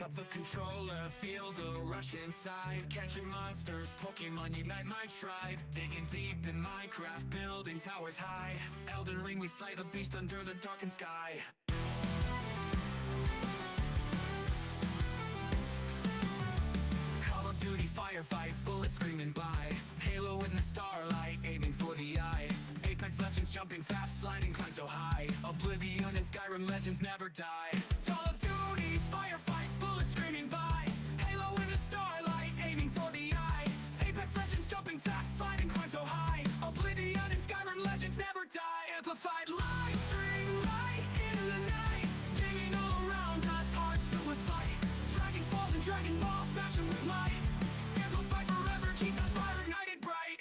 Pick up the controller, feel the rush inside. Catching monsters, Pokemon unite my tribe. Digging deep in Minecraft, building towers high. Elden Ring, we slay the beast under the darkened sky. Call of Duty, firefight, bullets screaming by. Halo in the starlight, aiming for the eye. Apex Legends, jumping fast, sliding, climb so high. Oblivion and Skyrim legends never die. Call of Duty, firefight, bullets screaming by. Halo in the starlight, aiming for the eye. Apex Legends, jumping fast, sliding, climb so high. Oblivion and Skyrim legends never die. Amplified live stream, light into the night. Digging all around us, hearts filled with fight. Dragon balls and Dragon Balls, smash them with might. Amplified forever, keep that fire ignited bright.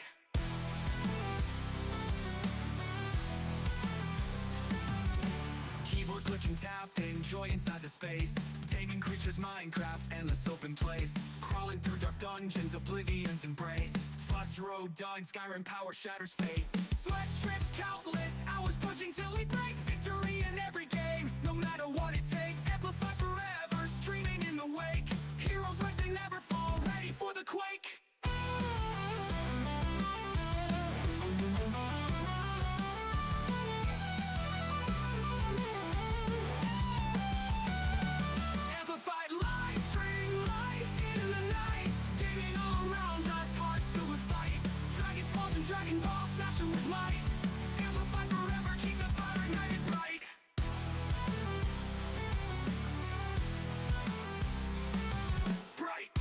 Keyboard clicking, tapping, joy inside the space. Taming creatures, Minecraft, endless open place. Crawling through dark dungeons, Oblivion's embrace. Fuss road, dog, Skyrim power shatters fate. Sweat trips, countless hours pushing till we break. Victory in every game, no matter what it takes. Amplify forever, streaming in the wake. Heroes rise, they never fall, ready for the quake. Amplified live stream, light into the night. Digging all around us, hearts filled with fight. Dragon balls and Dragon Balls, smash them with might. Amplified forever, keep the fire ignited bright. Bright.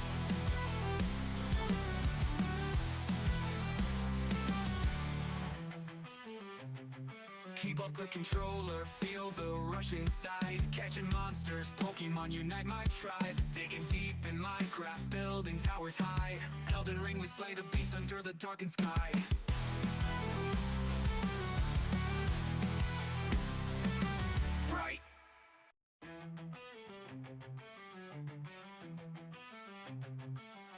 Keep up the controller, feel the rush inside. Catching monsters, Pokemon unite my tribe. Digging deep in Minecraft, building towers high. Elden Ring, we slay the beast under the darkened sky. Bright.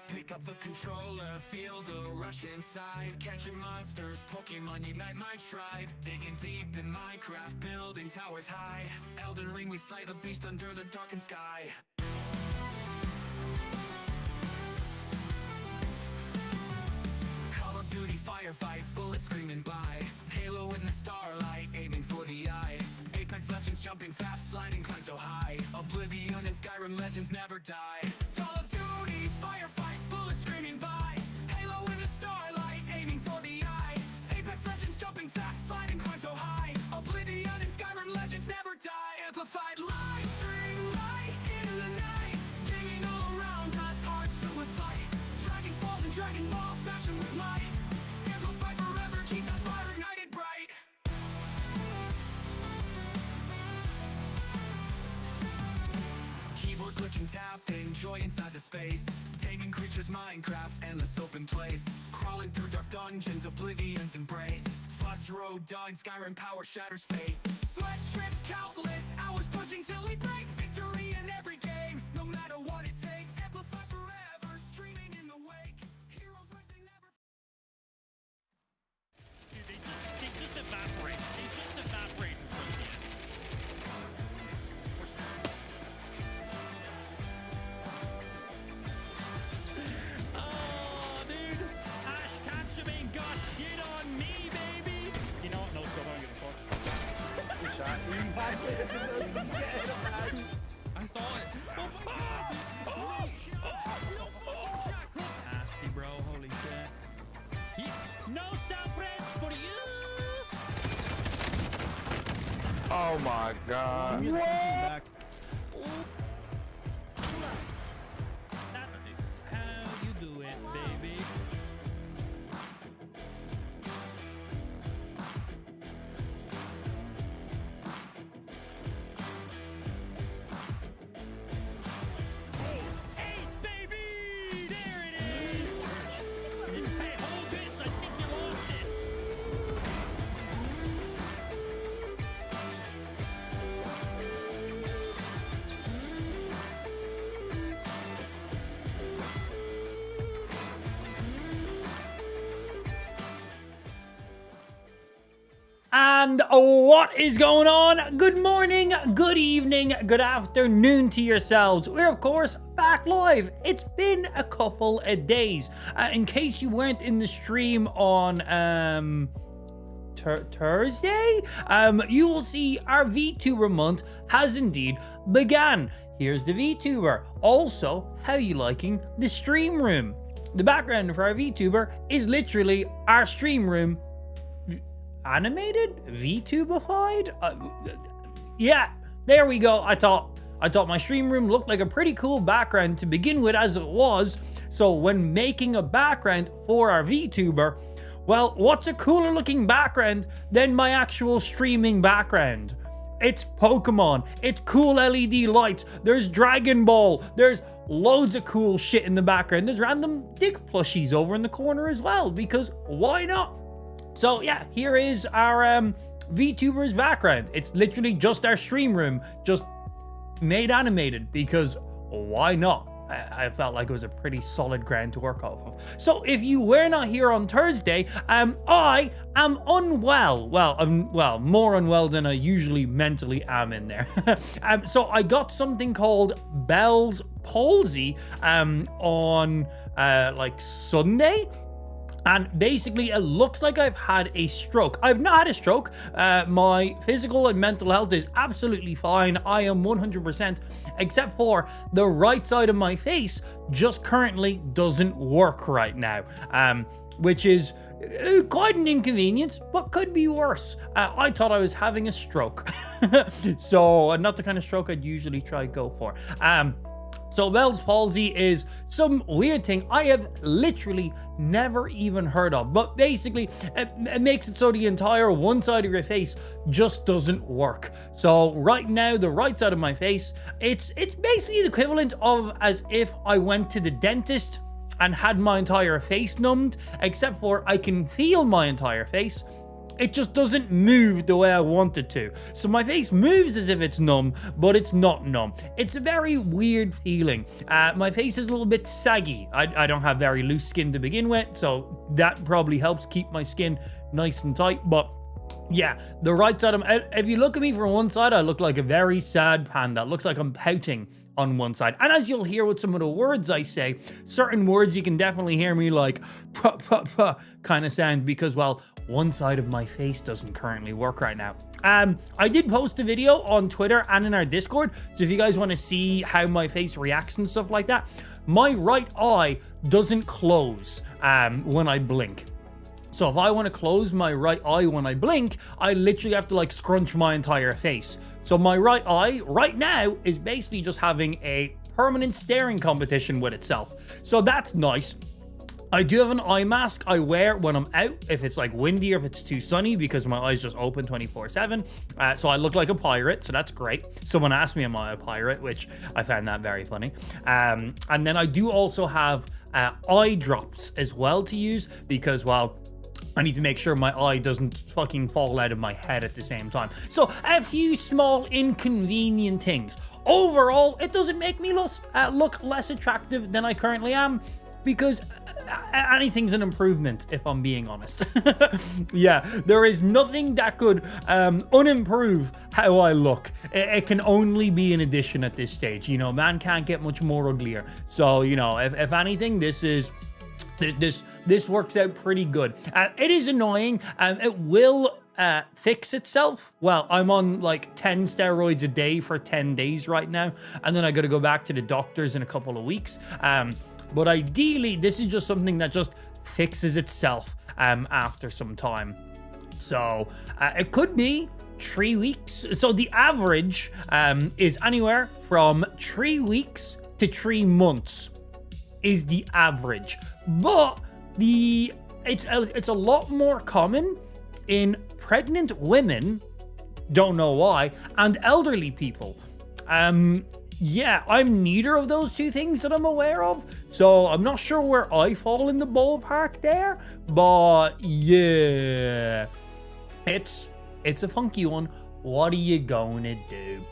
Pick up the controller, feel the rush inside. Catching monsters, Pokemon unite my tribe. Digging deep in Minecraft, building towers high. Elden Ring, we slay the beast under the darkened sky. Call of Duty, firefight, bullets screaming by. Halo in the starlight, aiming for the eye. Apex Legends, jumping fast, sliding, climb so high. Oblivion and Skyrim legends never die. Call of Duty, firefight, bullets screaming by. Halo in the starlight, aiming for the eye. Apex Legends, jumping fast, sliding, climb so high. Oblivion and Skyrim legends never die. Amplified live stream, light into the night. Digging all around us, hearts filled with fight. Dragon balls and Dragon Balls, smash them with might. Amplified forever, keep that fire ignited bright. Keyboard clicking, tapping, joy inside the space. Taming creatures, Minecraft, endless open place. Crawling through dark dungeons, Oblivion's embrace. Fuss road, dog, Skyrim power shatters fate. Sweat trips, countless hours pushing till we break. Victory in every game, no matter what it takes. Amplify forever, streaming in the wake. Heroes rise, they never. Dude, they just evaporate. They just evaporate in front of the end. Oh, dude. Ash Ketchum ain't got shit on me, baby. You know what? No, still don't give a fuck. I saw it. Nasty, bro. Holy shit. No stop press for you. Oh my god. What? That's how you do it, baby. Ace, baby! There it is! Hey, hold this! I think you lost this! And what is going on? Good morning, good evening, good afternoon to yourselves. We're, of course, back live. It's been a couple of days. In case you weren't in the stream on Thursday, you will see our VTuber month has indeed began. Here's the VTuber. Also, how you liking the stream room? The background for our VTuber is literally our stream room animated, VTubified. Yeah, there we go. I thought my stream room looked like a pretty cool background to begin with, as it was. So when making a background for our VTuber, well, what's a cooler looking background than my actual streaming background? It's Pokemon. It's cool LED lights. There's Dragon Ball. There's loads of cool shit in the background. There's random dick plushies over in the corner as well, because why not? So yeah, here is our VTuber's background. It's literally just our stream room, just made animated, because why not? I felt like it was a pretty solid ground to work off of. So if you were not here on Thursday, I am unwell. Well, I'm more unwell than I usually mentally am in there. So I got something called Bell's palsy on like Sunday. And basically, it looks like I've had a stroke. I've not had a stroke. My physical and mental health is absolutely fine. I am 100%, except for the right side of my face just currently doesn't work right now, which is quite an inconvenience, but could be worse. I thought I was having a stroke. So not the kind of stroke I'd usually try to go for. So Bell's palsy is some weird thing I have literally never even heard of. But basically, it makes it so the entire one side of your face just doesn't work. So right now, the right side of my face, it's basically the equivalent of as if I went to the dentist and had my entire face numbed, except for I can feel my entire face. It just doesn't move the way I want it to. So my face moves as if it's numb, but it's not numb. It's a very weird feeling. My face is a little bit saggy. I don't have very loose skin to begin with, so that probably helps keep my skin nice and tight. But yeah, the right side of if you look at me from one side, I look like a very sad panda. It looks like I'm pouting on one side. And as you'll hear with some of the words I say, certain words you can definitely hear me like puh, puh, puh, kind of sound, because, well, one side of my face doesn't currently work right now. I did post a video on Twitter and in our Discord, so if you guys want to see how my face reacts and stuff like that, my right eye doesn't close when I blink. So if I want to close my right eye when I blink, I literally have to like scrunch my entire face. So my right eye right now is basically just having a permanent staring competition with itself. So that's nice. I do have an eye mask I wear when I'm out, if it's like windy or if it's too sunny, because my eyes just open 24/7. So I look like a pirate, so that's great. Someone asked me, am I a pirate? Which I found that very funny. And then I do also have eye drops as well to use, because, well, I need to make sure my eye doesn't fucking fall out of my head at the same time. So a few small inconvenient things. Overall, it doesn't make me look less attractive than I currently am, because anything's an improvement, if I'm being honest. Yeah, there is nothing that could unimprove how I look. It can only be an addition at this stage. You know, man can't get much more uglier. So, you know, if anything, this works out pretty good. It is annoying. It will fix itself. Well, I'm on like 10 steroids a day for 10 days right now, and then I gotta go back to the doctors in a couple of weeks. But ideally, this is just something that just fixes itself after some time. So it could be 3 weeks. So the average is anywhere from 3 weeks to 3 months is the average. But it's a lot more common in pregnant women, don't know why, and elderly people. Yeah, I'm neither of those two things that I'm aware of, so I'm not sure where I fall in the ballpark there, but yeah, it's a funky one. What are you gonna do?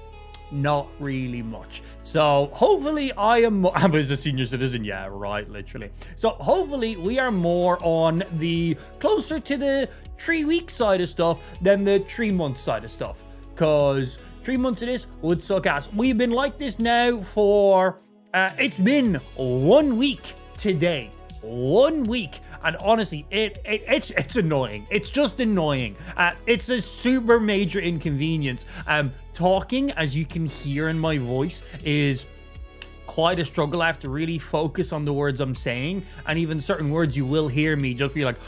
not really much. So hopefully I am more, I'm as a senior citizen, yeah, right, literally. So hopefully we are more on the closer to the 3-week side of stuff than the 3-month side of stuff. Because 3 months of this would suck ass. We've been like this now for, it's been 1 week today. 1 week. And honestly, it's annoying. It's just annoying. It's a super major inconvenience. Talking, as you can hear in my voice, is quite a struggle. I have to really focus on the words I'm saying, and even certain words you will hear me just be like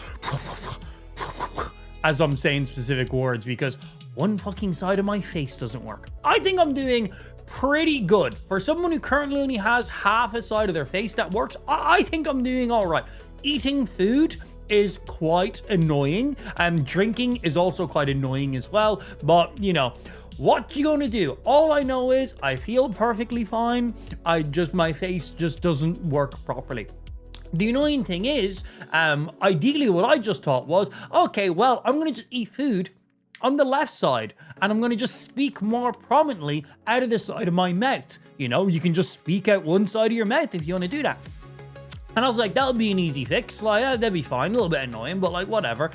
as I'm saying specific words, because one fucking side of my face doesn't work. I think I'm doing pretty good for someone who currently only has half a side of their face that works. I think I'm doing all right. Eating food is quite annoying, and drinking is also quite annoying as well, but you know, what you gonna do? All I know is I feel perfectly fine. My face just doesn't work properly. The annoying thing is, ideally what I just thought was, okay, well, I'm gonna just eat food on the left side, and I'm gonna just speak more prominently out of the side of my mouth. You know, you can just speak out one side of your mouth if you wanna do that. And I was like, that'll be an easy fix. Like, that'd be fine. A little bit annoying, but like, whatever.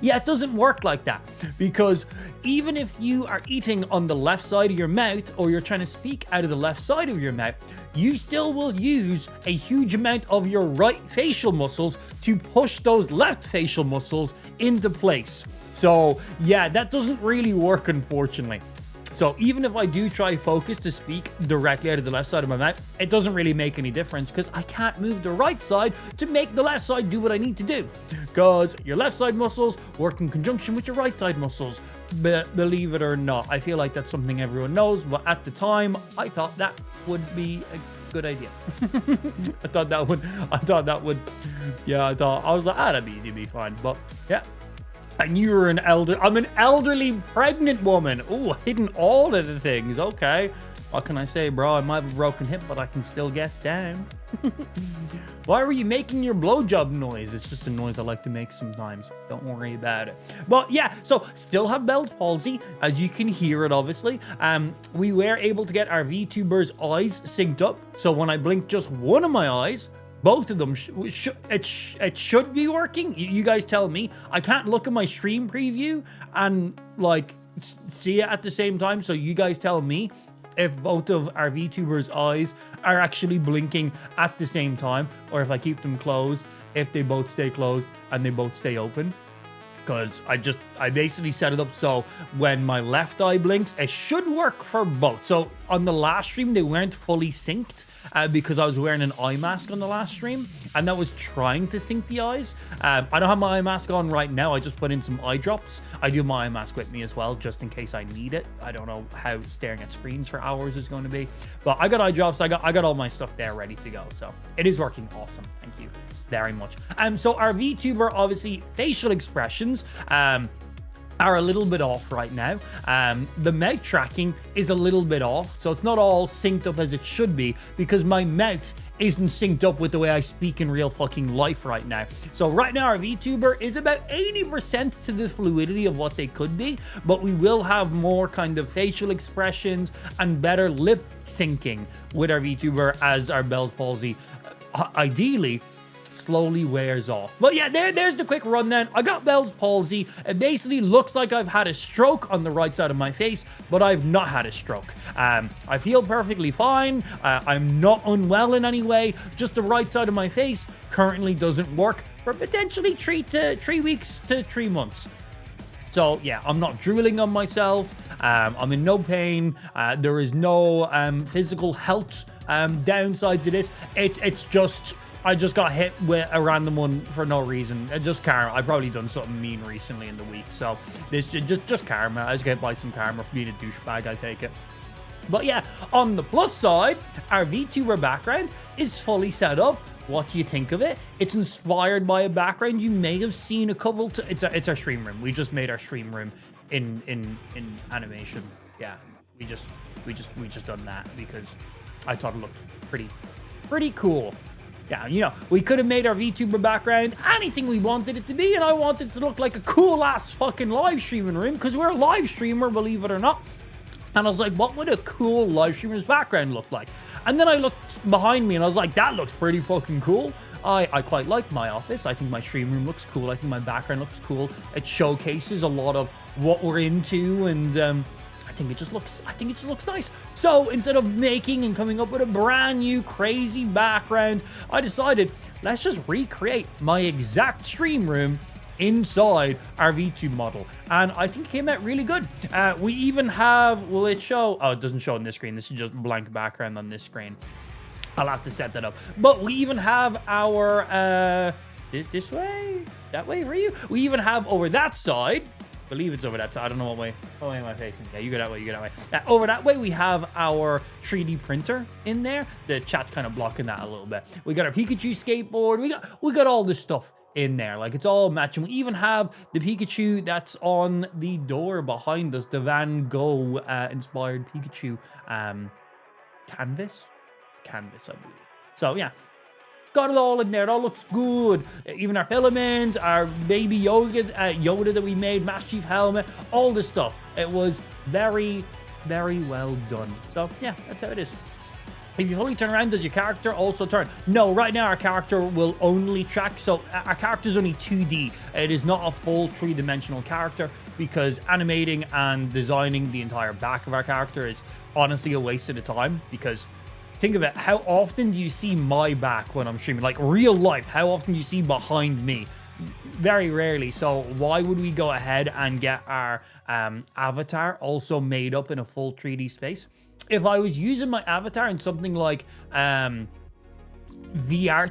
Yeah, it doesn't work like that. Because even if you are eating on the left side of your mouth, or you're trying to speak out of the left side of your mouth, you still will use a huge amount of your right facial muscles to push those left facial muscles into place. So yeah, that doesn't really work, unfortunately. So even if I do try focus to speak directly out of the left side of my mouth, it doesn't really make any difference, because I can't move the right side to make the left side do what I need to do. Because your left side muscles work in conjunction with your right side muscles. Believe it or not, I feel like that's something everyone knows, but at the time, I thought that would be a good idea. I thought I was like, that'd be easy, be fine. But yeah. And you're I'm an elderly pregnant woman. Oh, hidden all of the things. Okay. What can I say, bro? I might have a broken hip, but I can still get down. Why were you making your blowjob noise? It's just a noise I like to make sometimes. Don't worry about it. But yeah, so still have Bell's palsy, as you can hear it, obviously. We were able to get our VTuber's eyes synced up. So when I blink just one of my eyes, both of them, it should be working. You guys tell me. I can't look at my stream preview and like see it at the same time. So you guys tell me if both of our VTuber's eyes are actually blinking at the same time, or if I keep them closed, if they both stay closed and they both stay open. Because I basically set it up so when my left eye blinks, it should work for both. So on the last stream, they weren't fully synced because I was wearing an eye mask on the last stream, and that was trying to sync the eyes. I don't have my eye mask on right now. I just put in some eye drops. I do have my eye mask with me as well, just in case I need it. I don't know how staring at screens for hours is going to be, but I got eye drops. I got all my stuff there ready to go. So it is working awesome. Thank you very much. So our VTuber, obviously, facial expressions are a little bit off right now. The mouth tracking is a little bit off, so it's not all synced up as it should be, because my mouth isn't synced up with the way I speak in real fucking life right now. So right now our VTuber is about 80% to the fluidity of what they could be, but we will have more kind of facial expressions and better lip syncing with our VTuber as our Bell's palsy ideally slowly wears off. But yeah, there's the quick rundown. I got Bell's palsy. It basically looks like I've had a stroke on the right side of my face, but I've not had a stroke. I feel perfectly fine. I'm not unwell in any way. Just the right side of my face currently doesn't work for potentially 3 weeks to 3 months. So yeah, I'm not drooling on myself. I'm in no pain. There is no physical health downsides to this. It's just, I just got hit with a random one for no reason. Just karma. I've probably done something mean recently in the week, so this just karma. I just get by some karma for being a douchebag, I take it. But yeah, on the plus side, our VTuber background is fully set up. What do you think of it? It's inspired by a background you may have seen a couple. It's our stream room. We just made our stream room in animation. Yeah, we just done that because I thought it looked pretty cool. Yeah, you know, we could have made our VTuber background anything we wanted it to be, and I wanted it to look like a cool ass fucking live streaming room because we're a live streamer, believe it or not. And I was like, what would a cool live streamer's background look like? And then I looked behind me and I was like, that looks pretty fucking cool. I quite like my office. I think my stream room looks cool. I think my background looks cool. It showcases a lot of what we're into, and I think it just looks nice. So instead of making and coming up with a brand new crazy background, I decided let's just recreate my exact stream room inside our VTube model, and I think it came out really good. We even have, will it show? Oh, it doesn't show on this screen. This is just blank background on this screen. I'll have to set that up. But we even have our this way, that way for you. We even have over that side. I believe it's over that side. I don't know what way. Oh, way am I facing? Yeah, you go that way. You go that way. Over that way, we have our 3D printer in there. The chat's kind of blocking that a little bit. We got our Pikachu skateboard. We got all this stuff in there, like it's all matching. We even have the Pikachu that's on the door behind us, the Van Gogh inspired Pikachu canvas, I believe. So yeah, got it all in there. It all looks good. Even our filament, our baby Yoda that we made, Master Chief helmet, all this stuff. It was very, very well done. So yeah, that's how it is. If you fully turn around, does your character also turn? No, right now our character will only track. So our character is only 2D. It is not a full 3-dimensional character, because animating and designing the entire back of our character is honestly a waste of the time. Because think of it, how often do you see my back when I'm streaming? Like real life, how often do you see behind me? Very rarely. So why would we go ahead and get our avatar also made up in a full 3D space? If I was using my avatar in something like VR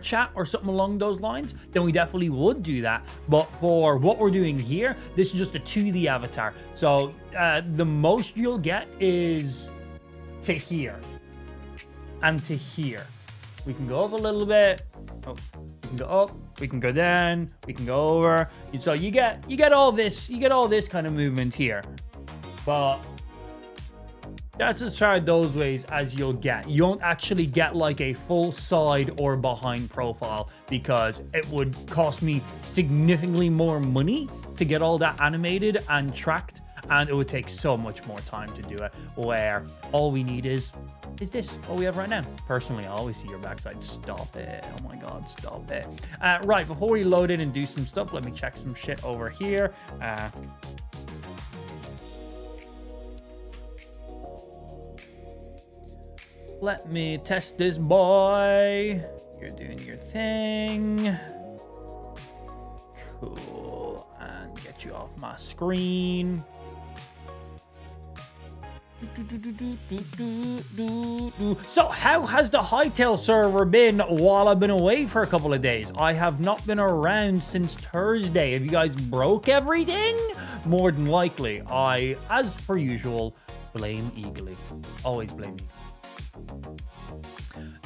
chat or something along those lines, then we definitely would do that. But for what we're doing here, this is just a 2D avatar. So the most you'll get is to here and to here. We can go up a little bit. Oh, we can go up, we can go down, we can go over. So you get all this, kind of movement here. But that's as far those ways as you'll get. You won't actually get like a full side or behind profile, because it would cost me significantly more money to get all that animated and tracked, and it would take so much more time to do it, where all we need is this, what we have right now. Personally, I always see your backside. Stop it. Oh my god, stop it. Right, before we load in and do some stuff, let me check some shit over here. Let me test this boy. You're doing your thing. Cool. And get you off my screen. So how has the Hytale server been while I've been away for a couple of days? I have not been around since Thursday. Have you guys broke everything? More than likely. I, as per usual, blame Eagly. Always blame me.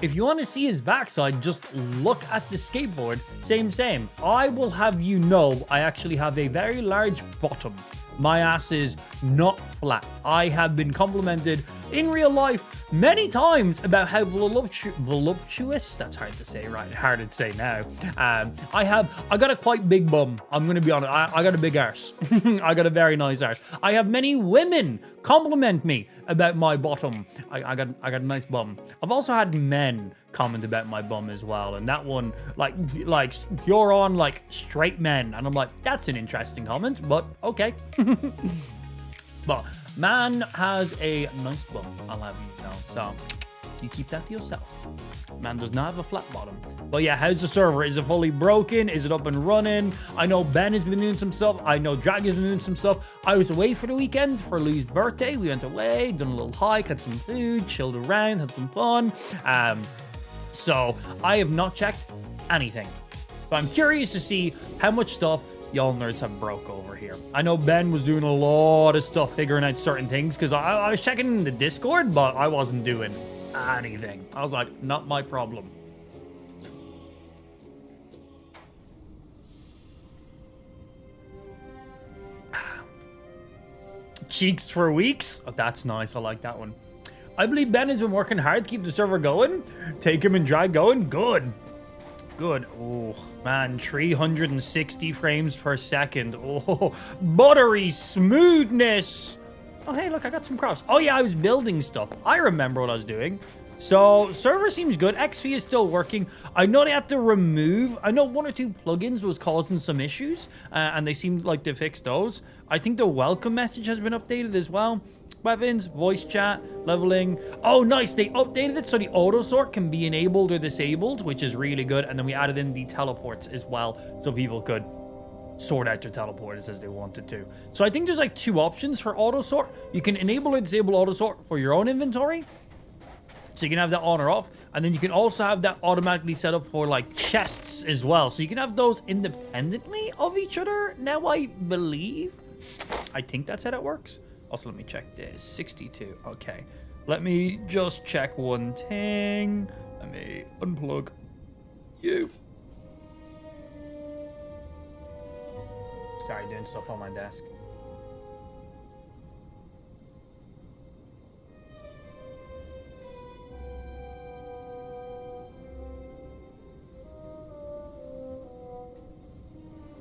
If you want to see his backside, just look at the skateboard. Same. I will have you know, I actually have a very large bottom. My ass is not flat. I have been complimented in real life many times about how voluptuous, that's hard to say, right? Hard to say now. I got a quite big bum. I'm going to be honest. I got a big arse. I got a very nice arse. I have many women compliment me about my bottom. I got a nice bum. I've also had men comment about my bum as well, and that one, like you're on like straight men, and I'm like, that's an interesting comment, but okay. But man has a nice bum, I'll have you know, so you keep that to yourself. Man does not have a flat bottom. But yeah, how's the server? Is it fully broken? Is it up and running? I know Ben has been doing some stuff. I know Drag has been doing some stuff. I was away for the weekend for Lou's birthday. We went away, done a little hike, had some food, chilled around, had some fun. So I have not checked anything. So I'm curious to see how much stuff y'all nerds have broke over here. I know Ben was doing a lot of stuff figuring out certain things, because I was checking in the Discord, but I wasn't doing anything. I was like, not my problem. Cheeks for weeks? Oh, that's nice. I like that one. I believe Ben has been working hard to keep the server going. Take him and Drag going. Good. Oh, man. 360 frames per second. Oh, buttery smoothness. Oh, hey, look, I got some crops. Oh, yeah, I was building stuff. I remember what I was doing. So, server seems good. XP is still working. I know they have to remove... I know 1 or 2 plugins was causing some issues, and they seemed like they fixed those. I think the welcome message has been updated as well. Weapons, voice chat, leveling. Oh, nice. They updated it so the auto sort can be enabled or disabled, which is really good. And then we added in the teleports as well, so people could sort out their teleporters as they wanted to. So I think there's like 2 options for auto sort. You can enable or disable auto sort for your own inventory. So you can have that on or off. And then you can also have that automatically set up for like chests as well. So you can have those independently of each other. Now I believe. I think that's how that works. Also, let me check this. 62. Okay. Let me just check one thing. Let me unplug you. Sorry, doing stuff on my desk.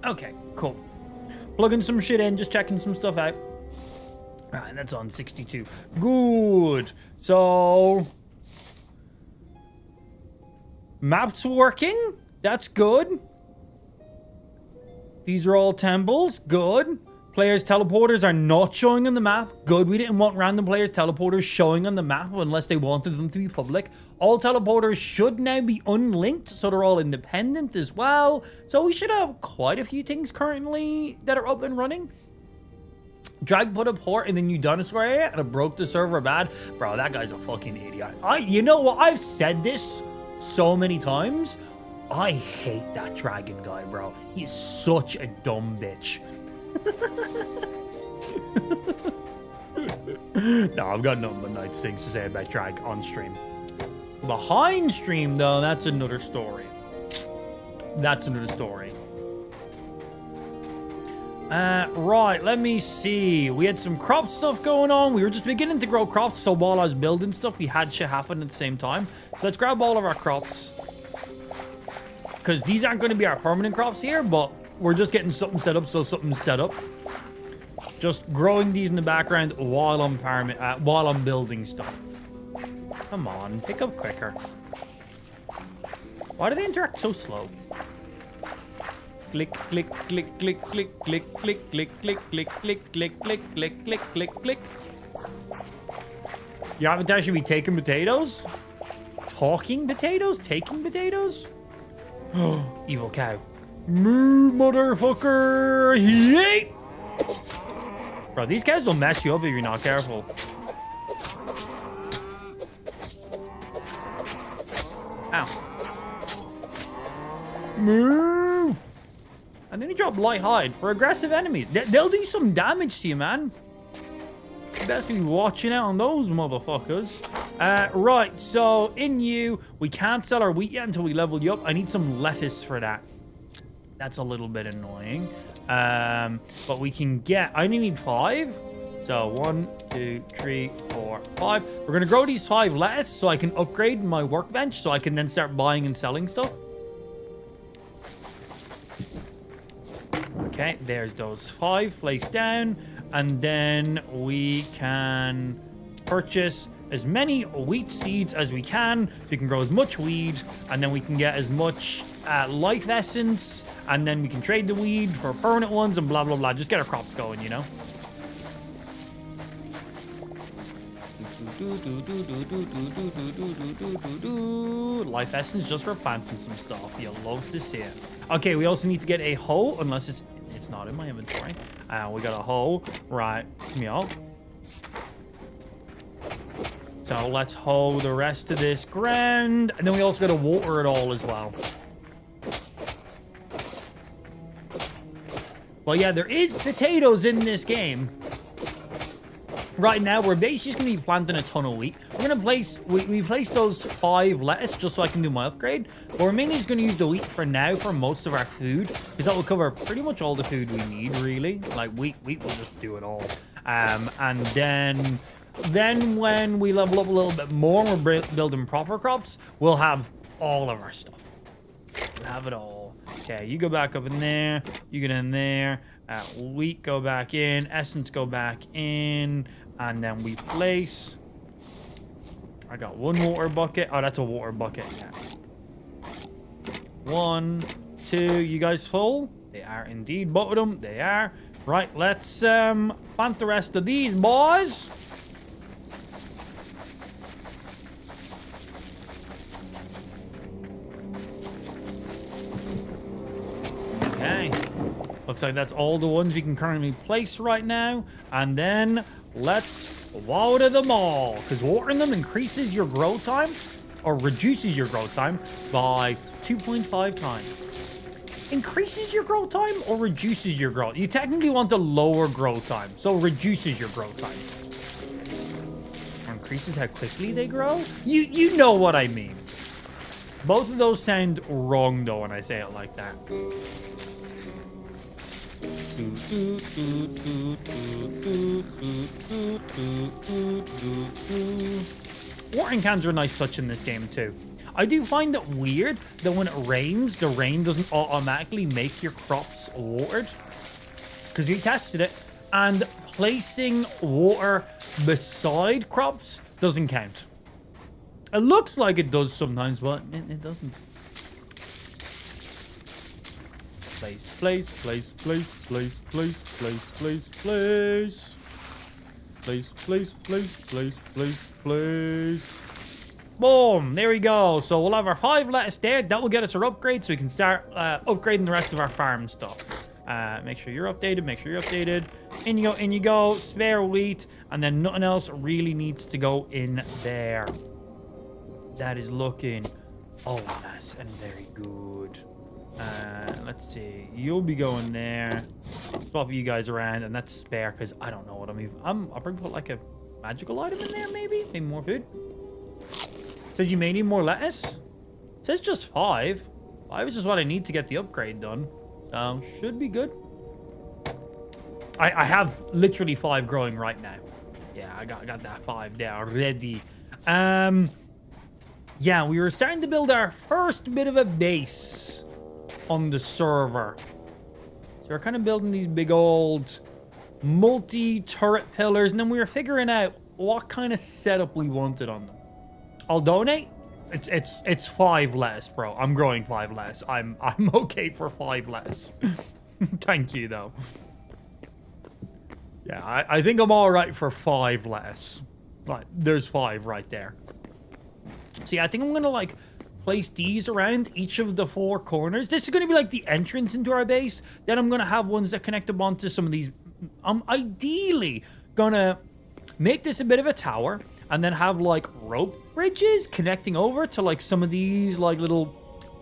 Okay, cool. Plugging some shit in, just checking some stuff out. All right, that's on 62. Good. So, map's working. That's good. These are all temples. Good. Players' teleporters are not showing on the map. Good. We didn't want random players' teleporters showing on the map unless they wanted them to be public. All teleporters should now be unlinked, so they're all independent as well. So we should have quite a few things currently that are up and running. Drag put a port in the new dinosaur area and it broke the server bad. Bro, that guy's a fucking idiot. You know what? I've said this so many times. I hate that dragon guy, bro. He is such a dumb bitch. No, I've got nothing but nice things to say about drag on stream. Behind stream, though, that's another story. That's another story. Right, let me see. We had some crop stuff going on. We were just beginning to grow crops, so while I was building stuff, we had shit happen at the same time. So let's grab all of our crops. Because these aren't going to be our permanent crops here, but we're just getting something set up, so something's set up. Just growing these in the background while I'm farming, while I'm building stuff. Come on, pick up quicker. Why do they interact so slow? Click, click, click, click, click, click, click, click, click, click, click, click, click, click, click, click, click. Your avatar should be taking potatoes? Talking potatoes? Taking potatoes? Evil cow. Moo, motherfucker! Yeet! Bro, these cows will mess you up if you're not careful. Ow. Moo! And then he dropped light hide for aggressive enemies. They'll do some damage to you, man. You best be watching out on those motherfuckers. Right, so in you, we can't sell our wheat yet until we level you up. I need some lettuce for that. That's a little bit annoying. But we can get... I only need 5. So 1, 2, 3, 4, 5. We're going to grow these 5 lettuce so I can upgrade my workbench so I can then start buying and selling stuff. Okay, there's those 5 placed down. And then we can purchase as many wheat seeds as we can. So we can grow as much weed. And then we can get as much life essence. And then we can trade the weed for permanent ones and blah, blah, blah. Just get our crops going, you know? Life essence just for planting some stuff. You'll love to see it. Okay, we also need to get a hoe, unless it's not in my inventory. We got a hoe. Right, yeah. So let's hoe the rest of this ground. And then we also got to water it all as well. Well, yeah, there is potatoes in this game. Right now, we're basically just going to be planting a ton of wheat. We're going to place... We placed those 5 lettuce just so I can do my upgrade. But we're mainly just going to use the wheat for now for most of our food. Because that will cover pretty much all the food we need, really. Like, wheat will just do it all. And then when we level up a little bit more and we're building proper crops, we'll have all of our stuff. We'll have it all. Okay, you go back up in there. You get in there. Wheat go back in. Essence go back in. And then we place... I got one water bucket. Oh, that's a water bucket. Yeah. 1, 2. You guys full? They are indeed. Both of them. They are. Right, let's plant the rest of these, boys. Okay. Looks like that's all the ones we can currently place right now. And then let's water them all. Because watering them increases your grow time, or reduces your growth time by 2.5 times. Increases your growth time or reduces your growth? You technically want a lower growth time, so reduces your growth time. Or increases how quickly they grow? You know what I mean. Both of those sound wrong though when I say it like that. Watering cans are a nice touch in this game too. I do find it weird that when it rains, the rain doesn't automatically make your crops watered. Because we tested it, and placing water beside crops doesn't count. It looks like it does sometimes, but it doesn't. Place, place, place, place, place, place, place, place, place. Place, place, place, place, place, place. Boom, there we go. So we'll have our 5 lettuce there. That will get us our upgrade so we can start upgrading the rest of our farm stuff. Make sure you're updated, make sure you're updated. In you go, in you go. Spare wheat, and then nothing else really needs to go in there. That is looking, oh, nice and very good. Let's see. You'll be going there. Swap you guys around, and that's spare because I don't know what I'll probably put like a magical item in there, maybe more food. It says you may need more lettuce. It says just 5. 5 is just what I need to get the upgrade done. Should be good. I have literally 5 growing right now. Yeah, I got that 5 there already. Yeah, we were starting to build our first bit of a base on the server. So we're kind of building these big old multi-turret pillars, and then we were figuring out what kind of setup we wanted on them. I'll donate. It's 5 lettuce, bro. I'm growing 5 lettuce. I'm okay for 5 lettuce. Thank you though. Yeah, I think I'm all right for 5 lettuce. Right, there's 5 right there. So yeah, I think I'm gonna like place these around each of the 4 corners. This is gonna be like the entrance into our base. Then I'm gonna have ones that connect up onto some of these. I'm ideally gonna make this a bit of a tower and then have like rope bridges connecting over to like some of these like little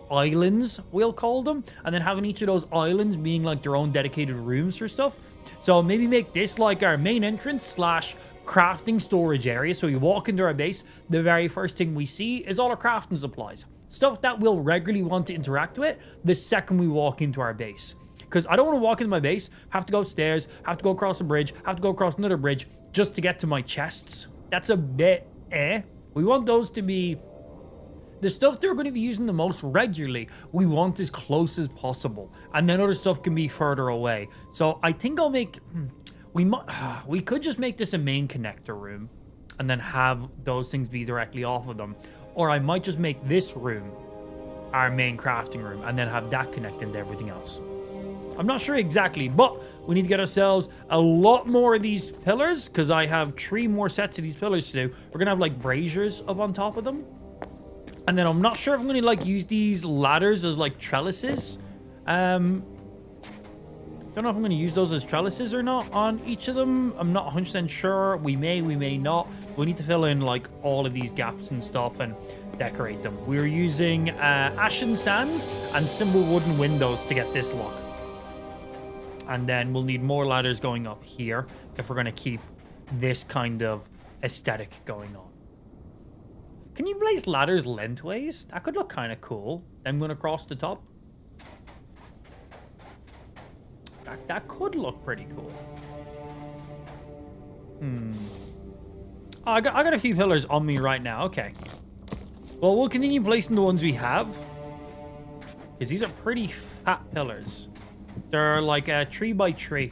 islands, we'll call them, and then having each of those islands being like their own dedicated rooms for stuff. So maybe make this like our main entrance slash crafting storage area. So we walk into our base, the very first thing we see is all our crafting supplies, stuff that we'll regularly want to interact with the second we walk into our base. Because I don't want to walk into my base, have to go upstairs, have to go across a bridge, have to go across another bridge just to get to my chests. That's a bit We want those to be the stuff they're going to be using the most regularly. We want as close as possible, and then other stuff can be further away. So I think I'll make we could just make this a main connector room and then have those things be directly off of them, or I might just make this room our main crafting room and then have that connect into everything else. I'm not sure exactly, but we need to get ourselves a lot more of these pillars because I have 3 more sets of these pillars to do. We're gonna have like braziers up on top of them, and then I'm not sure if I'm gonna like use these ladders as like trellises. Don't know if I'm gonna use those as trellises or not on each of them. I'm not 100% sure. We may not. We need to fill in like all of these gaps and stuff and decorate them. We're using ashen sand and simple wooden windows to get this look. And then we'll need more ladders going up here if we're going to keep this kind of aesthetic going on. Can you place ladders lengthways? That could look kind of cool. Them going across the top. That could look pretty cool. Oh, I got a few pillars on me right now. Okay. Well, we'll continue placing the ones we have, because these are pretty fat pillars. They're like a 3 by 3.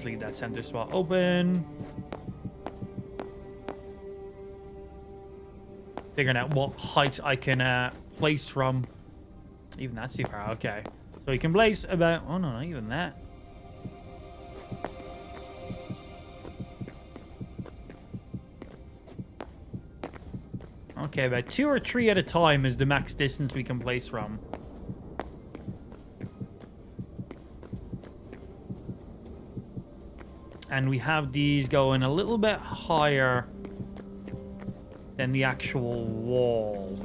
leave that center spot open. Figuring out what height I can place from. Even that's too far. Okay. So you can place about... Oh, no, not even that. Okay, about 2 or 3 at a time is the max distance we can place from. And we have these going a little bit higher than the actual wall.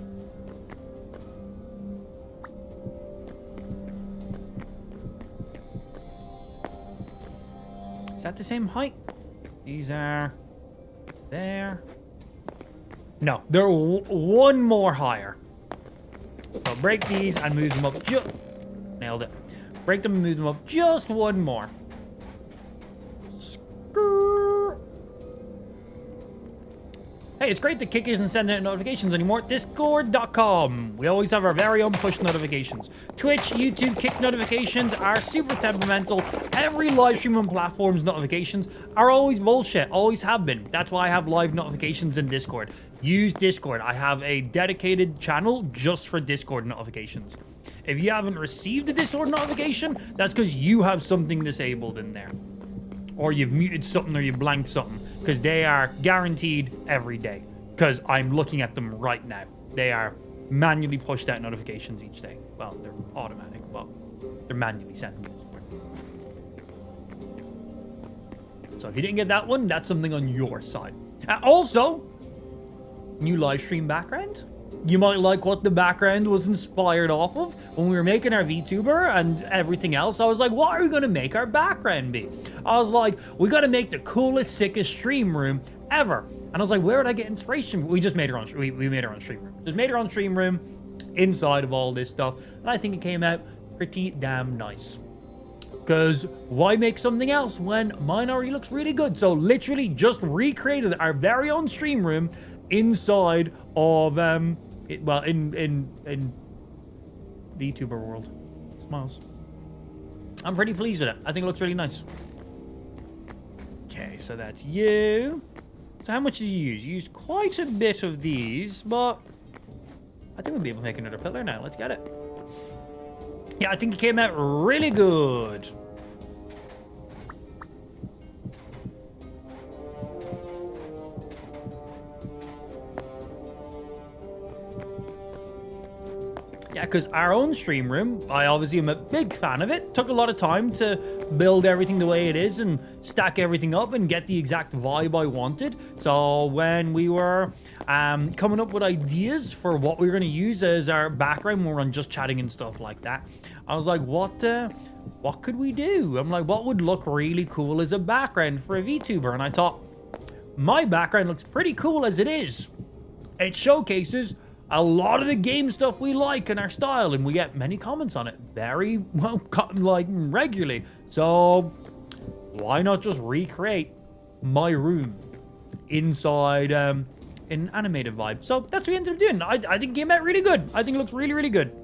Is that the same height? These are there. No, they're one more higher. So break these and move them up. Nailed it. Break them and move them up just one more. Hey, it's great that Kick isn't sending out notifications anymore. Discord.com. We always have our very own push notifications. Twitch, YouTube, Kick notifications are super temperamental. Every live stream on platforms notifications are always bullshit. Always have been. That's why I have live notifications in Discord. Use Discord. I have a dedicated channel just for Discord notifications. If you haven't received a Discord notification, that's because you have something disabled in there. Or you've muted something or you blanked something. Because they are guaranteed every day. Because I'm looking at them right now. They are manually pushed out notifications each day. Well, they're automatic, but they're manually sent to Discord. So if you didn't get that one, that's something on your side. Also, new live stream background. You might like what the background was inspired off of. When we were making our VTuber and everything else, I was like, what are we going to make our background be? I was like, we got to make the coolest, sickest stream room ever. And I was like, where would I get inspiration? We just made our own, we made our own stream room. Just made our own stream room inside of all this stuff. And I think it came out pretty damn nice. Because why make something else when mine already looks really good? So literally just recreated our very own stream room inside of, in VTuber world. Smiles. I'm pretty pleased with it. I think it looks really nice. Okay, so that's you. So how much did you use? You used quite a bit of these, but I think we'll be able to make another pillar now. Let's get it. Yeah, I think it came out really good. Yeah, because our own stream room, I obviously am a big fan of it. Took a lot of time to build everything the way it is and stack everything up and get the exact vibe I wanted. So when we were coming up with ideas for what we were going to use as our background when we're on just chatting and stuff like that, I was like, what could we do? I'm like, what would look really cool as a background for a VTuber? And I thought, my background looks pretty cool as it is. It showcases a lot of the game stuff we like and our style, and we get many comments on it very well, like regularly. So why not just recreate my room inside an animated vibe? So that's what we ended up doing. I think it came out really good. I think it looks really, really good.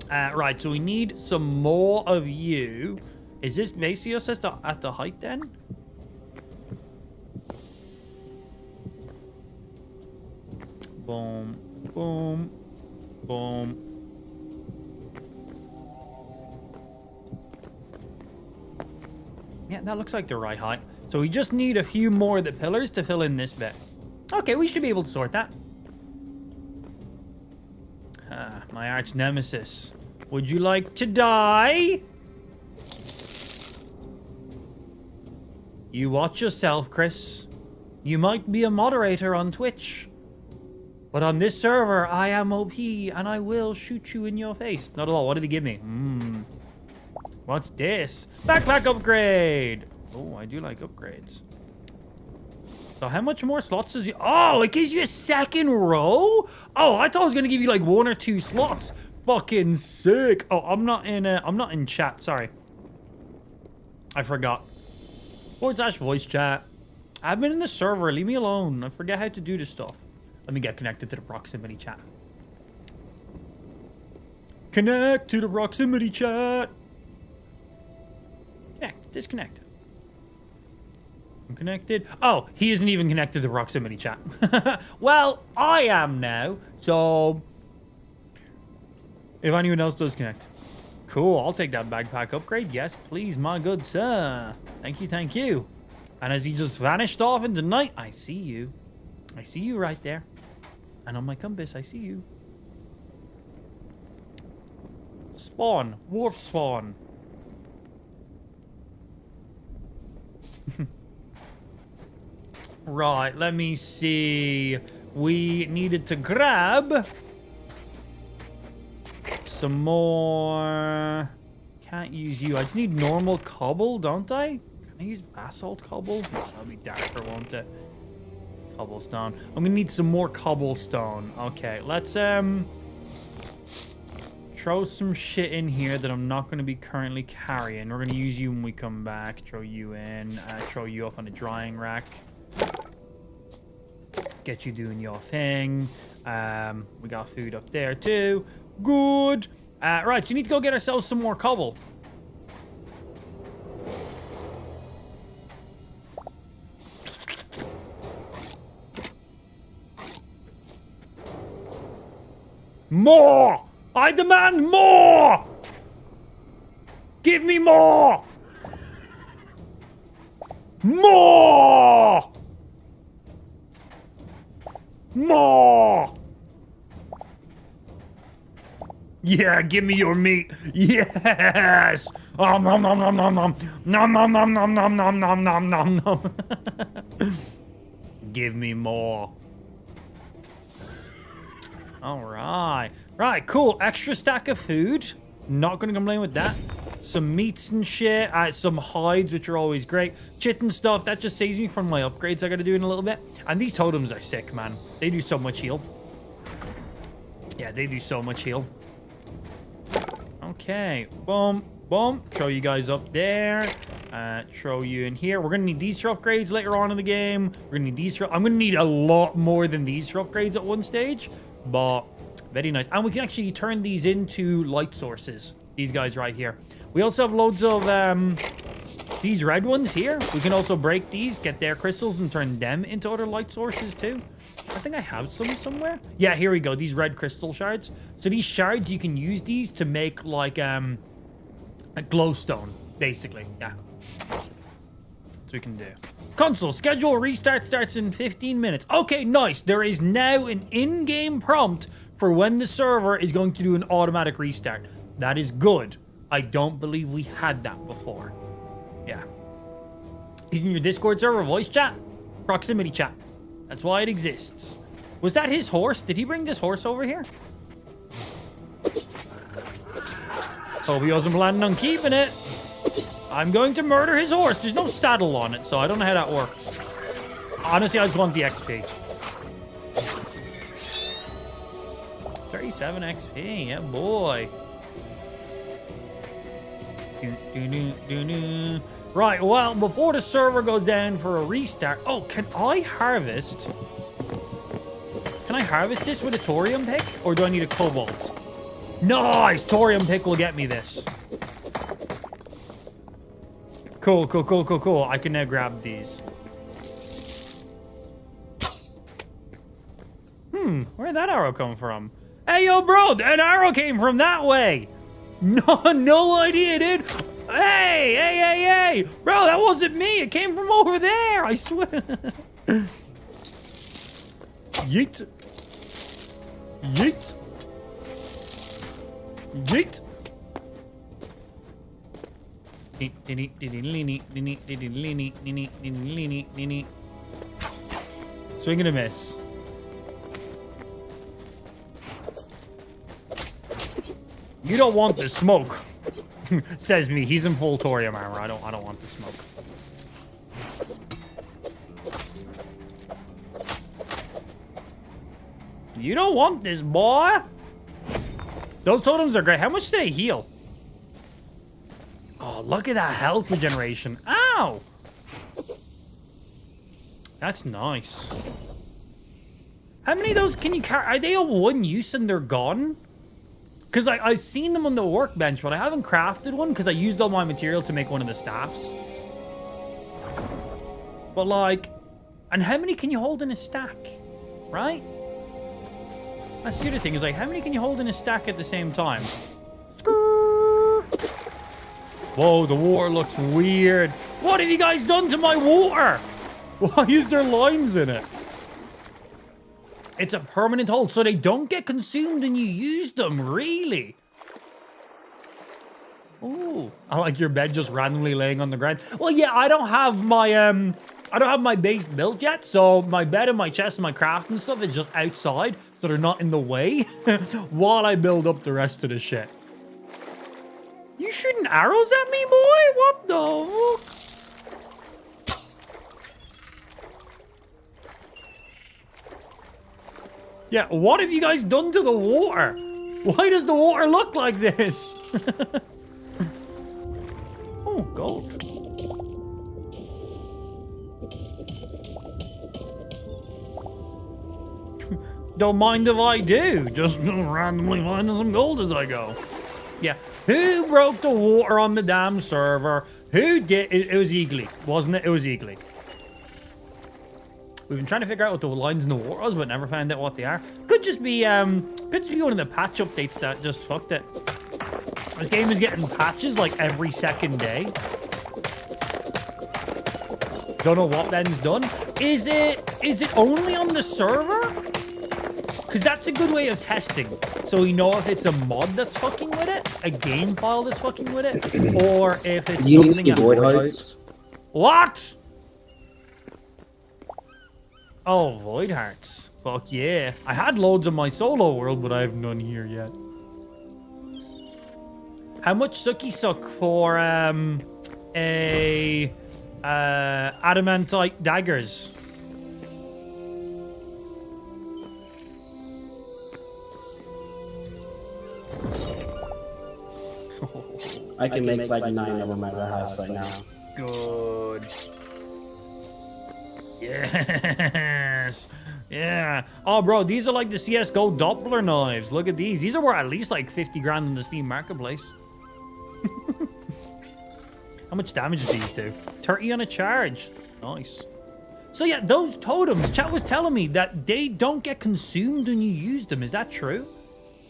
Right, so we need some more of you. Is this basically us at the height then? Boom. Boom. Boom. Yeah, that looks like the right height. So we just need a few more of the pillars to fill in this bit. Okay, we should be able to sort that. My arch nemesis. Would you like to die? You watch yourself, Chris. You might be a moderator on Twitch. But on this server, I am OP, and I will shoot you in your face. Not at all. What did he give me? What's this? Backpack upgrade. Oh, I do like upgrades. So how much more slots does you... Oh, it gives you a second row? Oh, I thought it was going to give you like 1 or 2 slots. Fucking sick. Oh, I'm not in chat. Sorry. I forgot. /voice chat. I've been in the server. Leave me alone. I forget how to do this stuff. Let me get connected to the proximity chat. Connect to the proximity chat. Connect. Disconnect. Connected. Oh, he isn't even connected to proximity chat. Well, I am now. So, if anyone else does connect. Cool, I'll take that backpack upgrade. Yes, please, my good sir. Thank you, thank you. And as he just vanished off into night, I see you. I see you right there. And on my compass, I see you. Spawn. Warp spawn. Right, let me see. We needed to grab some more. Can't use you. I just need normal cobble, don't I? Can I use basalt cobble? No, that'll be darker, won't it? Cobblestone. I'm gonna need some more cobblestone. Okay, let's throw some shit in here that I'm not gonna be currently carrying. We're gonna use you when we come back. Throw you in. Throw you up on a drying rack. Get you doing your thing. We got food up there too. Good. Right, so you need to go get ourselves some more cobble. More! I demand more! Give me more! More! More! Yeah, give me your meat. Yes! Nom nom nom nom nom nom. Nom nom nom nom nom nom nom nom nom nom. Give me more. All right. Right, cool. Extra stack of food. Not gonna complain with that. Some meats and shit. Some hides, which are always great. Chitin stuff. That just saves me from my upgrades I gotta do in a little bit. And these totems are sick, man. They do so much heal. Yeah, they do so much heal. Okay. Boom. Boom. Throw you guys up there. Throw you in here. We're gonna need these for upgrades later on in the game. We're gonna need these for... I'm gonna need a lot more than these for upgrades at one stage. But very nice. And we can actually turn these into light sources. These guys right here. We also have loads of these red ones here. We can also break these, get their crystals, and turn them into other light sources too. I think I have some somewhere. Yeah, here we go. These red crystal shards. So these shards, you can use these to make like a glowstone, basically. Yeah. So we can do. Console schedule restart starts in 15 minutes. Okay, nice. There is now an in-game prompt for when the server is going to do an automatic restart. That is good. I don't believe we had that before. Yeah. Isn't your Discord server voice chat? Proximity chat. That's why it exists. Was that his horse? Did he bring this horse over here? Hope he wasn't planning on keeping it. I'm going to murder his horse. There's no saddle on it, so I don't know how that works. Honestly, I just want the XP. 37 XP, yeah boy. Right, well, before the server goes down for a restart... Oh, can I harvest... Can I harvest this with a thorium pick? Or do I need a cobalt? Nice! Thorium pick will get me this. Cool, cool, cool, cool, cool. I can now grab these. Where'd that arrow come from? Hey, yo, bro, an arrow came from that way. No idea, dude. Hey, hey, hey, hey. Bro, that wasn't me. It came from over there. I swear. Yeet. Yeet. Yeet. Swing and a miss. You don't want the smoke. Says me. He's in full thorium armor. I don't want the smoke. You don't want this, boy. Those totems are great. How much do they heal? Oh, look at that health regeneration. Ow! That's nice. How many of those can you carry? Are they a one use and they're gone? Because I've seen them on the workbench, but I haven't crafted one because I used all my material to make one of the staffs. But like, and how many can you hold in a stack, right? That's the other thing, is like, how many can you hold in a stack at the same time? Whoa, the water looks weird. What have you guys done to my water? Why is there lines in it? It's a permanent hold, so they don't get consumed when you use them, really? Ooh, I like your bed just randomly laying on the ground. Well, yeah, I don't have my base built yet, so my bed and my chest and my craft and stuff is just outside, so they're not in the way while I build up the rest of the shit. You shooting arrows at me, boy? What the fuck? Yeah, what have you guys done to the water? Why does the water look like this? Oh, gold. Don't mind if I do. Just randomly finding some gold as I go. Yeah. Who broke the water on the damn server? Who did? It was Eagly, wasn't it? It was Eagly. We've been trying to figure out what the lines in the water was, but never found out what they are. Could just be one of the patch updates that just fucked it. This game is getting patches like every second day. Don't know what Ben's done. Is it only on the server? Because that's a good way of testing. So we know if it's a mod that's fucking with it, a game file that's fucking with it, or if it's something else. What? Oh, Void Hearts. Fuck yeah. I had loads in my solo world, but I have none here yet. How much sucky suck for adamantite daggers? I can make like 9 of them at our house right now. Good. Yes. Yeah. Oh, bro, these are like the CSGO Doppler knives. Look at these. These are worth at least like 50 grand in the Steam Marketplace. How much damage do these do? 30 on a charge. Nice. So yeah, those totems, chat was telling me that they don't get consumed when you use them. Is that true?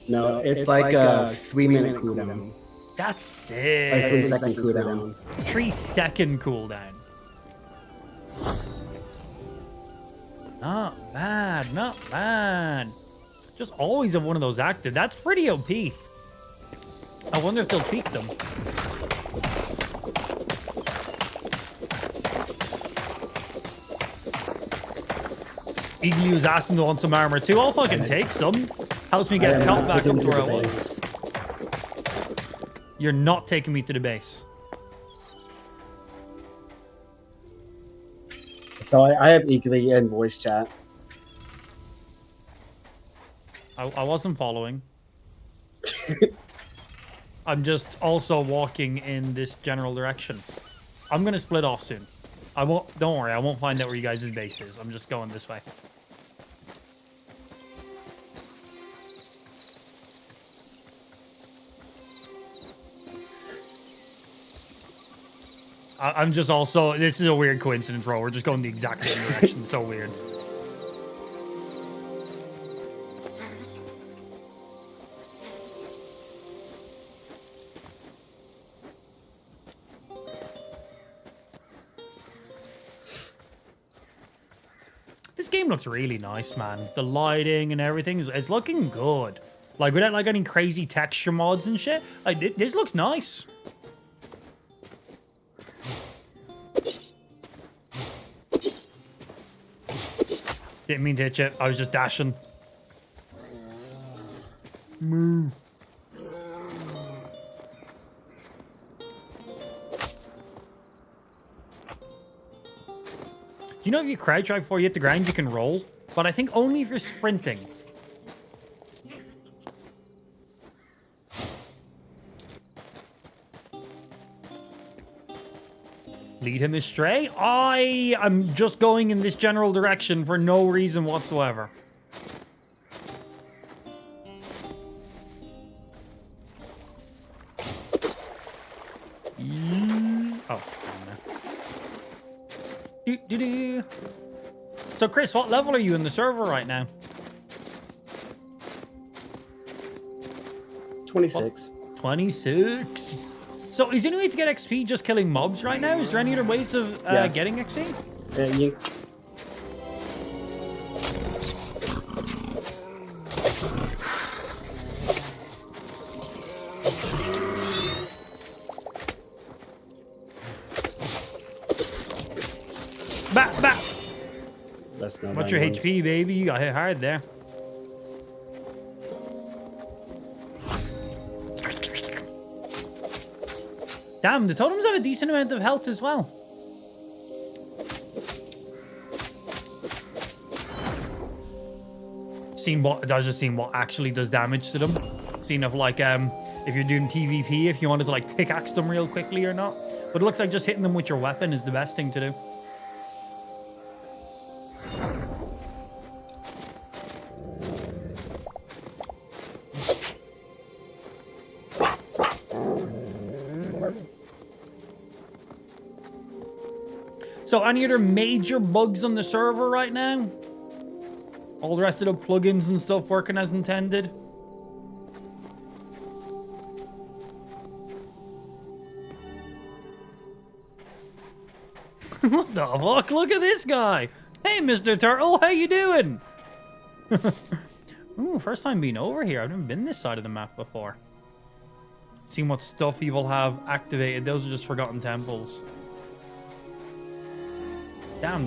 No, it's like a 3-minute cooldown. That's sick. Like 3-second cooldown. 3-second cooldown. Not bad, not bad. Just always have one of those active. That's pretty OP. I wonder if they'll tweak them. Eagly was asking to want some armor too. I'll fucking take some. Helps me get health back up to where I was. You're not taking me to the base. So I have Eagly in voice chat. I wasn't following. I'm just also walking in this general direction. I'm gonna split off soon. I won't. Don't worry. I won't find out where you guys' base is. I'm just going this way. I'm just also. This is a weird coincidence, bro. We're just going the exact same direction. So weird. This game looks really nice, man. The lighting and everything it's looking good. Like without like any crazy texture mods and shit. Like this looks nice. Didn't mean to hit you. I was just dashing. Moo. Do you know if you crouch right before you hit the ground, you can roll? But I think only if you're sprinting. Lead him astray? I am just going in this general direction for no reason whatsoever. Oh, stamina. Do-do-do. So, Chris, what level are you in the server right now? 26. 26. So, is there any way to get XP just killing mobs right now? Is there any other ways of Yeah. getting XP? You... Bah! That's not What's your HP, baby? You got hit hard there. Damn, the totems have a decent amount of health as well. I was just seeing what actually does damage to them. Seeing if like if you're doing PvP, if you wanted to like pickaxe them real quickly or not. But it looks like just hitting them with your weapon is the best thing to do. So any other major bugs on the server right now? All the rest of the plugins and stuff working as intended? What the fuck? Look at this guy. Hey, Mr. Turtle, how you doing? Ooh, first time being over here. I've never been this side of the map before. Seeing what stuff people have activated. Those are just forgotten temples. Damn.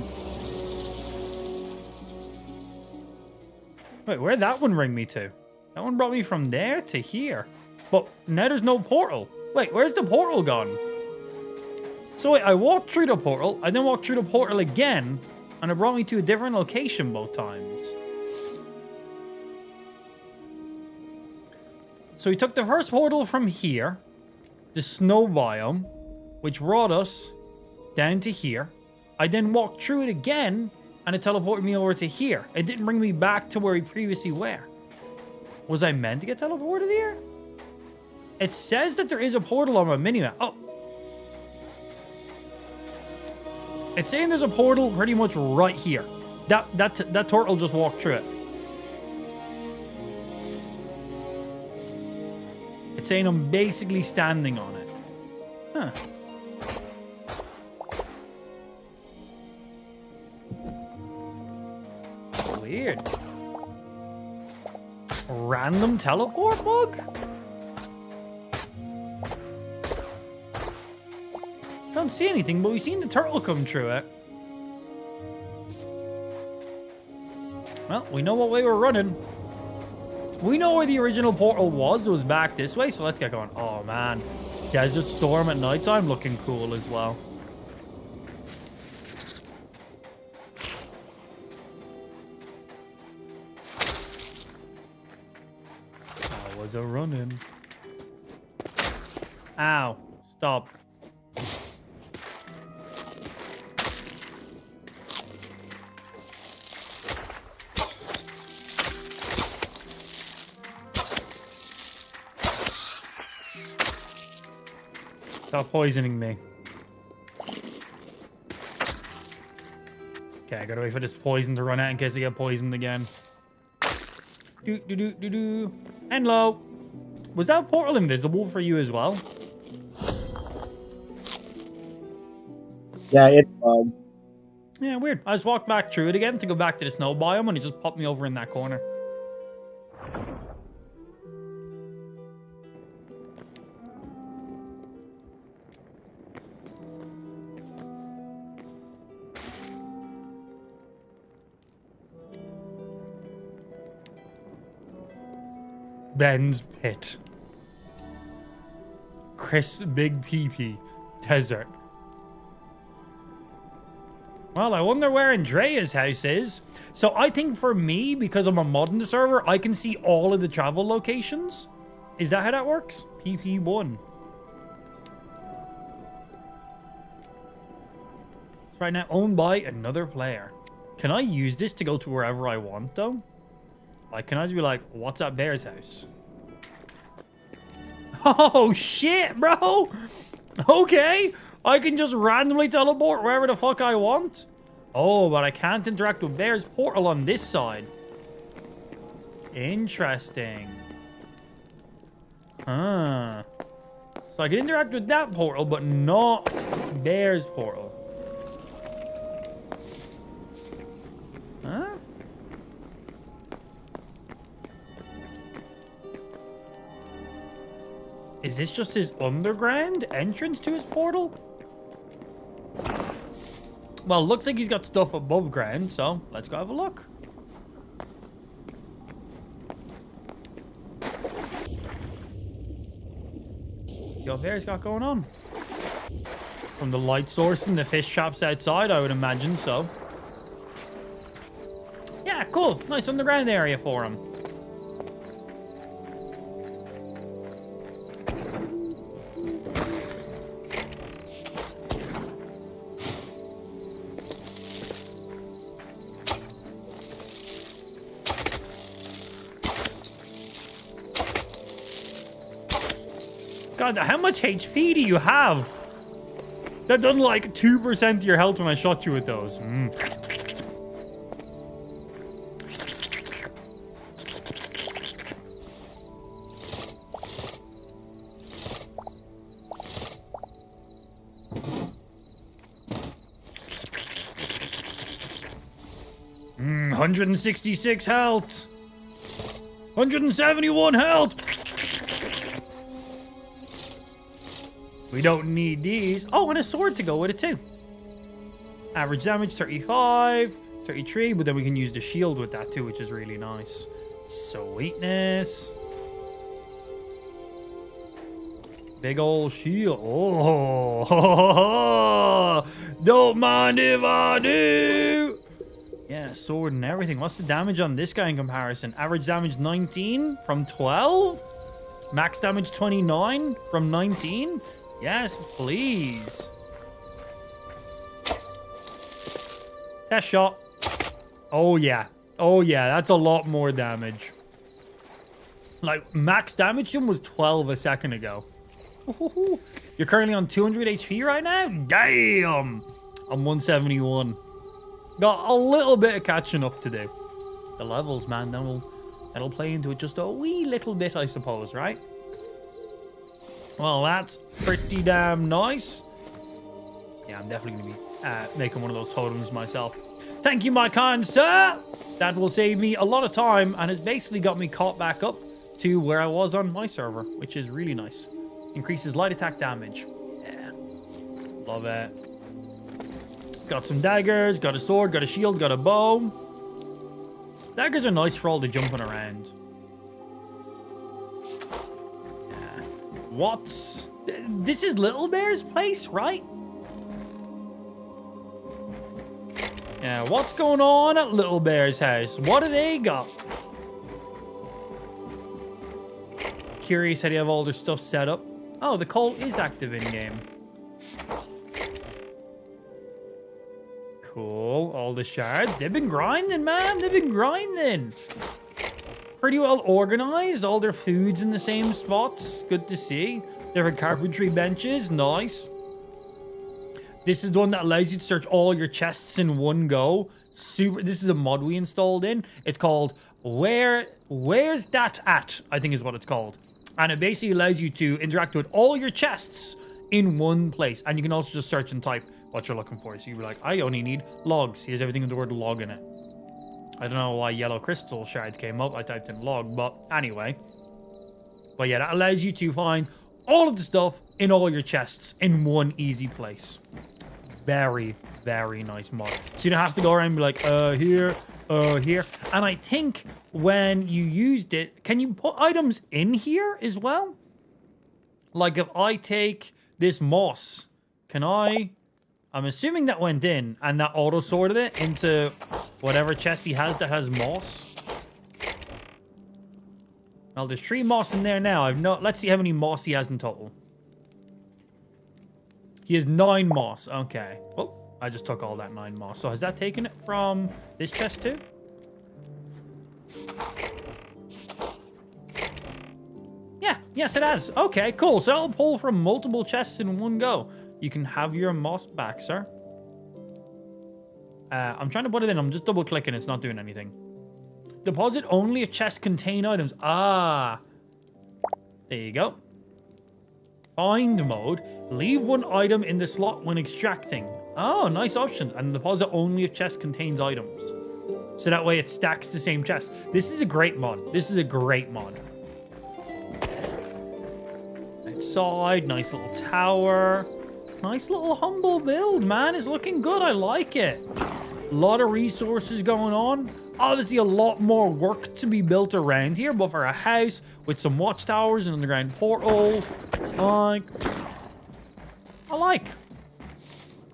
Wait, where'd that one bring me to? That one brought me from there to here. But now there's no portal. Wait, where's the portal gone? So wait, I walked through the portal, I then walked through the portal again, and it brought me to a different location both times. So we took the first portal from here, the snow biome, which brought us down to here. I then walked through it again, and it teleported me over to here. It didn't bring me back to where we previously were. Was I meant to get teleported here? It says that there is a portal on my minimap. Oh. It's saying there's a portal pretty much right here. That turtle just walked through it. It's saying I'm basically standing on it. Huh. Weird. Random teleport bug? Don't see anything, but we've seen the turtle come through it. Well, we know what way we're running. We know where the original portal was. It was back this way, so let's get going. Oh, man. Desert Storm at nighttime looking cool as well. I was a running. Ow. Stop. Stop poisoning me. Okay, I gotta wait for this poison to run out in case I get poisoned again. Hello. Was that portal invisible for you as well? Yeah, it's Yeah, weird. I just walked back through it again to go back to the snow biome and it just popped me over in that corner. Ben's Pit. Chris Big PP. Desert. Well, I wonder where Andrea's house is. So I think for me, because I'm a mod in the server, I can see all of the travel locations. Is that how that works? PP1. It's right now owned by another player. Can I use this to go to wherever I want, though? Like, can I just be like, what's at Bear's house? Oh, shit, bro. Okay. I can just randomly teleport wherever the fuck I want. Oh, but I can't interact with Bear's portal on this side. Interesting. Huh. So I can interact with that portal, but not Bear's portal. Huh? Is this just his underground entrance to his portal? Well, looks like he's got stuff above ground, so let's go have a look. See what Bear's got going on. From the light source and the fish traps outside, I would imagine so. Yeah, cool. Nice underground area for him. God, how much HP do you have? That done like 2% of your health when I shot you with those. 166 health. 171 health. We don't need these. Oh, and a sword to go with it too. Average damage 35, 33, but then we can use the shield with that too, which is really nice. Sweetness. Big old shield. Oh, don't mind if I do. Yeah, sword and everything. What's the damage on this guy in comparison? Average damage 19 from 12. Max damage 29 from 19. Yes, please. Test shot. Oh, yeah. Oh, yeah. That's a lot more damage. Like, max damage to him was 12 a second ago. You're currently on 200 HP right now? Damn! I'm 171. Got a little bit of catching up to do. The levels, man, that'll play into it just a wee little bit, I suppose, right? Well, that's pretty damn nice. Yeah, I'm definitely going to be making one of those totems myself. Thank you, my kind sir. That will save me a lot of time and has basically got me caught back up to where I was on my server, which is really nice. Increases light attack damage. Yeah. Love it. Got some daggers, got a sword, got a shield, got a bow. Daggers are nice for all the jumping around. Yeah. What's... This is Little Bear's place, right? Yeah, what's going on at Little Bear's house? What do they got? Curious how they have all their stuff set up. Oh, the call is active in-game. Cool. All the shards. They've been grinding, man. They've been grinding. Pretty well organized. All their food's in the same spots. Good to see. Different carpentry benches. Nice. This is the one that allows you to search all your chests in one go. Super. This is a mod we installed in. It's called Where's That At? I think is what it's called. And it basically allows you to interact with all your chests in one place. And you can also just search and type what you're looking for. So you're like, I only need logs. Here's everything with the word log in it. I don't know why yellow crystal shards came up. I typed in log, but anyway. But yeah, that allows you to find all of the stuff in all your chests in one easy place. Very, very nice mod. So you don't have to go around and be like, here. And I think when you used it, can you put items in here as well? Like if I take this moss, can I... I'm assuming that went in and that auto sorted it into whatever chest he has that has moss. Well, there's 3 moss in there now. Let's see how many moss he has in total. He has 9 moss. Okay. Oh, I just took all that 9 moss. So has that taken it from this chest too? Yeah. Yes, it has. Okay, cool. So I'll pull from multiple chests in one go. You can have your moss back, sir. I'm trying to put it in. I'm just double clicking. It's not doing anything. Deposit only if chests contain items. Ah. There you go. Find mode. Leave one item in the slot when extracting. Oh, nice options. And deposit only if chest contains items. So that way it stacks the same chest. This is a great mod. This is a great mod. Outside, nice little tower. Nice little humble build, man. It's looking good. I like it. A lot of resources going on. Obviously, a lot more work to be built around here, but for a house with some watchtowers and underground portal, I like.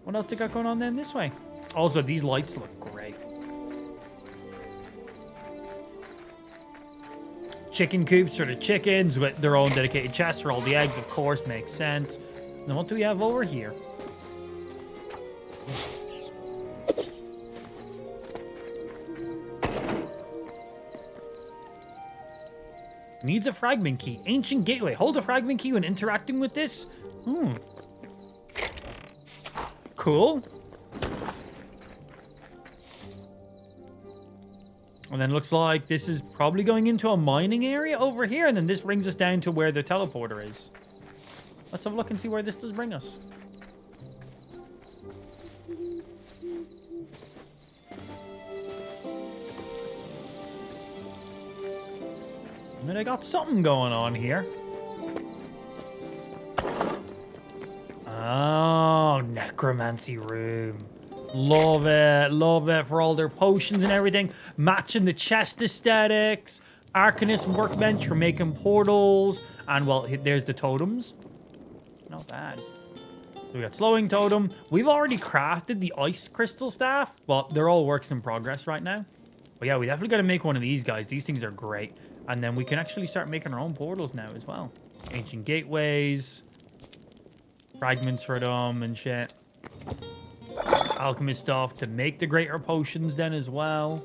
What else they got going on then this way? Also, these lights look great. Chicken coops for the chickens with their own dedicated chests for all the eggs, of course, makes sense. Then what do we have over here? Needs a fragment key. Ancient gateway. Hold a fragment key when interacting with this. Cool. And then looks like this is probably going into a mining area over here. And then this brings us down to where the teleporter is. Let's have a look and see where this does bring us. And I got something going on here. Oh, necromancy room. Love it. Love it for all their potions and everything. Matching the chest aesthetics. Arcanist workbench for making portals. And, well, there's the totems. Not bad. So we got slowing totem. We've already crafted the ice crystal staff. Well, they're all works in progress right now. But yeah, we definitely got to make one of these guys. These things are great. And then we can actually start making our own portals now as well. Ancient gateways. Fragments for them and shit. Alchemist stuff to make the greater potions then as well.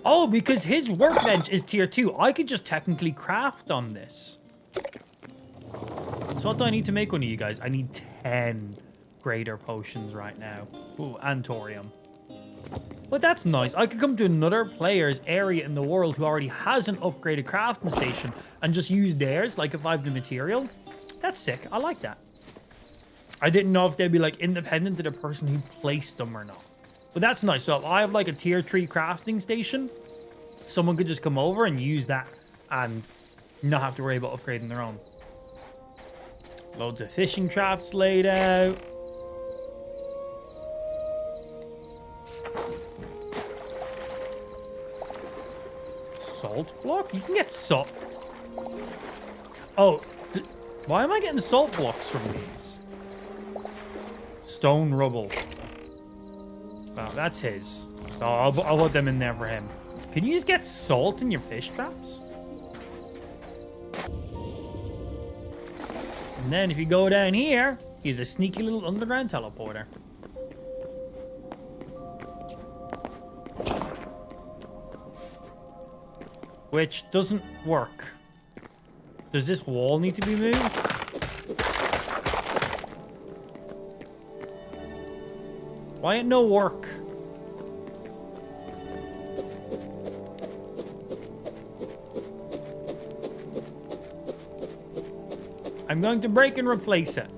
Oh, because his workbench is tier 2. I could just technically craft on this. So what do I need to make one of you guys? I need 10 greater potions right now. Ooh, and thorium. But that's nice. I could come to another player's area in the world who already has an upgraded crafting station and just use theirs, like if I have the material. That's sick. I like that. I didn't know if they'd be like independent to the person who placed them or not. But that's nice. So if I have like a tier 3 crafting station, someone could just come over and use that and not have to worry about upgrading their own. Loads of fishing traps laid out. Salt block? You can get salt. Oh, why am I getting salt blocks from these? Stone rubble. Oh, that's his. So I'll put them in there for him. Can you just get salt in your fish traps? And then if you go down here, he's a sneaky little underground teleporter. Which doesn't work. Does this wall need to be moved? Why it no work? I'm going to break and replace it.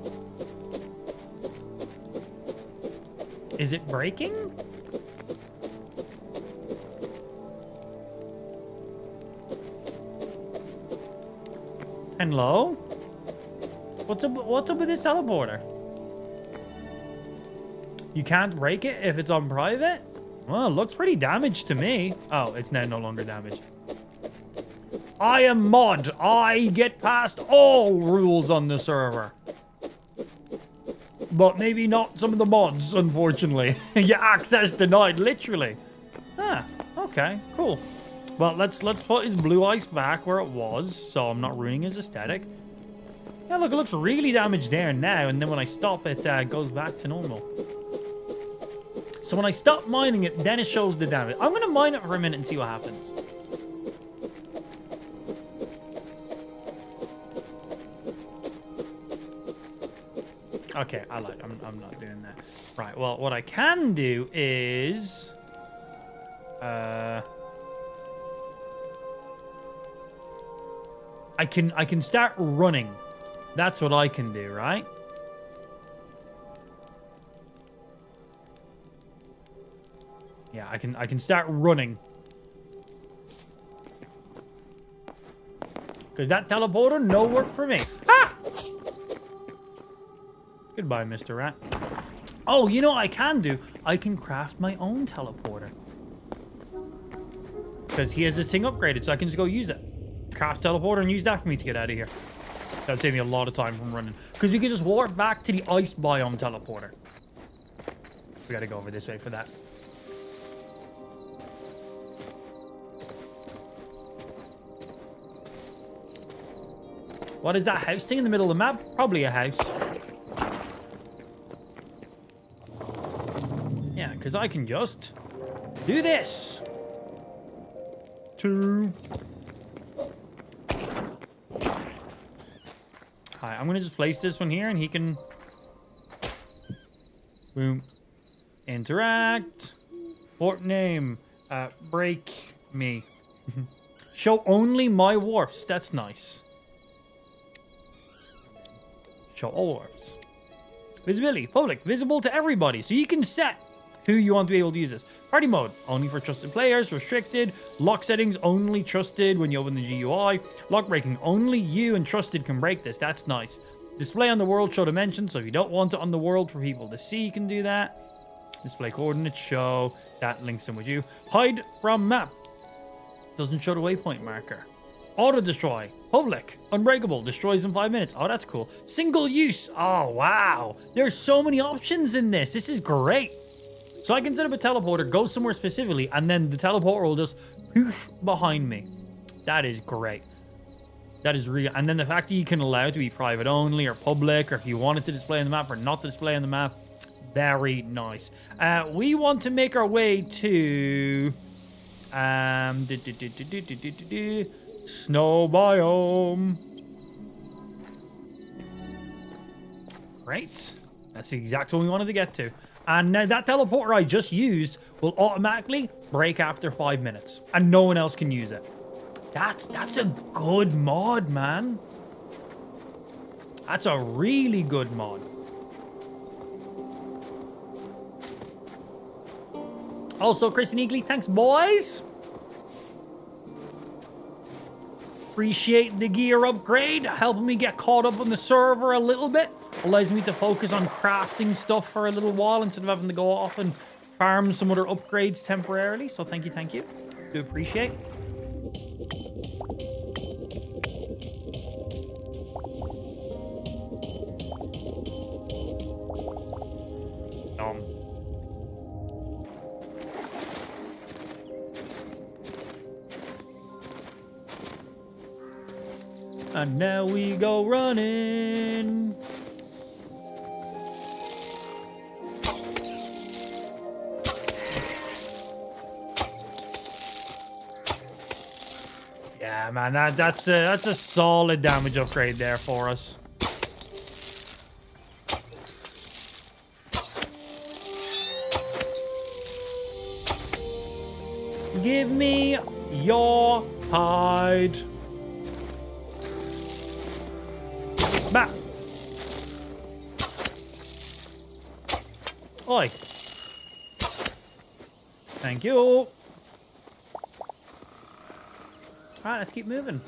Is it breaking? Hello? What's up with this teleporter? You can't break it if it's on private? Well, it looks pretty damaged to me. Oh, it's now no longer damaged. I am mod. I get past all rules on the server. But maybe not some of the mods, unfortunately. Your access denied, literally. Ah, okay, cool. Well, let's put his blue ice back where it was, so I'm not ruining his aesthetic. Yeah, look, it looks really damaged there now, and then when I stop it, goes back to normal. So when I stop mining it, then it shows the damage. I'm gonna mine it for a minute and see what happens. Okay, I'm not doing that. Right, well, what I can do is... I can start running. That's what I can do, right? Yeah, I can start running. Because that teleporter, no work for me. Ah! Goodbye, Mr. Rat. Oh, you know what I can do? I can craft my own teleporter. Because he has this thing upgraded, so I can just go use it. Craft teleporter and use that for me to get out of here. That'd save me a lot of time from running. Because we could just warp back to the ice biome teleporter. We gotta go over this way for that. What is that house thing in the middle of the map? Probably a house. Yeah, because I can just do this. 2. Hi, I'm going to just place this one here and he can... Boom. Interact. Warp name. Break me. Show only my warps. That's nice. Show all warps. Visibility. Public. Visible to everybody. So you can set who you want to be able to use this. Party mode. Only for trusted players. Restricted. Lock settings. Only trusted when you open the GUI. Lock breaking. Only you and trusted can break this. That's nice. Display on the world. Show dimensions. So if you don't want it on the world for people to see, you can do that. Display coordinates. Show. That links in with you. Hide from map. Doesn't show the waypoint marker. Auto destroy. Public. Unbreakable. Destroys in 5 minutes. Oh, that's cool. Single use. Oh, wow. There's so many options in this. This is great. So I can set up a teleporter, go somewhere specifically, and then the teleporter will just poof behind me. That is great. That is real. And then the fact that you can allow it to be private only or public, or if you want it to display on the map or not to display on the map, very nice. We want to make our way to snow biome. Great. That's the exact one we wanted to get to. And now that teleporter I just used will automatically break after 5 minutes. And no one else can use it. That's a good mod, man. That's a really good mod. Also, Chris and Eagley, thanks, boys. Appreciate the gear upgrade, helping me get caught up on the server a little bit. Allows me to focus on crafting stuff for a little while instead of having to go off and farm some other upgrades temporarily. So thank you, thank you. Do appreciate. And now we go running. Yeah, man, that's a solid damage upgrade there for us. Give me your hide. Bah. Oi. Thank you. All right, let's keep moving.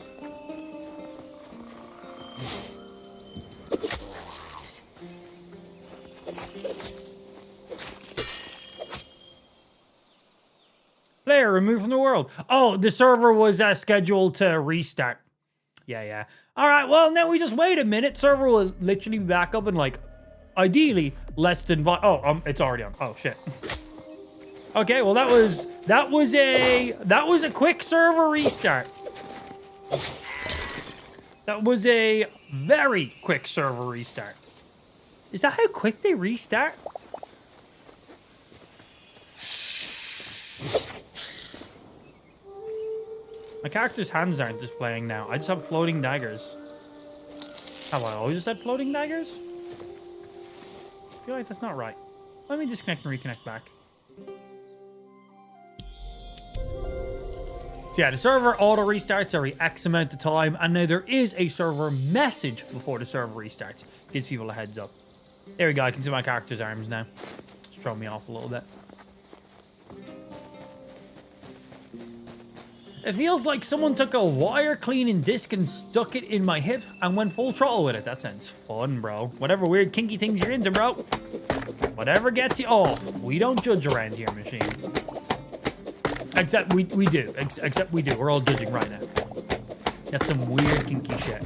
Player removed from the world. Oh, the server was scheduled to restart. Yeah. All right, well, now we just wait a minute. Server will literally be back up in, like, ideally, less than... Oh, it's already on. Oh, shit. Okay, well, that was a quick server restart. That was a very quick server restart. Is that how quick they restart? My character's hands aren't displaying now. I just have floating daggers. Have I always just had floating daggers? I feel like that's not right. Let me disconnect and reconnect back. So yeah, the server auto restarts every X amount of time, and now there is a server message before the server restarts. Gives people a heads up. There we go, I can see my character's arms now. It's throwing me off a little bit. It feels like someone took a wire cleaning disc and stuck it in my hip and went full throttle with it. That sounds fun, bro. Whatever weird kinky things you're into, bro. Whatever gets you off. We don't judge around here, machine. Except we do. Except we do. We're all judging right now. That's some weird kinky shit.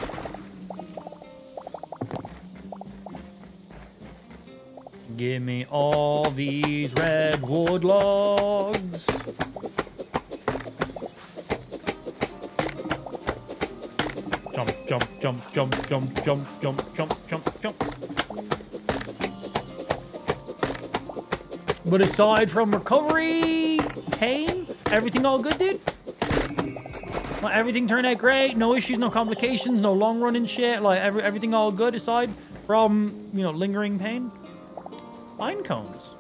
Give me all these redwood logs. Jump, jump, jump, jump, jump, jump, jump, jump, jump, jump. But aside from recovery, pain, everything all good, dude? Like, everything turned out great, no issues, no complications, no long running shit, like everything all good aside from, you know, lingering pain? Pine cones.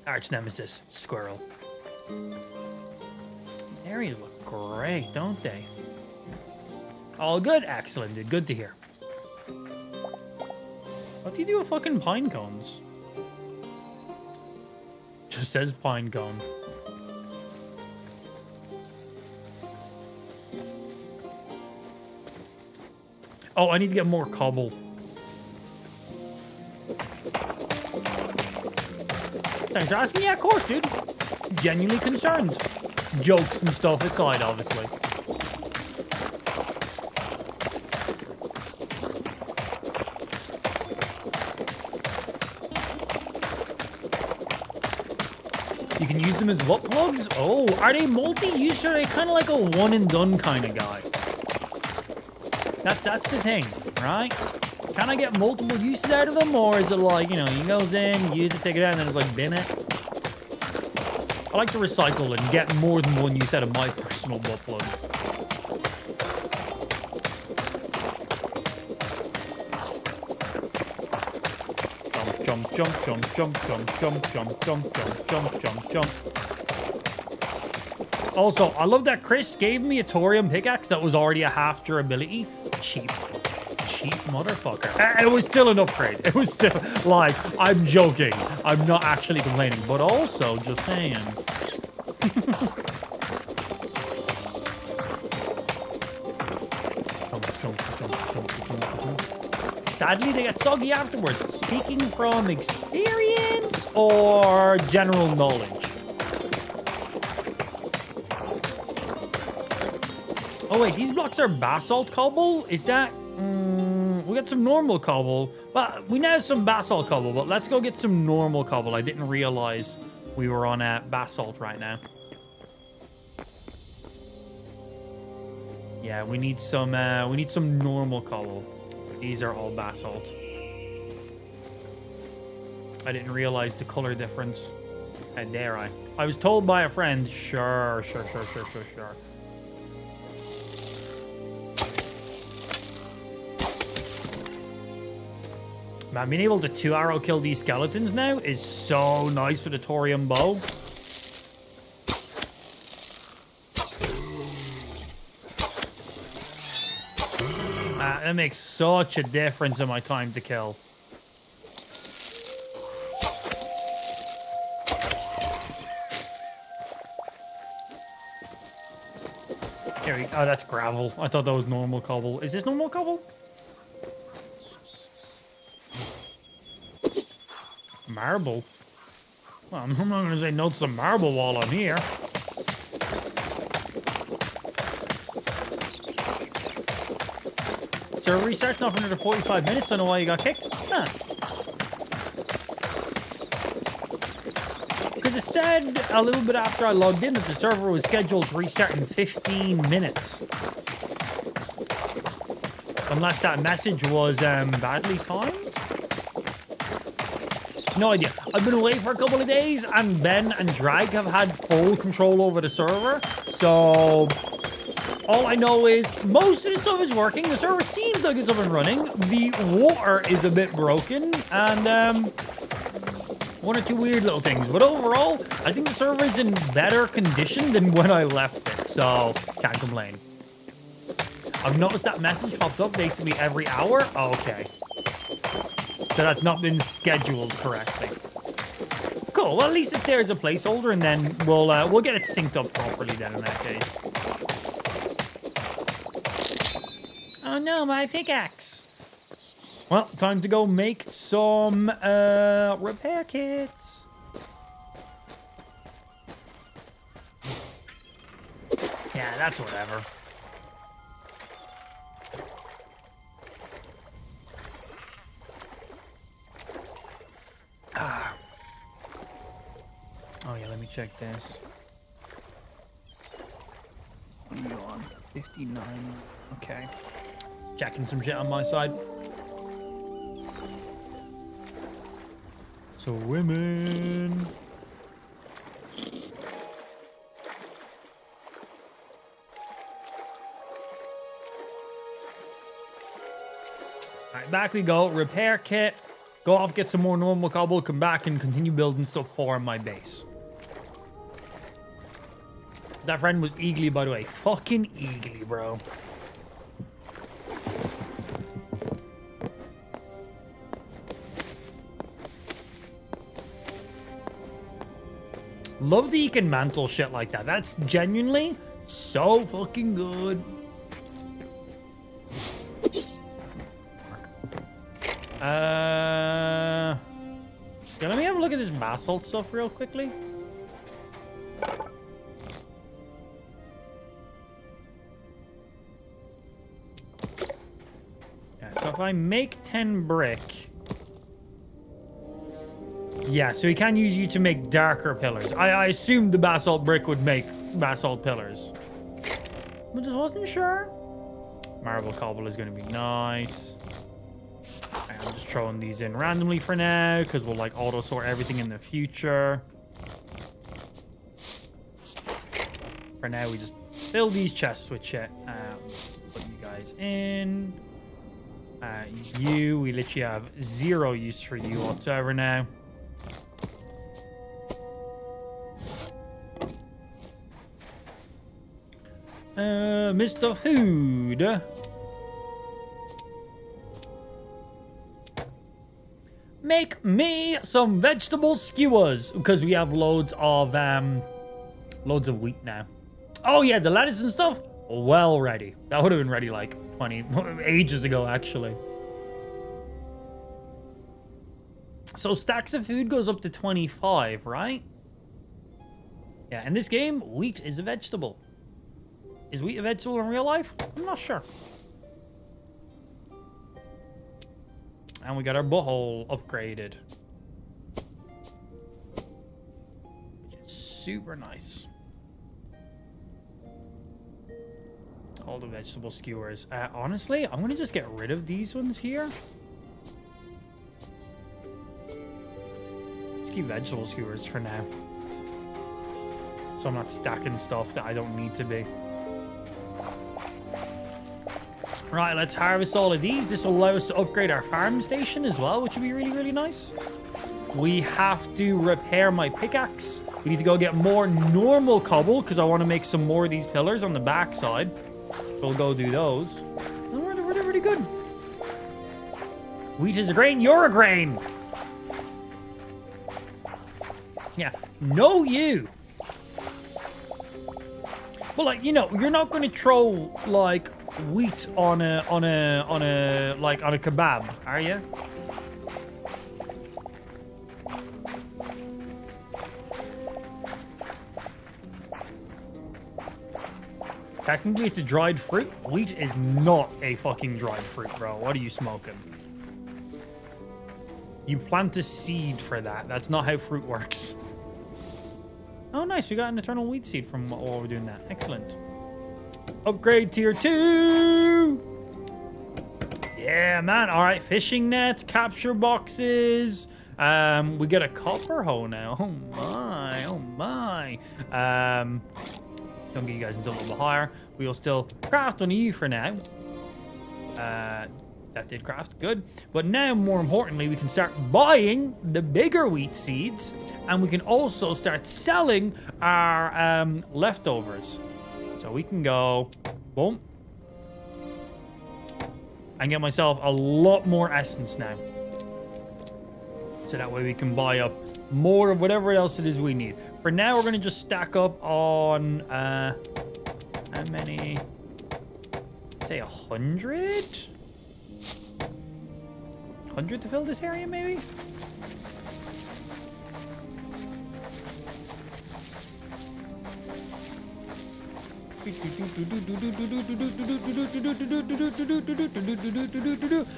Arch nemesis, squirrel. These areas look great, don't they? All good? Excellent, dude. Good to hear. What do you do with fucking pine cones? Just says pine cone. Oh, I need to get more cobble. Thanks for asking. Yeah, of course, dude. Genuinely concerned. Jokes and stuff aside, obviously. You can use them as butt plugs? Oh, are they multi-use or are they kind of like a one and done kind of guy? That's the thing, right? Can I get multiple uses out of them, or is it like, you know, he goes in, use it, take it out, and then it's like bin it? I like to recycle and get more than one use out of my personal butt plugs. Jump, jump, jump, jump, jump, jump, jump, jump, jump, jump, jump, jump. Also, I love that Chris gave me a thorium pickaxe that was already a half durability. Cheap motherfucker. It was still an upgrade. It was still, like, I'm joking. I'm not actually complaining, but also just saying. Sadly, they get soggy afterwards. Speaking from experience or general knowledge? Oh wait, these blocks are basalt cobble? Is that... we got some normal cobble. Well, we now have some basalt cobble, but let's go get some normal cobble. I didn't realize we were on basalt right now. Yeah, we need some normal cobble. These are all basalt. I didn't realize the color difference. How dare I? I was told by a friend. Sure. Man, being able to 2-arrow kill these skeletons now is so nice with the thorium bow. That makes such a difference in my time to kill. Here we go. Oh, that's gravel. I thought that was normal cobble. Is this normal cobble? Marble? Well, I'm not going to say no to some marble while I'm here. Server restarts not for another 45 minutes. Don't know why you got kicked. Huh. Because it said a little bit after I logged in that the server was scheduled to restart in 15 minutes. Unless that message was badly timed? No idea. I've been away for a couple of days, and Ben and Drag have had full control over the server. So All I know is most of the stuff is working. The server seems like it's up and running. The water is a bit broken, and one or two weird little things. But overall, I think the server is in better condition than when I left it, so can't complain. I've noticed that message pops up basically every hour. Okay. So that's not been scheduled correctly. Cool. Well, at least if there's a placeholder, and then we'll get it synced up properly then in that case. Oh no, my pickaxe. Well, time to go make some repair kits. Yeah, that's whatever. Oh yeah, let me check this. What are you on? 59. Okay. Checking some shit on my side. So women. Alright, back we go. Repair kit. Go off, get some more normal cobble, come back and continue building stuff for my base. That friend was eagly, by the way. Fucking eagly, bro. Love that you can mantle shit like that. That's genuinely so fucking good. Yeah, let me have a look at this basalt stuff real quickly. Yeah, so if I make 10 brick... Yeah, so he can use you to make darker pillars. I assumed the basalt brick would make basalt pillars. But just wasn't sure. Marble cobble is going to be nice. I'm just throwing these in randomly for now, because we'll like auto sort everything in the future. For now, we just fill these chests with shit. Put you guys in. We literally have zero use for you whatsoever now. Mr. Food. Make me some vegetable skewers, because we have loads of wheat now. Oh yeah, the lettuce and stuff, well ready. That would have been ready like 20 ages ago, actually. So stacks of food goes up to 25, right? Yeah, in this game, wheat is a vegetable. Is wheat a vegetable in real life? I'm not sure. And we got our butthole upgraded. Which is super nice. All the vegetable skewers. Honestly, I'm going to just get rid of these ones here. Just keep vegetable skewers for now. So I'm not stacking stuff that I don't need to be. Right, let's harvest all of these. This will allow us to upgrade our farm station as well, which would be really, really nice. We have to repair my pickaxe. We need to go get more normal cobble, because I want to make some more of these pillars on the back side. So we'll go do those. And we're really good. Wheat is a grain, you're a grain. Yeah, no you. But like, you know, you're not going to throw like wheat on a kebab, are you? Technically, it's a dried fruit. Wheat is not a fucking dried fruit, bro. What are you smoking? You plant a seed for that. That's not how fruit works. Oh, nice. We got an eternal wheat seed from while we're doing that. Excellent. Upgrade tier 2. Yeah, man. All right. Fishing nets, capture boxes. We get a copper hoe now. Oh, my. Oh, my. Don't get you guys into a little bit higher. We will still craft on you for now. That did craft, good. But now, more importantly, we can start buying the bigger wheat seeds, and we can also start selling our leftovers. So we can go, boom, and get myself a lot more essence now. So that way we can buy up more of whatever else it is we need. For now, we're gonna just stack up on, how many? Say 100? 100 to fill this area, maybe?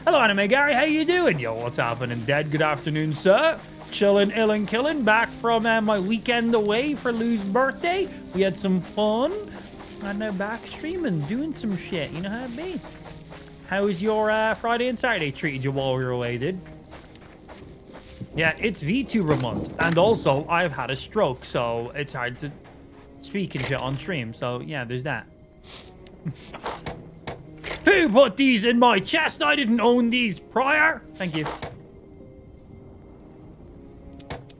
Hello, Anime Gary. How you doing? Yo, what's happening, Dead? Good afternoon, sir. Chilling, ill, and killing. Back from my weekend away for Lou's birthday. We had some fun. And now back streaming, doing some shit. You know how it be. How was your Friday and Saturday treated you while we were away, dude? Yeah, it's VTuber month. And also, I've had a stroke, so it's hard to speak and shit on stream. So, yeah, there's that. Who put these in my chest? I didn't own these prior. Thank you.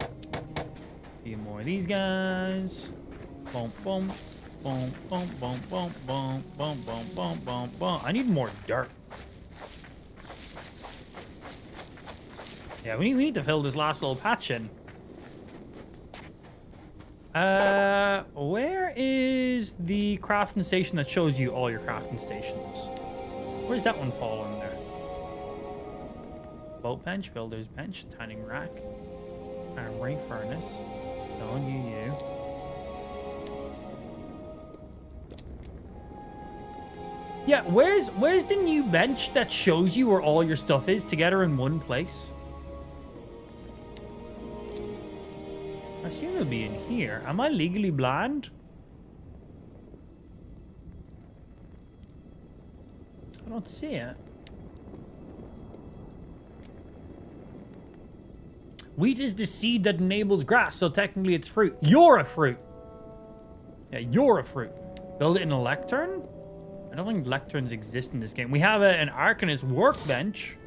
A few more of these guys. Boom, boom. Boom, boom, boom, boom, boom, boom, boom, boom, boom, boom. I need more dirt. Yeah, we need to fill this last little patch in. Where is the crafting station that shows you all your crafting stations? Where's that one fall on there? Boat bench, builder's bench, tanning rack, armory, furnace, stone, you. Yeah, where's the new bench that shows you where all your stuff is together in one place? I assume it'll be in here. Am I legally blind? I don't see it. Wheat is the seed that enables grass, so technically it's fruit. You're a fruit. Yeah, you're a fruit. Build it in a lectern? I don't think lecterns exist in this game. We have an Arcanist workbench.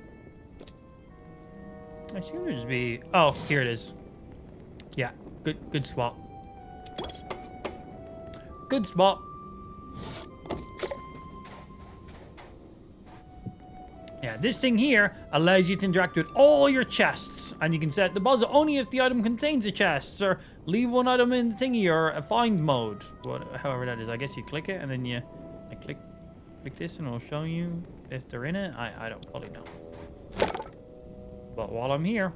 I assume there'd just be... Oh, here it is. Yeah, good spot. Good spot. Yeah, this thing here allows you to interact with all your chests, and you can set deposit only if the item contains the chests, or leave one item in the thingy, or a find mode. However that is. I guess you click it, and then you click this, and it'll show you if they're in it. I don't fully know. But while I'm here,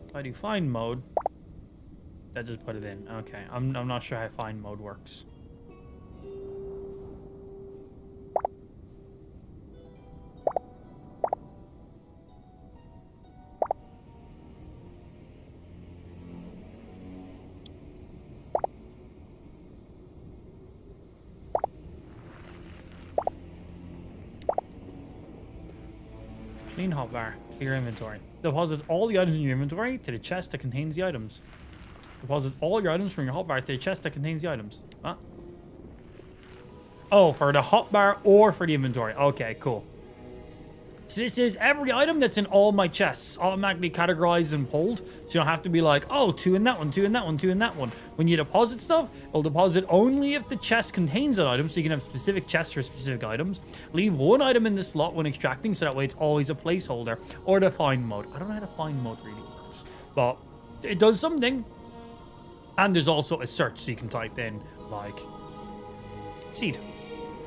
if I do find mode, that just put it in. Okay, I'm not sure how find mode works. Clean hotbar. Clear inventory. Deposits all the items in your inventory to the chest that contains the items. Deposits all your items from your hotbar to the chest that contains the items. Huh? Oh, for the hotbar or for the inventory. Okay, cool. So this is every item that's in all my chests automatically categorized and pulled. So you don't have to be like, oh, 2 in that one, 2 in that one, 2 in that one. When you deposit stuff, it'll deposit only if the chest contains that item. So you can have specific chests for specific items. Leave one item in the slot when extracting, so that way it's always a placeholder. Or the find mode. I don't know how the find mode really works, but it does something. And there's also a search, so you can type in like seed.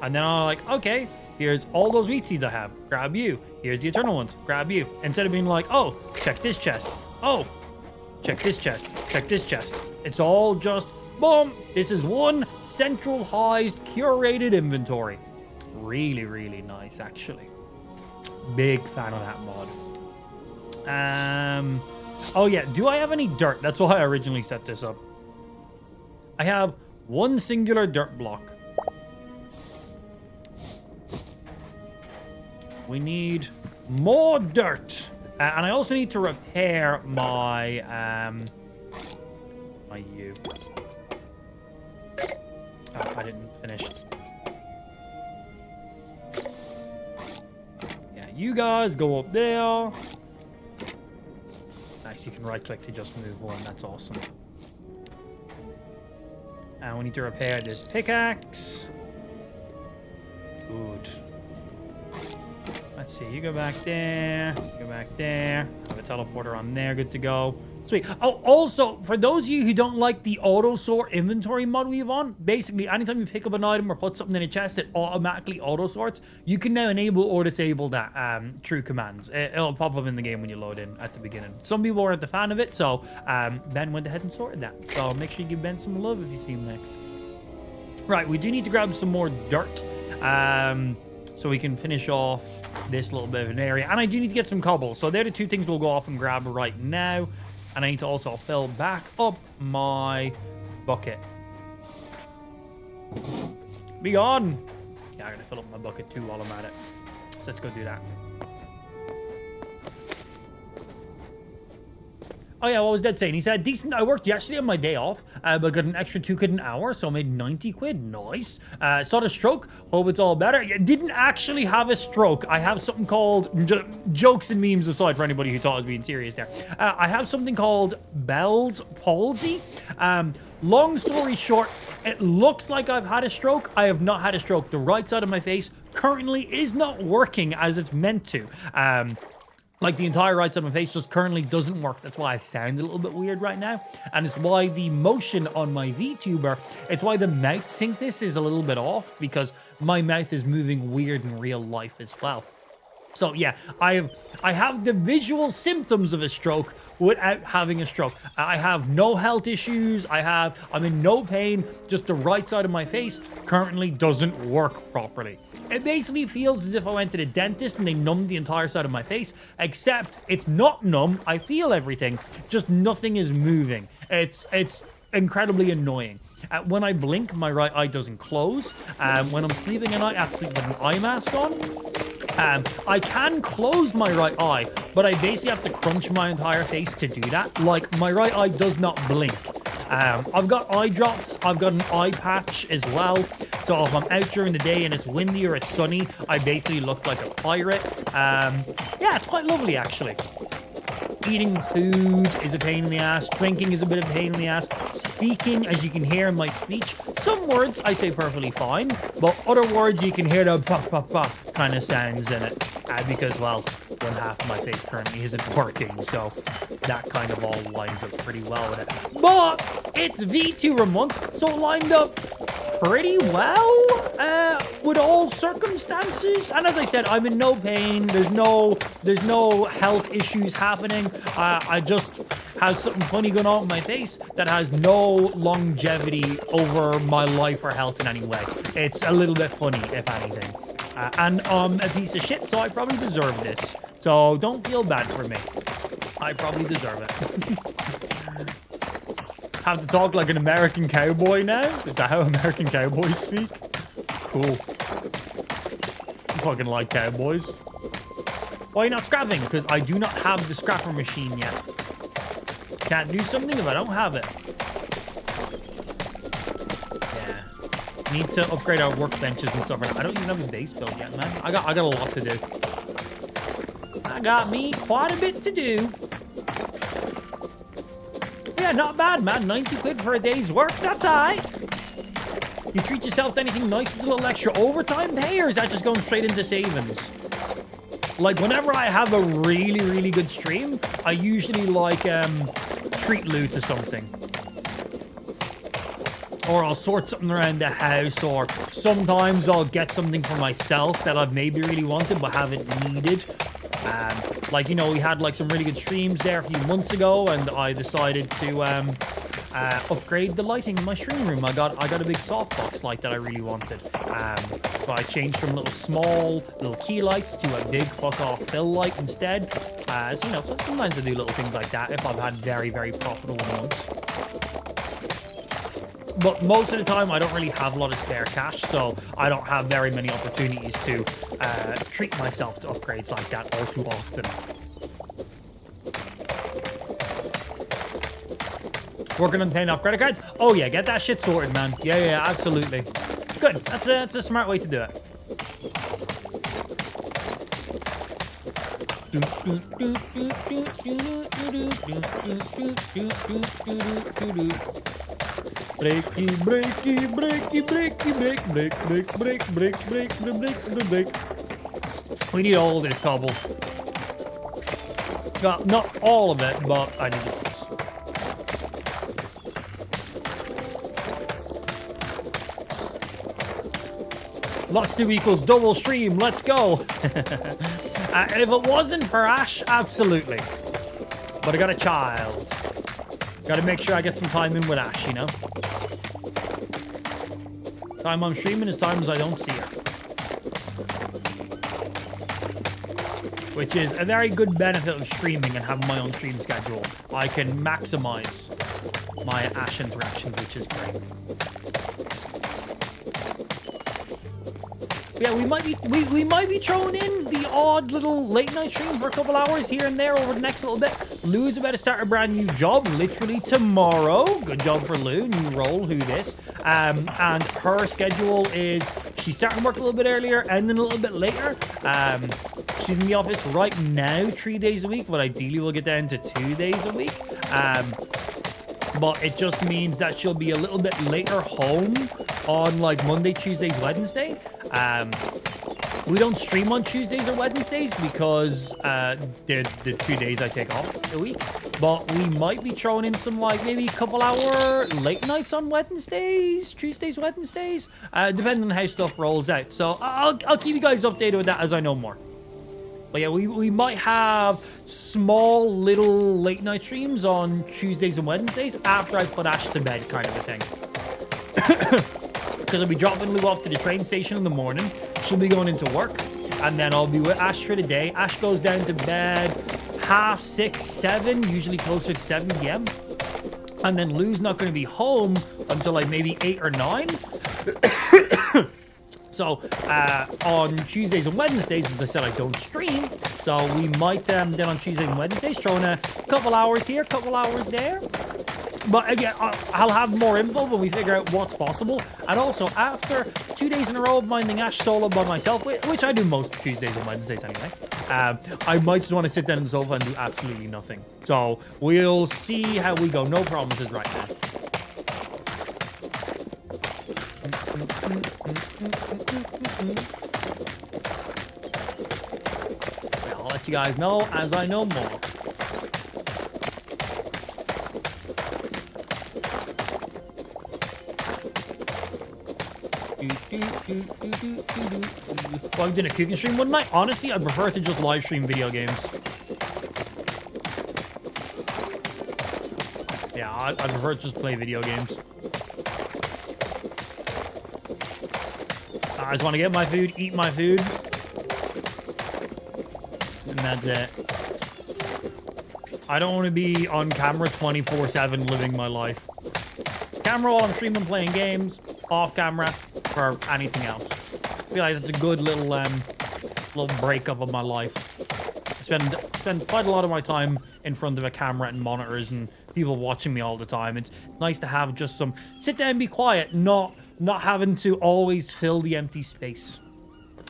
And then I'm like, okay, here's all those wheat seeds I have. Grab you. Here's the eternal ones. Grab you. Instead of being like, oh, check this chest. Oh, check this chest. Check this chest. It's all just, boom. This is one centralized, curated inventory. Really, really nice, actually. Big fan of that mod. Oh, yeah. Do I have any dirt? That's why I originally set this up. I have one singular dirt block. We need more dirt. And I also need to repair my, my U. Oh, I didn't finish. Yeah, you guys go up there. Nice, you can right click to just move one. That's awesome. And we need to repair this pickaxe. Good. Let's see, you go back there, go back there. Have a teleporter on there, good to go. Sweet. Oh, also, for those of you who don't like the auto sort inventory mod we have on, basically, anytime you pick up an item or put something in a chest, it automatically auto sorts. You can now enable or disable that through commands. It'll pop up in the game when you load in at the beginning. Some people weren't a fan of it, so Ben went ahead and sorted that. So make sure you give Ben some love if you see him next. Right, we do need to grab some more dirt so we can finish off this little bit of an area. And I do need to get some cobble. So they're the two things we'll go off and grab right now. And I need to also fill back up my bucket. Be gone. Yeah, I'm going to fill up my bucket too while I'm at it. So let's go do that. Oh yeah, what was Dead saying? He said, decent, I worked yesterday on my day off, but got an extra 2 quid an hour, so I made 90 quid. Nice. Saw the stroke. Hope it's all better. Didn't actually have a stroke. I have something called, jokes and memes aside for anybody who thought I was being serious there. I have something called Bell's palsy. Long story short, it looks like I've had a stroke. I have not had a stroke. The right side of my face currently is not working as it's meant to. Like the entire right side of my face just currently doesn't work. That's why I sound a little bit weird right now. And it's why the motion on my VTuber, it's why the mouth syncness is a little bit off because my mouth is moving weird in real life as well. So yeah, I have the visual symptoms of a stroke without having a stroke. I have no health issues. I'm in no pain. Just the right side of my face currently doesn't work properly. It basically feels as if I went to the dentist and they numbed the entire side of my face, except it's not numb. I feel everything, just nothing is moving. It's incredibly annoying. When I blink, my right eye doesn't close. When I'm sleeping at night, I have to sleep with an eye mask on. I can close my right eye, but I basically have to crunch my entire face to do that. Like, my right eye does not blink. I've got eye drops. I've got an eye patch as well. So if I'm out during the day and it's windy or it's sunny, I basically look like a pirate. Yeah, it's quite lovely, actually. Eating food is a pain in the ass. Drinking is a bit of a pain in the ass. Speaking, as you can hear in my speech, some words I say perfectly fine, but other words you can hear the pop, pop, pop kind of sounds in it. Because, well, one half of my face currently isn't working, so that kind of all lines up pretty well with it. But it's VTuber month, so it lined up pretty well with all circumstances. And as I said, I'm in no pain. There's no health issues happening. I just have something funny going on with my face that has no longevity over my life or health in any way. It's a little bit funny, if anything. And I'm a piece of shit, so I probably deserve this. So don't feel bad for me. I probably deserve it. Have to talk like an American cowboy now? Is that how American cowboys speak? Cool. I fucking like cowboys. Why are you not scrapping? Because I do not have the scrapper machine yet. Can't do something if I don't have it. Yeah. Need to upgrade our workbenches and stuff. I don't even have a base build yet, man. I got a lot to do. I got me quite a bit to do. Yeah, not bad, man. 90 quid for a day's work. That's alright. You treat yourself to anything nice with a little extra overtime pay, or is that just going straight into savings? Like, whenever I have a really, really good stream, I usually, like, treat loot to something. Or I'll sort something around the house, or sometimes I'll get something for myself that I've maybe really wanted but haven't needed. Like, you know, we had like some really good streams there a few months ago, and I decided to upgrade the lighting in my stream room. I got a big softbox light that I really wanted. So I changed from little small little key lights to a big fuck off fill light instead. So, you know, so sometimes I do little things like that if I've had very, very profitable months. But most of the time, I don't really have a lot of spare cash, so I don't have very many opportunities to treat myself to upgrades like that all too often. Working on paying off credit cards. Oh yeah, get that shit sorted, man. Yeah, absolutely. Good. That's a smart way to do it. Breaky, breaky, breaky, breaky, break, break, break, break, break, break, break, break. We need all this cobble. Not all of it, but I need lots. Lots 2 equals double stream. Let's go. If it wasn't for Ash, absolutely. But I got a child. Got to make sure I get some time in with Ash, you know? Time I'm streaming is times I don't see her. Which is a very good benefit of streaming and having my own stream schedule. I can maximize my Ash interactions, which is great. Yeah, we might be throwing in the odd little late night stream for a couple hours here and there over the next little bit. Lou's about to start a brand new job literally tomorrow. Good job for Lou, new role, who this. And her schedule is she's starting work a little bit earlier and then a little bit later. She's in the office right now 3 days a week, but ideally we'll get down to 2 days a week. But it just means that she'll be a little bit later home on like Monday, Tuesdays, Wednesday. We don't stream on Tuesdays or Wednesdays because they're the 2 days I take off a week. But we might be throwing in some like maybe a couple hour late nights on Wednesdays, Tuesdays, Wednesdays, depending on how stuff rolls out. So I'll keep you guys updated with that as I know more. But yeah, we might have small little late night streams on Tuesdays and Wednesdays after I put Ash to bed, kind of a thing. Because I'll be dropping Lou off to the train station in the morning. She'll be going into work. And then I'll be with Ash for the day. Ash goes down to bed 6:30, 7, usually closer to 7 p.m. And then Lou's not going to be home until like maybe 8 or 9. So, on Tuesdays and Wednesdays, as I said, I don't stream. So, we might, then on Tuesdays and Wednesdays, throw in a couple hours here, couple hours there. But again, I'll have more info when we figure out what's possible. And also, after 2 days in a row of minding Ash solo by myself, which I do most Tuesdays and Wednesdays anyway, I might just want to sit down on the sofa and do absolutely nothing. So, we'll see how we go. No promises right now. I'll let you guys know as I know more. Well, I'm doing a cooking stream one night. Honestly, I'd prefer to just live stream video games. Yeah, I'd prefer to just play video games. I just want to get my food, eat my food, and that's it. I don't want to be on camera 24/7 living my life. Camera while I'm streaming playing games, off camera for anything else. I feel like that's a good little breakup of my life. I spend quite a lot of my time in front of a camera and monitors and people watching me all the time. It's nice to have just some sit down and be quiet, not having to always fill the empty space.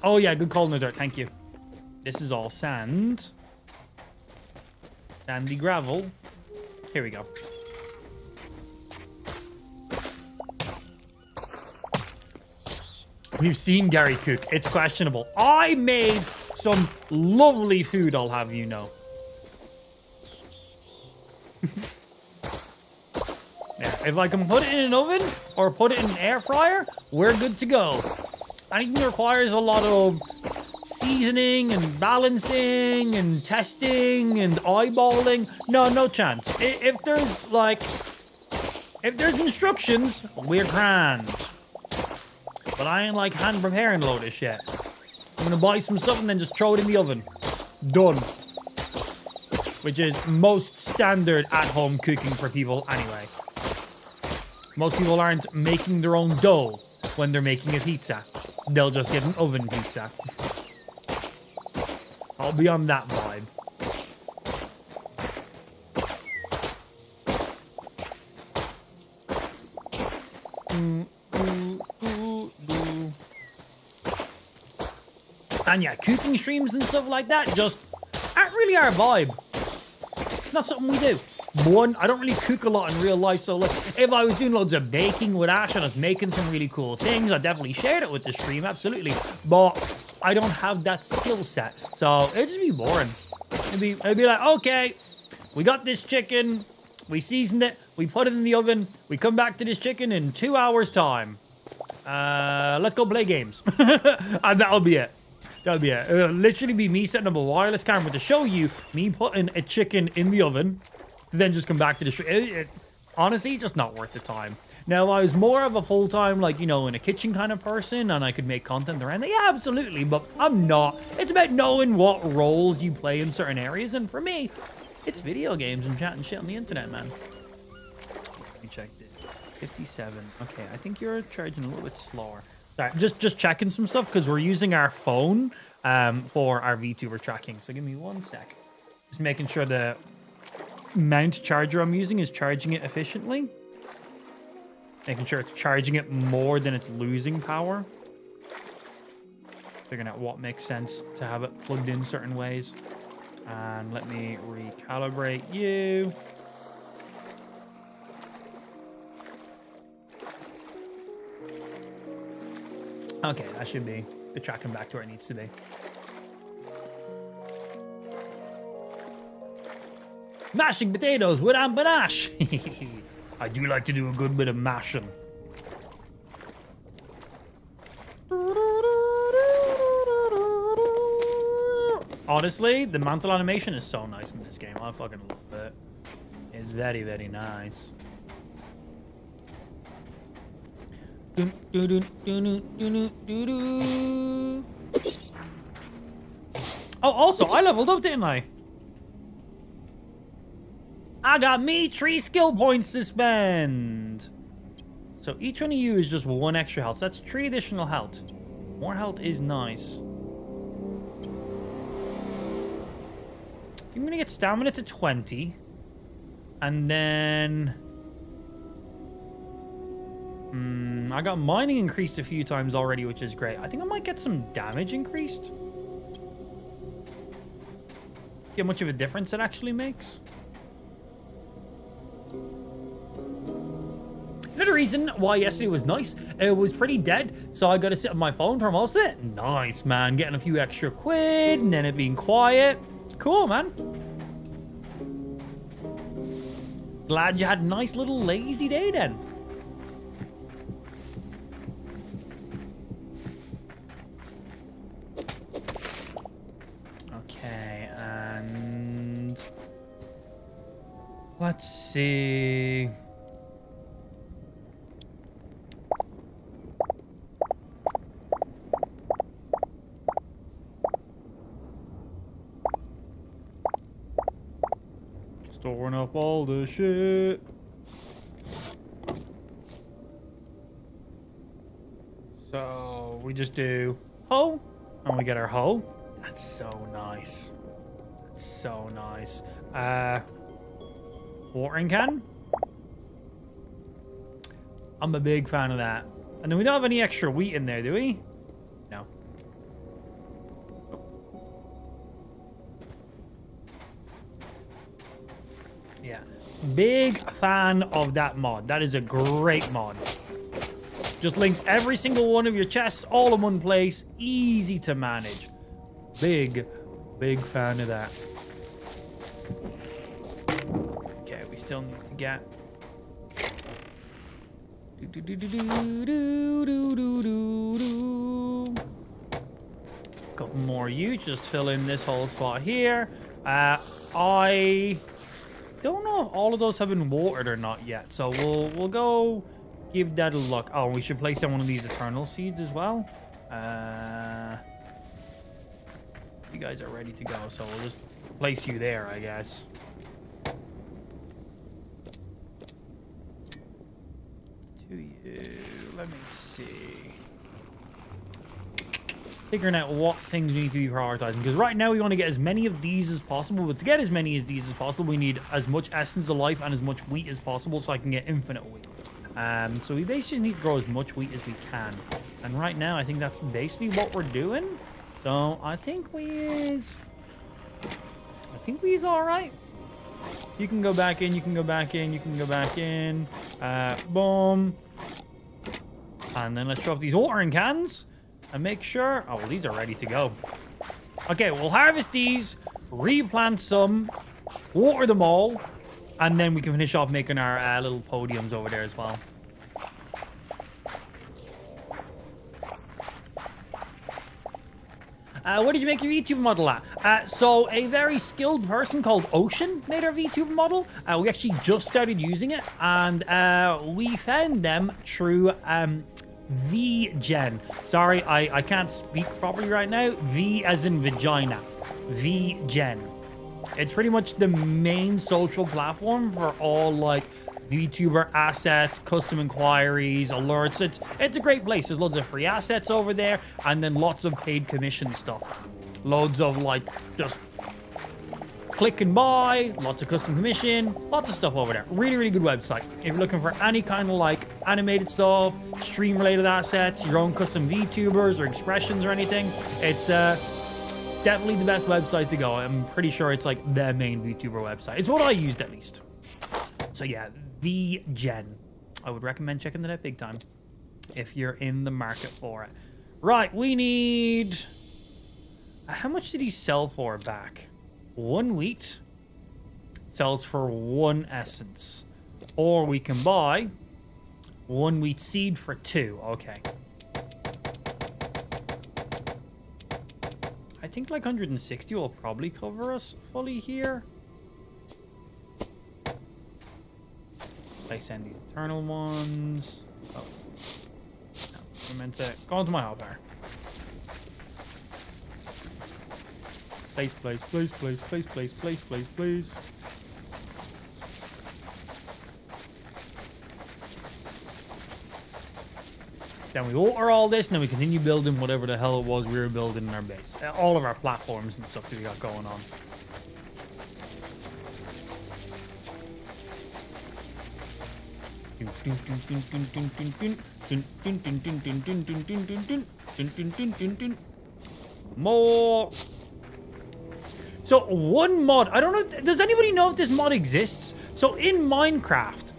Oh yeah, good call in the dirt, thank you. This is all sand. Sandy gravel. Here we go. We've seen Gary cook. It's questionable. I made some lovely food, I'll have you know. Yeah, if I can put it in an oven or put it in an air fryer, we're good to go. Anything that requires a lot of seasoning and balancing and testing and eyeballing, no chance. If there's instructions, we're grand. But I ain't like hand preparing a load of shit. I'm gonna buy some stuff and then just throw it in the oven. Done. Which is most standard at-home cooking for people anyway. Most people aren't making their own dough when they're making a pizza. They'll just get an oven pizza. I'll be on that vibe. And yeah, cooking streams and stuff like that just aren't really our vibe. It's not something we do. One, I don't really cook a lot in real life, so like if I was doing loads of baking with Ash and I was making some really cool things, I'd definitely share it with the stream, absolutely. But I don't have that skill set, so it'd just be boring. It'd be like, okay, we got this chicken, we seasoned it, we put it in the oven, we come back to this chicken in 2 hours time. Let's go play games. And that'll be it. That'll be it. It'll literally be me setting up a wireless camera to show you me putting a chicken in the oven, then just come back to the stream. Honestly, just not worth the time. Now, if I was more of a full-time, like, you know, in a kitchen kind of person and I could make content around that, yeah, absolutely, but I'm not. It's about knowing what roles you play in certain areas, and for me, it's video games and chatting shit on the internet, man. Let me check this. 57. Okay, I think you're charging a little bit slower. Sorry, just checking some stuff because we're using our phone for our VTuber tracking. So give me 1 sec. Just making sure the mount charger I'm using is charging it efficiently. Making sure it's charging it more than it's losing power. Figuring out what makes sense to have it plugged in certain ways. And let me recalibrate you. Okay, that should be the tracking back to where it needs to be. Mashing potatoes with ambanash. I do like to do a good bit of mashing. Honestly, the mantle animation is so nice in this game. I fucking love it. It's very, very nice. Oh, also, I leveled up, didn't I? I got me 3 skill points to spend. So each one of you is just 1 extra health. That's 3 additional health. More health is nice. I think I'm gonna get stamina to 20. And then... I got mining increased a few times already, which is great. I think I might get some damage increased. See how much of a difference it actually makes. Another reason why yesterday was nice, it was pretty dead, so I got to sit on my phone for most of it. Nice, man. Getting a few extra quid, and then it being quiet. Cool, man. Glad you had a nice little lazy day then. Okay, and... let's see... storing up all the shit. So we just do hoe, and we get our hoe. That's so nice. That's so nice. Watering can. I'm a big fan of that. And then we don't have any extra wheat in there, do we? No. Yeah, big fan of that mod. That is a great mod. Just links every single one of your chests all in one place. Easy to manage. Big fan of that. Okay, we still need to get... couple more you. Just fill in this whole spot here. I... don't know if all of those have been watered or not yet, so we'll go give that a look. Oh, we should place down one of these eternal seeds as well. You guys are ready to go, so we'll just place you there, I guess. To you, let me see. Figuring out what things we need to be prioritizing, because right now we want to get as many of these as possible, but to get as many of these as possible we need as much essence of life and as much wheat as possible, so I can get infinite wheat. So we basically need to grow as much wheat as we can. And right now, I think that's basically what we're doing. So I think we is all right. You can go back in, you can go back in, you can go back in. Boom. And then let's drop these watering cans and make sure. Oh, well, these are ready to go. Okay, we'll harvest these, replant some, water them all, and then we can finish off making our little podiums over there as well. What did you make your VTuber model at? So a very skilled person called Ocean made our VTuber model. We actually just started using it, and we found them through VGen. Sorry, I can't speak properly right now. V as in vagina. VGen. It's pretty much the main social platform for all like VTuber assets, custom inquiries, alerts. It's a great place. There's loads of free assets over there, and then lots of paid commission stuff. Loads of like just click and buy, lots of custom commission, lots of stuff over there. Really, really good website. If you're looking for any kind of like animated stuff, stream related assets, your own custom VTubers or expressions or anything, it's definitely the best website to go. I'm pretty sure it's like the main VTuber website. It's what I used at least. So yeah, VGen. I would recommend checking that out big time if you're in the market for it. Right, we need... How much did he sell for back? 1 wheat sells for 1 essence. Or we can buy 1 wheat seed for 2. Okay. I think like 160 will probably cover us fully here. Place in these eternal ones. Oh. No, I meant to go into my hotbar. Place, place, place, place, place, place, place, place, place. Then we water all this, and then we continue building whatever the hell it was we were building in our base. All of our platforms and stuff that we got going on. More. So one mod, I don't know, does anybody know if this mod exists? So in Minecraft,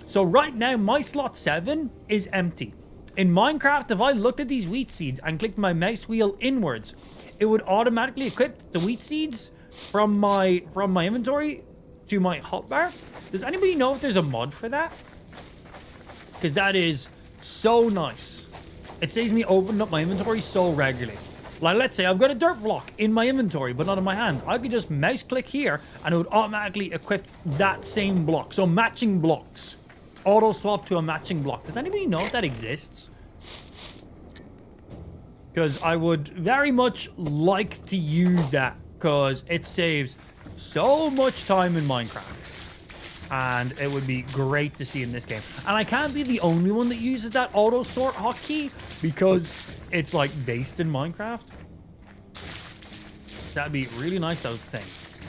so right now my slot 7 is empty. In Minecraft, if I looked at these wheat seeds and clicked my mouse wheel inwards, it would automatically equip the wheat seeds from my inventory to my hotbar. Does anybody know if there's a mod for that? Because that is so nice. It saves me opening up my inventory so regularly. Like, let's say I've got a dirt block in my inventory, but not in my hand. I could just mouse click here, and it would automatically equip that same block. So matching blocks. Auto swap to a matching block. Does anybody know if that exists? Because I would very much like to use that, because it saves so much time in Minecraft. And it would be great to see in this game. And I can't be the only one that uses that auto sort hotkey, because it's like based in Minecraft. That'd be really nice. That was the thing.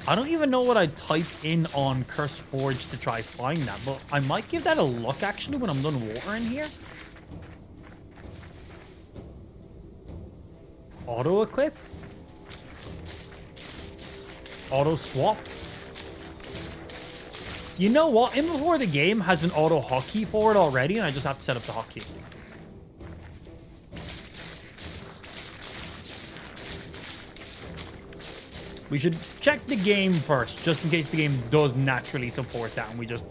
I don't even know what I'd type in on Cursed Forge to try find that, but I might give that a look actually when I'm done watering here. Auto equip. Auto swap. You know what? In before the game has an auto hotkey for it already, and I just have to set up the hotkey. We should check the game first, just in case the game does naturally support that, and we just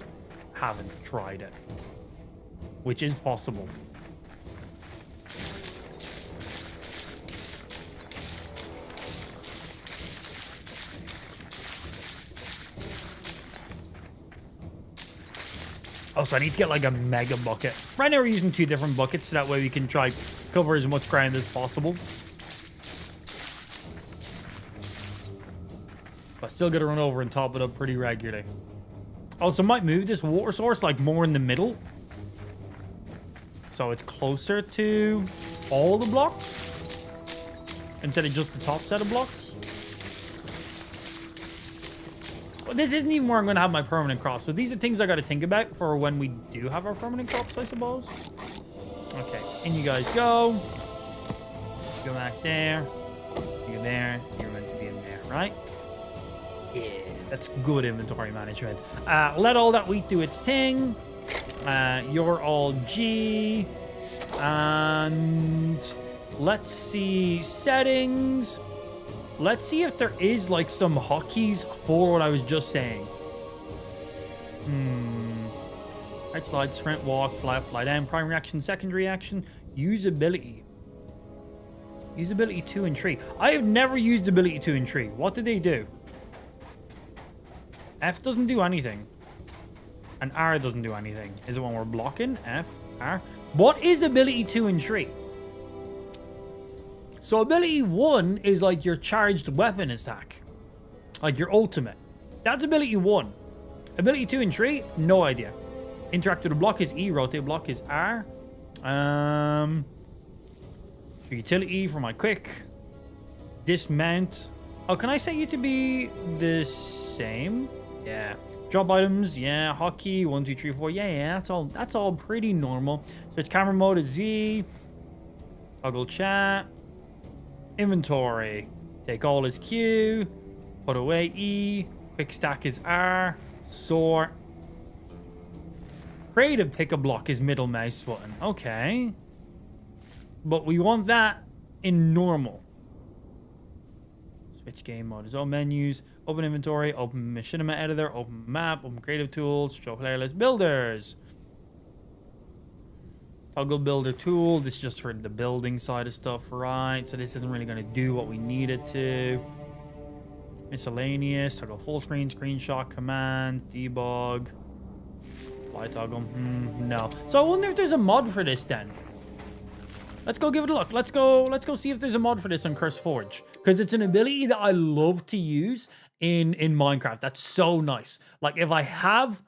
haven't tried it. Which is possible. Also, I need to get like a mega bucket. Right now we're using 2 different buckets, so that way we can try cover as much ground as possible. But still gotta run over and top it up pretty regularly. Also, might move this water source like more in the middle, so it's closer to all the blocks instead of just the top set of blocks. this isn't even where I'm going to have my permanent crops. So these are things I got to think about for when we do have our permanent crops, I suppose. Okay, in you guys go. Go back there. You're there. You're meant to be in there, right? Yeah, that's good inventory management. Let all that wheat do its thing. You're all G. And let's see settings. Let's see if there is like some hotkeys for what I was just saying. Right slide, sprint, walk, fly down, primary action, secondary action, usability. Usability 2 and 3. I have never used ability 2 and 3. What do they do? F doesn't do anything. And R doesn't do anything. Is it when we're blocking? F, R. What is ability 2 and 3? So ability 1 is like your charged weapon attack. Like your ultimate. That's ability 1. Ability 2 and 3? No idea. Interact with a block is E. Rotate block is R. Utility for my quick. Dismount. Oh, can I set you to be the same? Yeah. Drop items. Yeah. Hotkey. 1, 2, 3, 4. Yeah. That's all pretty normal. Switch camera mode is V. Toggle chat. Inventory. Take all is Q. Put away E. Quick stack is R. Sort. Creative pick a block is middle mouse button. Okay. But we want that in normal. Switch game mode is all menus. Open inventory. Open machinima editor. Open map. Open creative tools. Show player list builders. Toggle builder tool. This is just for the building side of stuff, right? So this isn't really going to do what we need it to. Miscellaneous. Toggle full screen. Screenshot command. Debug. Fly toggle. No. So I wonder if there's a mod for this then. Let's go give it a look. Let's go see if there's a mod for this on Curse Forge. Because it's an ability that I love to use in Minecraft. That's so nice. Like if I have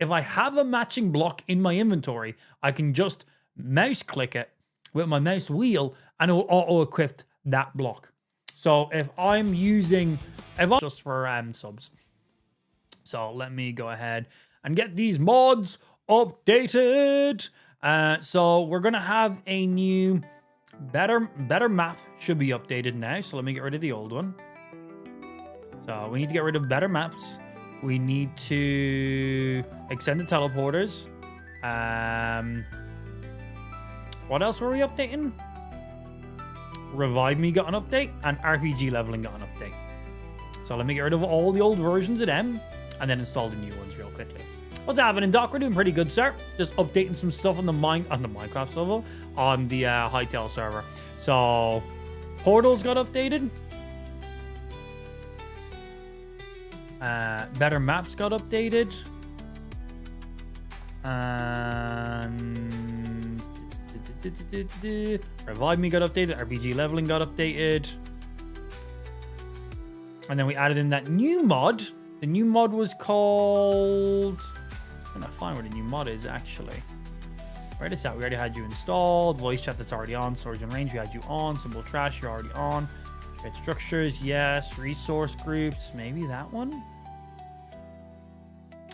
a matching block in my inventory, I can just mouse click it with my mouse wheel and it will auto-equip that block. So if I'm just for subs. So let me go ahead and get these mods updated. So we're gonna have a new better map should be updated now. So let me get rid of the old one. So we need to get rid of better maps. We need to extend the teleporters. What else were we updating? Revive Me got an update and RPG leveling got an update. So let me get rid of all the old versions of them and then install the new ones real quickly. What's happening, Doc? We're doing pretty good, sir. Just updating some stuff on the Minecraft server, on the Hytale server. So, portals got updated. Better maps got updated. And Revive Me got updated. RPG leveling got updated. And then we added in that new mod. The new mod was called... I'm gonna find where the new mod is actually. Where is that? We already had you installed. Voice chat that's already on. Storage and range we had you on. Symbol trash you're already on. Shred structures, yes. Resource groups, maybe that one.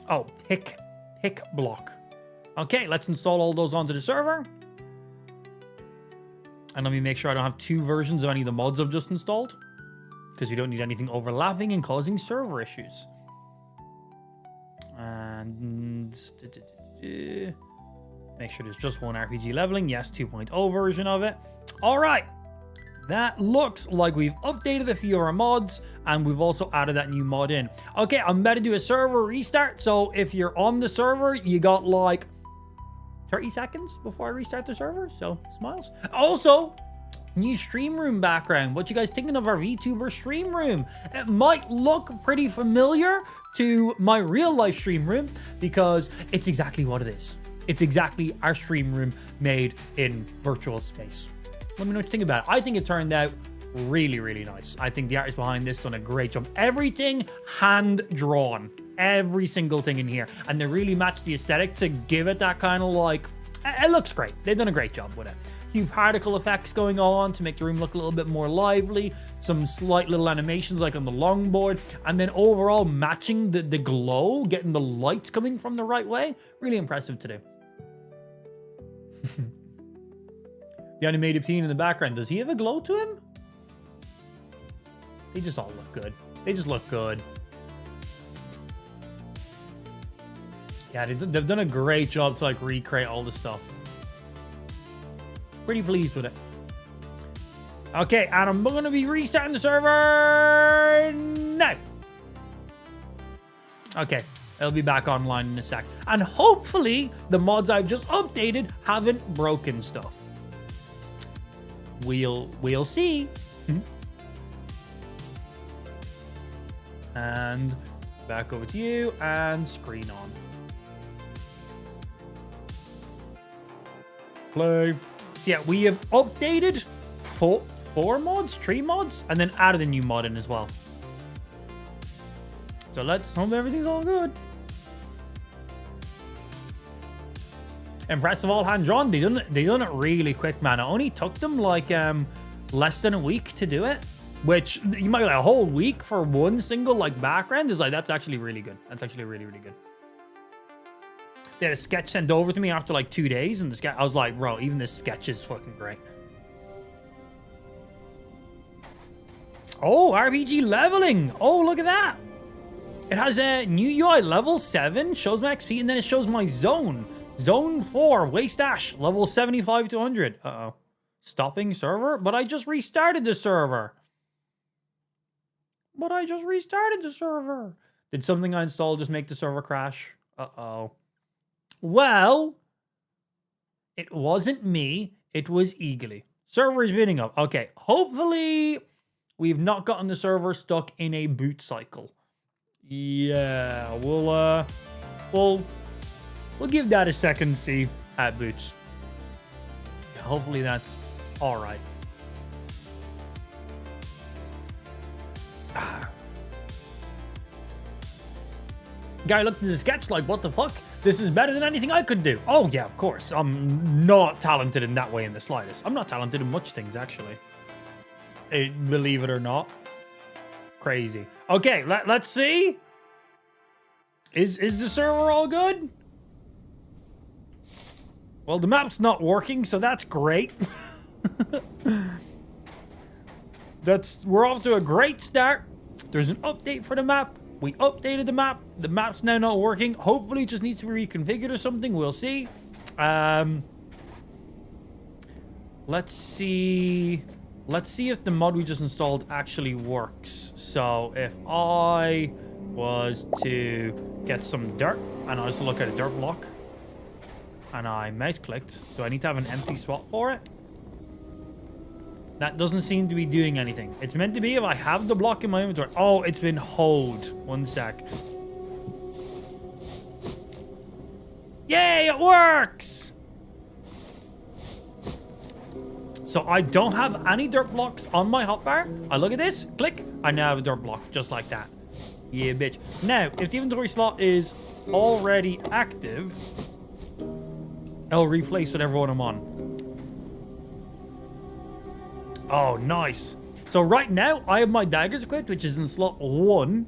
Oh, pick block. Okay, let's install all those onto the server. And let me make sure I don't have two versions of any of the mods I've just installed, because we don't need anything overlapping and causing server issues. And make sure there's just one RPG leveling. Yes, 2.0 version of it. All right. That looks like we've updated a few of our mods and we've also added that new mod in. Okay, I'm about to do a server restart. So if you're on the server, you got like 30 seconds before I restart the server. So smiles. Also, new stream room background. What you guys thinking of our VTuber stream room? It might look pretty familiar to my real life stream room because it's exactly what it is. It's exactly our stream room made in virtual space. Let me know what you think about it. I think it turned out really, really nice. I think the artist behind this done a great job. Everything hand drawn. Every single thing in here. And they really matched the aesthetic to give it that kind of like... It looks great. They've done a great job with it. few particle effects going on to make the room look a little bit more lively, some slight little animations like on the longboard, and then overall matching the glow, getting the lights coming from the right way. Really impressive to do. The animated peen in the background, does he have a glow to him? They just all look good. They just look good. Yeah, they've done a great job to like recreate all the stuff. Pretty pleased with it. Okay, and I'm going to be restarting the server now. Okay, it'll be back online in a sec. And hopefully the mods I've just updated haven't broken stuff. We'll see. And back over to you and screen on. Play. So yeah, we have updated three mods, and then added a new mod in as well. So let's hope everything's all good. Impressive all hand drawn. They done it really quick, man. It only took them like less than a week to do it, which you might like a whole week for one single like background is like, that's actually really good. That's actually really, really good. They had a sketch sent over to me after like 2 days, and the sketch, I was like, bro, even this sketch is fucking great. Oh, RPG leveling. Oh, look at that. It has a new UI level 7, shows my XP, and then it shows my zone. Zone 4, Waste Ash, level 75 to 100. Uh-oh. Stopping server? But I just restarted the server. Did something I installed just make the server crash? Uh-oh. Well, it wasn't me. It was Eagly. Server is booting up. Okay, hopefully we've not gotten the server stuck in a boot cycle. Yeah, we'll give that a second, see how it boots. Hopefully that's all right. Guy looked at the sketch like, what the fuck? This is better than anything I could do. Oh yeah, of course. I'm not talented in that way in the slightest. I'm not talented in much things, actually. Believe it or not. Crazy. Okay, let's see. Is the server all good? Well, the map's not working, so that's great. We're off to a great start. There's an update for the map. We updated the map. The map's now not working. Hopefully it just needs to be reconfigured or something. We'll see. Let's see. Let's see if the mod we just installed actually works. So if I was to get some dirt, and I was to look at a dirt block, and I mouse clicked, do I need to have an empty spot for it? That doesn't seem to be doing anything. It's meant to be if I have the block in my inventory. Oh, it's been hold. One sec. Yay, it works! So I don't have any dirt blocks on my hotbar. I look at this, click, I now have a dirt block, just like that. Yeah, bitch. Now, if the inventory slot is already active, I'll replace whatever one I'm on. Oh, nice. So right now, I have my daggers equipped, which is in slot 1,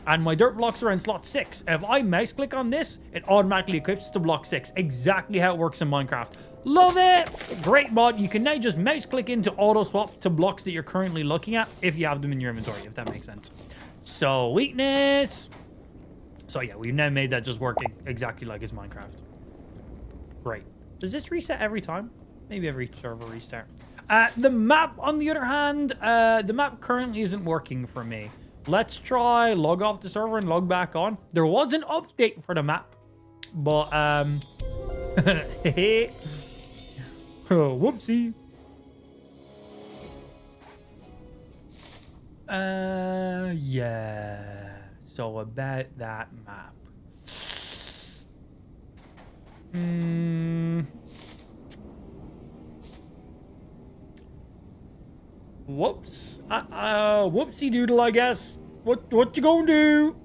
and my dirt blocks are in slot 6. If I mouse click on this, it automatically equips to block 6. Exactly how it works in Minecraft. Love it! Great mod. You can now just mouse click into auto swap to blocks that you're currently looking at, if you have them in your inventory, if that makes sense. So, weakness. So yeah, we've now made that just work exactly like it's Minecraft. Great. Does this reset every time? Maybe every server restart. The map, on the other hand, the map currently isn't working for me. Let's try log off the server and log back on. There was an update for the map, but whoopsie. Yeah. So about that map. Whoops. Whoopsie doodle, I guess. What you gonna do?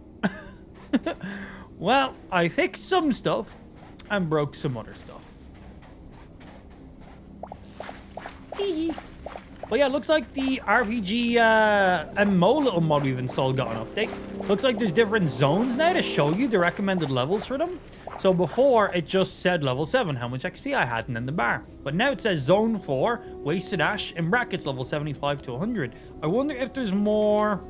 Well, I fixed some stuff and broke some other stuff. Well, yeah, it looks like the RPG MMO little mod we've installed got an update. Looks like there's different zones now to show you the recommended levels for them. So before, it just said level 7, how much XP I had, and then the bar. But now it says Zone 4, Wasted Ash, in brackets, level 75 to 100. I wonder if there's more...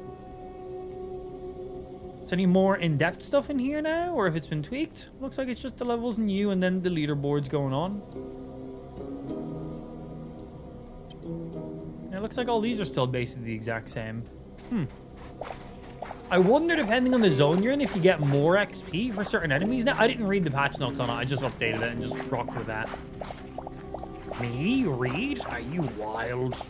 Is any more in-depth stuff in here now, or if it's been tweaked? Looks like it's just the levels new and then the leaderboards going on. It looks like all these are still basically the exact same. I wonder, depending on the zone you're in, if you get more XP for certain enemies. Now, I didn't read the patch notes on it. I just updated it and just rocked with that. Me? Read? Are you wild?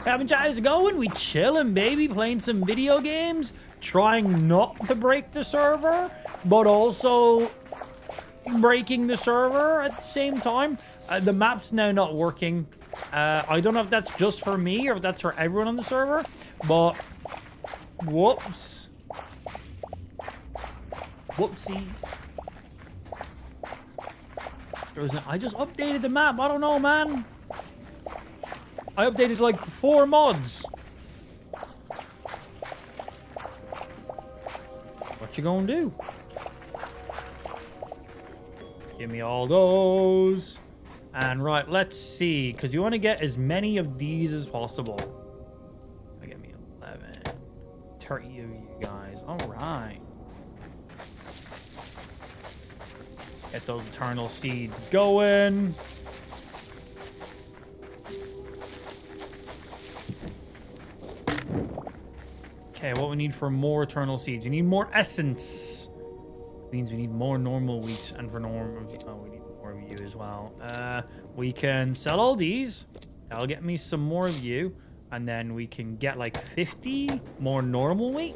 How's it going? We chilling, baby. Playing some video games. Trying not to break the server, but also breaking the server at the same time. The map's now not working. I don't know if that's just for me or if that's for everyone on the server, but whoops. Whoopsie. I just updated the map. I don't know, man. I updated like 4 mods. What you gonna do? Give me all those. And right, let's see, because you want to get as many of these as possible. Give me 11, 30 of you guys. All right. Get those eternal seeds going. Okay, what we need for more eternal seeds? We need more essence. Means we need more normal wheat, and for normal, oh, we need more of you as well. We can sell all these. That'll get me some more of you, and then we can get like 50 more normal wheat.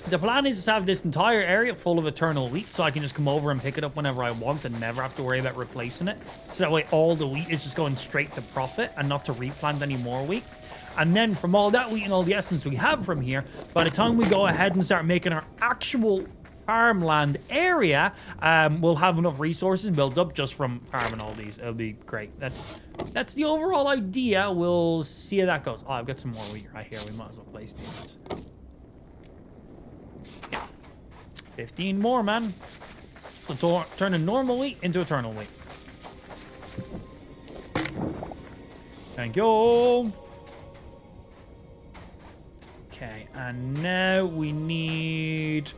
The plan is to have this entire area full of eternal wheat, so I can just come over and pick it up whenever I want and never have to worry about replacing it. So that way all the wheat is just going straight to profit and not to replant any more wheat. And then from all that wheat and all the essence we have from here, by the time we go ahead and start making our actual farmland area, we'll have enough resources built up just from farming all these. It'll be great. That's the overall idea. We'll see how that goes. Oh, I've got some more wheat right here. We might as well place these. Yeah. 15 more, man. So turning normal wheat into eternal wheat. Thank you. Okay, and now we need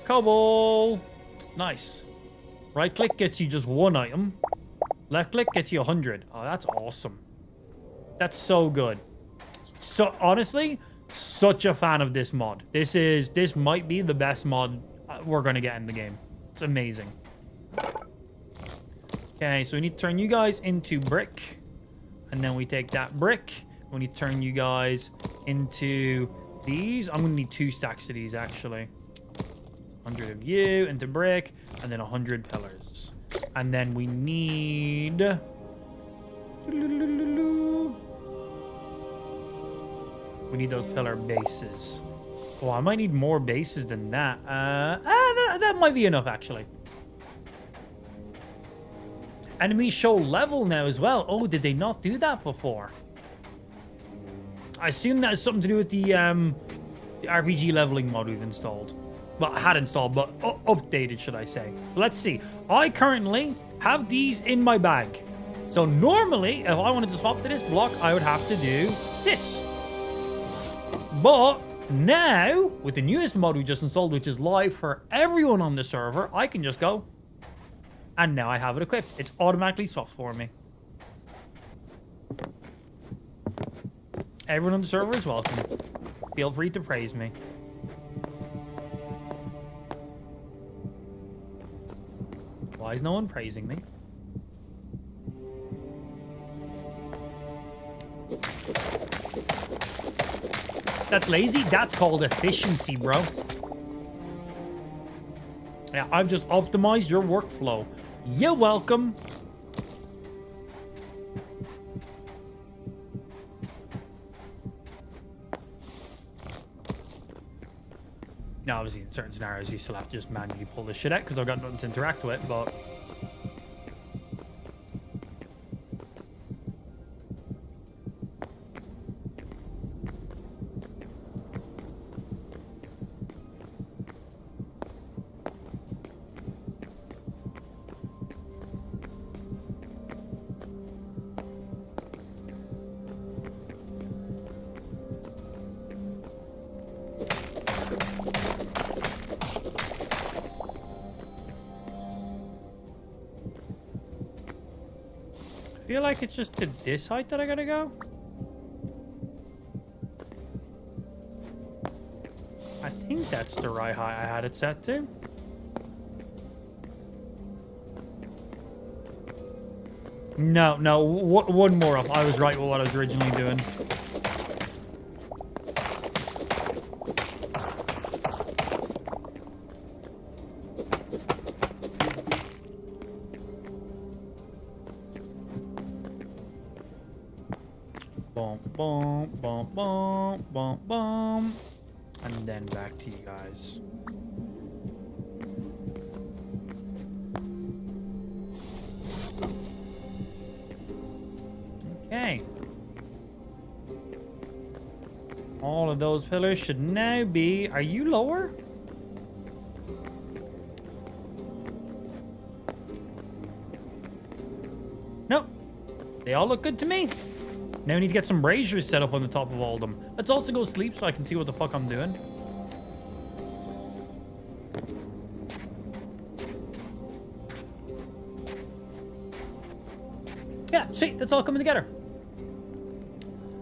cobble. Nice. Right click gets you just 1 item. Left click gets you 100. Oh, that's awesome. That's so good. So honestly, such a fan of this mod. This might be the best mod we're gonna get in the game. It's amazing. Okay, so we need to turn you guys into brick, and then we take that brick. We need to turn you guys into these. I'm gonna need 2 stacks of these actually. 100 of you into brick, and then 100 pillars. And then we need those pillar bases. Oh, I might need more bases than that. That might be enough actually. Enemies show level now as well. Oh, did they not do that before? I assume that has something to do with the RPG leveling mod we've installed. Well, had installed, but updated, should I say. So let's see. I currently have these in my bag. So normally, if I wanted to swap to this block, I would have to do this. But now, with the newest mod we just installed, which is live for everyone on the server, I can just go. And now I have it equipped. It's automatically swapped for me. Everyone on the server is welcome. Feel free to praise me. Why is no one praising me? That's lazy? That's called efficiency, bro. Yeah, I've just optimized your workflow. You're welcome. Now, obviously, in certain scenarios, you still have to just manually pull this shit out because I've got nothing to interact with, but feel like it's just to this height that I gotta go. I think that's the right height I had it set to. No, no, one more up. I was right with what I was originally doing. Boom, boom, boom, boom, boom, boom. And then back to you guys. Okay. All of those pillars should now be... Are you lower? Nope. They all look good to me. Now we need to get some braziers set up on the top of all of them. Let's also go sleep so I can see what the fuck I'm doing. Yeah, sweet. That's all coming together.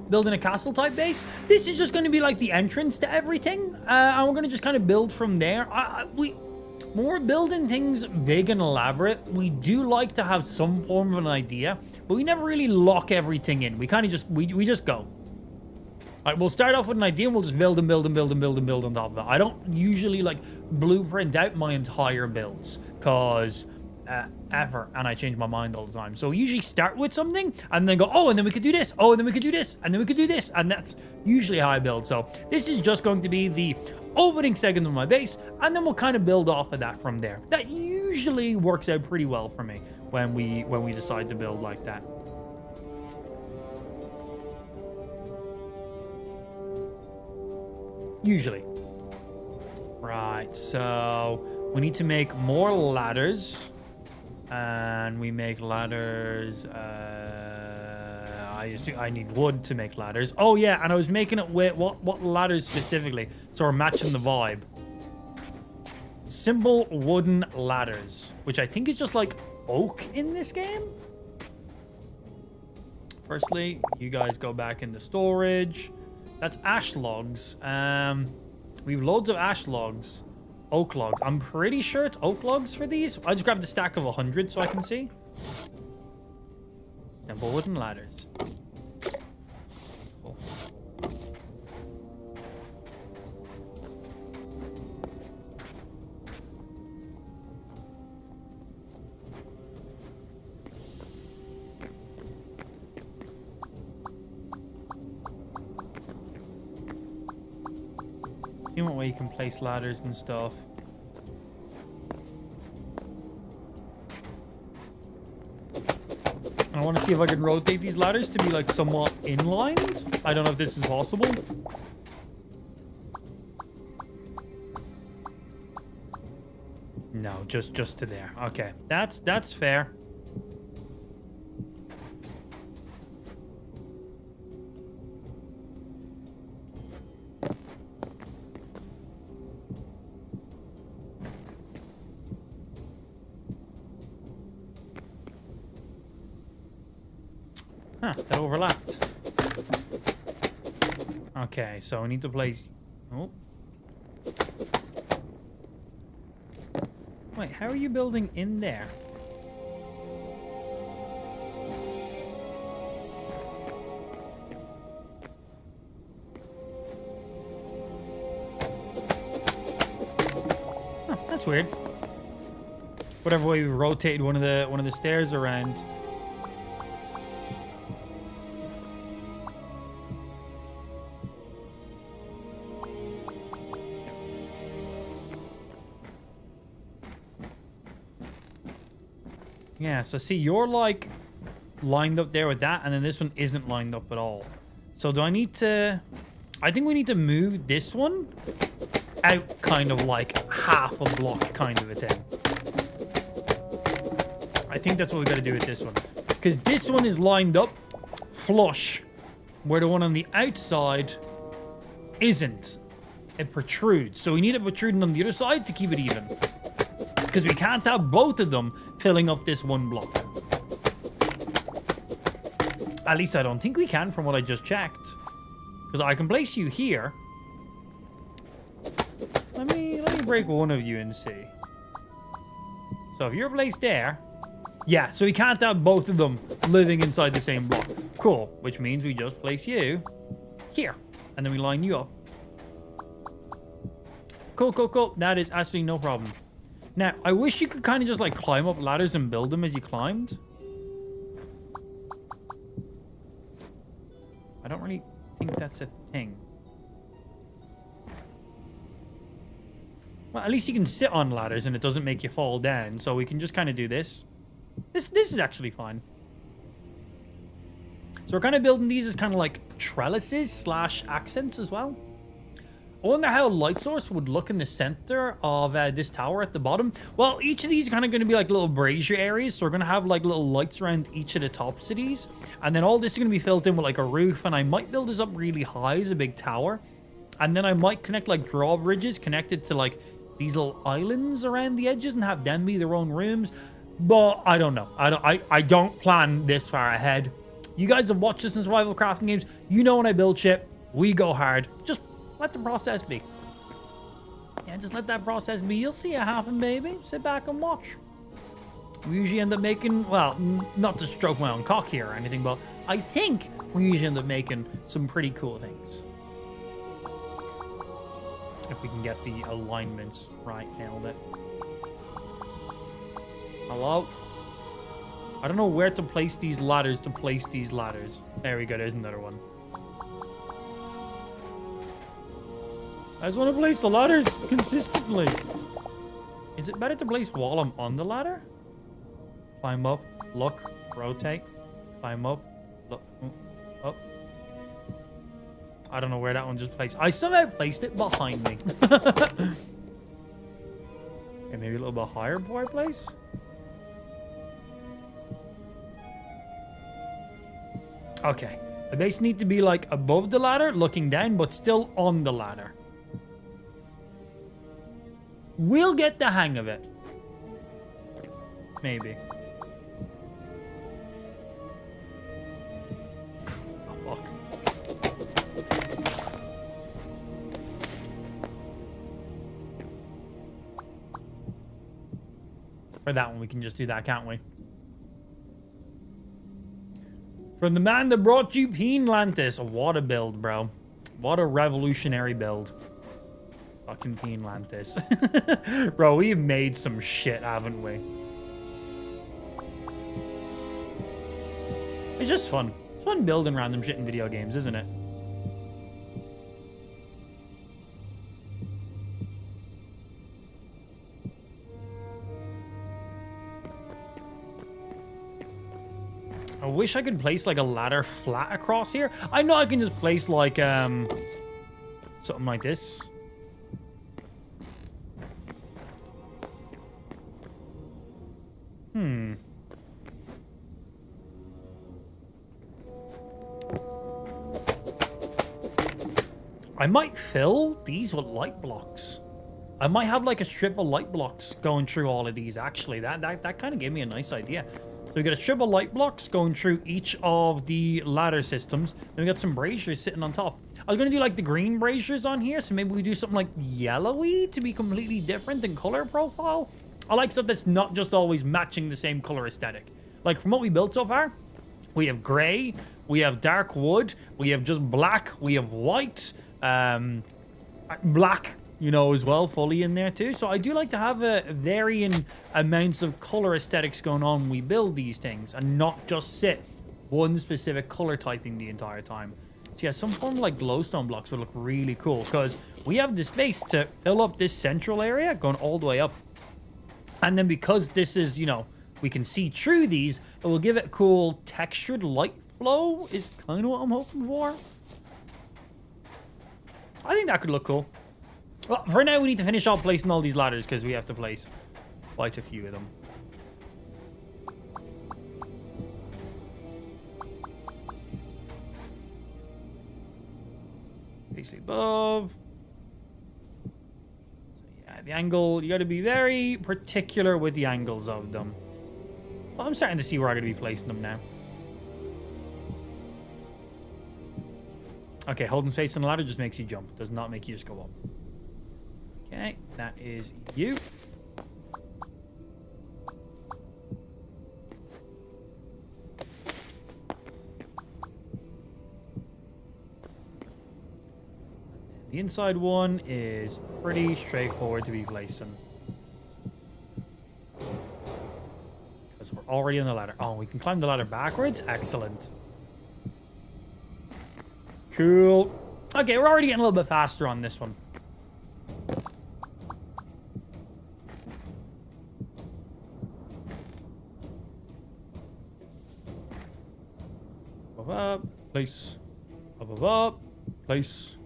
Building a castle type base. This is just going to be like the entrance to everything. And we're going to just kind of build from there. When we're building things big and elaborate, we do like to have some form of an idea, but we never really lock everything in. We kind of just, we just go. All right, we'll start off with an idea and we'll just build and build and build and build and build on top of it. I don't usually like blueprint out my entire builds because effort, and I change my mind all the time. So we usually start with something and then go, oh, and then we could do this. Oh, and then we could do this. And then we could do this. And that's usually how I build. So this is just going to be the opening segment of my base, and then we'll kind of build off of that from there. That usually works out pretty well for me when we decide to build like that. Usually. Right, so we need to make more ladders. And we make ladders. I need wood to make ladders. Oh yeah, and I was making it with what ladders specifically, so we're matching the vibe. Simple wooden ladders, which I think is just like oak in this game. Firstly, you guys go back into storage. That's ash logs. We have loads of ash logs. Oak logs. I'm pretty sure it's oak logs for these. I just grabbed the stack of 100 so I can see. Simple wooden ladders. Cool. See what way you can place ladders and stuff. I want to see if I can rotate these ladders to be like somewhat inlined. I don't know if this is possible. No, just to there. Okay, that's fair. Huh, that overlapped. Okay, so I need to place... Oh. Wait, how are you building in there? Huh, that's weird. Whatever way we rotated one of the stairs around. Yeah, so see, you're like lined up there with that, and then this one isn't lined up at all. So do I need to... I think we need to move this one out kind of like half a block kind of a thing. I think that's what we got to do with this one. Because this one is lined up flush, where the one on the outside isn't. It protrudes. So we need it protruding on the other side to keep it even. Because we can't have both of them filling up this one block. At least I don't think we can from what I just checked. Because I can place you here. Let me break one of you and see. So if you're placed there... Yeah, so we can't have both of them living inside the same block. Cool. Which means we just place you here. And then we line you up. Cool, cool, cool. That is absolutely no problem. Now, I wish you could kind of just like climb up ladders and build them as you climbed. I don't really think that's a thing. Well, at least you can sit on ladders and it doesn't make you fall down. So we can just kind of do this. This is actually fine. So we're kind of building these as kind of like trellises slash accents as well. I wonder how a light source would look in the center of this tower at the bottom. Well, each of these are kind of going to be like little brazier areas. So we're going to have like little lights around each of the tops of these. And then all this is going to be filled in with like a roof. And I might build this up really high as a big tower. And then I might connect like drawbridges connected to like these little islands around the edges and have them be their own rooms. But I don't know. I don't plan this far ahead. You guys have watched this in survival crafting games. You know when I build shit, we go hard. Just let the process be. Yeah, just let that process be. You'll see it happen, baby. Sit back and watch. We usually end up making, well, not to stroke my own cock here or anything, but I think we usually end up making some pretty cool things. If we can get the alignments right, nailed it. Hello? I don't know where to place these ladders There we go, there's another one. I just want to place the ladders consistently. Is it better to place while I'm on the ladder? Climb up, look, rotate, climb up, look, up. I don't know where that one just placed. I somehow placed it behind me. Okay, maybe a little bit higher before I place. Okay, I basically need to be like above the ladder, looking down, but still on the ladder. We'll get the hang of it. Maybe. Oh, fuck. For that one, we can just do that, can't we? From the man that brought you Peenlantis. What a build, bro. What a revolutionary build. Fucking Peenlantis. Bro, we've made some shit, haven't we? It's just fun. It's fun building random shit in video games, isn't it? I wish I could place like a ladder flat across here. I know I can just place like something like this. I might fill these with light blocks. I might have like a strip of light blocks going through all of these, actually. That kind of gave me a nice idea. So we got a strip of light blocks going through each of the ladder systems. Then we got some braziers sitting on top. I was going to do like the green braziers on here. So maybe we do something like yellowy to be completely different in color profile. I like stuff that's not just always matching the same color aesthetic. Like from what we built so far, we have gray, we have dark wood, we have just black, we have white, black, you know, as well, fully in there too. So I do like to have varying amounts of color aesthetics going on when we build these things and not just sit one specific color typing the entire time. So yeah, some form of like glowstone blocks would look really cool because we have the space to fill up this central area going all the way up. And then because this is, you know, we can see through these, it will give it a cool textured light flow is kind of what I'm hoping for. I think that could look cool. Well, for now, we need to finish off placing all these ladders because we have to place quite a few of them. Basically above. So yeah, the angle, you got to be very particular with the angles of them. Well, I'm starting to see where I'm going to be placing them now. Okay, holding space on the ladder just makes you jump. Does not make you just go up. Okay, that is you. The inside one is pretty straightforward to be placing. Because we're already on the ladder. Oh, we can climb the ladder backwards? Excellent. Cool. Okay, we're already getting a little bit faster on this one. Up, place. Up, place.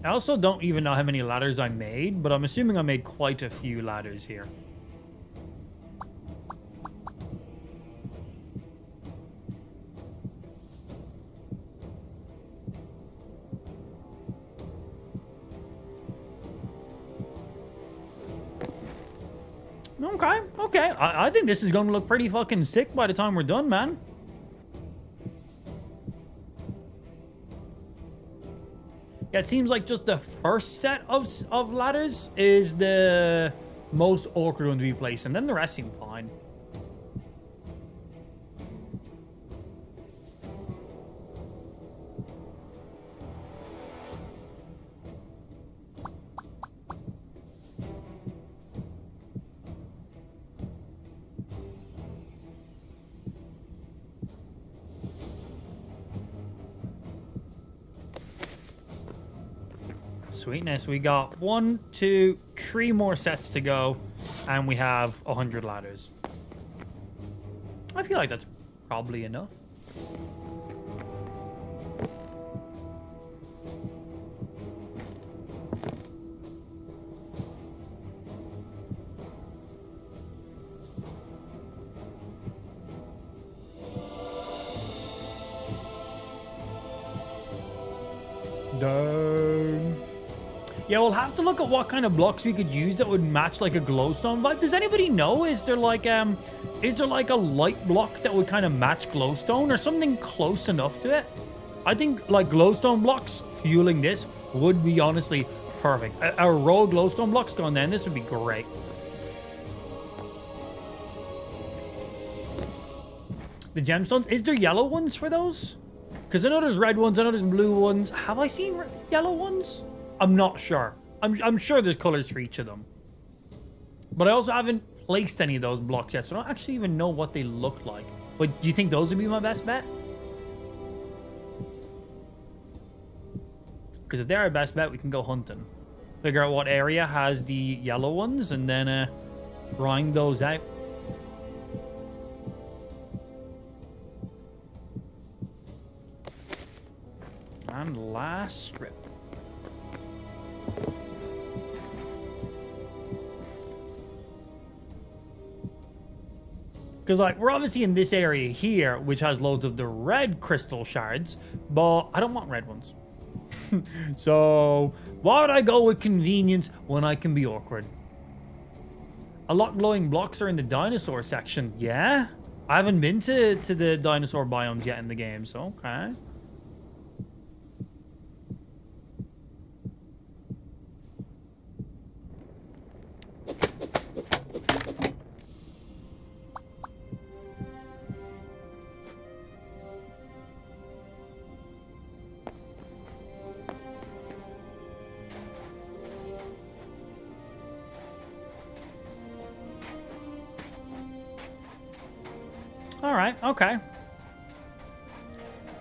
I also don't even know how many ladders I made, but I'm assuming I made quite a few ladders here. Okay. I think this is going to look pretty fucking sick by the time we're done, man. Yeah, it seems like just the first set of ladders is the most awkward one to be placed, and then the rest seem fine. Sweetness, we got 1, 2, 3 more sets to go, and we have 100 ladders. I feel like that's probably enough. Down. Yeah, we'll have to look at what kind of blocks we could use that would match like a glowstone vibe. Does anybody know? Is there like a light block that would kind of match glowstone or something close enough to it? I think like glowstone blocks fueling this would be honestly perfect. A row of glowstone blocks going down this would be great. The gemstones, is there yellow ones for those? Because I know there's red ones, I know there's blue ones. Have I seen yellow ones? I'm not sure. I'm sure there's colors for each of them. But I also haven't placed any of those blocks yet, so I don't actually even know what they look like. But do you think those would be my best bet? Because if they're our best bet, we can go hunting. Figure out what area has the yellow ones and then grind those out. And last strip. Because, like, we're obviously in this area here, which has loads of the red crystal shards, but I don't want red ones. So, why would I go with convenience when I can be awkward? A lot glowing blocks are in the dinosaur section. Yeah? I haven't been to the dinosaur biomes yet in the game, so okay. All right, okay.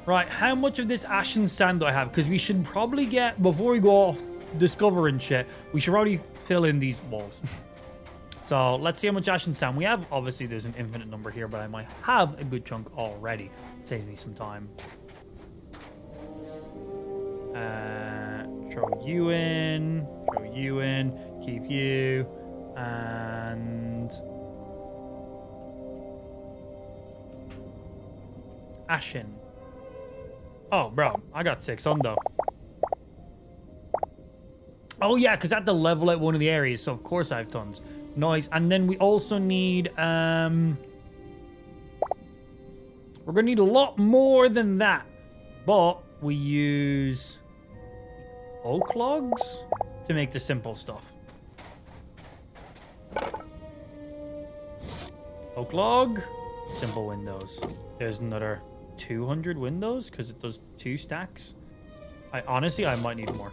Right, how much of this ashen sand do I have? Because we should probably get, before we go off discovering shit, we should probably fill in these walls. So let's see how much ashen sand we have. Obviously, there's an infinite number here, but I might have a good chunk already. Saves me some time. Throw you in, keep you, and... Ashen. Oh, bro, I got 6 on though. Oh yeah, because I had to level out one of the areas, so of course I have tons. Nice. And then we also need We're going to need a lot more than that. But we use oak logs to make the simple stuff. Oak log, simple windows. There's another 200 windows because it does 2 stacks. Honestly, I might need more.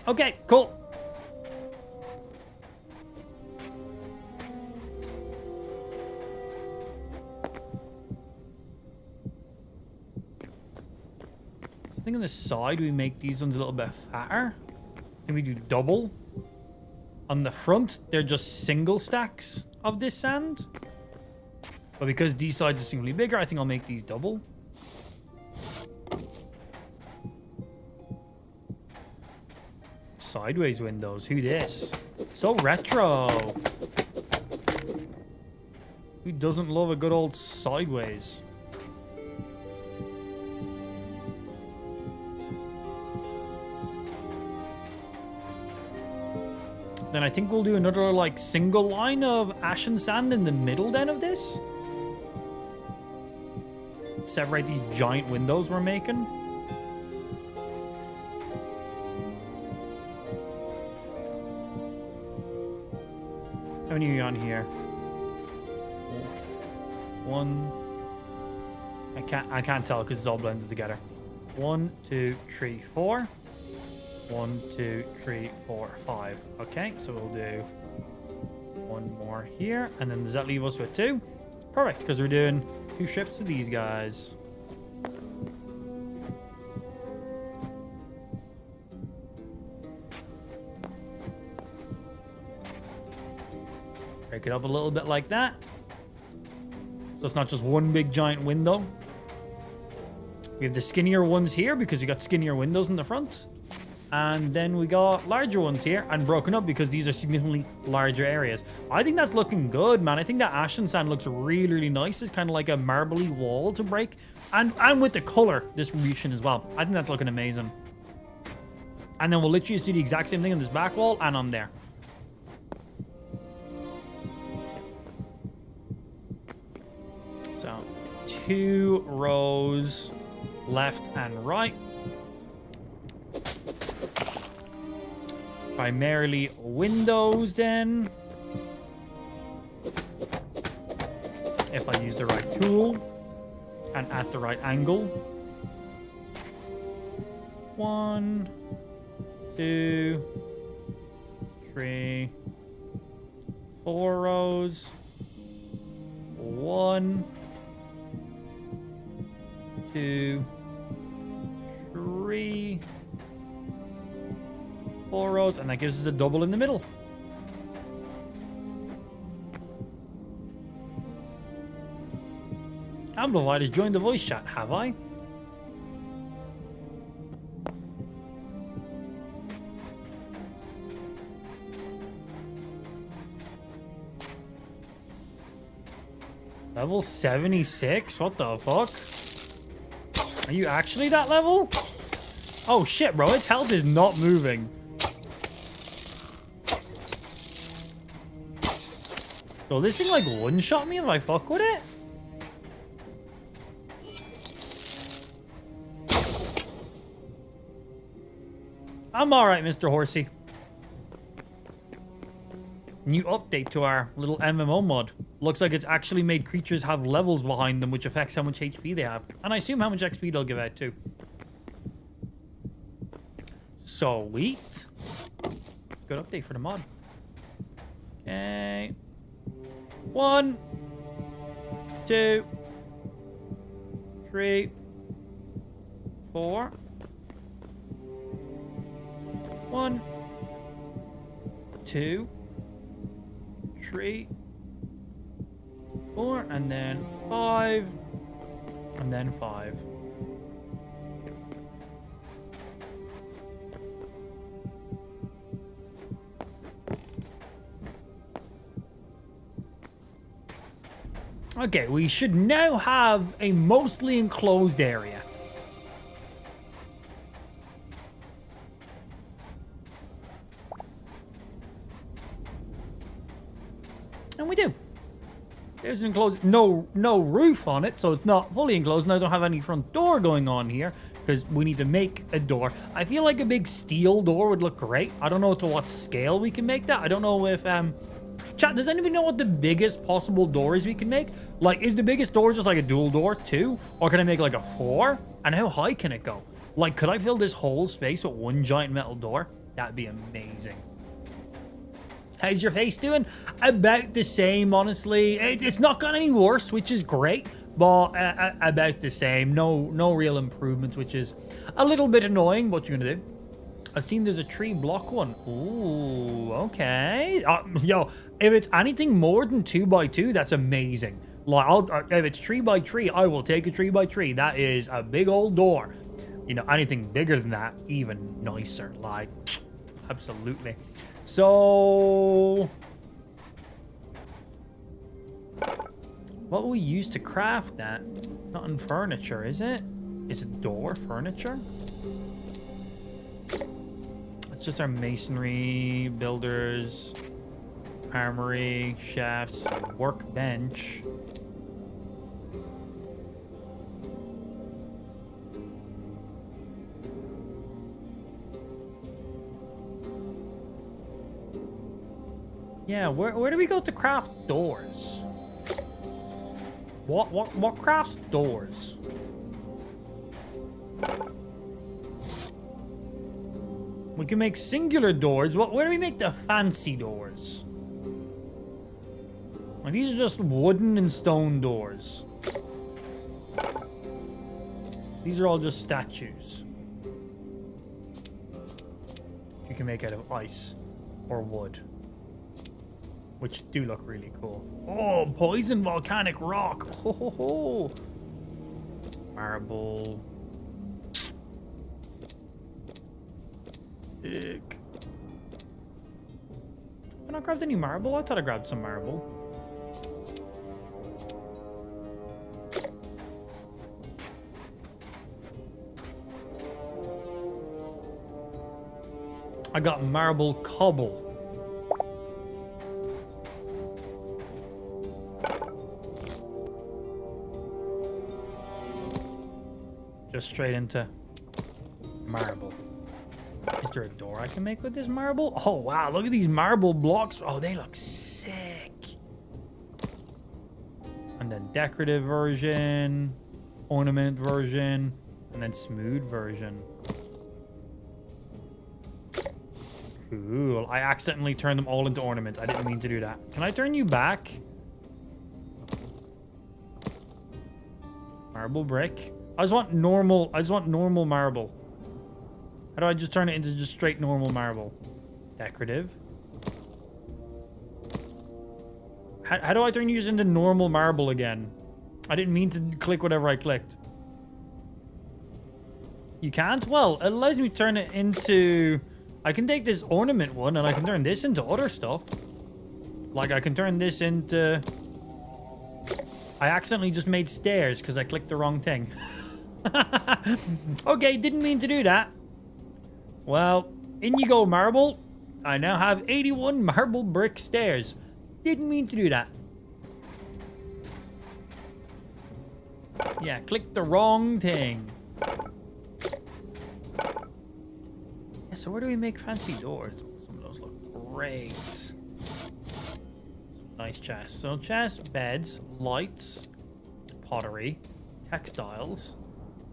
Okay, cool. I think on the side we make these ones a little bit fatter. Then we do double. On the front, they're just single stacks of this sand. But because these sides are singly bigger, I think I'll make these double. Sideways windows. Who this? So retro. Who doesn't love a good old sideways? Then I think we'll do another like single line of ashen sand in the middle then of this. Separate these giant windows we're making. How many are you on here? One. I can't tell because it's all blended together. 1, 2, 3, 4. 1, 2, 3, 4, 5. Okay, so we'll do one more here, and then does that leave us with 2? Perfect, because we're doing 2 strips of these guys. Break it up a little bit like that. So it's not just one big giant window. We have the skinnier ones here because we got skinnier windows in the front. And then we got larger ones here and broken up because these are significantly larger areas. I think that's looking good, man. I think that ashen sand looks really, really nice. It's kind of like a marbly wall to break. And with the color distribution as well. I think that's looking amazing. And then we'll literally just do the exact same thing on this back wall and on there. So 2 rows left and right. Primarily windows then. If I use the right tool and at the right angle. 1, 2, 3, 4 rows. 1, 2, 3, 4 rows, and that gives us a double in the middle. Amplified has joined the voice chat, have I? Level 76? What the fuck? Are you actually that level? Oh shit, bro, its health is not moving. So this thing like one-shot me if I fuck with it? I'm alright, Mr. Horsey. New update to our little MMO mod. Looks like it's actually made creatures have levels behind them, which affects how much HP they have. And I assume how much XP they'll give out too. Sweet. Good update for the mod. Okay. 1, 2, 3, 4. 1, 2, 3, 4, and then 5, and then 5. Okay, we should now have a mostly enclosed area. And we do. There's an enclosed, no roof on it, so it's not fully enclosed, and I don't have any front door going on here, because we need to make a door. I feel like a big steel door would look great. I don't know to what scale we can make that. I don't know if, chat, does anyone know what the biggest possible door is we can make? Like, is the biggest door just like a dual door, 2? Or can I make like a 4? And how high can it go? Like, could I fill this whole space with one giant metal door? That'd be amazing. How's your face doing? About the same, honestly. It's not got any worse, which is great, but about the same. No real improvements, which is a little bit annoying. What you gonna do? I've seen there's a tree block one. Ooh, okay. Yo, if it's anything more than 2x2, that's amazing. Like, if it's tree by tree, I will take a tree by tree. That is a big old door. You know, anything bigger than that, even nicer. Like, absolutely. So, what will we use to craft that? Not in furniture, is it? Is it door furniture? It's just our masonry, builders, armory, shafts, workbench. Yeah, where do we go to craft doors? What crafts doors? We can make singular doors. Where do we make the fancy doors? Like, these are just wooden and stone doors. These are all just statues. You can make out of ice or wood, which do look really cool. Oh, poison volcanic rock. Ho, ho, ho. Marble. Sick. Have I not grabbed any marble? I thought I grabbed some marble. I got marble cobble. Just straight into marble. Is there a door I can make with this marble? Oh, wow. Look at these marble blocks. Oh, they look sick. And then decorative version, ornament version, and then smooth version. Cool. I accidentally turned them all into ornament. I didn't mean to do that. Can I turn you back? Marble brick. I just want normal marble. How do I just turn it into just straight normal marble? Decorative. How do I turn you into normal marble again? I didn't mean to click whatever I clicked. You can't? Well, it allows me to turn it into... I can take this ornament one and I can turn this into other stuff. Like, I can turn this into... I accidentally just made stairs because I clicked the wrong thing. Okay, didn't mean to do that. Well, in you go, marble. I now have 81 marble brick stairs. Didn't mean to do that. Yeah, clicked the wrong thing. Yeah, so where do we make fancy doors? Some of those look great. Some nice chests. So chests, beds, lights, pottery, textiles,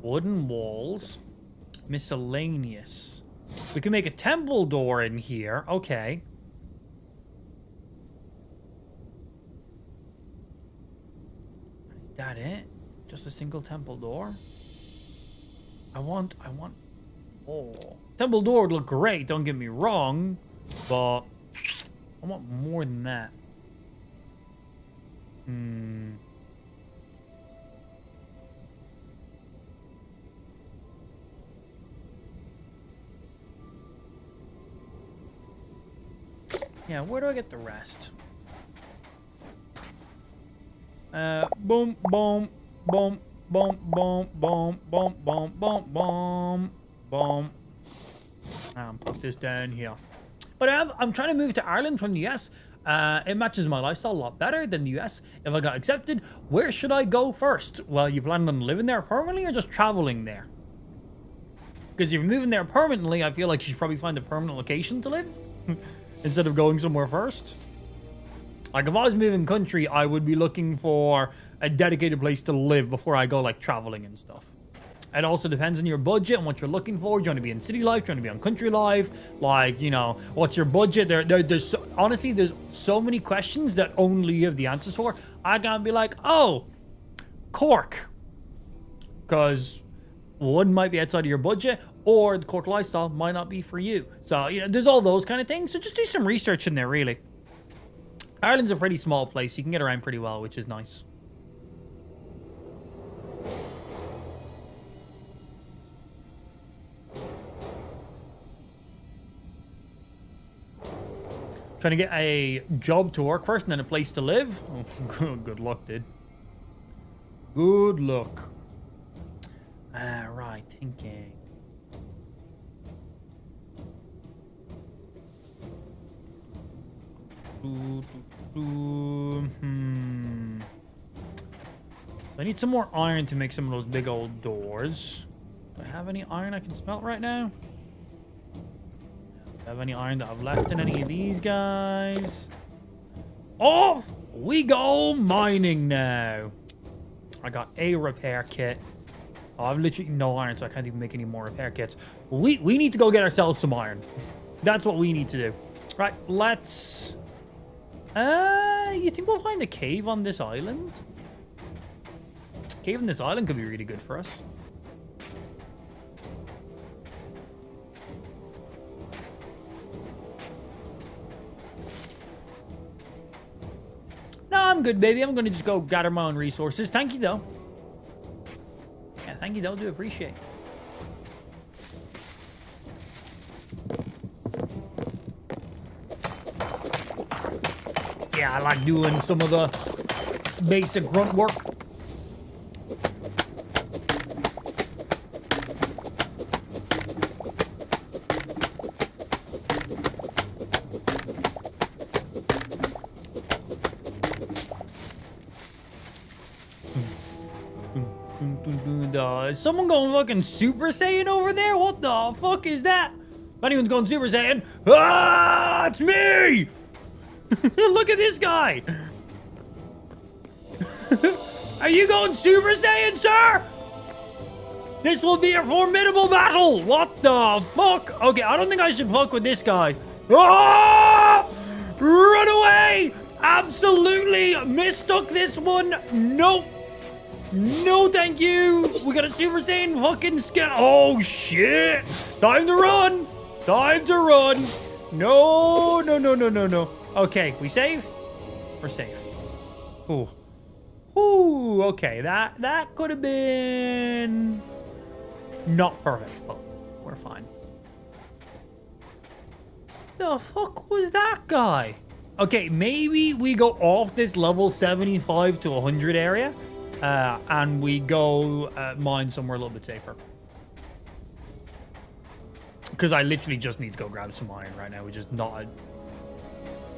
wooden walls, miscellaneous. We can make a temple door in here. Okay. Is that it? Just a single temple door? I want... Oh. Temple door would look great, don't get me wrong. But I want more than that. Yeah, where do I get the rest? Boom, boom, boom, boom, boom, boom, boom, boom, boom, boom, boom. Put this down here. But I'm trying to move to Ireland from the US. It matches my lifestyle a lot better than the US. If I got accepted, where should I go first? Well, you planning on living there permanently or just traveling there? Because if you're moving there permanently, I feel like you should probably find a permanent location to live instead of going somewhere first. Like if I was moving country, I would be looking for a dedicated place to live before I go like traveling and stuff. It also depends on your budget and what you're looking for. Do you want to be in city life? Do you want to be on country life? Like, you know, what's your budget? Honestly, there's so many questions that only you have the answers for. I can't be like, oh, Cork. Because one might be outside of your budget, or the Cork lifestyle might not be for you. So, you know, there's all those kind of things. So just do some research in there, really. Ireland's a pretty small place. You can get around pretty well, which is nice. Trying to get a job to work first and then a place to live. Oh, good luck, dude. Good luck. Right, thinking. So I need some more iron to make some of those big old doors. Do I have any iron I can smelt right now? Do I have any iron that I've left in any of these guys? Off we go mining now. I got a repair kit. Oh, I've literally no iron, so I can't even make any more repair kits. We need to go get ourselves some iron. That's what we need to do. Right, let's... you think we'll find a cave on this island? Cave on this island could be really good for us. No, I'm good, baby. I'm gonna just go gather my own resources. Thank you, though. Yeah, thank you, though. Do appreciate. Yeah, I like doing some of the basic grunt work. Is someone going fucking Super Saiyan over there? What the fuck is that? If anyone's going Super Saiyan, it's me! Look at this guy! Are you going Super Saiyan, sir? This will be a formidable battle! What the fuck? Okay, I don't think I should fuck with this guy. Ah! Run away! Absolutely mistook this one. Nope. No, thank you. We got a Super Saiyan fucking skin. Oh, shit. Time to run. Time to run. No, no, no, no, no, no. Okay, we save? We're safe. Ooh. Ooh, okay. That could have been not perfect, but we're fine. The fuck was that guy? Okay, maybe we go off this level 75 to 100 area. And we go mine somewhere a little bit safer. Because I literally just need to go grab some iron right now, which is not a,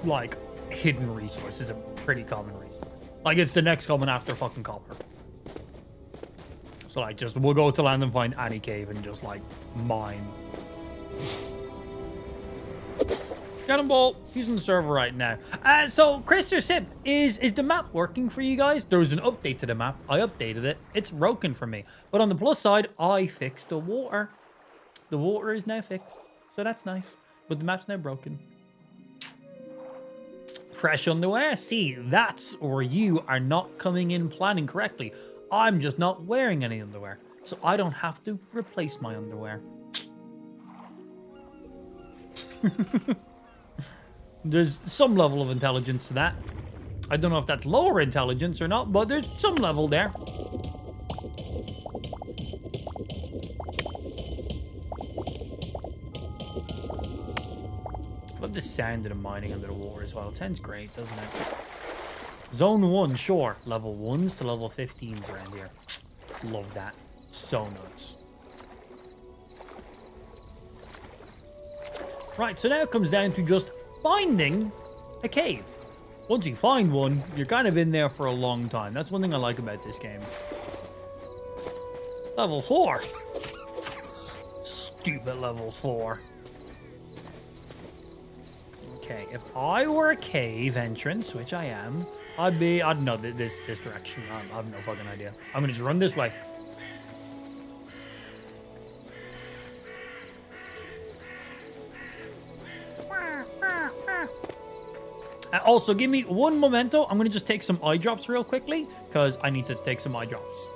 like, hidden resource. It's a pretty common resource. Like, it's the next common after fucking copper. So, like, just, we'll go to land and find any cave and just, like, mine. Cannonball, he's on the server right now. So, Christopher Sip, is the map working for you guys? There was an update to the map. I updated it. It's broken for me. But on the plus side, I fixed the water. The water is now fixed. So that's nice. But the map's now broken. Fresh underwear. See, that's where you are not coming in planning correctly. I'm just not wearing any underwear. So I don't have to replace my underwear. There's some level of intelligence to that. I don't know if that's lower intelligence or not, but there's some level there. I love the sound of the mining under the water as well. It sounds great, doesn't it? Zone 1, sure. Level 1s to level 15s around here. Love that. So nice. Right, so now it comes down to just finding a cave. once you find one, you're kind of in there for a long time. That's one thing I like about this game. Level 4. Stupid level 4. Okay, if I were a cave entrance, which I am, I'd know this direction. I have no fucking idea. I'm gonna just run this way. Also, give me one memento. I'm gonna just take some eye drops real quickly because I need to take some eye drops.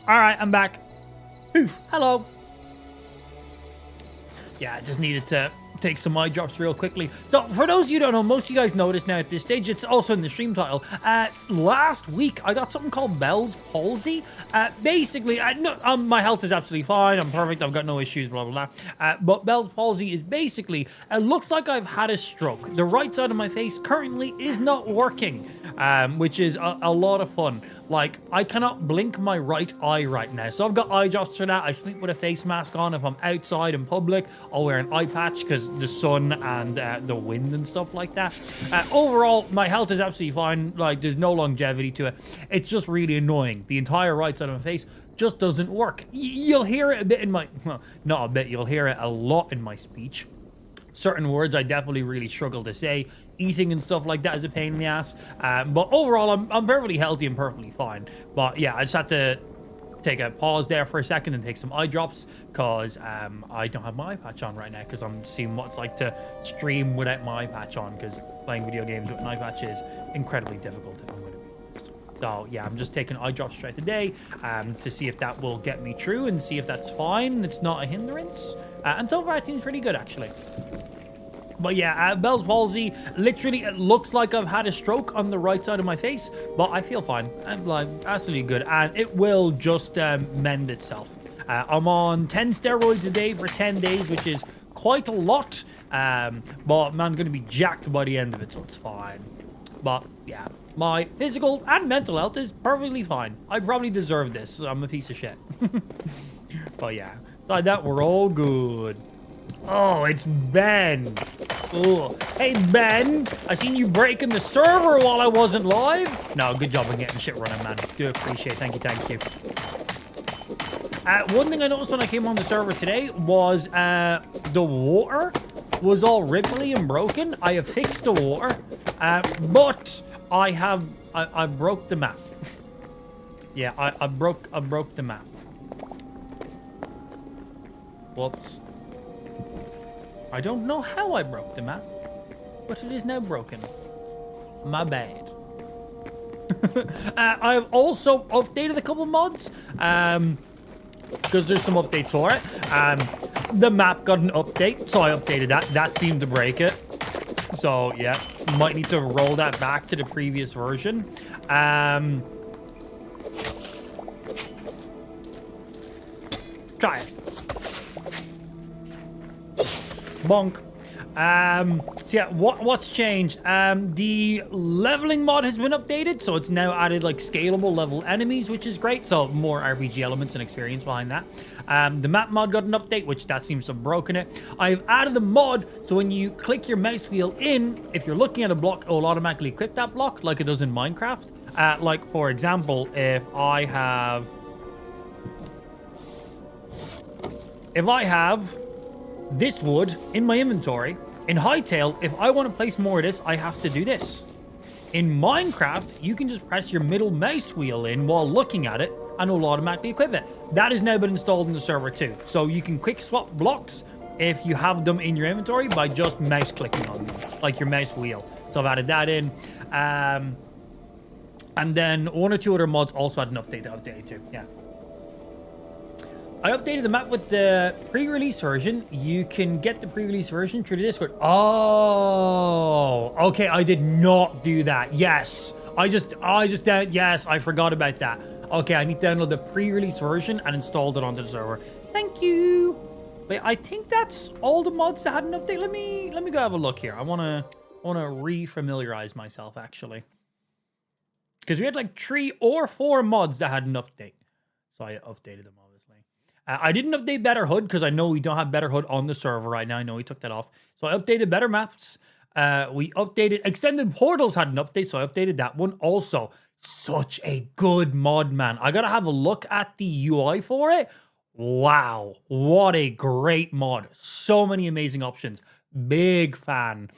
All right, I'm back. Oof, hello. Yeah, I just needed to take some eye drops real quickly. So, for those of you who don't know, most of you guys know this now at this stage. It's also in the stream title. Last week, I got something called Bell's palsy. Basically, my health is absolutely fine. I'm perfect. I've got no issues, blah, blah, blah. But Bell's palsy is basically, it looks like I've had a stroke. The right side of my face currently is not working, which is a lot of fun. Like, I cannot blink my right eye right now. So I've got eye drops for that. I sleep with a face mask on. If I'm outside in public, I'll wear an eye patch because the sun and the wind and stuff like that. Overall, my health is absolutely fine. Like, there's no longevity to it. It's just really annoying. The entire right side of my face just doesn't work. You'll hear it a bit in my... Well, not a bit. You'll hear it a lot in my speech. Certain words I definitely really struggle to say. Eating and stuff like that is a pain in the ass. But overall, I'm perfectly healthy and perfectly fine. But yeah, I just had to take a pause there for a second and take some eye drops because I don't have my eye patch on right now because I'm seeing what it's like to stream without my eye patch on because playing video games with an eye patch is incredibly difficult. If I'm going to be honest. So yeah, I'm just taking eye drops straight today to see if that will get me through and see if that's fine. It's not a hindrance. And so far, it seems pretty good, actually. But yeah, Bell's palsy, literally, it looks like I've had a stroke on the right side of my face, but I feel fine. I'm like absolutely good, and it will just mend itself. I'm on 10 steroids a day for 10 days, which is quite a lot, but man, I'm going to be jacked by the end of it, so it's fine. But yeah, my physical and mental health is perfectly fine. I probably deserve this. So I'm a piece of shit. But yeah, aside that, we're all good. Oh, it's Ben. Oh, hey, Ben. I seen you breaking the server while I wasn't live. No, good job on getting shit running, man. Do appreciate it. Thank you, thank you. One thing I noticed when I came on the server today was the water was all ripply and broken. I have fixed the water, but I broke the map. Yeah, I broke the map. Whoops. I don't know how I broke the map, but it is now broken. My bad. I've also updated a couple mods, because there's some updates for it. The map got an update, so I updated that. That seemed to break it. So yeah, might need to roll that back to the previous version. Try it. Bonk. So yeah, what's changed? The leveling mod has been updated, so it's now added like scalable level enemies, which is great. So more RPG elements and experience behind that. The map mod got an update, which that seems to have broken it. I've added the mod, so when you click your mouse wheel in, if you're looking at a block, it will automatically equip that block like it does in Minecraft. Like, for example, if I have this wood in my inventory, in Hytale, if I want to place more of this, I have to do this. In Minecraft, you can just press your middle mouse wheel in while looking at it, and it will automatically equip it. That has now been installed in the server too. So you can quick swap blocks if you have them in your inventory by just mouse clicking on them, like your mouse wheel. So I've added that in. And then one or two other mods also had an update that updated too. Yeah. I updated the map with the pre-release version. You can get the pre-release version through the Discord. Oh, okay. I did not do that. Yes. Yes, I forgot about that. Okay, I need to download the pre-release version and installed it onto the server. Thank you. Wait, I think that's all the mods that had an update. Let me go have a look here. I wanna re-familiarize myself actually, because we had like 3 or 4 mods that had an update, so I updated them obviously. I didn't update Better HUD because I know we don't have Better HUD on the server right now. I know we took that off, so I updated Better Maps. We updated Extended Portals had an update, so I updated that one also. Such a good mod, man. I gotta have a look at the UI for it. Wow, what a great mod. So many amazing options. Big fan.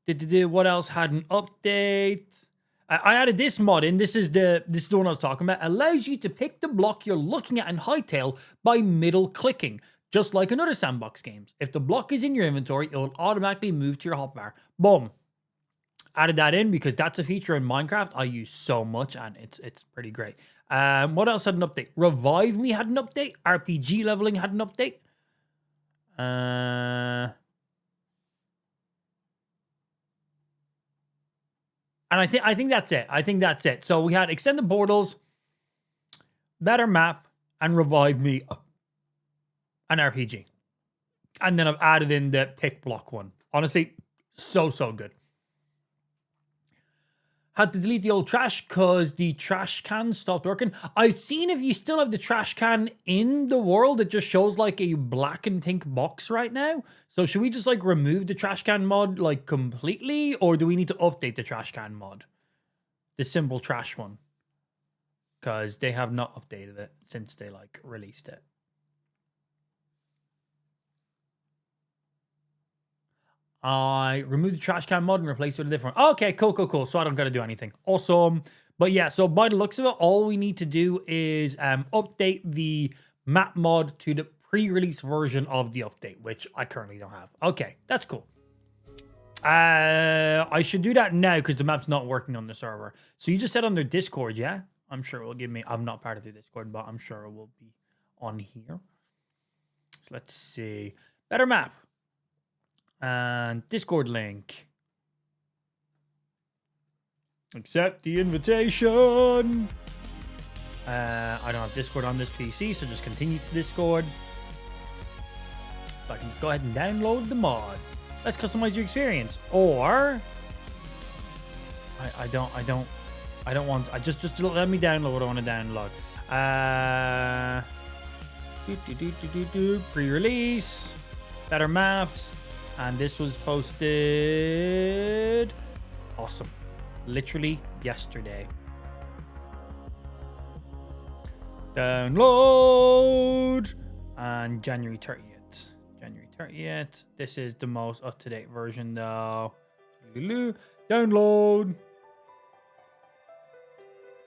What else had an update? I added this mod in. This is the one I was talking about. Allows you to pick the block you're looking at in Hytale by middle clicking, just like in other sandbox games. If the block is in your inventory, it will automatically move to your hotbar. Boom. Added that in because that's a feature in Minecraft I use so much, and it's pretty great. What else had an update? Revive Me had an update. RPG leveling had an update. And I think that's it. I think that's it. So we had Extended Portals, Better Map, and Revive Me, and RPG. And then I've added in the pick block one. Honestly, so good. Had to delete the old trash because the trash can stopped working. I've seen if you still have the trash can in the world, it just shows like a black and pink box right now. So should we just like remove the trash can mod like completely, or do we need to update the trash can mod? The simple trash one. Because they have not updated it since they like released it. I removed the trash can mod and replaced it with a different. Okay, cool. So I don't got to do anything. Awesome. But yeah, so by the looks of it, all we need to do is update the map mod to the pre-release version of the update, which I currently don't have. Okay, that's cool. I should do that now because the map's not working on the server. So you just said on their Discord, yeah? I'm sure it will give me. I'm not part of the Discord, but I'm sure it will be on here. So let's see. Better map. And Discord link. Accept the invitation. I don't have Discord on this PC, so just continue to Discord. So I can just go ahead and download the mod. Let's customize your experience. Or I don't want. Just let me download what I want to download. Pre-release. Better maps. And this was posted. Awesome. Literally yesterday. Download. And January 30th. January 30th. This is the most up-to-date version though. Download.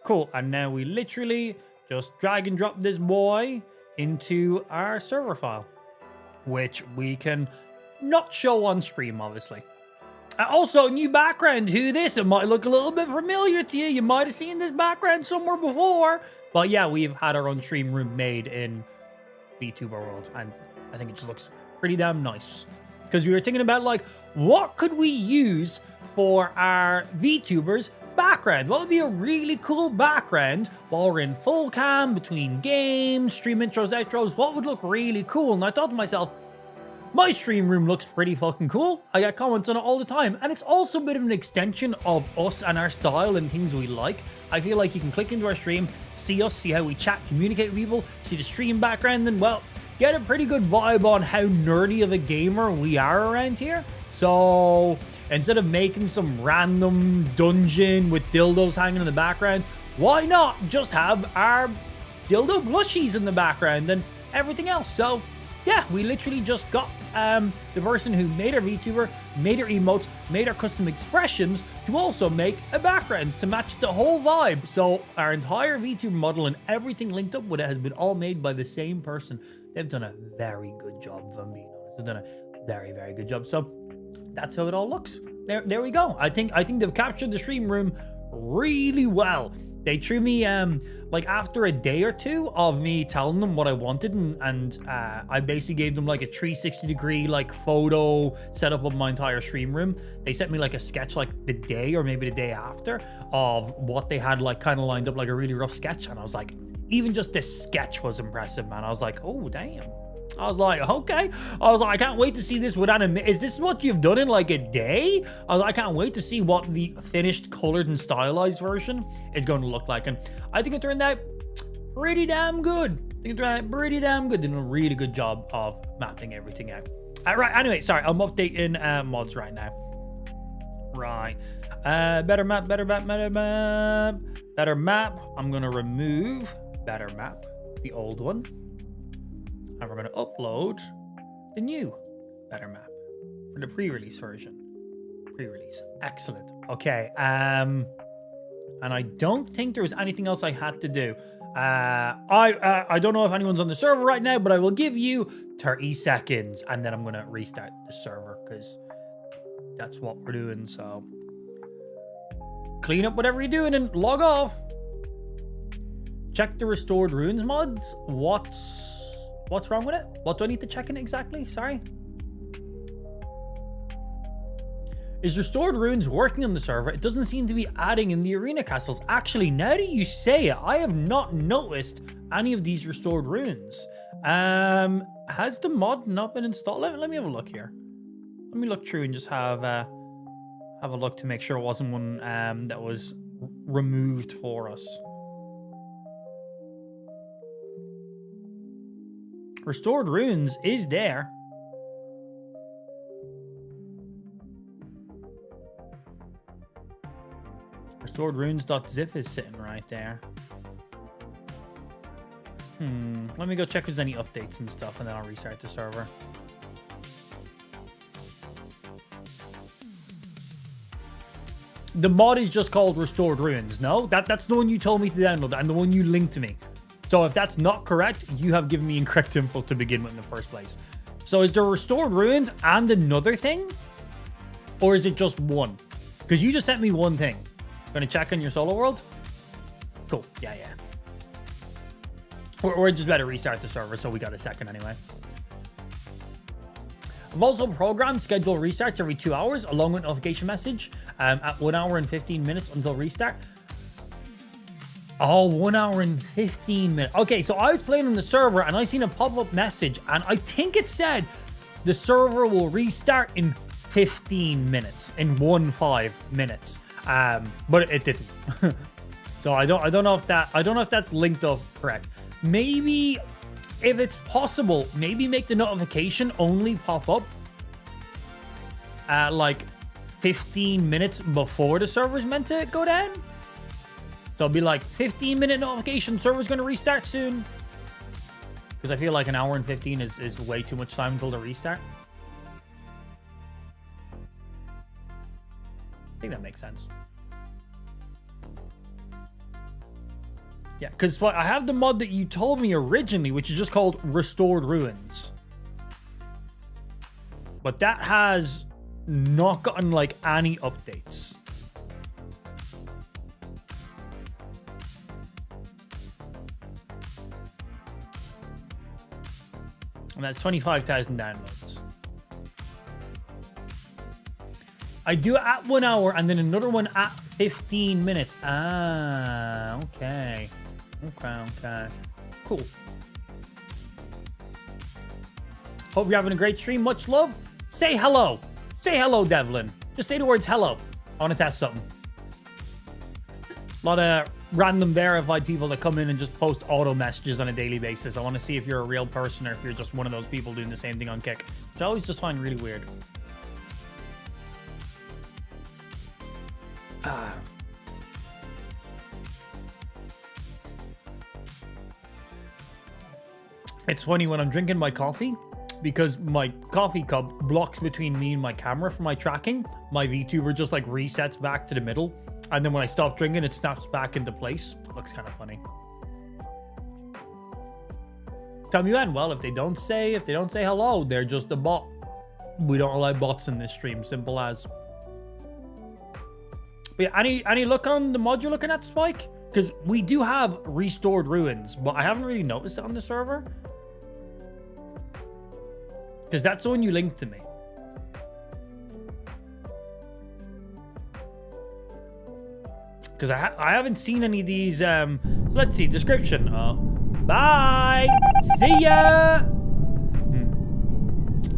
Cool. And now we literally just drag and drop this boy into our server file, which we can not show on stream, obviously. Also, new background. Who this? It might look a little bit familiar to you. You might have seen this background somewhere before. But yeah, we've had our own stream room made in Vtuber World. And I think it just looks pretty damn nice. Because we were thinking about, like, what could we use for our VTubers background? What would be a really cool background while we're in full cam between games, stream intros, outros? What would look really cool? And I thought to myself, my stream room looks pretty fucking cool. I get comments on it all the time. And it's also a bit of an extension of us and our style and things we like. I feel like you can click into our stream, see us, see how we chat, communicate with people, see the stream background, and well, get a pretty good vibe on how nerdy of a gamer we are around here. So instead of making some random dungeon with dildos hanging in the background, why not just have our dildo blushies in the background and everything else? So yeah, we literally just got the person who made our VTuber, made our emotes, made our custom expressions to also make a background to match the whole vibe. So our entire VTuber model and everything linked up with it has been all made by the same person. They've done a very good job, if I'm being honest. They've done a very, very good job. So that's how it all looks. There we go. I think they've captured the stream room really well. They threw me like after a day or two of me telling them what I wanted, and I basically gave them like a 360-degree like photo setup of my entire stream room. They sent me like a sketch like the day or maybe the day after of what they had like kind of lined up, like a really rough sketch, and I was like, even just this sketch was impressive, man. I was like, oh damn. I was like, okay. I was like, I can't wait to see this with anime. Is this what you've done in like a day? I was like, I can't wait to see what the finished, colored, and stylized version is going to look like. And I think it turned out pretty damn good. They did a really good job of mapping everything out. Right, anyway, sorry, I'm updating mods right now. Right. Better map. I'm going to remove better map, the old one. And we're going to upload the new better map for the pre-release version. Pre-release. Excellent. Okay. And I don't think there was anything else I had to do. I don't know if anyone's on the server right now, but I will give you 30 seconds and then I'm going to restart the server because that's what we're doing. So clean up whatever you're doing and log off. Check the restored runes mods. What's wrong with it? What do I need to check in exactly? Sorry. Is restored runes working on the server? It doesn't seem to be adding in the arena castles. Actually, now that you say it, I have not noticed any of these restored runes. Has the mod not been installed? Let me have a look here. Let me look through and just have a look to make sure it wasn't one that was removed for us. Restored runes is there. Restored runes.zip is sitting right there. Let me go check if there's any updates and stuff, and then I'll restart the server. The mod is just called Restored Runes. No, that's the one you told me to download and the one you linked to me. So if that's not correct, you have given me incorrect info to begin with in the first place. So is there Restored Ruins and another thing? Or is it just one? Because you just sent me one thing. Gonna check on your solo world? Cool. Yeah. Or just better restart the server so we got a second anyway. I've also programmed schedule restarts every 2 hours along with notification message at 1 hour and 15 minutes until restart. Oh, 1 hour and 15 minutes. Okay, so I was playing on the server and I seen a pop-up message and I think it said the server will restart in 15 minutes, in 15 minutes. But it didn't. So I don't know if that's linked up correct. Maybe if it's possible, maybe make the notification only pop up at like 15 minutes before the server's meant to go down. So it'll be like 15-minute notification, server's going to restart soon. Because I feel like an hour and 15 is way too much time until the restart. I think that makes sense. Yeah, because I have the mod that you told me originally, which is just called Restored Ruins. But that has not gotten like any updates. And that's 25,000 downloads. I do it at 1 hour and then another one at 15 minutes. Ah, okay. Okay. Cool. Hope you're having a great stream. Much love. Say hello. Say hello, Devlin. Just say the words hello. I want to test something. A lot of random verified people that come in and just post auto messages on a daily basis. I want to see if you're a real person or if you're just one of those people doing the same thing on Kick, which I always just find really weird. It's funny when I'm drinking my coffee, because my coffee cup blocks between me and my camera for my tracking. My VTuber just like resets back to the middle, and then when I stop drinking, it snaps back into place. Looks kind of funny. Tell me when. Well, if they don't say hello, they're just a bot. We don't allow bots in this stream. Simple as. But yeah, any look on the mod you're looking at, Spike? Because we do have restored ruins, but I haven't really noticed it on the server. Because that's the one you linked to me. Because I haven't seen any of these. So let's see. Description. Bye. See ya.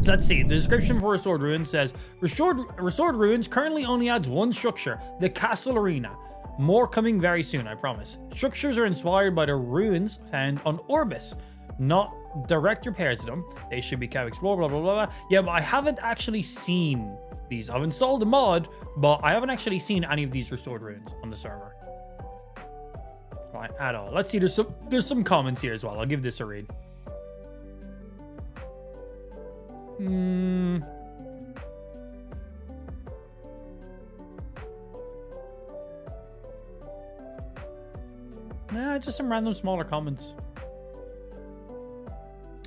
So let's see. The description for Restored Ruins says, Restored Ruins currently only adds one structure, the Castle Arena. More coming very soon, I promise. Structures are inspired by the ruins found on Orbis, not direct repairs to them. They should be kept explored, blah, blah, blah, blah. Yeah, but I haven't actually seen these. I've installed the mod, but I haven't actually seen any of these Restored Ruins on the server. Right, at all. Let's see, there's some comments here as well. I'll give this a read. Nah, just some random smaller comments.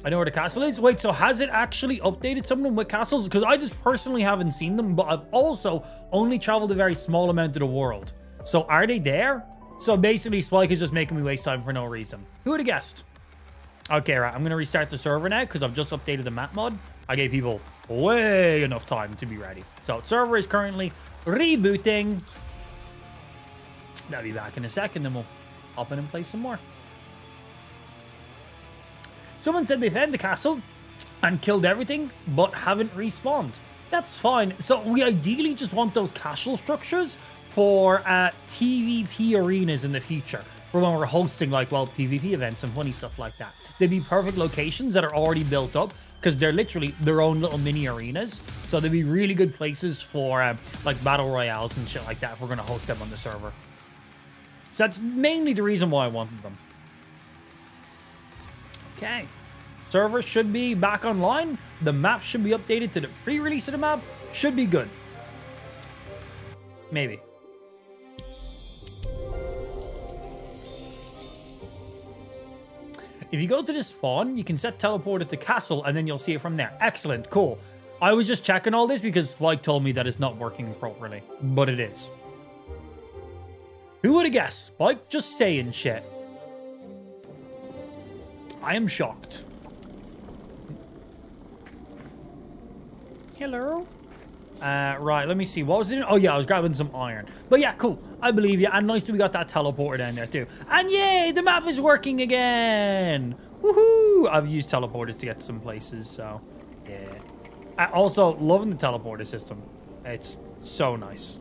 I know where the castle is. Wait, so has it actually updated some of them with castles? Because I just personally haven't seen them, but I've also only traveled a very small amount of the world. So are they there? So basically, Spike is just making me waste time for no reason. Who would have guessed? Okay, right. I'm going to restart the server now because I've just updated the map mod. I gave people way enough time to be ready. So server is currently rebooting. I'll be back in a second, then we'll hop in and play some more. Someone said they found the castle and killed everything, but haven't respawned. That's fine. So we ideally just want those castle structures for PvP arenas in the future. For when we're hosting, like, well, PvP events and funny stuff like that. They'd be perfect locations that are already built up because they're literally their own little mini arenas. So they'd be really good places for, like, battle royales and shit like that if we're going to host them on the server. So that's mainly the reason why I wanted them. Okay. Server should be back online. The map should be updated to the pre-release of the map. Should be good. Maybe. If you go to the spawn, you can set teleport at the castle and then you'll see it from there. Excellent. Cool. I was just checking all this because Spike told me that it's not working properly, but it is. Who would have guessed? Spike just saying shit. I am shocked. Hello? Right, let me see. What was it? Oh, yeah, I was grabbing some iron. But yeah, cool. I believe you. And nice that we got that teleporter down there, too. And yay, the map is working again. Woohoo! I've used teleporters to get to some places, so yeah. Also, loving the teleporter system. It's so nice.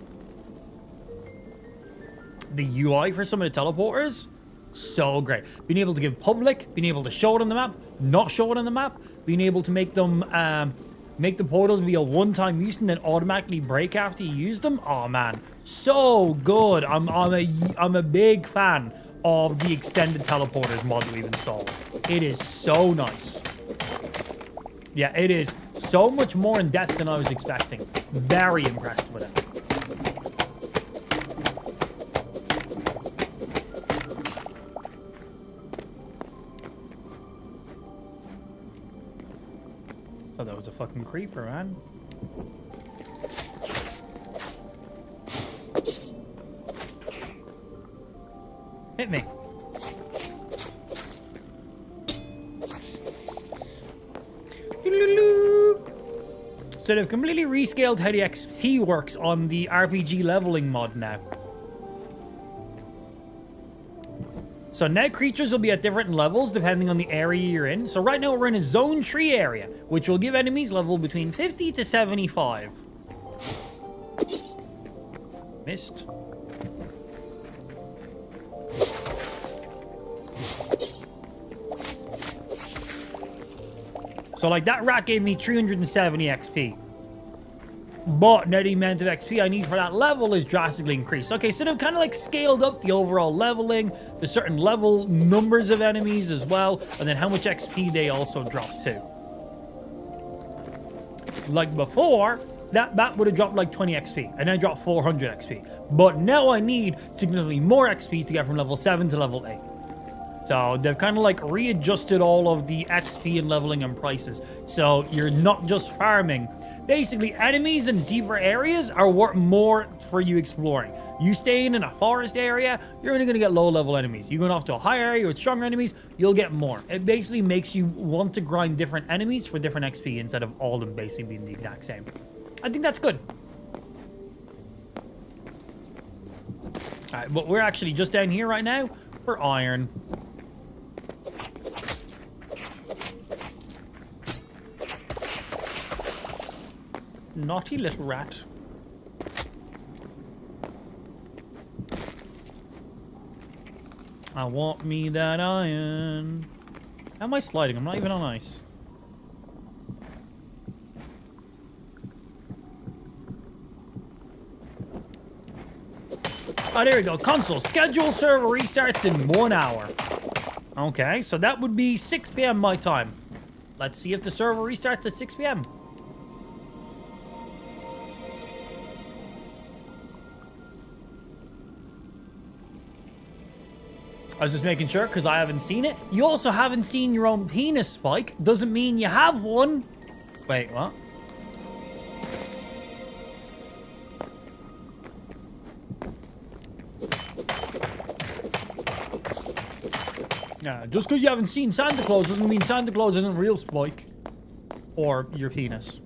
The UI for some of the teleporters, so great. Being able to give public, being able to show it on the map, not show it on the map, being able to make them make the portals be a one-time use and then automatically break after you use them. Oh man, so good. I'm a big fan of the extended teleporters mod that we've installed. It is so nice. Yeah, it is so much more in depth than I was expecting. Very impressed with it. Oh, that was a fucking creeper, man. Hit me. So they've completely rescaled how the XP works on the RPG leveling mod now. So now creatures will be at different levels depending on the area you're in. So right now we're in a zone 3 area, which will give enemies level between 50 to 75. Missed. So like that rat gave me 370 XP. but now the amount of XP I need for that level is drastically increased. Okay, so they've kind of like scaled up the overall leveling, the certain level numbers of enemies as well, and then how much XP they also drop too. Like before, that map would have dropped like 20 XP, and I dropped 400 XP. But now I need significantly more XP to get from level 7 to level 8. So they've kind of like readjusted all of the XP and leveling and prices. So you're not just farming. Basically, enemies in deeper areas are worth more for you exploring. You staying in a forest area, you're only going to get low level enemies. You going off to a higher area with stronger enemies, you'll get more. It basically makes you want to grind different enemies for different XP instead of all of them basically being the exact same. I think that's good. Alright, but we're actually just down here right now for iron. Naughty little rat. I want me that iron. How am I sliding? I'm not even on ice. Oh, there we go. Console. Schedule server restarts in 1 hour. Okay, so that would be 6 p.m. my time. Let's see if the server restarts at 6 p.m. I was just making sure because I haven't seen it. You also haven't seen your own penis, Spike. Doesn't mean you have one. Wait, what? Yeah, just because you haven't seen Santa Claus doesn't mean Santa Claus isn't real, Spike. Or your penis.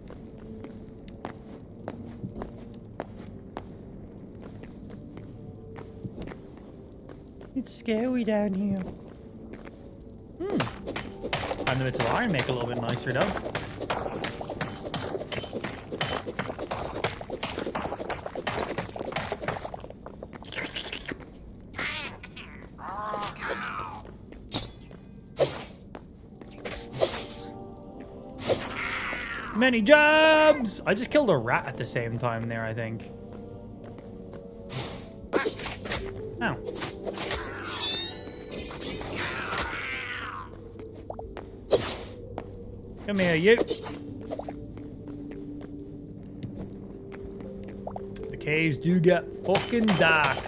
It's scary down here. And the bits of iron make it a little bit nicer, though. Many jobs! I just killed a rat at the same time there, I think. Ow. Come here, you. The caves do get fucking dark.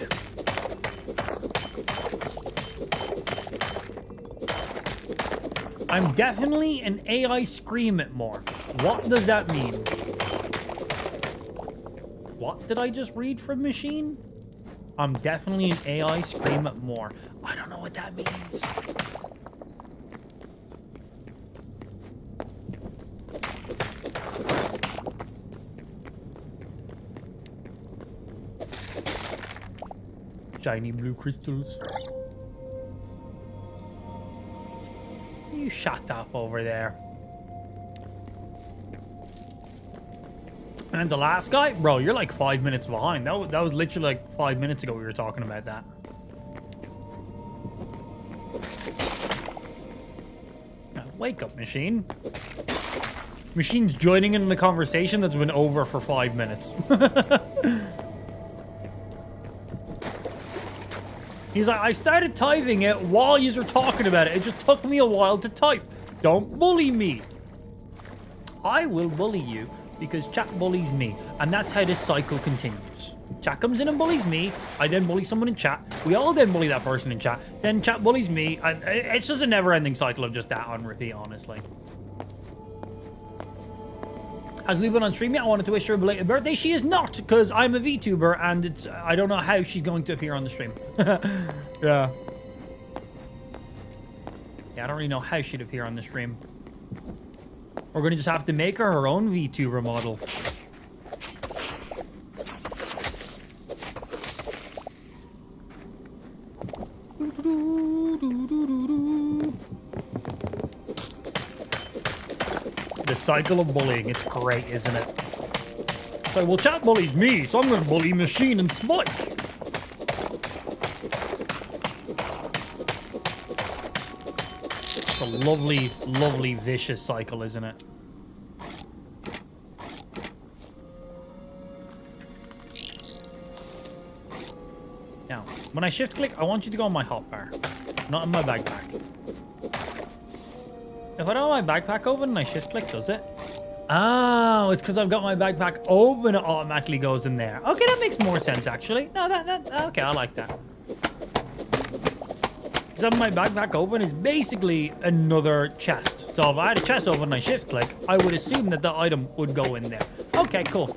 I'm definitely an AI scream it more. What does that mean? What did I just read from machine? I'm definitely an AI scream it more. I don't know what that means. Shiny blue crystals. You shut up over there. And the last guy? Bro, you're like 5 minutes behind. That was literally like 5 minutes ago we were talking about that. Wake up, machine. Machine's joining in the conversation that's been over for 5 minutes. He's like, I started typing it while you were talking about it. It just took me a while to type. Don't bully me. I will bully you because chat bullies me. And that's how this cycle continues. Chat comes in and bullies me. I then bully someone in chat. We all then bully that person in chat. Then chat bullies me. And it's just a never-ending cycle of just that on repeat, honestly. Has Lou been on stream yet? I wanted to wish her a belated birthday. She is not, because I'm a VTuber, and I don't know how she's going to appear on the stream. Yeah. Yeah, I don't really know how she'd appear on the stream. We're going to just have to make her own VTuber model. The cycle of bullying, it's great, isn't it? So, well, chat bullies me, so I'm going to bully Machine and Spike. It's a lovely, lovely, vicious cycle, isn't it? Now, when I shift click, I want you to go on my hotbar, not in my backpack. If I don't have my backpack open and I shift click, does it? Oh, it's because I've got my backpack open, it automatically goes in there. Okay, that makes more sense, actually. No, okay, I like that. Because having my backpack open is basically another chest. So if I had a chest open and I shift click, I would assume that the item would go in there. Okay, cool.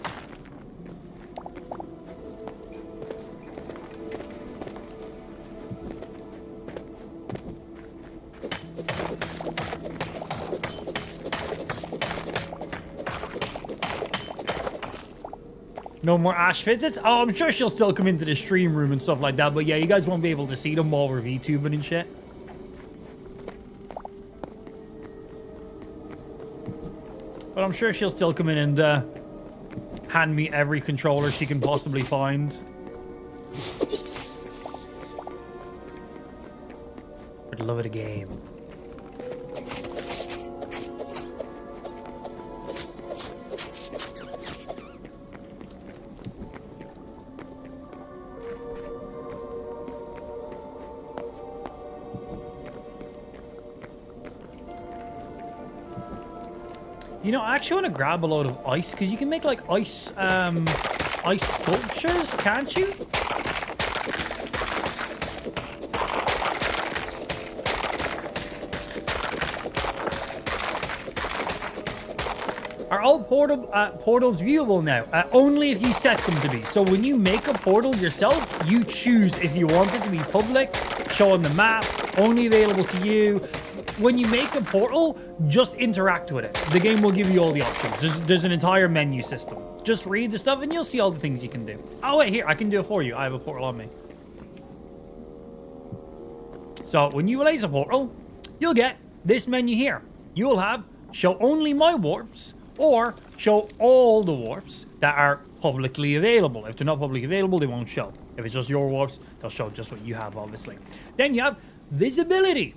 No more Ash visits? Oh, I'm sure she'll still come into the stream room and stuff like that. But yeah, you guys won't be able to see them while we're VTubing and shit. But I'm sure she'll still come in and hand me every controller she can possibly find. For the love of the game. You know, I actually want to grab a load of ice, because you can make, like, ice sculptures, can't you? Are all portals viewable now? Only if you set them to be. So when you make a portal yourself, you choose if you want it to be public, show on the map, only available to you. When you make a portal, just interact with it. The game will give you all the options. There's an entire menu system. Just read the stuff and you'll see all the things you can do. Oh, wait, here, I can do it for you. I have a portal on me. So when you release a portal, you'll get this menu here. You will have show only my warps or show all the warps that are publicly available. If they're not publicly available, they won't show. If it's just your warps, they'll show just what you have, obviously. Then you have visibility.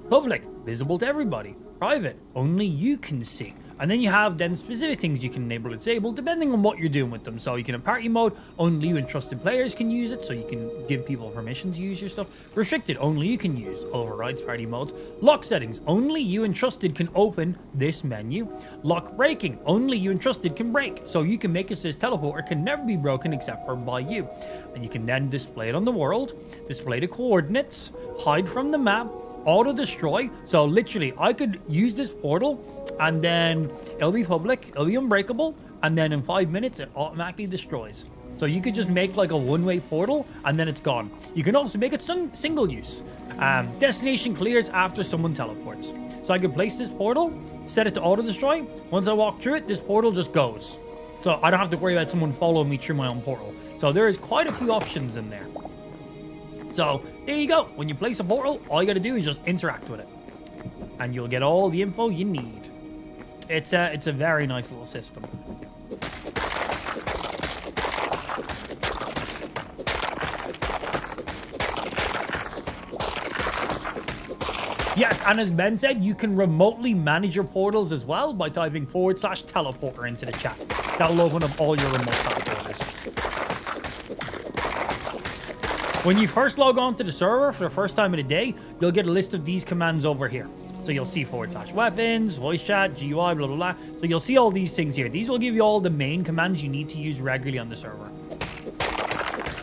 Public, visible to everybody. Private, only you can see. And then you have then specific things you can enable or disable depending on what you're doing with them. So you can have party mode, only you and trusted players can use it, so you can give people permission to use your stuff. Restricted, only you can use, overrides party modes. Lock settings, only you and trusted can open this menu. Lock breaking, only you and trusted can break. So you can make it so this teleporter can never be broken except for by you. And you can then display it on the world, display the coordinates, hide from the map, auto destroy. So literally I could use this portal and then it'll be public, it'll be unbreakable, and then in 5 minutes it automatically destroys. So you could just make like a one-way portal and then it's gone. You can also make it single use. Destination clears after someone teleports. So I can place this portal, set it to auto destroy. Once I walk through it, this portal just goes. So I don't have to worry about someone following me through my own portal. So there is quite a few options in there. So there you go. When you place a portal, all you got to do is just interact with it, and you'll get all the info you need. It's a very nice little system. Yes, and as Ben said, you can remotely manage your portals as well by typing /teleporter into the chat. That'll open up all your remote teleporters. When you first log on to the server for the first time of the day, you'll get a list of these commands over here. So you'll see /weapons, voice chat, GUI, blah, blah, blah. So you'll see all these things here. These will give you all the main commands you need to use regularly on the server.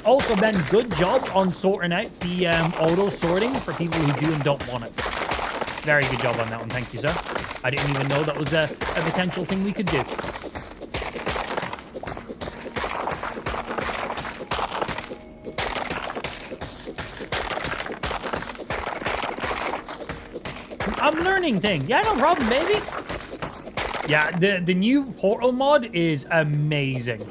Also, Ben, good job on sorting out the auto sorting for people who do and don't want it. Very good job on that one. Thank you, sir. I didn't even know that was a potential thing we could do. I'm learning things. Yeah, no problem, baby. Yeah, the new portal mod is amazing.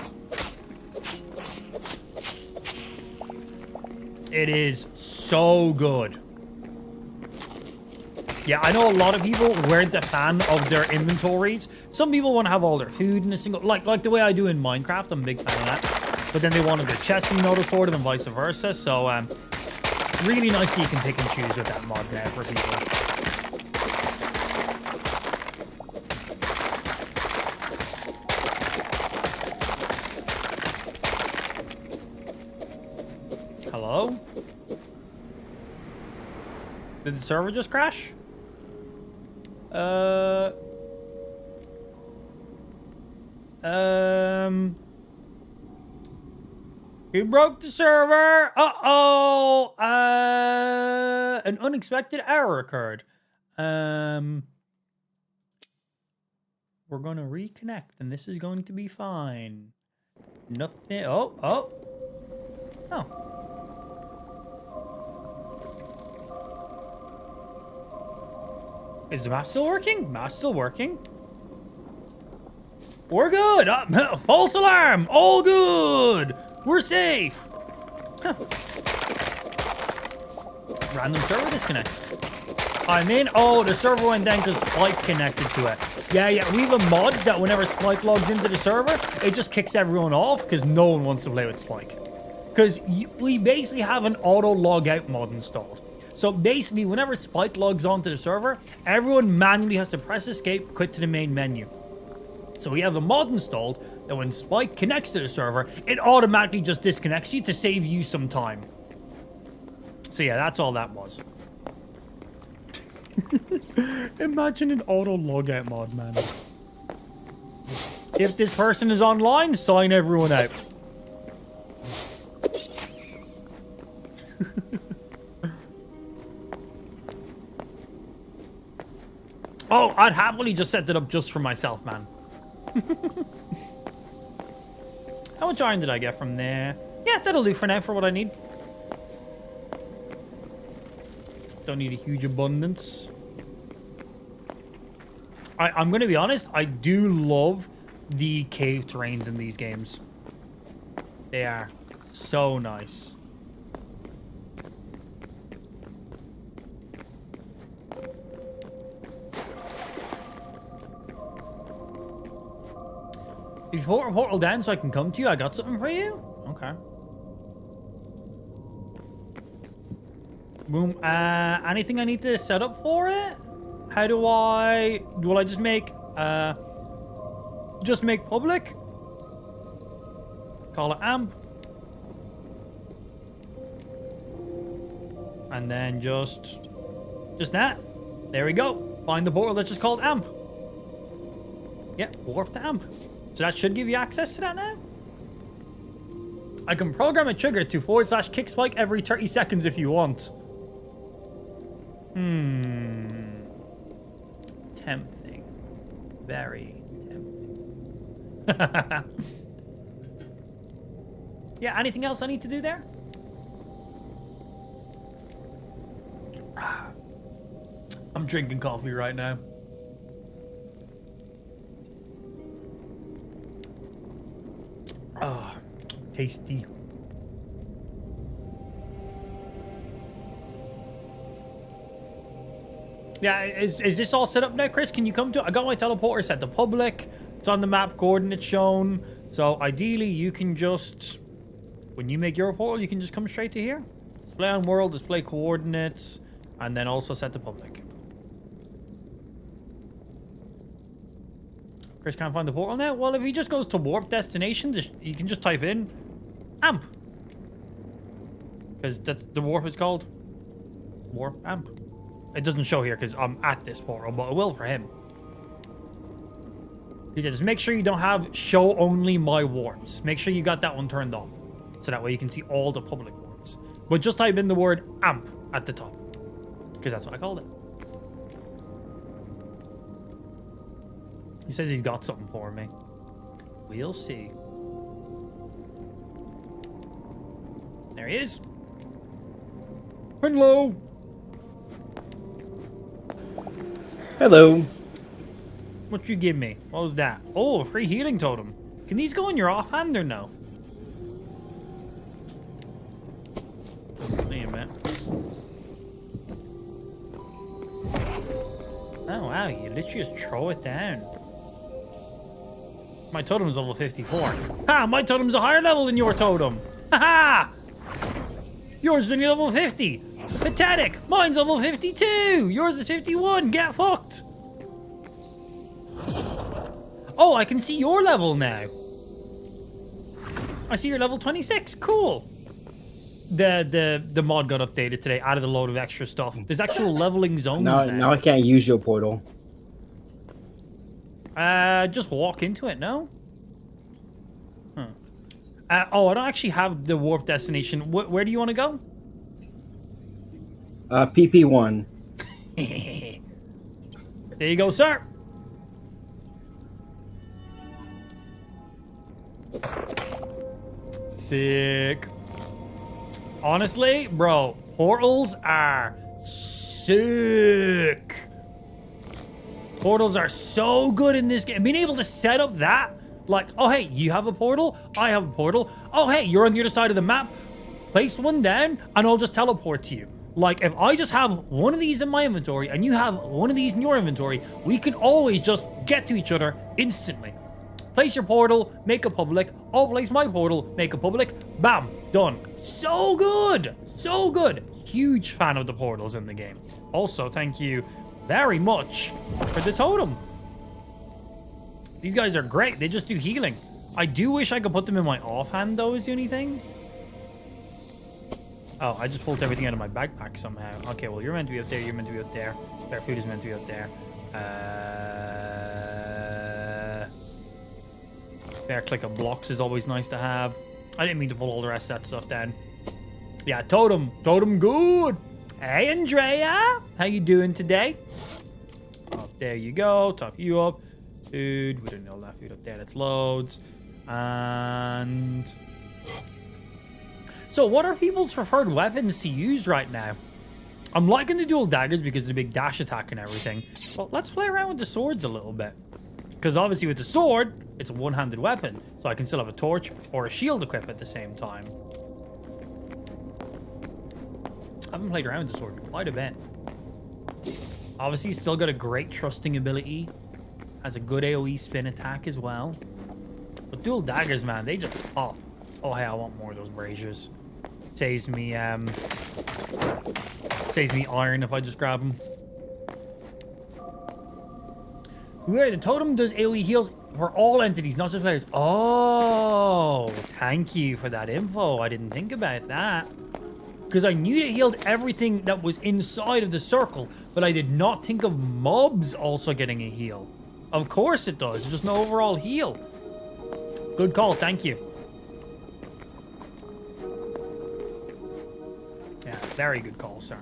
It is so good. Yeah, I know a lot of people weren't a fan of their inventories. Some people want to have all their food in a single... Like the way I do in Minecraft. I'm a big fan of that. But then they wanted their chest to be auto-sorted and vice versa. So, really nice that you can pick and choose with that mod now for people. Hello? Did the server just crash? Who broke the server? Uh-oh! An unexpected error occurred. We're gonna reconnect, and this is going to be fine. Nothing. Oh. Is the map still working? Map's still working. We're good. False alarm. All good. We're safe. Huh. Random server disconnect. I'm in. Oh, the server went down because Spike connected to it. Yeah. We have a mod that whenever Spike logs into the server, it just kicks everyone off because no one wants to play with Spike. Because we basically have an auto log out mod installed. So basically, whenever Spike logs onto the server, everyone manually has to press escape, quit to the main menu. So we have a mod installed that when Spike connects to the server, it automatically just disconnects you to save you some time. So yeah, that's all that was. Imagine an auto logout mod, man. If this person is online, sign everyone out. Oh, I'd happily just set it up just for myself, man. How much iron did I get from there? Yeah, that'll do for now for what I need. Don't need a huge abundance. I'm going to be honest, I do love the cave terrains in these games. They are so nice. If you put a portal down so I can come to you, I got something for you? Okay. Boom. Anything I need to set up for it? How do I... Will I just make public? Call it amp. And then just that. There we go. Find the portal that's just called amp. Yeah, warp to amp. So that should give you access to that now. I can program a trigger to /kick spike every 30 seconds if you want. Tempting. Very tempting. Yeah, anything else I need to do there? I'm drinking coffee right now. Ah, tasty. Yeah, is this all set up now, Chris? Can you come to... I got my teleporter set to public. It's on the map, coordinates shown. So ideally, you can just... When you make your portal, you can just come straight to here. Display on world, display coordinates, and then also set to public. Chris can't find the portal now? Well, if he just goes to warp destinations, you can just type in amp. Because that's the warp is called. Warp amp. It doesn't show here because I'm at this portal, but it will for him. He says, make sure you don't have show only my warps. Make sure you got that one turned off. So that way you can see all the public warps. But just type in the word amp at the top. Because that's what I called it. He says he's got something for me. We'll see. There he is. Hello. Hello. What you give me? What was that? Oh, a free healing totem. Can these go in your offhand or no? Wait a minute. Oh wow, you literally just throw it down. My totem's level 54. Ha! My totem's a higher level than your totem. Ha ha! Yours is only level 50. Pathetic! Mine's level 52! Yours is 51! Get fucked! Oh, I can see your level now. I see your level 26. Cool. the mod got updated today, added a load of extra stuff. There's actual leveling zones Now I can't use your portal. Just walk into it, no? Huh. Oh, I don't actually have the warp destination. Where do you want to go? PP1. There you go, sir. Sick. Honestly, bro, portals are sick. Portals are so good in this game. Being able to set up that, like, oh, hey, you have a portal, I have a portal. Oh, hey, you're on the other side of the map. Place one down, and I'll just teleport to you. Like, if I just have one of these in my inventory, and you have one of these in your inventory, we can always just get to each other instantly. Place your portal, make it public. I'll place my portal, make it public. Bam, done. So good, so good. Huge fan of the portals in the game. Also, thank you very much for the totem. These guys are great. They just do healing. I do wish I could put them in my offhand, though, is the only thing. Oh, I just pulled everything out of my backpack somehow. Okay, well, you're meant to be up there. You're meant to be up there. Their food is meant to be up there. Spare click of blocks is always nice to have. I didn't mean to pull all the rest of that stuff down. Yeah, totem. Totem good. Hey, Andrea. How you doing today? Oh, there you go. Top you up. Food. We don't know that food up there. That's loads. And... so what are people's preferred weapons to use right now? I'm liking the dual daggers because of the big dash attack and everything. Well, let's play around with the swords a little bit. Because obviously with the sword, it's a one-handed weapon. So I can still have a torch or a shield equip at the same time. I haven't played around with the sword quite a bit. Obviously, it's still got a great trusting ability. Has a good AoE spin attack as well. But dual daggers, man, they just pop. Oh, hey, I want more of those braziers. Saves me iron if I just grab them. Weird, the totem does AoE heals for all entities, not just players. Oh, thank you for that info. I didn't think about that. Because I knew it healed everything that was inside of the circle, but I did not think of mobs also getting a heal. Of course it does. It's just an overall heal. Good call. Thank you. Yeah, very good call, sir.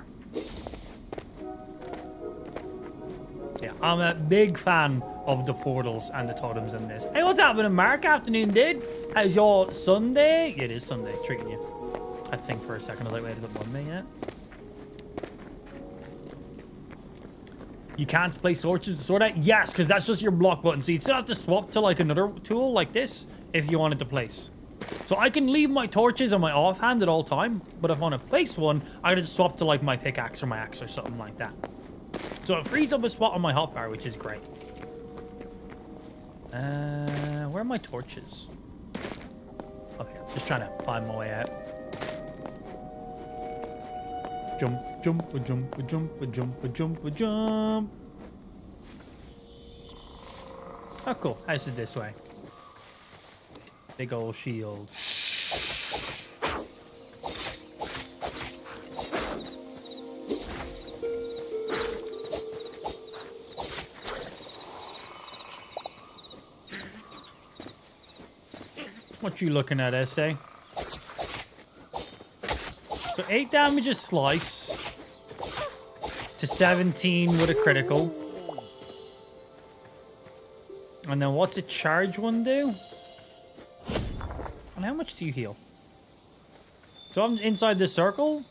Yeah, I'm a big fan of the portals and the totems in this. Hey, what's happening, Mark? Afternoon, dude. How's your Sunday? Yeah, it is Sunday. Treating you. I think for a second, I was like, wait, is it Monday yet? You can't place torches to sort out? Yes, because that's just your block button. So you'd still have to swap to like another tool like this if you wanted to place. So I can leave my torches on my offhand at all time, but if I want to place one, I gotta just swap to like my pickaxe or my axe or something like that. So it frees up a spot on my hotbar, which is great. Where are my torches? Okay, I'm just trying to find my way out. Jump, jump, jump, jump, jump, jump, jump. Oh, cool. House is this way. Big old shield. What you looking at, SA? So 8 damage a slice to 17 with a critical. And then what's a charge one do? And how much do you heal? So I'm inside this circle.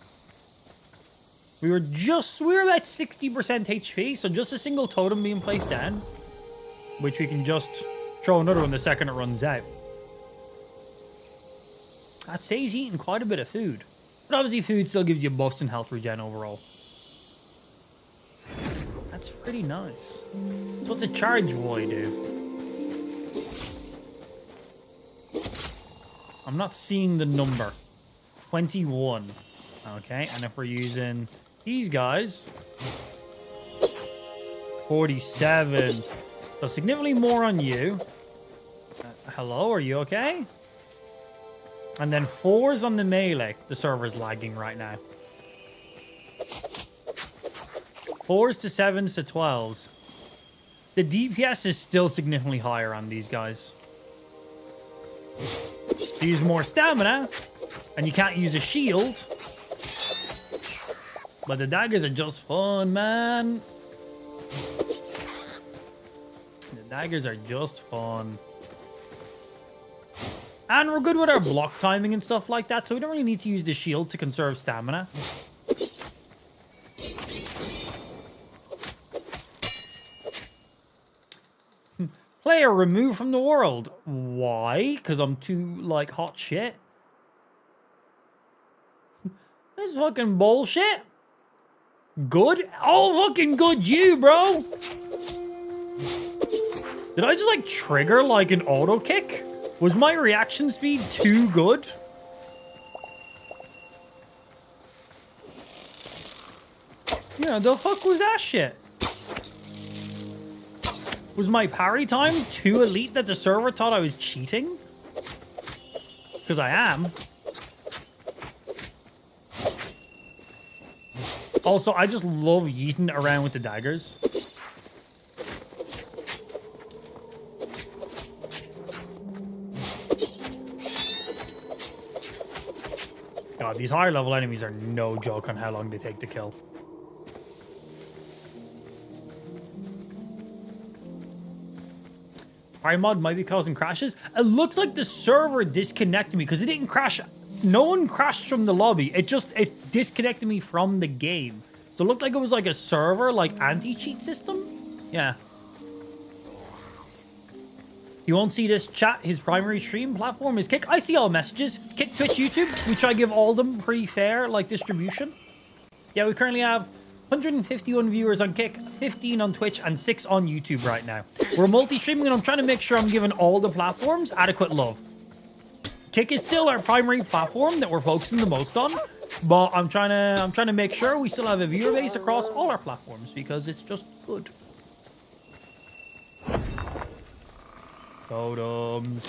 We were about 60% HP, so just a single totem being placed down, which we can just throw another one the second it runs out. That saves eating quite a bit of food. But obviously food still gives you buffs and health regen overall. That's pretty nice. So what's a charge boy do? I'm not seeing the number. 21. Okay, and if we're using these guys, 47. So significantly more on you. Hello, are you okay? And then 4's on the melee. The server's lagging right now. 4's to 7's to 12's. The DPS is still significantly higher on these guys. You use more stamina, and you can't use a shield. But the daggers are just fun, man. The daggers are just fun. And we're good with our block timing and stuff like that, so we don't really need to use the shield to conserve stamina. Player removed from the world. Why? Because I'm too, like, hot shit? This is fucking bullshit. Good? Oh, fucking good you, bro. Did I just, like, trigger, like, an auto kick? Was my reaction speed too good? Yeah, the fuck was that shit? Was my parry time too elite that the server thought I was cheating? Because I am. Also, I just love yeeting around with the daggers. God, these higher level enemies are no joke on how long they take to kill. mod might be causing crashes. It looks like the server disconnected me because it didn't crash. No one crashed from the lobby. It disconnected me from the game. So it looked like it was like a server, like anti-cheat system. Yeah. You won't see this chat. His primary stream platform is Kick. I see all messages. Kick, Twitch, YouTube. We try to give all of them pretty fair, like, distribution. Yeah, we currently have 151 viewers on Kick, 15 on Twitch, and 6 on YouTube right now. We're multi-streaming, and I'm trying to make sure I'm giving all the platforms adequate love. Kick is still our primary platform that we're focusing the most on, but I'm trying to make sure we still have a viewer base across all our platforms because it's just good. Totems.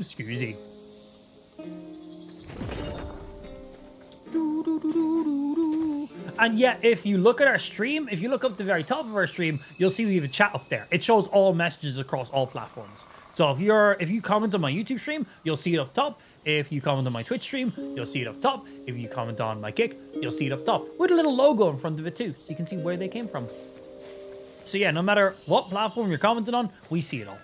Excuse me. And yeah, if you look at our stream, if you look up the very top of our stream, you'll see we have a chat up there. It shows all messages across all platforms. So if you comment on my YouTube stream, you'll see it up top. If you comment on my Twitch stream, you'll see it up top. If you comment on my Kick, you'll see it up top with a little logo in front of it too, so you can see where they came from. So yeah, no matter what platform you're commenting on, we see it all.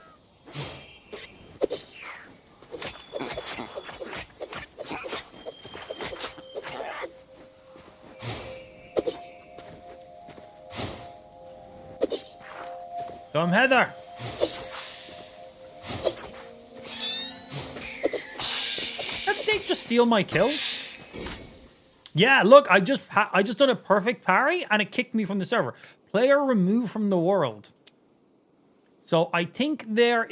Come, Heather. That snake just steal my kill? Yeah, look, I just done a perfect parry and it kicked me from the server. Player removed from the world. So I think there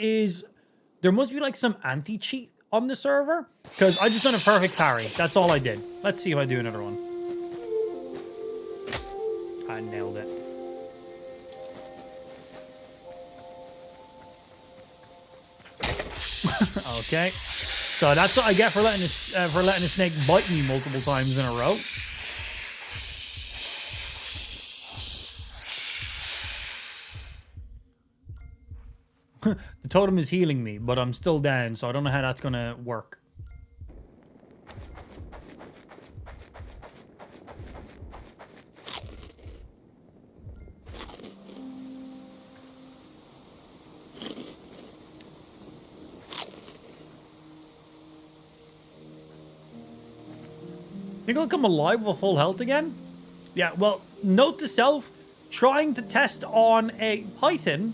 must be like some anti-cheat on the server because I just done a perfect parry. That's all I did. Let's see if I do another one. I nailed it. Okay, so that's what I get for letting a snake bite me multiple times in a row. The totem is healing me, but I'm still down, so I don't know how that's gonna work. Think I'll come alive with full health again? Yeah, well, note to self, trying to test on a Python,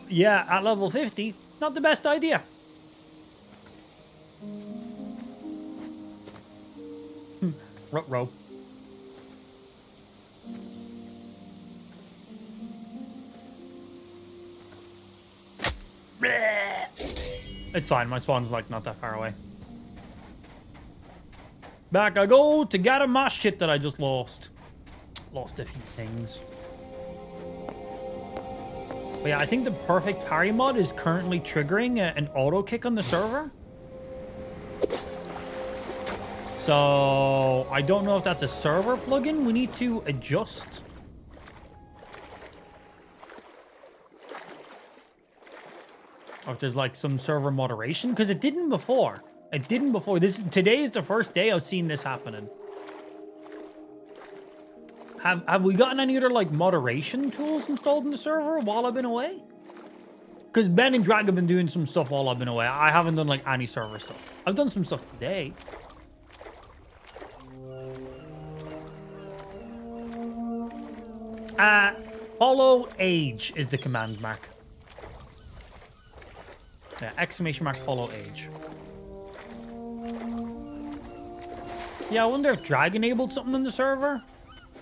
yeah, at level 50, not the best idea. Ruh-roh. It's fine, my spawn's like not that far away. Back I go to gather my shit that I just lost. Lost a few things. But yeah, I think the perfect parry mod is currently triggering an auto kick on the server. So I don't know if that's a server plugin we need to adjust. Or if there's like some server moderation, because it didn't before. It didn't before. Today is the first day I've seen this happening. Have we gotten any other like moderation tools installed in the server while I've been away? Because Ben and Drag have been doing some stuff while I've been away. I haven't done like any server stuff. I've done some stuff today. Follow age is the command mark. Yeah, exclamation mark follow age. Yeah, I wonder if Drag enabled something in the server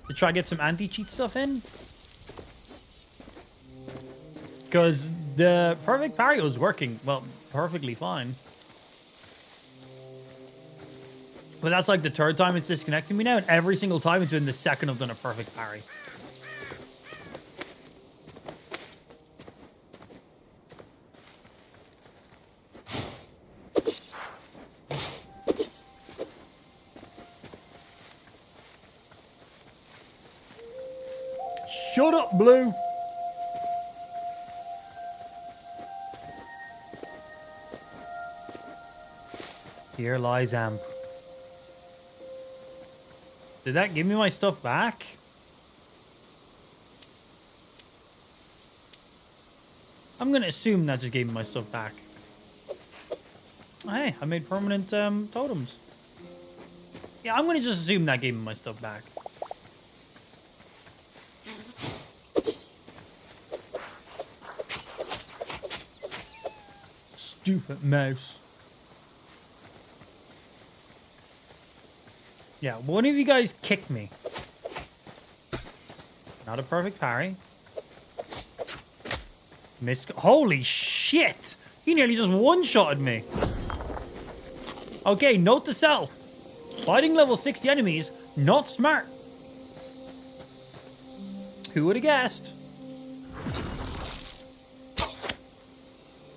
to try to get some anti-cheat stuff in. Because the perfect parry was working, well, perfectly fine. But that's like the third time it's disconnecting me now, and every single time it's been the second I've done a perfect parry. Shut up, Blue. Here lies Amp. Did that give me my stuff back? I'm gonna assume that just gave me my stuff back. Hey, I made permanent totems. Yeah, I'm gonna just assume that gave me my stuff back. Stupid mouse. Yeah, one of you guys kicked me. Not a perfect parry. Missed. Holy shit! He nearly just one-shotted me. Okay, note to self. Fighting level 60 enemies, not smart. Who would have guessed?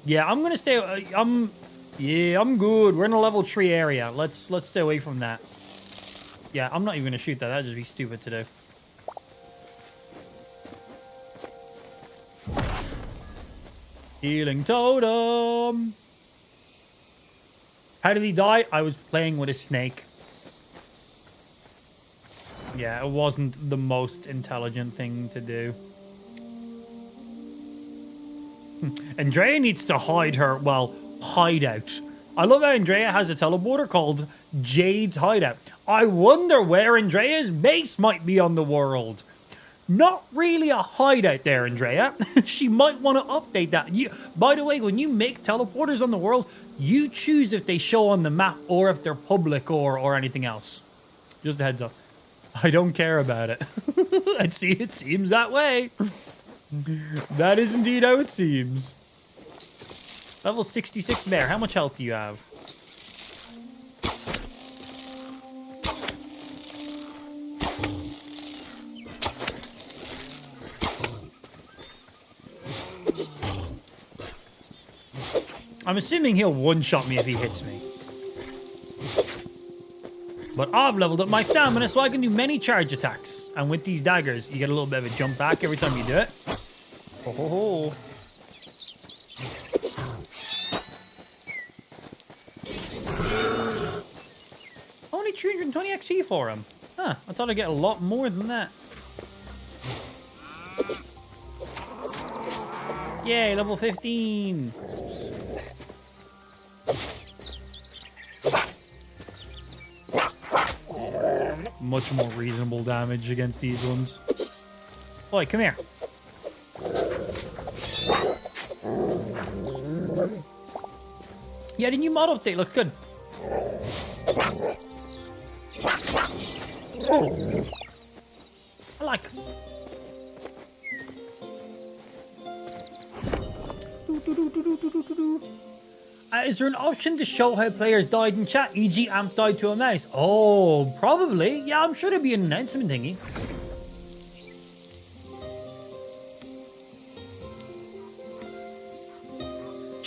Yeah, I'm gonna stay. I'm good. We're in a level 3 area. Let's stay away from that. Yeah, I'm not even gonna shoot that. That'd just be stupid to do. Healing totem. How did he die? I was playing with a snake. Yeah, it wasn't the most intelligent thing to do. Andrea needs to hide her, well, hideout. I love how Andrea has a teleporter called Jade's Hideout. I wonder where Andrea's base might be on the world. Not really a hideout there, Andrea. She might want to update that. By the way, when you make teleporters on the world, you choose if they show on the map or if they're public or anything else. Just a heads up. I don't care about it. It seems that way. That is indeed how it seems. Level 66 bear. How much health do you have? I'm assuming he'll one-shot me if he hits me. But I've leveled up my stamina so I can do many charge attacks. And with these daggers, you get a little bit of a jump back every time you do it. Ho ho ho. Only 320 XP for him. Huh, I thought I'd get a lot more than that. Yay, level 15. Much more reasonable damage against these ones. Boy, come here. Yeah, the new mod update looks good. I like. Is there an option to show how players died in chat, e.g. Amp died to a mouse? Oh, probably. Yeah, I'm sure there'd be an announcement thingy.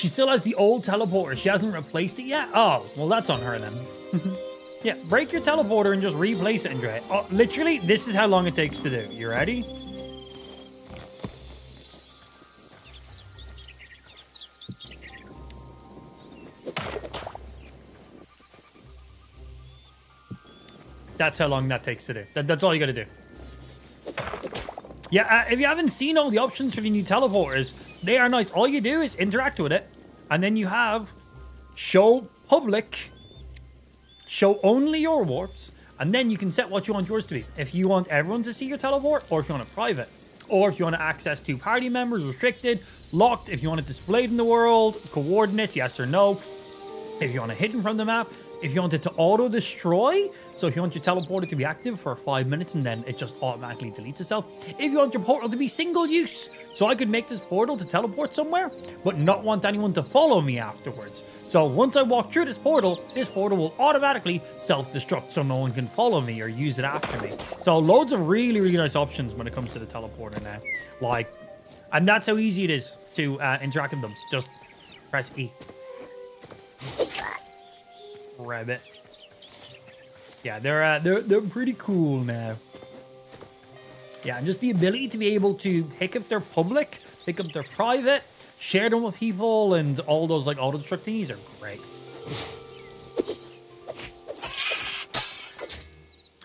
She still has the old teleporter. She hasn't replaced it yet? Oh, well, that's on her then. Yeah, break your teleporter and just replace it, Andre. Oh, literally, this is how long it takes to do. You ready? That's how long that takes to do. That's all you gotta do. Yeah, if you haven't seen all the options for the new teleporters, they are nice. All you do is interact with it, and then you have show public, show only your warps, and then you can set what you want yours to be. If you want everyone to see your teleport, or if you want it private, or if you want to access to party members, restricted, locked, if you want it displayed in the world, coordinates, yes or no, if you want it hidden from the map, if you want it to auto-destroy, so if you want your teleporter to be active for 5 minutes and then it just automatically deletes itself. If you want your portal to be single use, so I could make this portal to teleport somewhere, but not want anyone to follow me afterwards. So once I walk through this portal will automatically self-destruct so no one can follow me or use it after me. So loads of really, really nice options when it comes to the teleporter now. Like, and that's how easy it is to interact with them. Just press E. Rabbit. Yeah, they're pretty cool now. Yeah, and just the ability to be able to pick if they're public, pick if they're private, share them with people, and all those like auto-destruct thingies are great.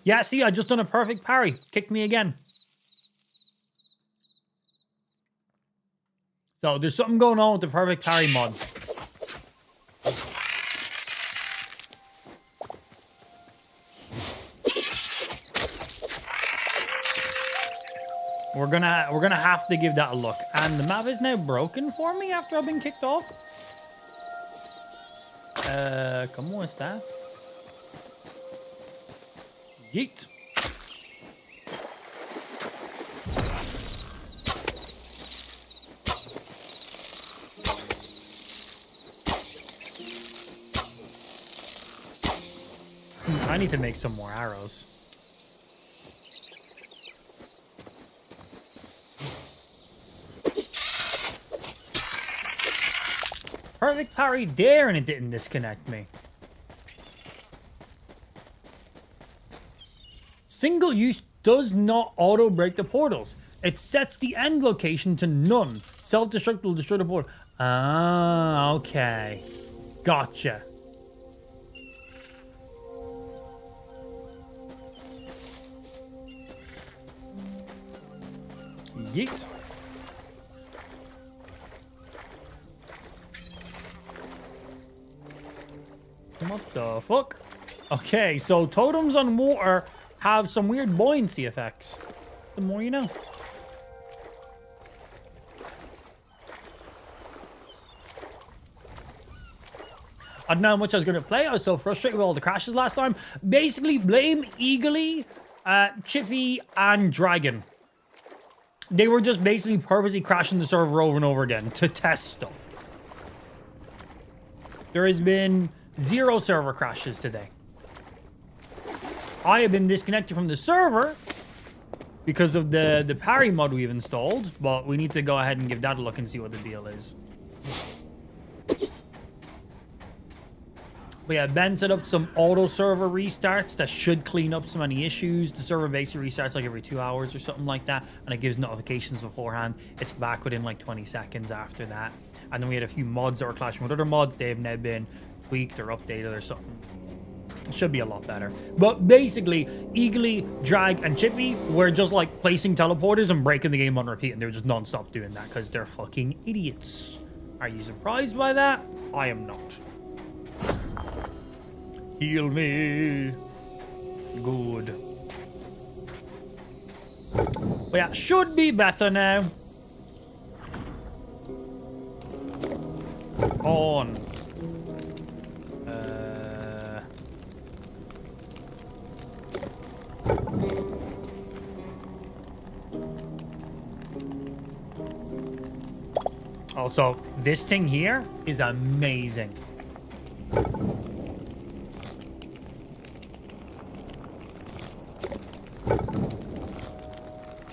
Yeah, see, I just done a perfect parry. Kicked me again. So there's something going on with the perfect parry mod. We're gonna have to give that a look. And the map is now broken for me after I've been kicked off. ¿Cómo está? Yeet. I need to make some more arrows. Perfect parry there, and it didn't disconnect me. Single use does not auto break the portals. It sets the end location to none. Self-destruct will destroy the portal. Ah, okay. Gotcha. Yeet. What the fuck? Okay, so totems on water have some weird buoyancy effects. The more you know. I don't know how much I was going to play. I was so frustrated with all the crashes last time. Basically, blame Eagly, Chippy, and Dragon. They were just basically purposely crashing the server over and over again to test stuff. There has been 0 server crashes today. I have been disconnected from the server because of the parry mod we've installed, but we need to go ahead and give that a look and see what the deal is. But yeah, Ben set up some auto server restarts that should clean up some any issues. The server basically restarts like every 2 hours or something like that, and it gives notifications beforehand. It's back within like 20 seconds after that. And then we had a few mods that were clashing with other mods. They've now been tweaked or updated or something. It should be a lot better. But basically, Eagly, Drag, and Chippy were just like placing teleporters and breaking the game on repeat, and they were just non-stop doing that because they're fucking idiots. Are you surprised by that? I am not. Heal me. Good. But yeah, should be better now. On. Also, this thing here is amazing.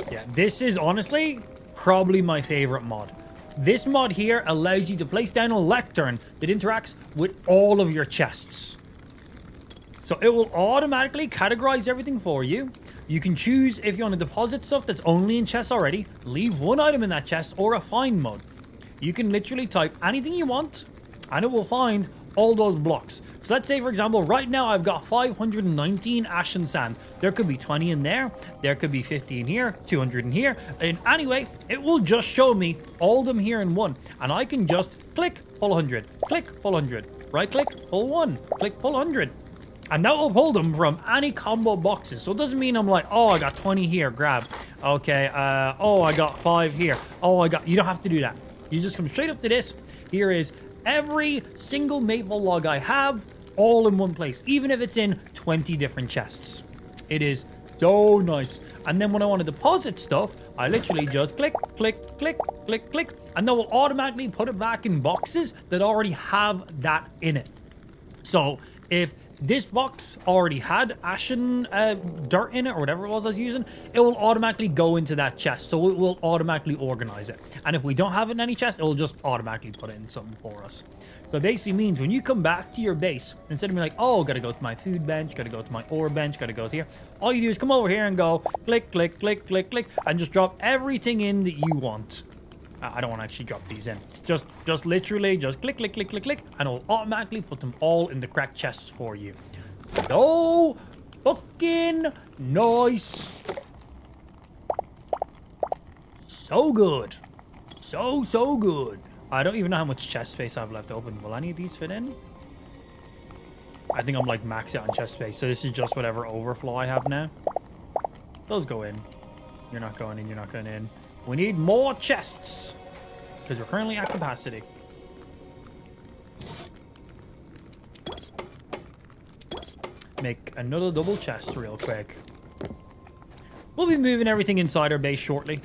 Yeah, this is honestly probably my favorite mod. This mod here allows you to place down a lectern that interacts with all of your chests. So it will automatically categorize everything for you. You can choose if you want to deposit stuff that's only in chests already, leave one item in that chest, or a find mode. You can literally type anything you want, and it will find all those blocks. So let's say, for example, right now I've got 519 ashen sand. There could be 20 in there. There could be 50 in here, 200 in here. And anyway, it will just show me all of them here in one. And I can just click, pull 100, click, pull 100, right click, pull 1, click, pull 100. And that will pull them from any combo boxes. So it doesn't mean I'm like, oh, I got 20 here, grab. Okay, oh, I got 5 here. Oh, you don't have to do that. You just come straight up to this. Here is every single maple log I have, all in one place, even if it's in 20 different chests. It is so nice. And then when I want to deposit stuff, I literally just click, click, click, click, click, and that will automatically put it back in boxes that already have that in it. So if this box already had ashen dirt in it, or whatever it was I was using, it will automatically go into that chest. So it will automatically organize it. And if we don't have it in any chest, it will just automatically put it in something for us. So it basically means when you come back to your base, instead of being like, oh, gotta go to my food bench, gotta go to my ore bench, gotta go to here, all you do is come over here and go click, click, click, click, click, and just drop everything in that you want. I don't want to actually drop these in. Just literally just click, click, click, click, click, and it'll automatically put them all in the correct chests for you. So fucking nice. So good. So good. I don't even know how much chest space I have left open. Will any of these fit in? I think I'm like maxed out on chest space. So this is just whatever overflow I have now. Those go in. You're not going in. You're not going in. We need more chests because we're currently at capacity. Make another double chest real quick. We'll be moving everything inside our base shortly.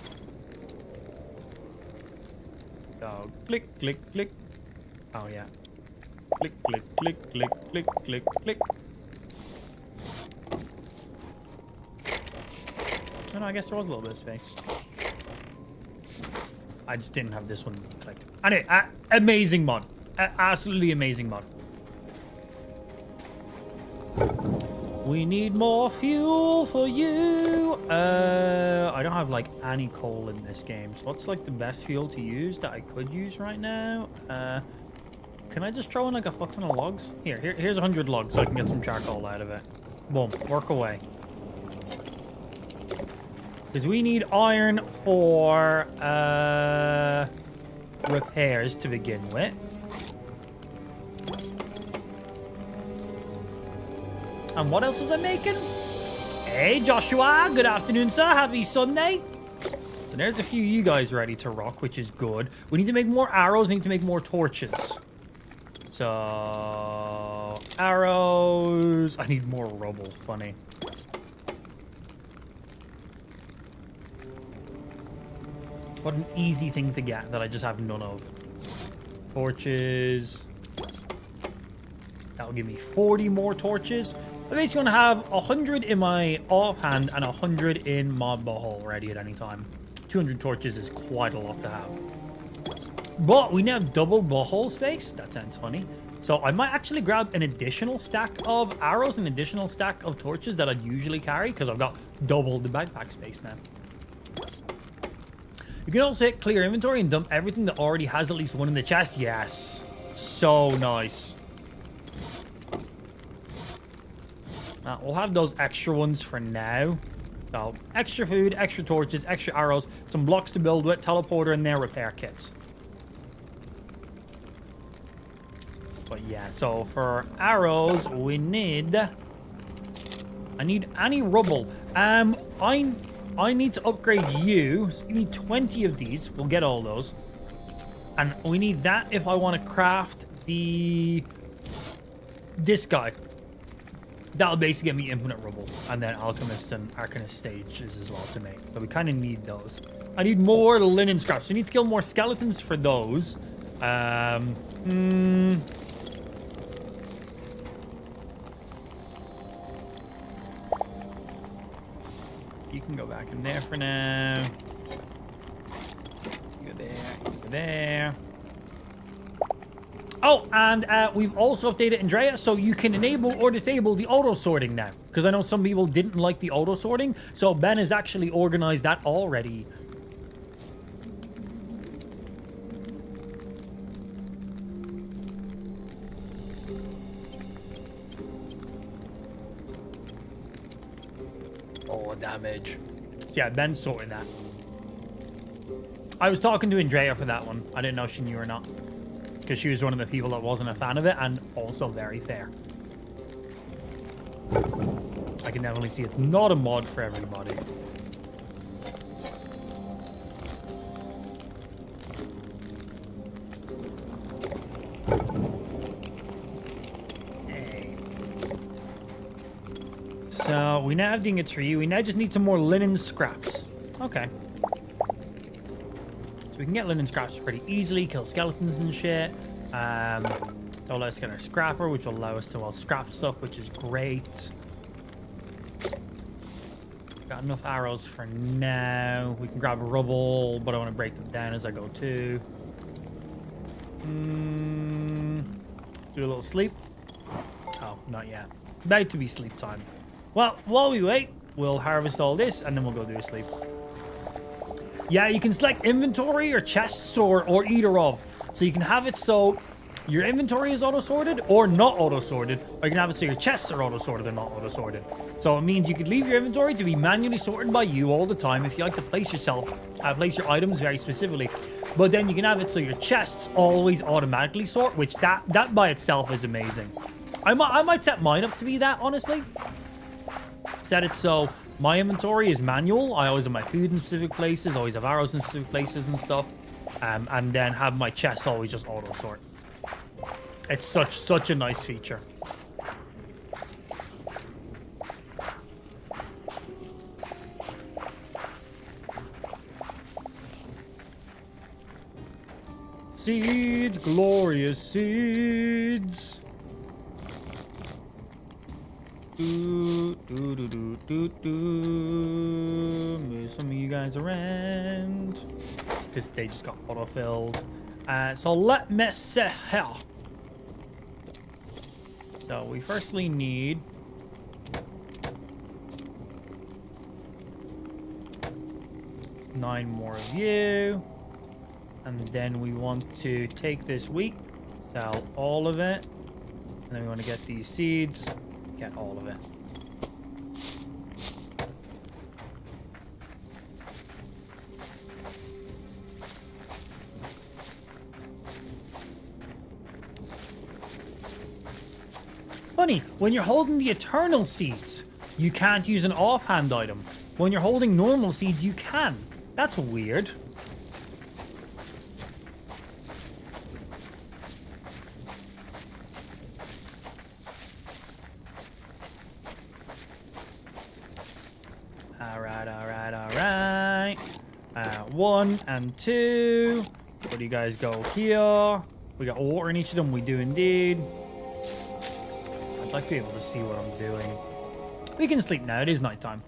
So click, click, click. Oh yeah. Click, click, click, click, click, click, click. Oh, no, I guess there was a little bit of space. I just didn't have this one clicked. Anyway, amazing mod. Absolutely amazing mod. We need more fuel for you. I don't have like any coal in this game. So what's like the best fuel to use that I could use right now? Can I just throw in like a fuck ton of logs? Here's 100 logs so I can get some charcoal out of it. Boom, work away. Because we need iron for repairs to begin with. And what else was I making? Hey, Joshua. Good afternoon, sir. Happy Sunday. So there's a few of you guys ready to rock, which is good. We need to make more arrows. We need to make more torches. So, arrows. I need more rubble. Funny. What an easy thing to get that I just have none of. Torches. That'll give me 40 more torches. I basically want to have 100 in my offhand and 100 in my butthole ready at any time. 200 torches is quite a lot to have. But we now have double butthole space. That sounds funny. So I might actually grab an additional stack of arrows, an additional stack of torches that I'd usually carry because I've got double the backpack space now. You can also hit clear inventory and dump everything that already has at least one in the chest. Yes. So nice. We'll have those extra ones for now. So extra food, extra torches, extra arrows, some blocks to build with, teleporter in there, repair kits. But yeah, so for arrows, we need... I need any rubble. I need to upgrade you. So you need 20 of these. We'll get all those. And we need that if I want to craft this guy. That'll basically get me infinite rubble. And then alchemist and arcanist stages as well to make. So we kind of need those. I need more linen scraps. So we need to kill more skeletons for those. You can go back in there for now. You go there, you go over there. Oh, and we've also updated Andrea, so you can enable or disable the auto sorting now. Because I know some people didn't like the auto sorting, so Ben has actually organized that already. Oh, damage. So yeah, Ben's sorting that. I was talking to Andrea for that one. I didn't know if she knew or not. Because she was one of the people that wasn't a fan of it, and also very fair. I can definitely see it's not a mod for everybody. Hey. So we now have the ingot tree. We now just need some more linen scraps. Okay. We can get linen scraps pretty easily, kill skeletons and shit. So let's get our scrapper, which will allow us to scrap stuff, which is great. Got enough arrows for now. We can grab rubble, but I want to break them down as I go too. Do a little sleep. Oh, not yet. About to be sleep time. Well, while we wait, we'll harvest all this and then we'll go do a sleep. Yeah, you can select inventory or chests or either of. So you can have it so your inventory is auto-sorted or not auto-sorted. Or you can have it so your chests are auto-sorted or not auto-sorted. So it means you could leave your inventory to be manually sorted by you all the time if you like to place your items very specifically. But then you can have it so your chests always automatically sort, which that by itself is amazing. I might set mine up to be that, honestly. Set it so my inventory is manual. I always have my food in specific places, always have arrows in specific places and stuff. And then have my chests always just auto-sort. It's such a nice feature. Seeds, glorious seeds. Move some of you guys around because they just got auto-filled. So let me see here. So we firstly need nine more of you, and then we want to take this wheat, sell all of it, and then we want to get these seeds. Get all of it. Funny, when you're holding the eternal seeds, you can't use an offhand item. When you're holding normal seeds, you can. That's weird. Alright. 1 and 2. Where do you guys go here? We got water in each of them. We do indeed. I'd like to be able to see what I'm doing. We can sleep now. It is nighttime.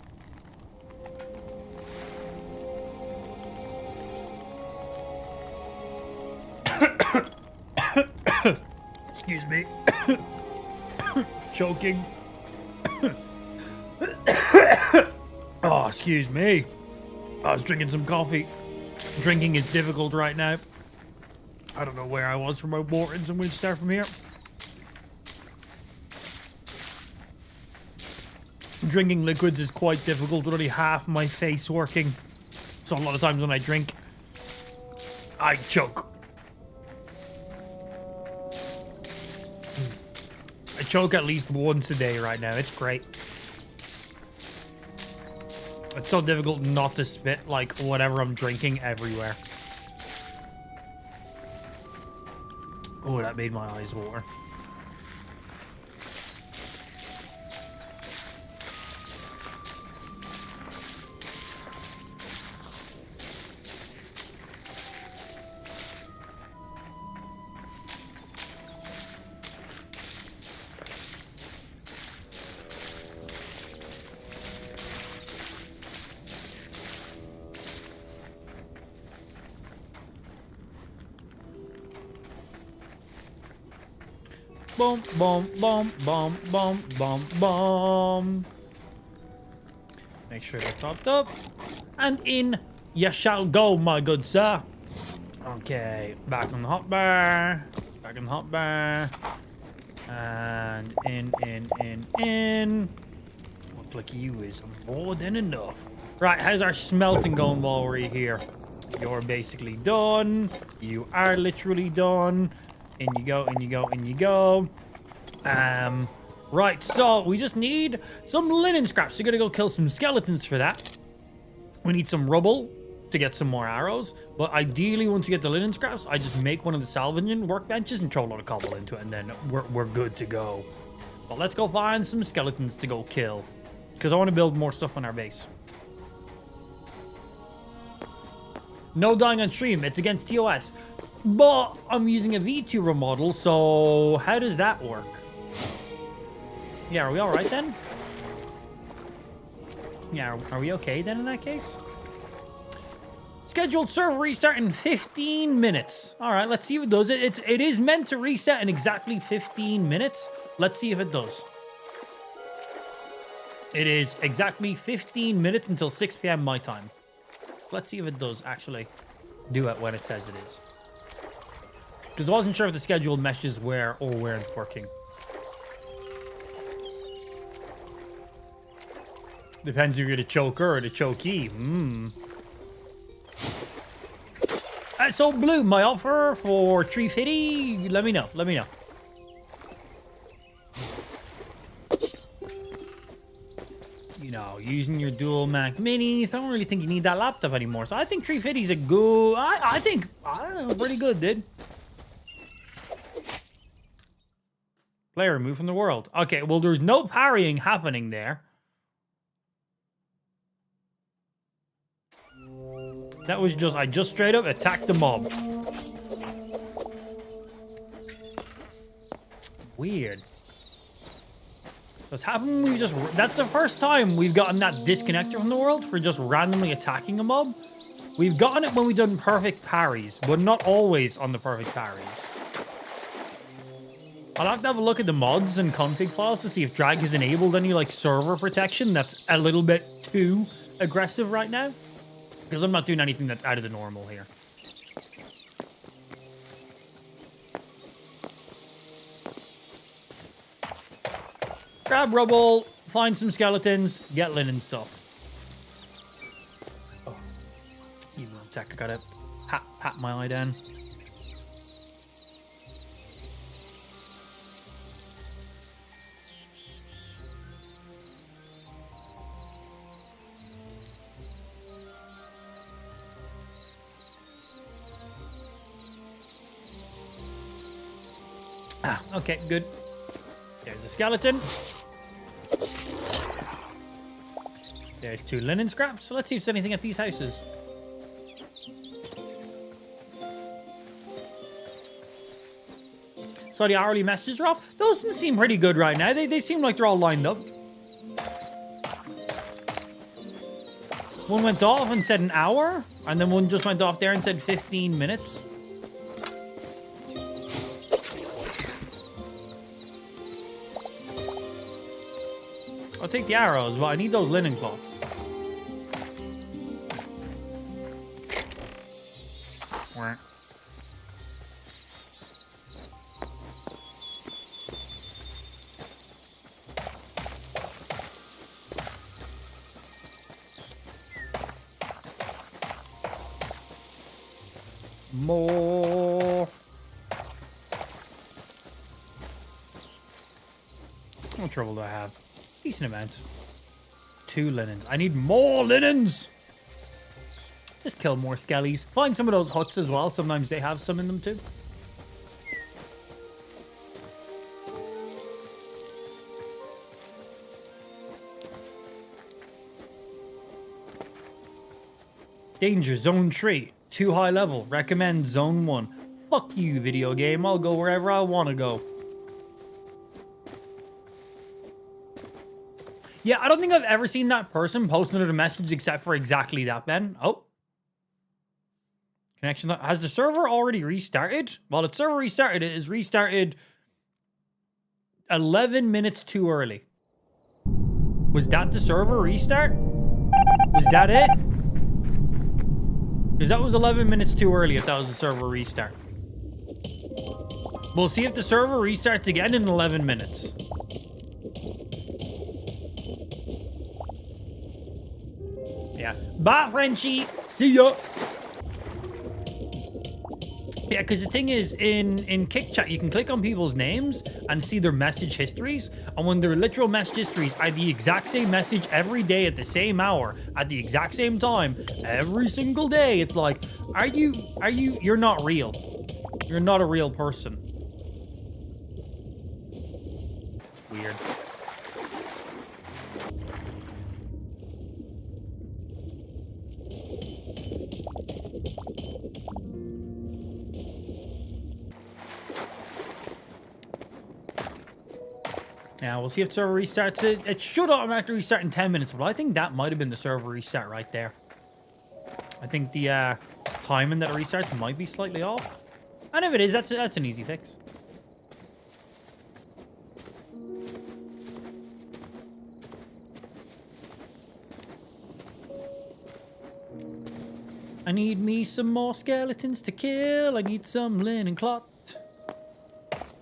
Excuse me. Choking. Oh, excuse me. I was drinking some coffee. Drinking is difficult right now. I don't know where I was for my water, so I'm going to start from here. Drinking liquids is quite difficult with only half my face working. So a lot of times when I drink, I choke. I choke at least once a day right now. It's great. It's so difficult not to spit like whatever I'm drinking everywhere. Oh, that made my eyes water. Boom, boom, boom, boom, boom, boom, boom. Make sure they're topped up. And in you shall go, my good sir. Okay, back on the hotbar. Back on the hotbar. And in. Look like you is more than enough. Right, how's our smelting going while we're here? You're basically done. You are literally done. In you go, in you go, in you go. Right, so we just need some linen scraps. You gotta go kill some skeletons for that. We need some rubble to get some more arrows. But ideally, once you get the linen scraps, I just make one of the salvaging workbenches and throw a lot of cobble into it, and then we're good to go. But let's go find some skeletons to go kill, because I want to build more stuff on our base. No dying on stream, it's against TOS. But I'm using a Vtuber model, so how does that work? Yeah, are we alright then? Yeah, are we okay then in that case? Scheduled server restart in 15 minutes. Alright, let's see if it does. It is meant to reset in exactly 15 minutes. Let's see if it does. It is exactly 15 minutes until 6 p.m. my time. Let's see if it does actually do it when it says it is. Because I wasn't sure if the scheduled messages were or weren't working. Depends if you're the choker or the chokey. So Blue, my offer for 350, let me know, let me know. You know, using your dual Mac minis, I don't really think you need that laptop anymore. So I think 350 is a good, I think, pretty good, dude. Player removed from the world. Okay, well, there's no parrying happening there. That was just, I just straight up attacked the mob. Weird. What's happened? That's the first time we've gotten that disconnected from the world for just randomly attacking a mob. We've gotten it when we've done perfect parries, but not always on the perfect parries. I'll have to have a look at the mods and config files to see if drag has enabled any like server protection that's a little bit too aggressive right now. Because I'm not doing anything that's out of the normal here. Grab rubble, find some skeletons, get linen stuff. Oh, give me 1 sec, I gotta pat my eye down. Ah, okay, good. There's a skeleton. There's 2 linen scraps. So let's see if there's anything at these houses. So the hourly messages are off. Those seem pretty good right now. They seem like they're all lined up. One went off and said an hour, and then one just went off there and said 15 minutes. I'll take the arrows, but I need those linen cloths. More. What trouble do I have? Decent amount. 2 linens. I need more linens! Just kill more skellies. Find some of those huts as well. Sometimes they have some in them too. Danger, zone 3. Too high level. Recommend zone 1. Fuck you, video game. I'll go wherever I want to go. Yeah, I don't think I've ever seen that person post another message except for exactly that, Ben. Oh. Connection. Has the server already restarted? Well, the server restarted. It is restarted 11 minutes too early. Was that the server restart? Was that it? Because that was 11 minutes too early if that was a server restart. We'll see if the server restarts again in 11 minutes. Yeah. Bye, Frenchie. See ya. Yeah, because the thing is, in Kick Chat, you can click on people's names and see their message histories. And when their literal message histories are the exact same message every day at the same hour, at the exact same time, every single day, it's like, you're not real. You're not a real person. It's weird. Now, we'll see if server restarts. It should automatically restart in 10 minutes, but I think that might have been the server restart right there. I think the timing that it restarts might be slightly off. And if it is, that's an easy fix. I need me some more skeletons to kill. I need some linen cloth.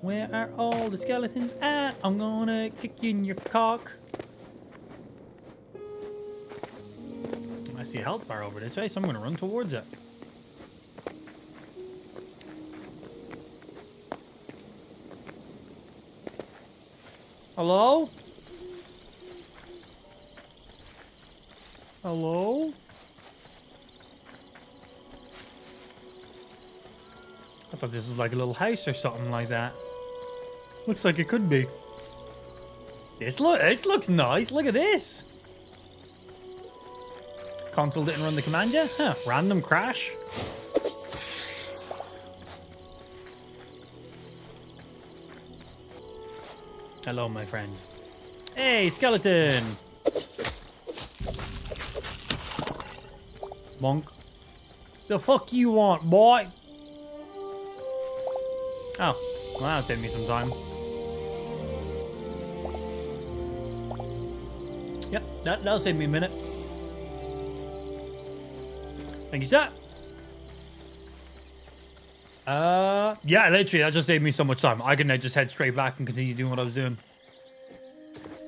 Where are all the skeletons at? I'm gonna kick you in your cock. I see a health bar over this way, so I'm gonna run towards it. Hello? Hello? I thought this was like a little house or something like that. Looks like it could be. This looks nice. Look at this. Console didn't run the command yet? Huh. Random crash. Hello, my friend. Hey, skeleton. Monk. The fuck you want, boy? Oh, well, that'll save me some time. Yep, that'll save me a minute. Thank you, sir. Yeah, literally, that just saved me so much time. I can just head straight back and continue doing what I was doing.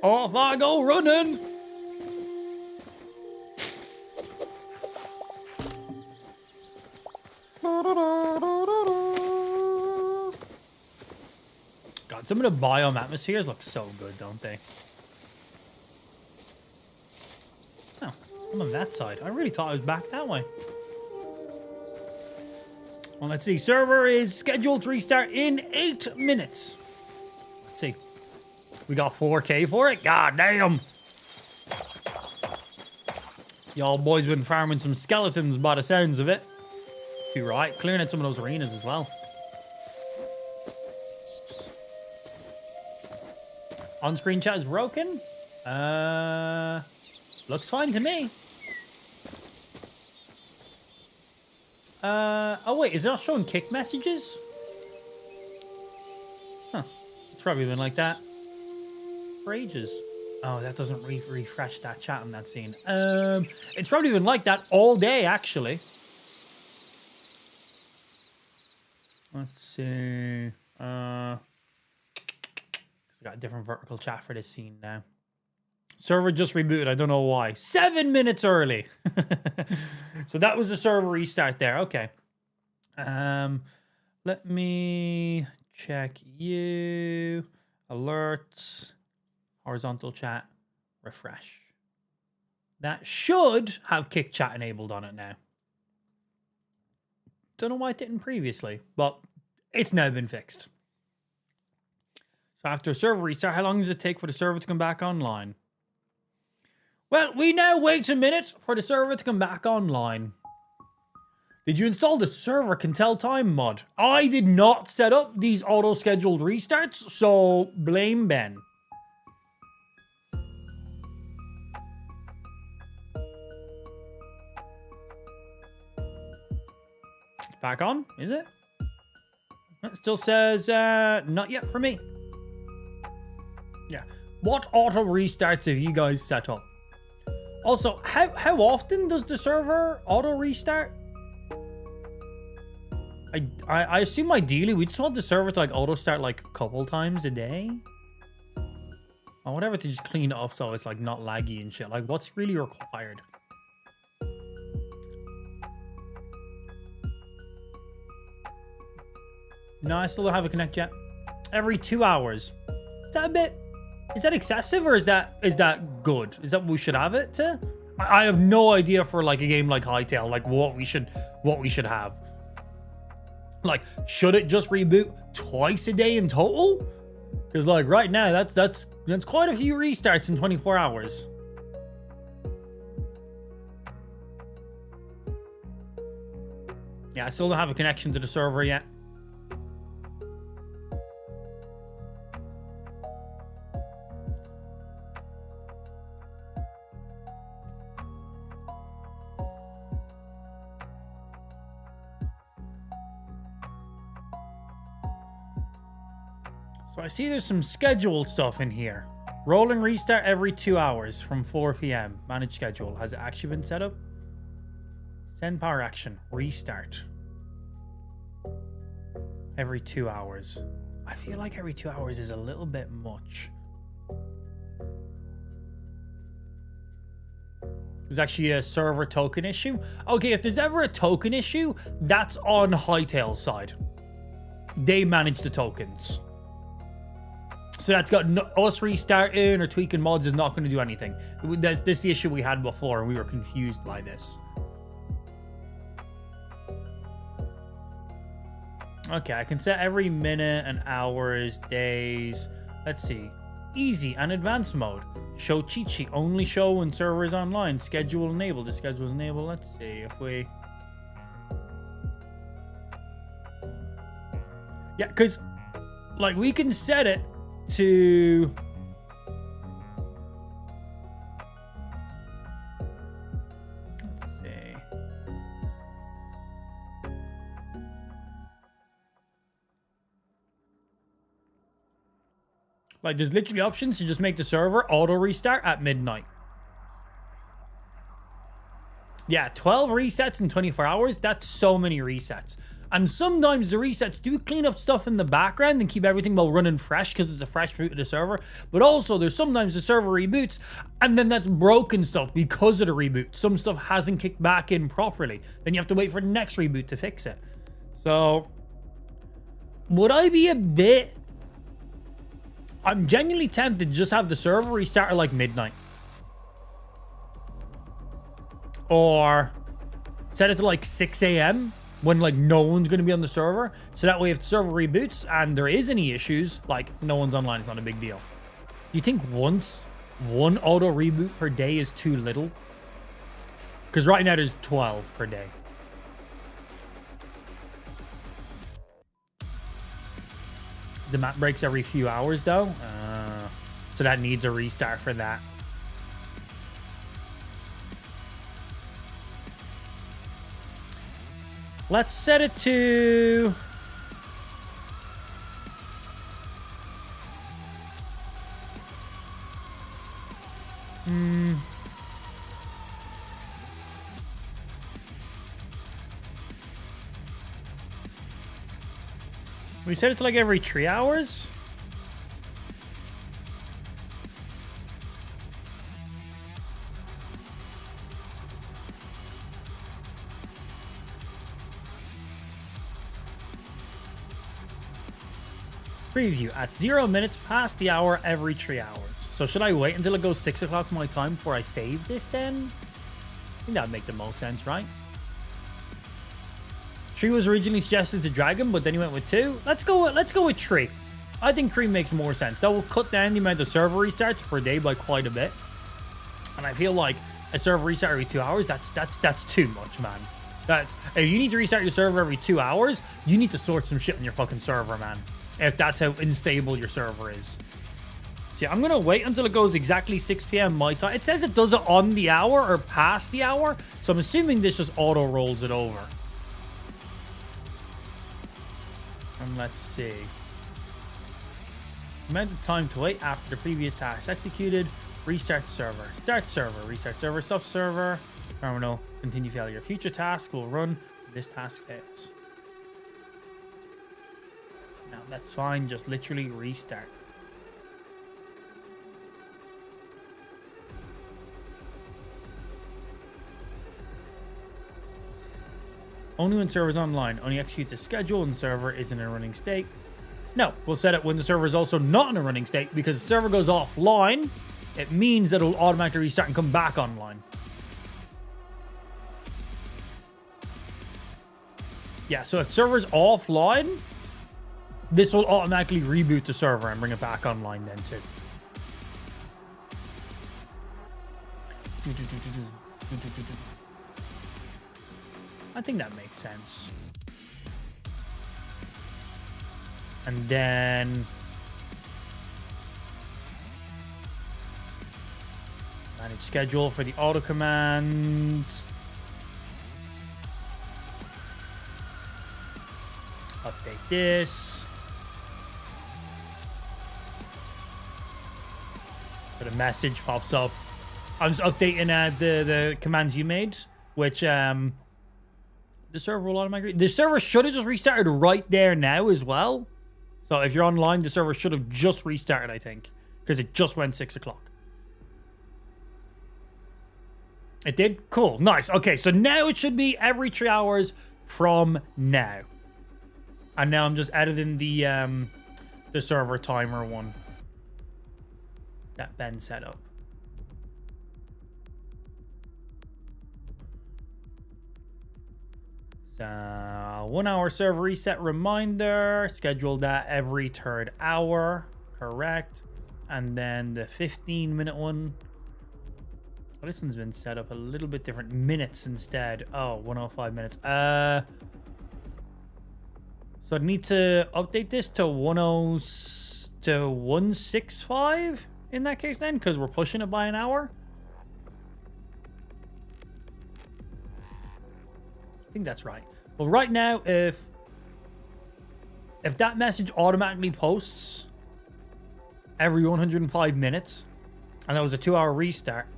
Off I go running! God, some of the biome atmospheres look so good, don't they? Oh, I'm on that side. I really thought I was back that way. Well, let's see. Server is scheduled to restart in 8 minutes. Let's see. We got 4K for it? God damn. Y'all boys been farming some skeletons by the sounds of it. Too right. Clearing out some of those arenas as well. On-screen chat is broken. Looks fine to me. Oh wait, is it not showing kick messages? Huh. It's probably been like that for ages. Oh, that doesn't refresh that chat in that scene. It's probably been like that all day, actually. Let's see. I got a different vertical chat for this scene now. Server just rebooted. I don't know why. 7 minutes early. So that was the server restart there. Okay. Let me check you. Alerts. Horizontal chat. Refresh. That should have kick chat enabled on it now. Don't know why it didn't previously, but it's now been fixed. So after a server restart, how long does it take for the server to come back online? Well, we now wait a minute for the server to come back online. Did you install the server can tell time mod? I did not set up these auto-scheduled restarts, so blame Ben. It's back on, is it? It still says, not yet for me. Yeah. What auto restarts have you guys set up? Also, how often does the server auto restart? I assume ideally we just want the server to like auto start like a couple times a day. Or whatever, to just clean it up so it's like not laggy and shit. Like, what's really required? No, I still don't have a connect yet. Every 2 hours. Is that a bit... Is that excessive, or is that good? Is that what we should have it to? I have no idea for like a game like Hytale, like what we should have. Like, should it just reboot twice a day in total? Because like right now, that's quite a few restarts in 24 hours. Yeah, I still don't have a connection to the server yet. So I see there's some scheduled stuff in here. Rolling restart every 2 hours from 4 p.m. Manage schedule. Has it actually been set up? Send power action. Restart. Every 2 hours. I feel like every 2 hours is a little bit much. There's actually a server token issue. Okay, if there's ever a token issue, that's on Hytale's side. They manage the tokens. So that's got us restarting or tweaking mods is not going to do anything. This is the issue we had before, and we were confused by this. Okay, I can set every minute and hours, days. Let's see. Easy and advanced mode. Show cheat sheet. Only show when server is online. Schedule enabled. The schedule is enabled. Let's see if we... Yeah, because like we can set it to... Let's see. Like there's literally options to just make the server auto restart at midnight. Yeah, 12 resets in 24 hours. That's so many resets. And sometimes the resets do clean up stuff in the background and keep everything well running fresh because it's a fresh boot of the server. But also, there's sometimes the server reboots and then that's broken stuff because of the reboot. Some stuff hasn't kicked back in properly. Then you have to wait for the next reboot to fix it. So, would I be a bit... I'm genuinely tempted to just have the server restart at like midnight. Or set it to like 6 a.m. when like no one's going to be on the server. So that way if the server reboots and there is any issues, like no one's online, it's not a big deal. Do you think one auto reboot per day is too little? Because right now there's 12 per day. The map breaks every few hours though. So that needs a restart for that. Let's set it to... We set it to like every 3 hours? Preview at 0 minutes past the hour every 3 hours. So should I wait until it goes 6 o'clock my time before I save this then? I think that would make the most sense, right? 3 was originally suggested to Dragon, but then he went with 2. Let's go with 3. I think 3 makes more sense. That will cut down the amount of server restarts per day by quite a bit. And I feel like a server restart every 2 hours, that's too much, man. If you need to restart your server every 2 hours, you need to sort some shit on your fucking server, man. If that's how unstable your server is. See, I'm going to wait until it goes exactly 6 p.m. my time. It says it does it on the hour or past the hour. So I'm assuming this just auto rolls it over. And let's see. Amount of time to wait after the previous task executed. Restart server. Start server. Restart server. Stop server. Terminal. Continue failure. Future task will run when this task fails. No, that's fine. Just literally restart. Only when server is online. Only execute the schedule when the server is in a running state. No, we'll set it when the server is also not in a running state, because the server goes offline. It means that it'll automatically restart and come back online. Yeah, so if server's offline, this will automatically reboot the server and bring it back online then too. I think that makes sense. And then manage schedule for the auto command. Update this. So the message pops up. I'm just updating the commands you made, which the server will automatically. The server should have just restarted right there now as well. So if you're online, the server should have just restarted, I think, because it just went 6 o'clock. It did? Cool. Nice. Okay, so now it should be every 3 hours from now. And now I'm just editing the server timer one that Ben set up. So 1 hour server reset reminder. Schedule that every 3rd hour. Correct. And then the 15-minute one. Oh, this one's been set up a little bit different. Minutes instead. Oh, 105 minutes. So I need to update this to 165 in that case then, because we're pushing it by an hour. I think that's right. Well, right now, if that message automatically posts every 105 minutes, and that was a 2-hour restart,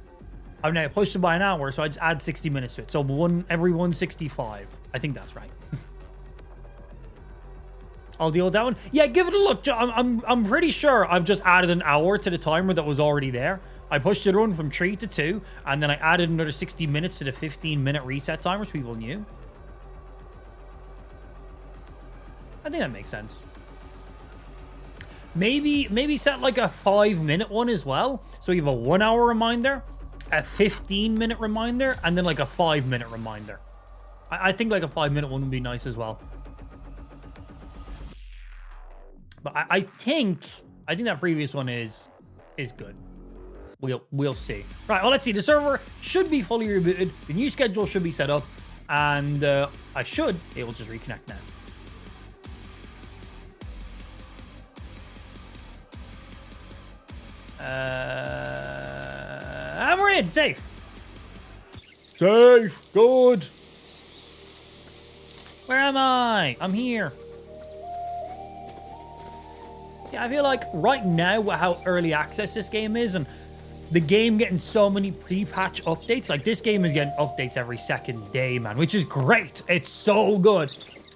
I've now pushed it by an hour, so I just add 60 minutes to it. So every 165. I think that's right. I'll deal with that one. Yeah, give it a look. I'm pretty sure I've just added an hour to the timer that was already there. I pushed it on from 3 to 2, and then I added another 60 minutes to the 15-minute reset timer, so people knew. I think that makes sense. Maybe set like a 5-minute one as well. So you have a 1-hour reminder, a 15-minute reminder, and then like a 5-minute reminder. I think like a 5-minute one would be nice as well. But I think that previous one is good. We'll see. Right, well, let's see. The server should be fully rebooted. The new schedule should be set up, and I should be able to just reconnect now. And we're in. Safe. Safe. Good. Where am I? I'm here. Yeah, I feel like right now, with how early access this game is, and the game getting so many pre-patch updates, like this game is getting updates every second day, man, which is great. It's so good.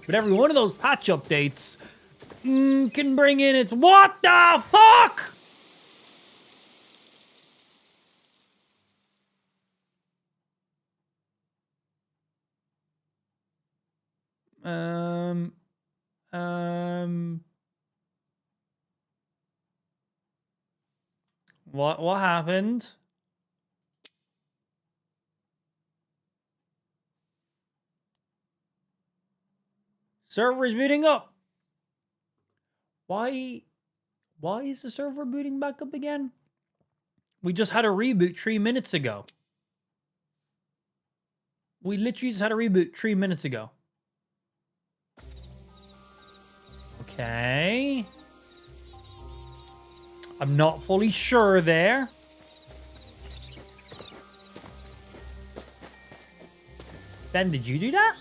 But every one of those patch updates can bring in its what the fuck? What happened? Server is booting up. Why is the server booting back up again? We just had a reboot 3 minutes ago. We literally just had a reboot 3 minutes ago. Okay. I'm not fully sure there. Ben, did you do that?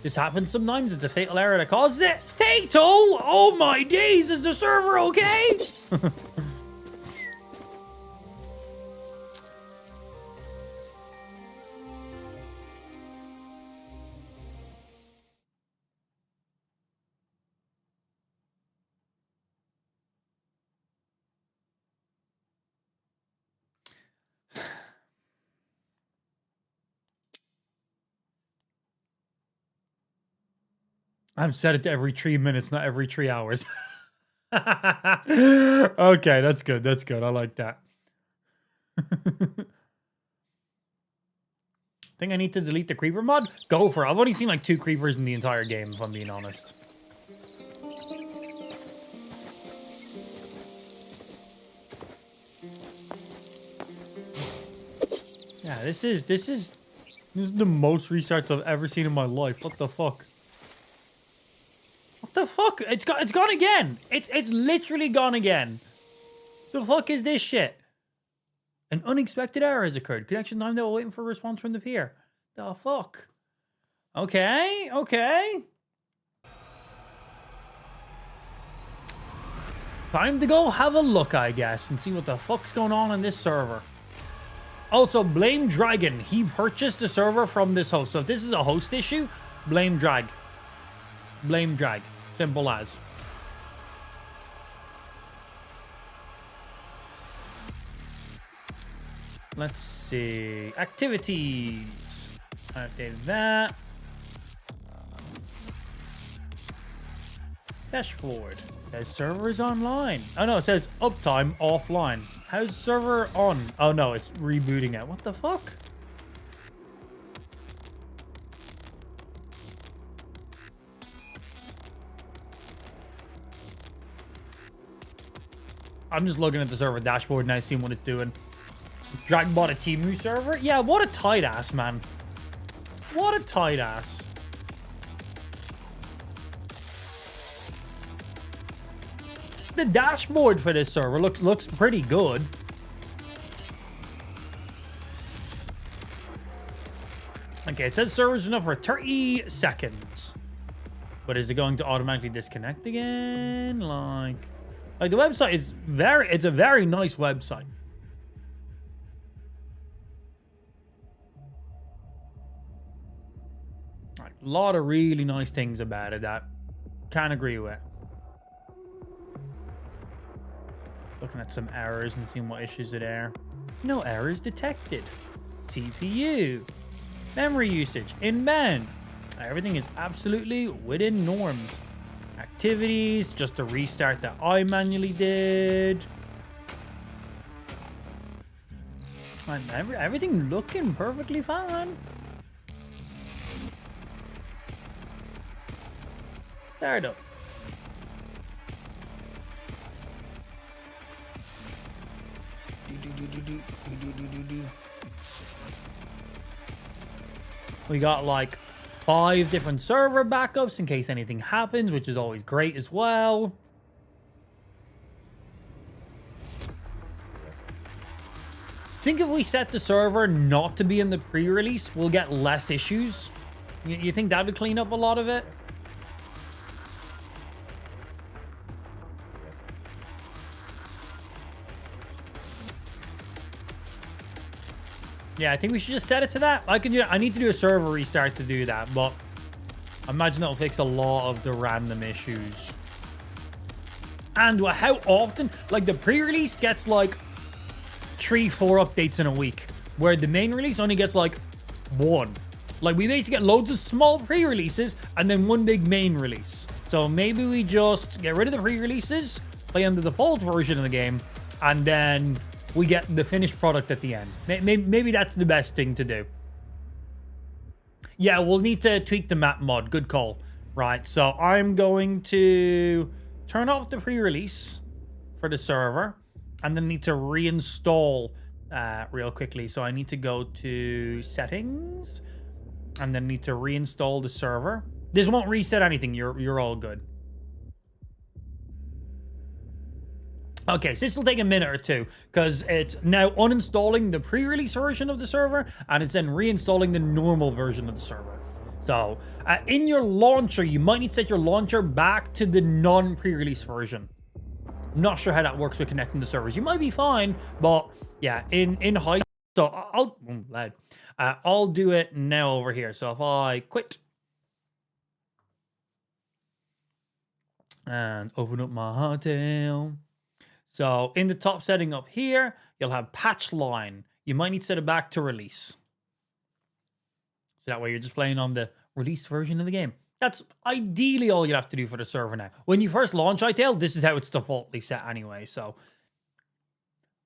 This happens sometimes. It's a fatal error that causes it. Fatal? Oh my days, is the server okay? I've set it to every 3 minutes, not every 3 hours. Okay, that's good. That's good. I like that. Think I need to delete the creeper mod? Go for it. I've only seen like 2 creepers in the entire game, if I'm being honest. Yeah, this is the most restarts I've ever seen in my life. What the fuck? What the fuck? It's gone again. It's literally gone again. The fuck is this shit? An unexpected error has occurred. Connection time while waiting for a response from the peer. The fuck? Okay, okay. Time to go have a look, I guess, and see what the fuck's going on this server. Also, blame Dragon. He purchased the server from this host. So if this is a host issue, blame Drag. Blame Drag. Simple as. Let's see. Activities. Update that. Dashboard. Says server is online. Oh no, it says uptime offline. How's server on? Oh no, it's rebooting it. What the fuck? I'm just looking at the server dashboard and I see what it's doing. Dragon bought a Temu server? Yeah, what a tight ass, man. What a tight ass. The dashboard for this server looks pretty good. Okay, it says server's enough for 30 seconds. But is it going to automatically disconnect again? Like the website is it's a very nice website. Like, a lot of really nice things about it that can't agree with. Looking at some errors and seeing what issues are there. No errors detected. CPU. Memory usage. Inbound. Everything is absolutely within norms. Activities. Just a restart that I manually did. And everything looking perfectly fine. Startup. We got like 5 different server backups in case anything happens, which is always great as well. Think if we set the server not to be in the pre-release, we'll get less issues. You think that would clean up a lot of it? Yeah, I think we should just set it to that. I can do that. I need to do a server restart to do that, but I imagine that'll fix a lot of the random issues. And how often? Like, the pre-release gets like 3-4 updates in a week, where the main release only gets like 1. Like, we basically get loads of small pre-releases and then one big main release. So maybe we just get rid of the pre-releases, play on the default version of the game, and then we get the finished product at the end. Maybe that's the best thing to do. Yeah, we'll need to tweak the map mod. Good call. Right, so I'm going to turn off the pre-release for the server, and then need to reinstall real quickly. So I need to go to settings, and then need to reinstall the server. This won't reset anything. You're all good. Okay, so this will take a minute or two, because it's now uninstalling the pre-release version of the server, and it's then reinstalling the normal version of the server. So in your launcher, you might need to set your launcher back to the non-pre-release version. I'm not sure how that works with connecting the servers. You might be fine, but yeah, in Hytale. So I'll do it now over here. So if I quit and open up my Hytale. So in the top setting up here, you'll have patch line. You might need to set it back to release. So that way you're just playing on the released version of the game. That's ideally all you have to do for the server now. When you first launch Hytale, this is how it's defaultly set anyway. So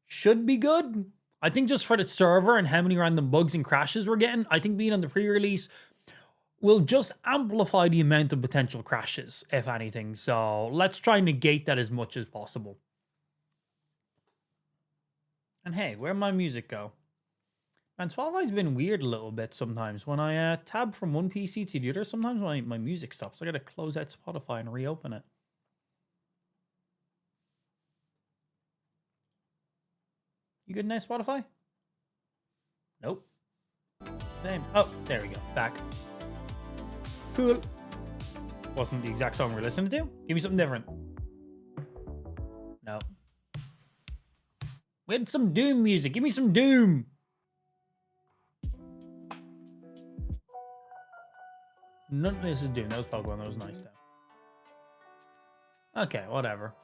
should be good. I think just for the server and how many random bugs and crashes we're getting, I think being on the pre-release will just amplify the amount of potential crashes, if anything. So let's try and negate that as much as possible. And hey, where'd my music go? Man, Spotify's been weird a little bit sometimes. When I tab from one PC to the other, sometimes my music stops. I gotta close out Spotify and reopen it. You good now, Spotify? Nope. Same. Oh, there we go. Back. Cool. Wasn't the exact song we're listening to. Give me something different. No. We had some Doom music. Give me some Doom. None of this is Doom. That was Pokemon. That was nice, though. Okay, whatever.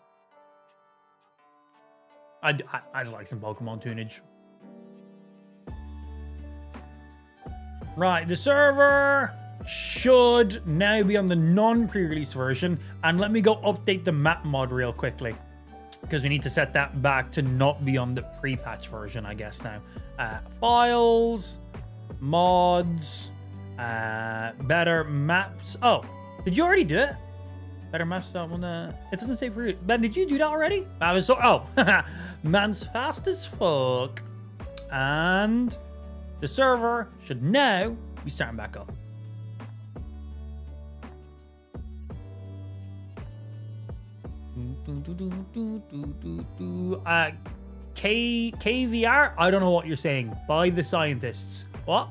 I just like some Pokemon tunage. Right, the server should now be on the non-pre-release version. And let me go update the map mod real quickly, because we need to set that back to not be on the pre-patch version, I guess, now. Files, mods, better maps. Oh, did you already do it? Better maps. That one. It doesn't say pre. Ben, did you do that already? I was so. Oh, man's fast as fuck. And the server should now be starting back up. KVR? I don't know what you're saying. By the scientists. What?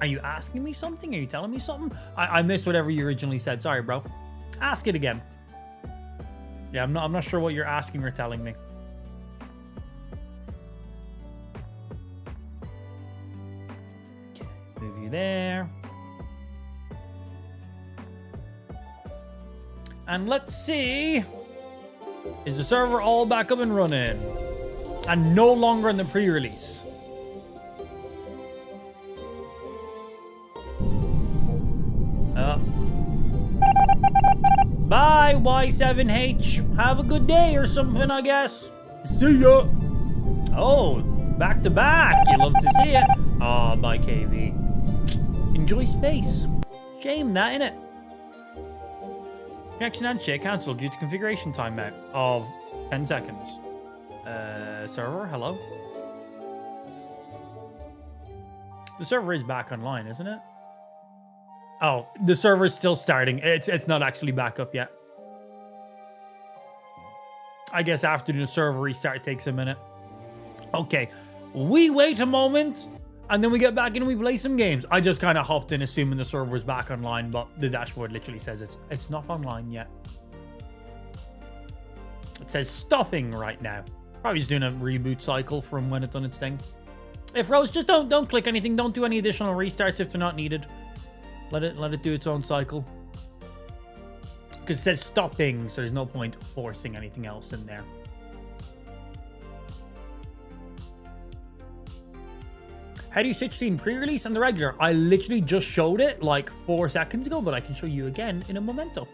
Are you asking me something? Are you telling me something? I missed whatever you originally said. Sorry, bro. Ask it again. Yeah, I'm not sure what you're asking or telling me. Okay, move you there. And let's see. Is the server all back up and running? And no longer in the pre-release? Bye, Y7H. Have a good day or something, I guess. See ya. Oh, back to back. You love to see it. Oh, bye, KV. Enjoy space. Shame that, innit? Connection and share cancelled due to configuration timeout of 10 seconds. Server, hello? The server is back online, isn't it? Oh, the server is still starting. It's not actually back up yet. I guess after the server restart, it takes a minute. Okay, we wait a moment, and then we get back in and we play some games. I just kind of hopped in assuming the server was back online, but the dashboard literally says it's not online yet. It says stopping right now. Probably just doing a reboot cycle from when it done its thing. If Rose, just don't click anything. Don't do any additional restarts if they're not needed. Let it do its own cycle. Because it says stopping, so there's no point forcing anything else in there. How do you switch between pre-release and the regular? I literally just showed it like 4 seconds ago, but I can show you again in a momento.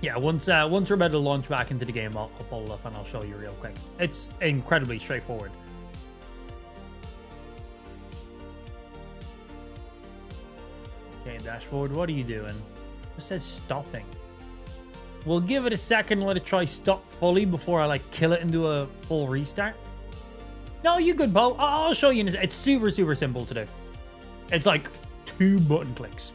Yeah, once we're about to launch back into the game, I'll pull it up and I'll show you real quick. It's incredibly straightforward. Okay, dashboard, what are you doing? It says stopping. We'll give it a second, let it try stop fully before I like kill it into a full restart. No, you good, Bo. I'll show you. It's super, super simple to do. It's like 2 button clicks.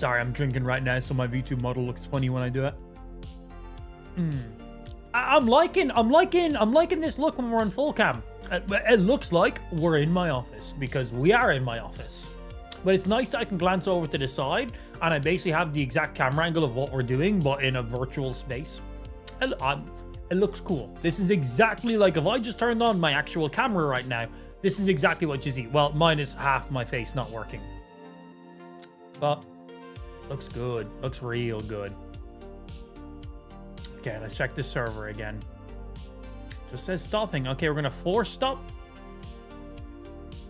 Sorry, I'm drinking right now, so my V2 model looks funny when I do it. I'm liking this look when we're on full cam. It looks like we're in my office because we are in my office. But it's nice that I can glance over to the side and I basically have the exact camera angle of what we're doing, but in a virtual space. It looks cool. This is exactly like if I just turned on my actual camera right now, this is exactly what you see. Well, minus half my face not working. But looks good. Looks real good. Okay, let's check the server again. Just says stopping. Okay, we're gonna force stop.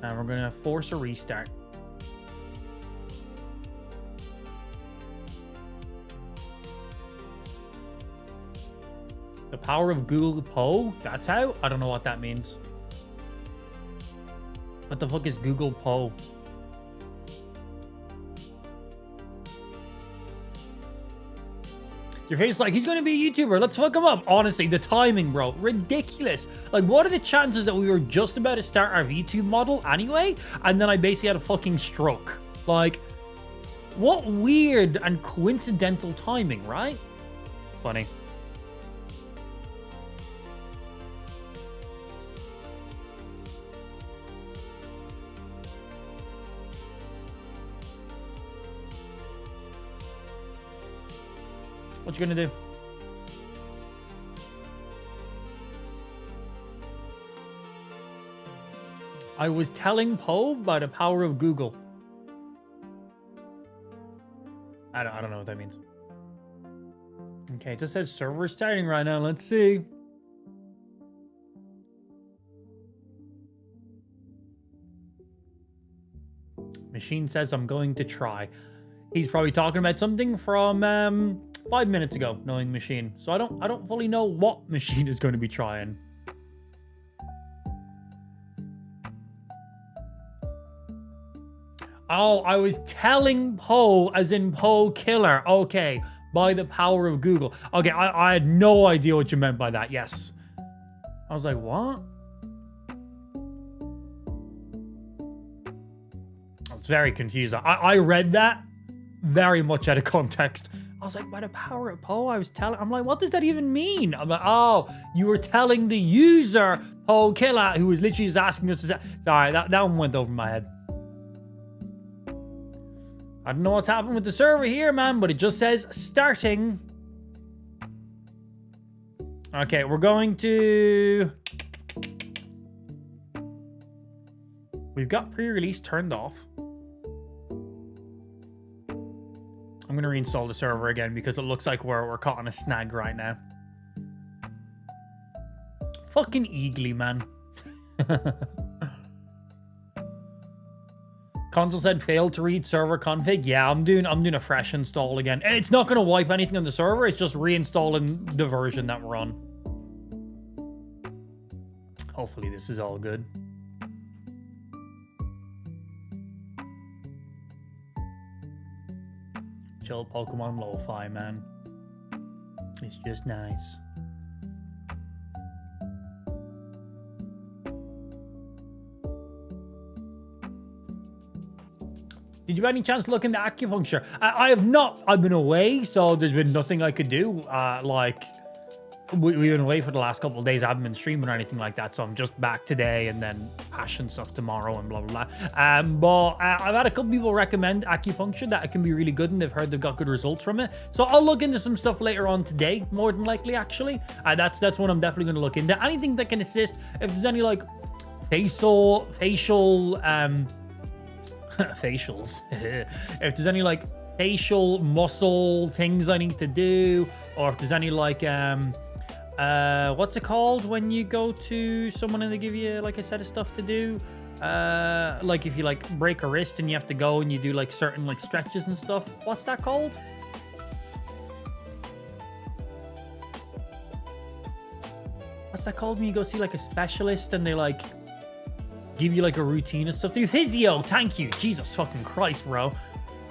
And we're gonna force a restart. The power of Google Po? That's how? I don't know what that means. What the fuck is Google Po? Your face is like, he's going to be a YouTuber. Let's fuck him up. Honestly, the timing, bro. Ridiculous. Like, what are the chances that we were just about to start our VTube model anyway? And then I basically had a fucking stroke. Like, what weird and coincidental timing, right? Funny. What you gonna do? I was telling Poe by the power of Google. I don't know what that means. Okay, it just says server starting right now. Let's see. Machine says I'm going to try. He's probably talking about something from 5 minutes ago, knowing Machine. So I don't fully know what Machine is going to be trying. Oh, I was telling Poe, as in Poe Killer. Okay, by the power of Google. Okay, I had no idea what you meant by that. Yes. I was like, what? I was very confused. I read that very much out of context. I was like, by the power of Poe, I'm like, what does that even mean? I'm like, oh, you were telling the user, Poe Killer, who was literally just asking us to say, sorry, that one went over my head. I don't know what's happening with the server here, man, but it just says starting. Okay, we're going to... We've got pre-release turned off. I'm going to reinstall the server again because it looks like we're caught on a snag right now. Fucking eagly, man. Console said failed to read server config. Yeah, I'm doing a fresh install again. And it's not going to wipe anything on the server. It's just reinstalling the version that we're on. Hopefully this is all good. Chill Pokemon lo-fi, man. It's just nice. Did you by any chance look into acupuncture? I have not. I've been away, so there's been nothing I could do. We've been away for the last couple of days. I haven't been streaming or anything like that, so I'm just back today and then passion stuff tomorrow and blah, blah, blah. But I've had a couple people recommend acupuncture that it can be really good and they've heard they've got good results from it. So I'll look into some stuff later on today, more than likely, actually. That's what I'm definitely going to look into. Anything that can assist, if there's any, like, facial, facials. If there's any, like, facial muscle things I need to do, or if there's any, like, what's it called when you go to someone and they give you like a set of stuff to do, like if you like break a wrist and you have to go and you do like certain like stretches and stuff, what's that called? What's that called when you go see like a specialist and they like give you like a routine and stuff? Physio, thank you. Jesus fucking Christ, bro.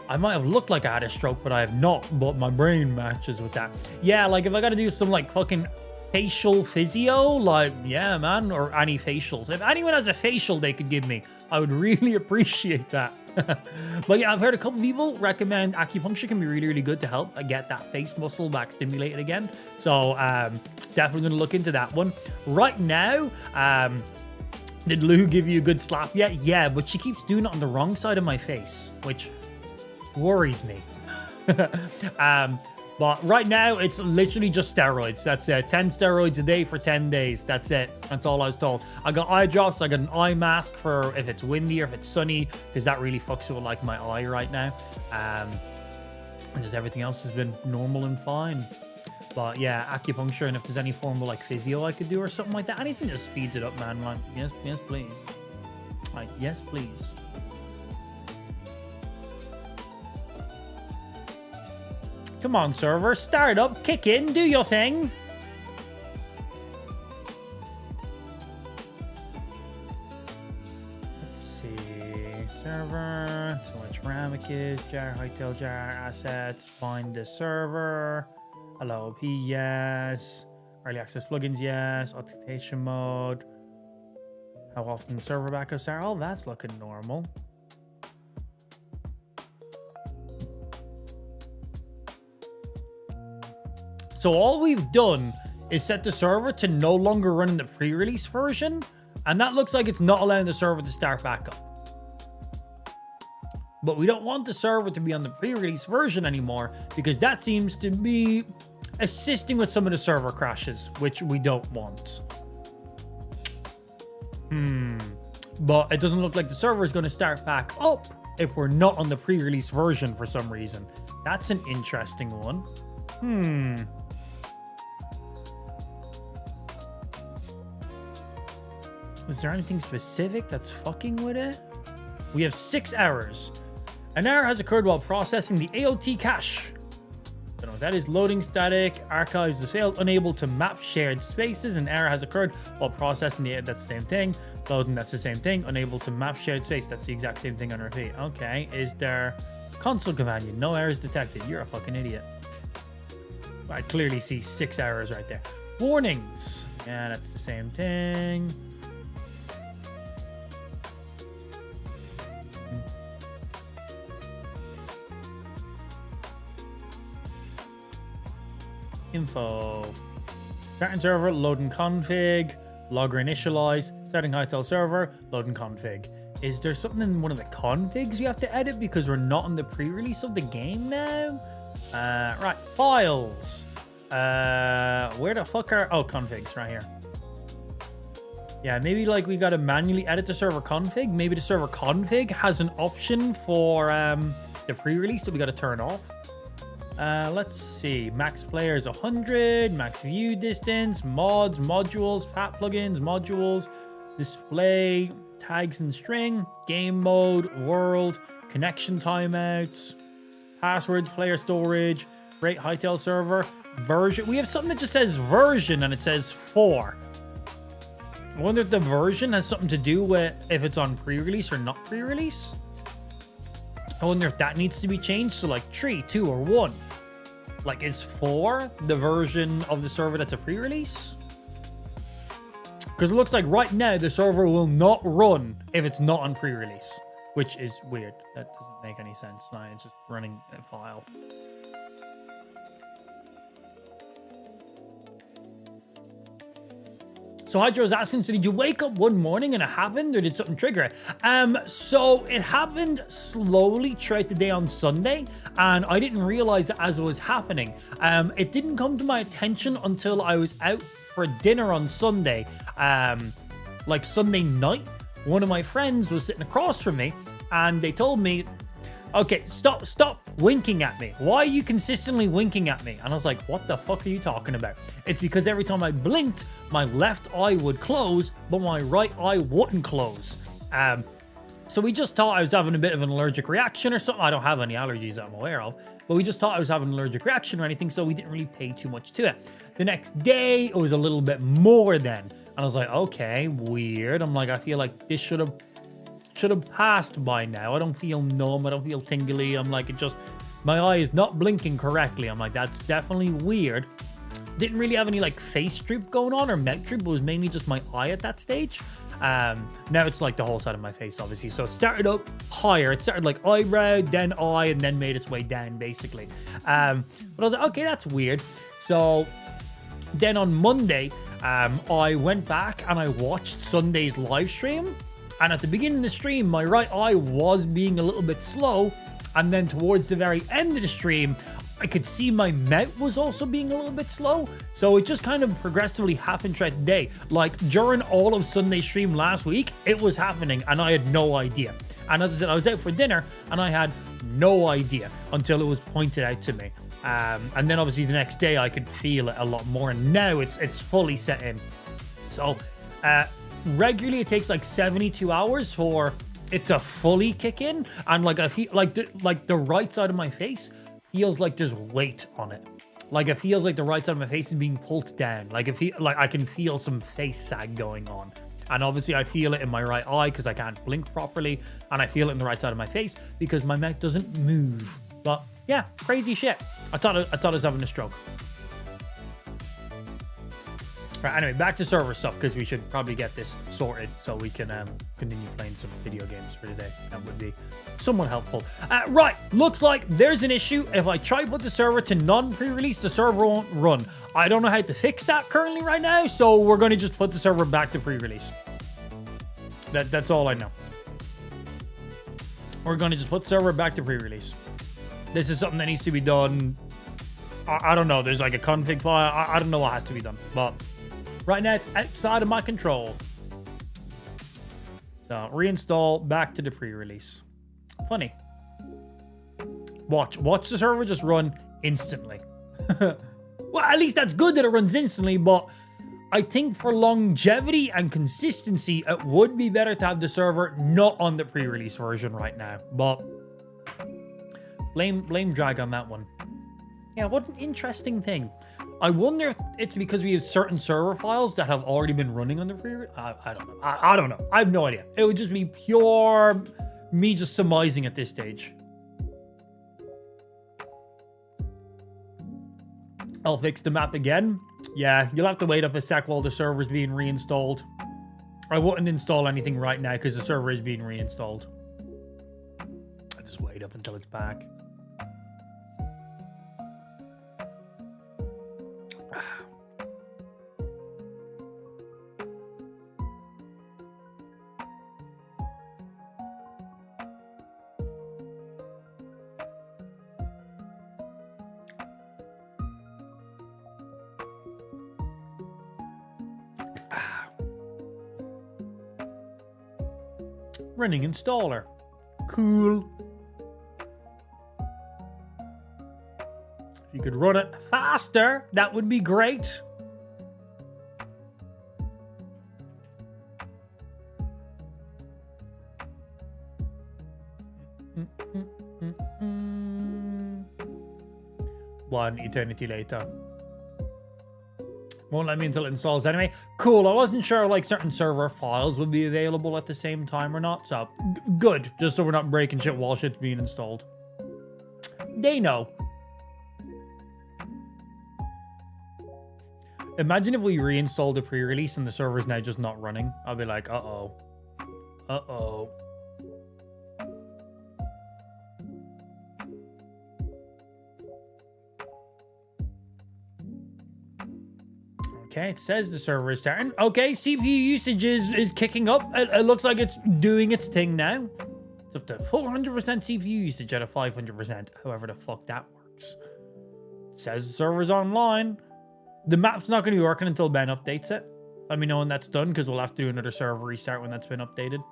I might have looked like I had a stroke, but I have not, but my brain matches with that. Yeah, like if I gotta do some like fucking facial physio, like, yeah, man, or any facials. If anyone has a facial they could give me, I would really appreciate that. But yeah, I've heard a couple people recommend acupuncture can be really, really good to help get that face muscle back stimulated again. So definitely going to look into that one. Right now, did Lou give you a good slap yet? Yeah, but she keeps doing it on the wrong side of my face, which worries me. But right now, it's literally just steroids. That's it. 10 steroids a day for 10 days. That's it. That's all I was told. I got eye drops. I got an eye mask for if it's windy or if it's sunny, because that really fucks with like my eye right now. And just everything else has been normal and fine. But yeah, acupuncture, and if there's any form of like physio I could do or something like that, anything just speeds it up, man. Like, yes, please. Like, yes, please. Come on, server. Start up, kick in, do your thing. Let's see. Server. So much ceramic is. Jar, Hytale jar, assets. Find the server. Hello, OP, yes. Early access plugins, yes. Authentication mode. How often server backups are. Oh, that's looking normal. So all we've done is set the server to no longer run in the pre-release version, and that looks like it's not allowing the server to start back up. But we don't want the server to be on the pre-release version anymore, because that seems to be assisting with some of the server crashes, which we don't want. But it doesn't look like the server is going to start back up if we're not on the pre-release version for some reason. That's an interesting one. Is there anything specific that's fucking with it? We have 6 errors. An error has occurred while processing the AOT cache. Don't know what that is. Loading static. Archives has failed. Unable to map shared spaces. An error has occurred while processing the... That's the same thing. Loading, that's the same thing. Unable to map shared space. That's the exact same thing on repeat. Okay. Is there... Console companion. No errors detected. You're a fucking idiot. I clearly see 6 errors right there. Warnings. Yeah, that's the same thing. Info. Starting server, loading config, logger initialize, starting Hytale server, loading config. Is there something in one of the configs you have to edit because we're not on the pre-release of the game now? Right, files. Where the fuck are... Oh, configs, right here. Yeah, maybe like we gotta manually edit the server config. Maybe the server config has an option for the pre-release that we gotta turn off. Let's see. Max player is 100. Max view distance. Mods, modules, pat plugins, modules, display, tags and string, game mode, world, connection timeouts, passwords, player storage, rate Hytale server, version. We have something that just says version and it says 4. I wonder if the version has something to do with if it's on pre-release or not pre-release. I wonder if that needs to be changed. So like 3, 2, or 1. Like, is 4 the version of the server that's a pre-release? Because it looks like right now the server will not run if it's not on pre-release, which is weird. That doesn't make any sense. No, it's just running a file. So Hydro is asking, so did you wake up one morning and it happened, or did something trigger it? So it happened slowly throughout the day on Sunday, and I didn't realize it as it was happening. It didn't come to my attention until I was out for dinner on Sunday. Like Sunday night, one of my friends was sitting across from me, and they told me, okay, stop winking at me. Why are you consistently winking at me? And I was like, what the fuck are you talking about? It's because every time I blinked, my left eye would close, but my right eye wouldn't close. So we just thought I was having a bit of an allergic reaction or something. I don't have any allergies that I'm aware of, but we just thought I was having an allergic reaction or anything, so we didn't really pay too much to it. The next day, it was a little bit more then. And I was like, okay, weird. I'm like, I feel like this should have passed by now. I don't feel numb. I don't feel tingly. I'm like, my eye is not blinking correctly. I'm like, that's definitely weird. Didn't really have any like face droop going on or mouth droop. It was mainly just my eye at that stage. Now it's like the whole side of my face, obviously. So it started up higher. It started like eyebrow, then eye, and then made its way down, basically. But I was like, okay, that's weird. So then on Monday, I went back and I watched Sunday's live stream. And at the beginning of the stream, my right eye was being a little bit slow. And then towards the very end of the stream, I could see my mouth was also being a little bit slow. So it just kind of progressively happened throughout the day. Like during all of Sunday's stream last week, it was happening and I had no idea. And as I said, I was out for dinner and I had no idea until it was pointed out to me. And then obviously the next day I could feel it a lot more. And now it's fully set in. So regularly it takes like 72 hours for it to fully kick in. And like I feel like the right side of my face feels like there's weight on it. Like it feels like the right side of my face is being pulled down. Like I can feel some face sag going on. And obviously I feel it in my right eye because I can't blink properly. And I feel it in the right side of my face because my mouth doesn't move. But yeah, crazy shit. I thought I was having a stroke. Right, anyway, back to server stuff because we should probably get this sorted so we can continue playing some video games for today. That would be somewhat helpful. Right, looks like there's an issue. If I try to put the server to non-pre-release, the server won't run. I don't know how to fix that currently right now, so we're going to just put the server back to pre-release. That's all I know. We're going to just put the server back to pre-release. This is something that needs to be done. I don't know. There's like a config file. I don't know what has to be done, but right now, it's outside of my control. So, reinstall back to the pre-release. Funny. Watch the server just run instantly. Well, at least that's good that it runs instantly, but I think for longevity and consistency, it would be better to have the server not on the pre-release version right now. But blame drag on that one. Yeah, what an interesting thing. I wonder if it's because we have certain server files that have already been running on the pre-release. I don't know. I don't know. I have no idea. It would just be pure me just surmising at this stage. I'll fix the map again. Yeah, you'll have to wait up a sec while the server's being reinstalled. I wouldn't install anything right now because the server is being reinstalled. I'll just wait up until it's back. Running installer. Cool. If you could run it faster, that would be great. One eternity later. Won't let me until it installs anyway. Cool, I wasn't sure like certain server files would be available at the same time or not. So, good. Just so we're not breaking shit while shit's being installed. They know. Imagine if we reinstalled the pre-release and the server's now just not running. I'll be like, uh-oh. Uh-oh. Okay, it says the server is starting. Okay, CPU usage is kicking up. It looks like it's doing its thing now. It's up to 400% CPU usage out of 500%. However the fuck that works. It says the server's online. The map's not going to be working until Ben updates it. Let me know when that's done, because we'll have to do another server restart when that's been updated.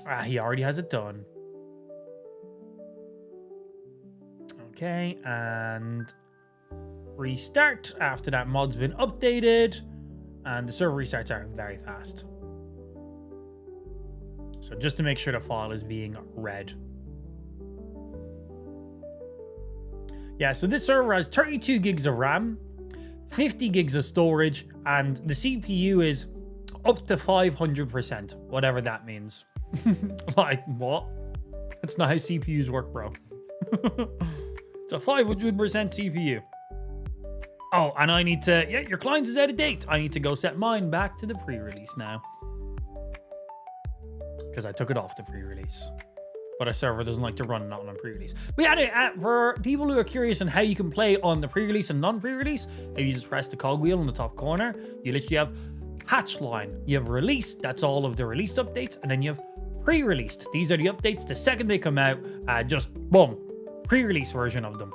Ah, he already has it done. Okay, and restart after that mod's been updated, and the server restarts are very fast. So just to make sure the file is being read. Yeah, so this server has 32 gigs of RAM, 50 gigs of storage, and the CPU is up to 500%, whatever that means. Like, what? That's not how CPUs work, bro. It's a 500% CPU. Oh, and I need to... Yeah, your client is out of date. I need to go set mine back to the pre-release now. Because I took it off the pre-release. But our server doesn't like to run not on a pre-release. But yeah, anyway, for people who are curious on how you can play on the pre-release and non-pre-release, if you just press the cogwheel in the top corner, you literally have hatch line. You have released, that's all of the released updates, and then you have pre-released. These are the updates the second they come out, just boom, pre-release version of them.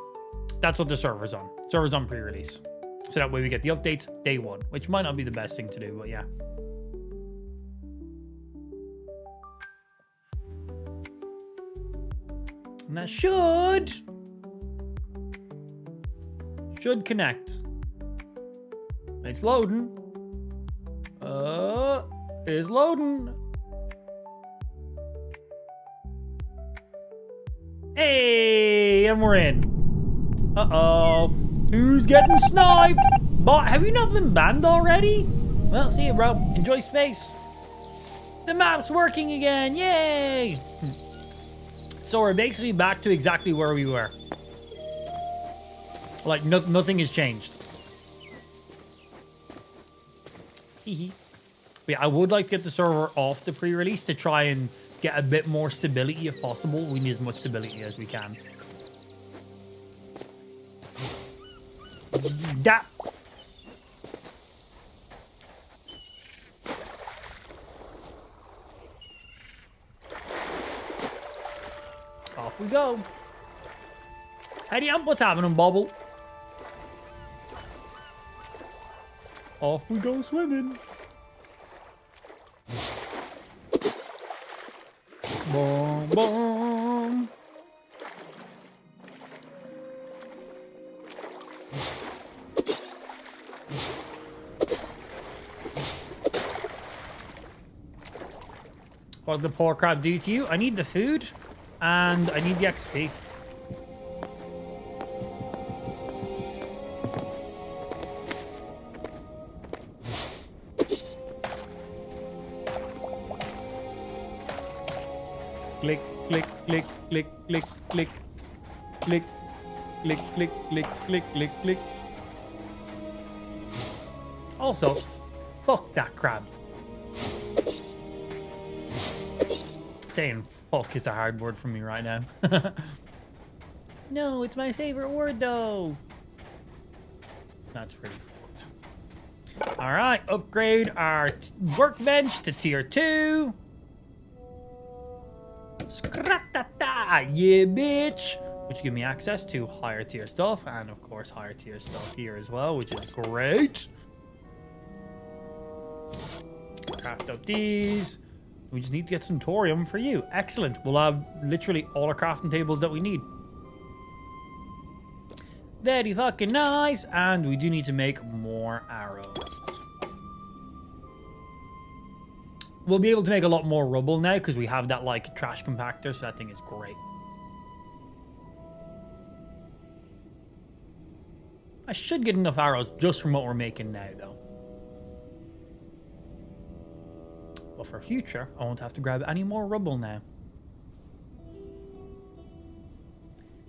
That's what the server's on. Server's on pre-release. So that way we get the updates day one, which might not be the best thing to do, but yeah. And that should connect. It's loading. It's loading. Hey, and we're in. Uh-oh. Who's getting sniped? Bot, have you not been banned already? Well, see you, bro. Enjoy space. The map's working again. Yay! So we're basically back to exactly where we were. Like, nothing has changed. Hehe. But yeah, I would like to get the server off the pre-release to try and get a bit more stability if possible. We need as much stability as we can. That. Off we go. Howdy, what's happening, Bobble? Off we go swimming. Boom, boom. What did the poor crab do to you? I need the food and I need the XP. Click, click, click, click, click, click, click, click, click, click, click, click, click. Also, fuck that crab. Saying fuck is a hard word for me right now. No, it's my favorite word though. That's pretty fucked. All right, upgrade our workbench to tier 2. Skratata, yeah, bitch. Which give me access to higher tier stuff, and of course higher tier stuff here as well, which is great. Craft up these. We just need to get some thorium for you. Excellent. We'll have literally all our crafting tables that we need. Very fucking nice. And we do need to make more arrows. We'll be able to make a lot more rubble now because we have that like trash compactor, so that thing is great. I should get enough arrows just from what we're making now though. But for future, I won't have to grab any more rubble now.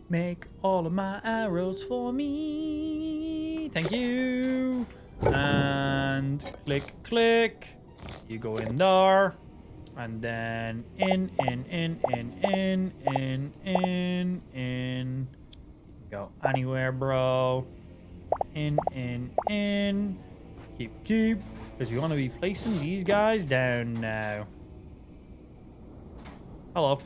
Make all of my arrows for me. Thank you. And click, click. You go in there. And then in. Go anywhere, bro. In. Keep. Because we want to be placing these guys down now. Hello.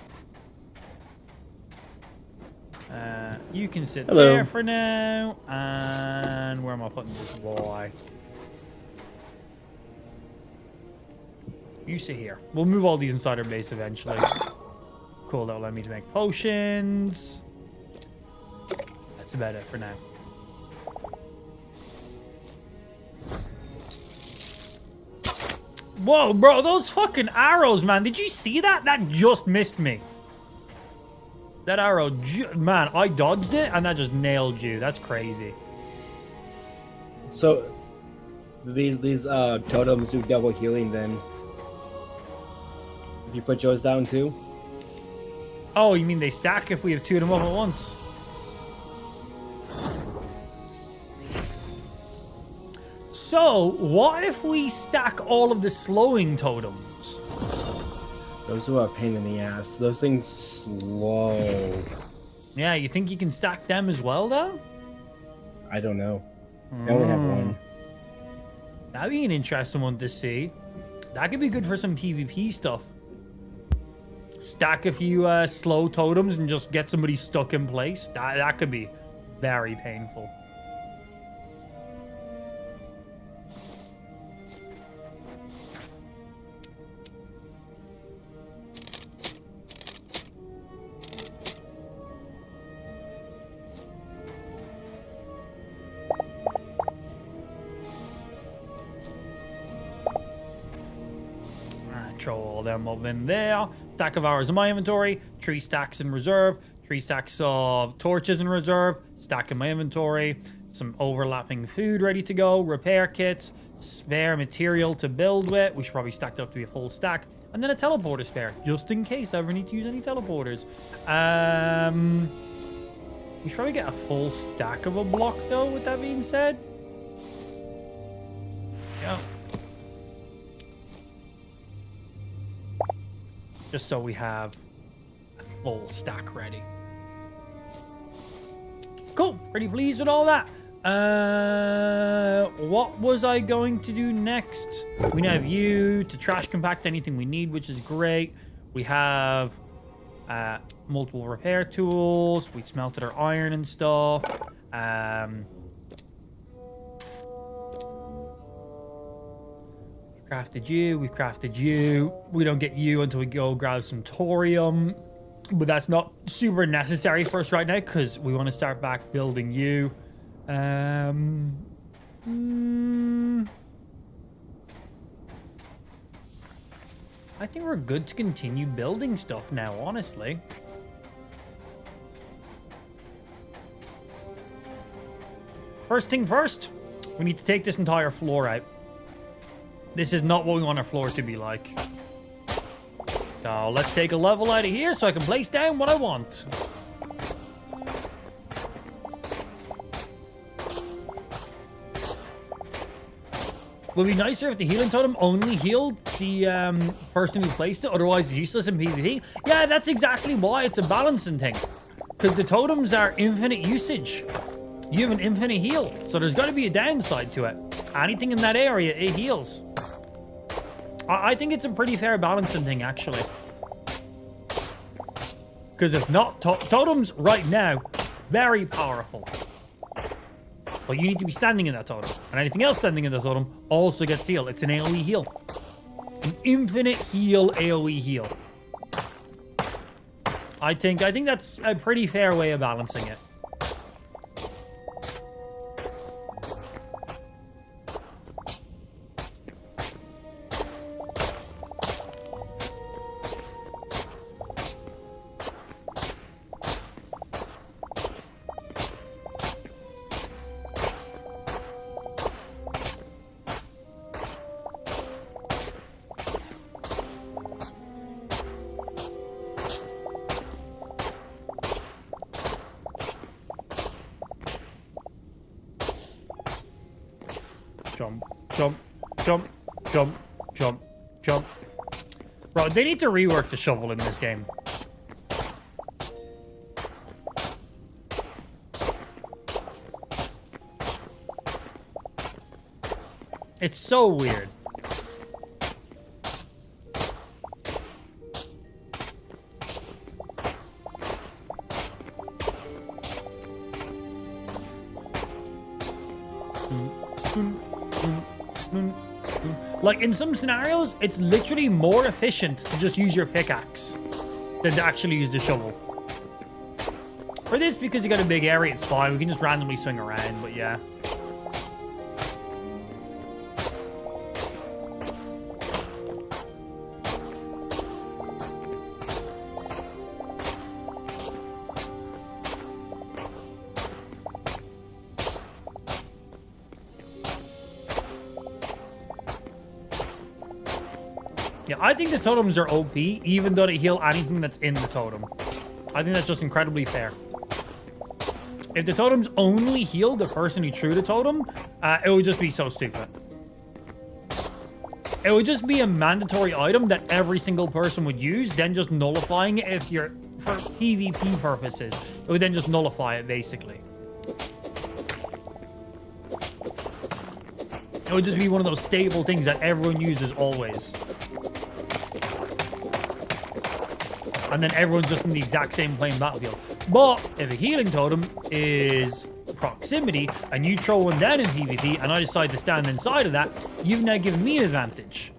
You can sit there for now. And where am I putting this boy? You sit here. We'll move all these inside our base eventually. Cool, that'll allow me to make potions. That's about it for now. Whoa, bro, those fucking arrows, man. Did you see that? That just missed me. That arrow, man, I dodged it and that just nailed you. That's crazy. So, these totems do double healing then? If you put yours down too? Oh, you mean they stack if we have two of them up at once? So, what if we stack all of the slowing totems? Those are a pain in the ass. Those things slow. Yeah, you think you can stack them as well, though? I don't know. I only have one. That'd be an interesting one to see. That could be good for some PvP stuff. Stack a few slow totems and just get somebody stuck in place. That could be very painful. Throw all them up in there. Stack of arrows in my inventory. 3 stacks in reserve. 3 stacks of torches in reserve. Stack in my inventory. Some overlapping food ready to go. Repair kits. Spare material to build with. We should probably stack that up to be a full stack. And then a teleporter spare, just in case I ever need to use any teleporters. We should probably get a full stack of a block, though, with that being said. Yeah. Just so we have a full stack ready. Cool. Pretty pleased with all that. What was I going to do next? We now have you to trash compact anything we need, which is great. We have multiple repair tools. We smelted our iron and stuff. Crafted you, we crafted you. We don't get you until we go grab some thorium, but that's not super necessary for us right now because we want to start back building you. I think we're good to continue building stuff now, honestly. First thing first, we need to take this entire floor out. This is not what we want our floor to be like. So let's take a level out of here so I can place down what I want. Would be nicer if the healing totem only healed the person who placed it, otherwise it's useless in PvP. Yeah, that's exactly why it's a balancing thing. Because the totems are infinite usage. You have an infinite heal, so there's got to be a downside to it. Anything in that area, it heals. I think it's a pretty fair balancing thing, actually. Because if not, totems right now, very powerful. But you need to be standing in that totem. And anything else standing in the totem also gets healed. It's an AoE heal. An infinite heal AoE heal. I think that's a pretty fair way of balancing it. Jump, jump, jump, jump, jump, jump. Bro, they need to rework the shovel in this game. It's so weird. Like, in some scenarios, it's literally more efficient to just use your pickaxe than to actually use the shovel. For this, because you got a big area, it's fine. We can just randomly swing around, but yeah. Yeah, I think the totems are OP, even though they heal anything that's in the totem. I think that's just incredibly fair. If the totems only healed the person who threw the totem, it would just be so stupid. It would just be a mandatory item that every single person would use, then just nullifying it if you're for PvP purposes. It would then just nullify it, basically. It would just be one of those stable things that everyone uses always. And then everyone's just in the exact same playing battlefield. But if a healing totem is proximity and you throw one down in PvP and I decide to stand inside of that, you've now given me an advantage.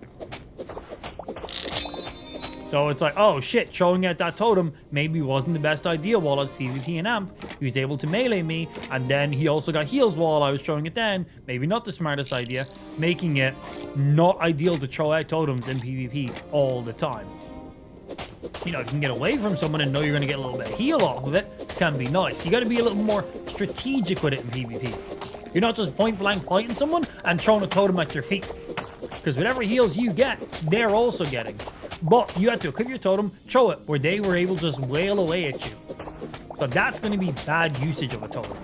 So it's like, oh shit, throwing out that totem maybe wasn't the best idea while I was PvP and Amp. He was able to melee me, and then he also got heals while I was throwing it down. Maybe not the smartest idea, making it not ideal to throw out totems in PvP all the time. You know, if you can get away from someone and know you're going to get a little bit of heal off of it, can be nice. You got to be a little more strategic with it in PvP. You're not just point blank fighting someone and throwing a totem at your feet. Because whatever heals you get, they're also getting. But you have to equip your totem, throw it, where they were able to just wail away at you. So that's going to be bad usage of a totem.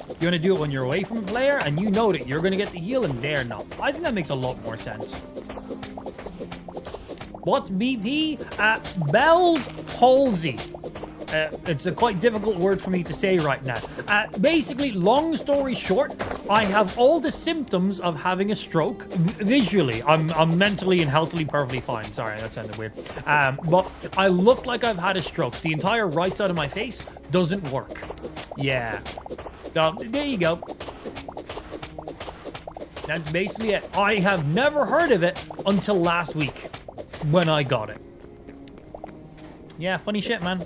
You're going to do it when you're away from a player and you know that you're going to get the heal and they're not. I think that makes a lot more sense. What's BP? Bell's palsy. It's a quite difficult word for me to say right now. Basically, long story short, I have all the symptoms of having a stroke visually. I'm mentally and healthily perfectly fine. Sorry, that sounded weird. But I look like I've had a stroke. The entire right side of my face doesn't work. Yeah. So, there you go. That's basically it. I have never heard of it until last week when I got it. Yeah, funny shit, man.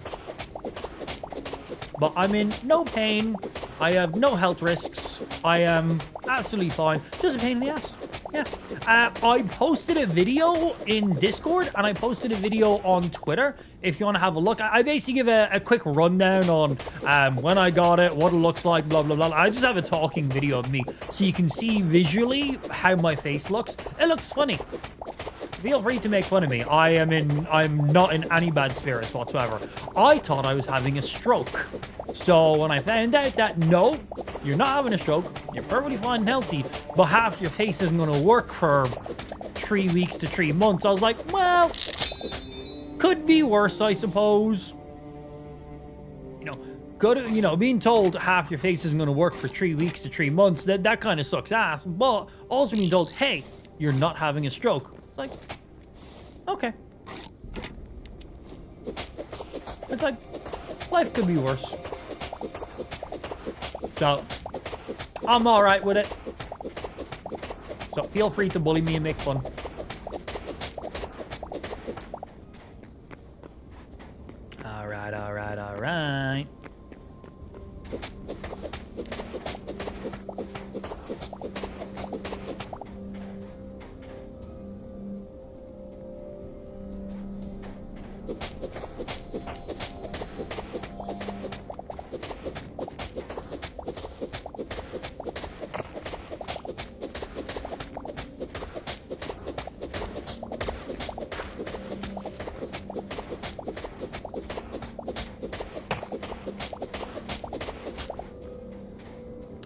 But I'm in no pain. I have no health risks. I am absolutely fine. Just a pain in the ass. Yeah. I posted a video in Discord and I posted a video on Twitter if you want to have a look. I basically give a quick rundown on when I got it, what it looks like, blah, blah, blah. I just have a talking video of me so you can see visually how my face looks. It looks funny. Feel free to make fun of me. I'm not in any bad spirits whatsoever. I thought I was having a stroke. So when I found out that no, you're not having a stroke, you're perfectly fine and healthy, but half your face isn't going to work for 3 weeks to 3 months, I was like, well, could be worse, I suppose. Being told half your face isn't going to work for 3 weeks to 3 months, that kind of sucks ass. But also being told, hey, you're not having a stroke. Like, okay. It's like, life could be worse. So, I'm alright with it. So, feel free to bully me and make fun. Alright, alright, alright.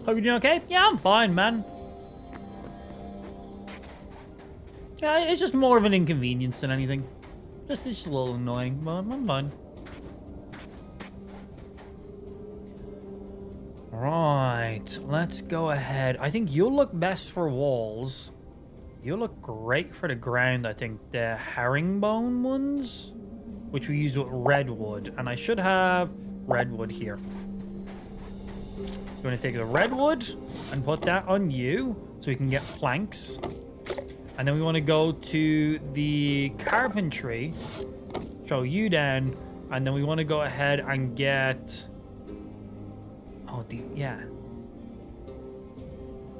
Hope you're doing okay? Yeah, I'm fine, man. Yeah, it's just more of an inconvenience than anything. It's just a little annoying, but I'm fine. Right, let's go ahead. I think you'll look best for walls. You'll look great for the ground, I think. The herringbone ones, which we use with redwood. And I should have redwood here. So we're going to take the redwood and put that on you so we can get planks. And then we want to go to the carpentry, throw you down, and then we want to go ahead and get...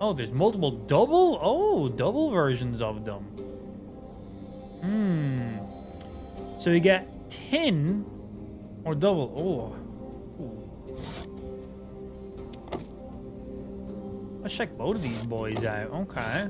Oh, there's multiple double versions of them. So we get tin or double. Let's check both of these boys out. Okay.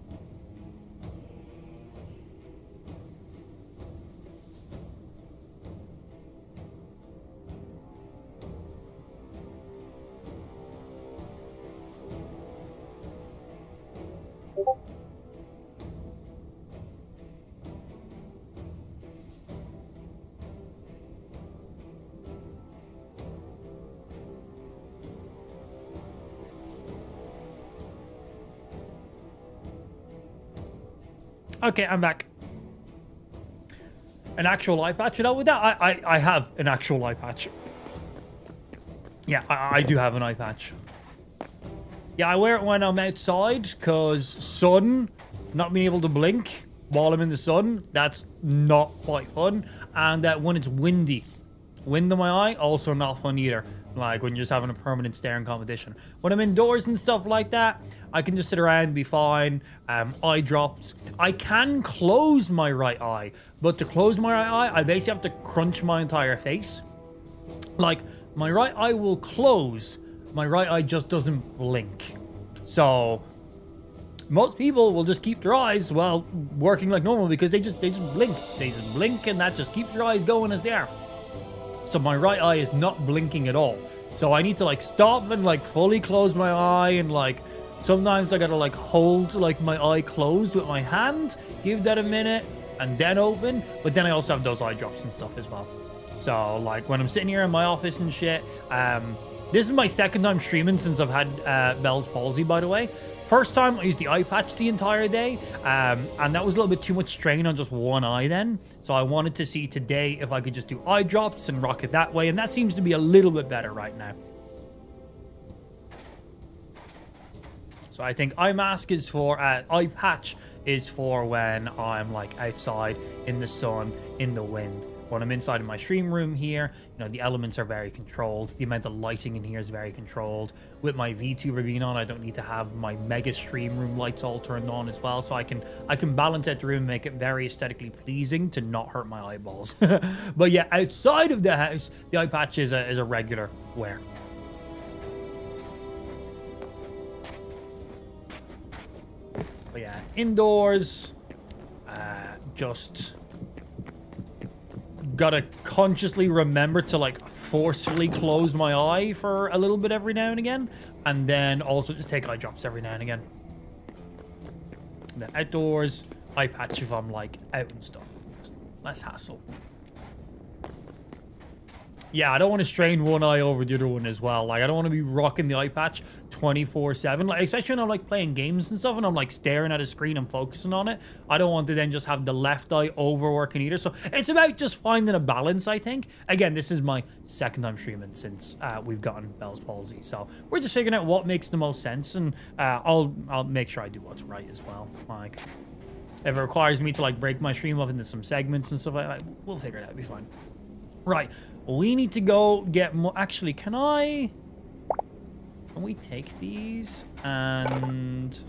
Okay, I'm back. An actual eye patch? You know, with that, I have an actual eye patch. Yeah, I do have an eye patch. Yeah, I wear it when I'm outside, because sun, not being able to blink while I'm in the sun, that's not quite fun. And when it's windy. Wind in my eye, also not fun either. Like when you're just having a permanent staring competition. When I'm indoors and stuff like that, I can just sit around and be fine. Eye drops. I can close my right eye, but to close my right eye, I basically have to crunch my entire face. Like, my right eye will close, my right eye just doesn't blink. So most people will just keep their eyes, well, working like normal because they just blink. They just blink and that just keeps your eyes going as they are. So my right eye is not blinking at all. So I need to like stop and like fully close my eye, and like sometimes I gotta like hold like my eye closed with my hand, give that a minute and then open. But then I also have those eye drops and stuff as well. So like when I'm sitting here in my office and shit, this is my second time streaming since I've had Bell's palsy, by the way. First time I used the eye patch the entire day, and that was a little bit too much strain on just one eye then. So I wanted to see today if I could just do eye drops and rock it that way, and that seems to be a little bit better right now. So I think eye mask is for, eye patch is for when I'm like outside in the sun, in the wind. When I'm inside of my stream room here, you know, the elements are very controlled. The amount of lighting in here is very controlled. With my VTuber being on, I don't need to have my mega stream room lights all turned on as well. So I can balance out the room and make it very aesthetically pleasing to not hurt my eyeballs. But yeah, outside of the house, the eye patch is a regular wear. But yeah, indoors, just gotta consciously remember to like forcefully close my eye for a little bit every now and again, and then also just take eye drops every now and again. And then outdoors, eye patch if I'm like out and stuff. Less hassle. Yeah, I don't want to strain one eye over the other one as well. Like, I don't want to be rocking the eye patch 24/7. Like, especially when I'm like playing games and stuff and I'm like staring at a screen and focusing on it. I don't want to then just have the left eye overworking either. So it's about just finding a balance, I think. Again, this is my second time streaming since we've gotten Bell's palsy. So we're just figuring out what makes the most sense, and I'll make sure I do what's right as well. Like, if it requires me to like break my stream up into some segments and stuff like that, we'll figure it out. It'll be fine. Right, we need to go get more. Actually, can we take these and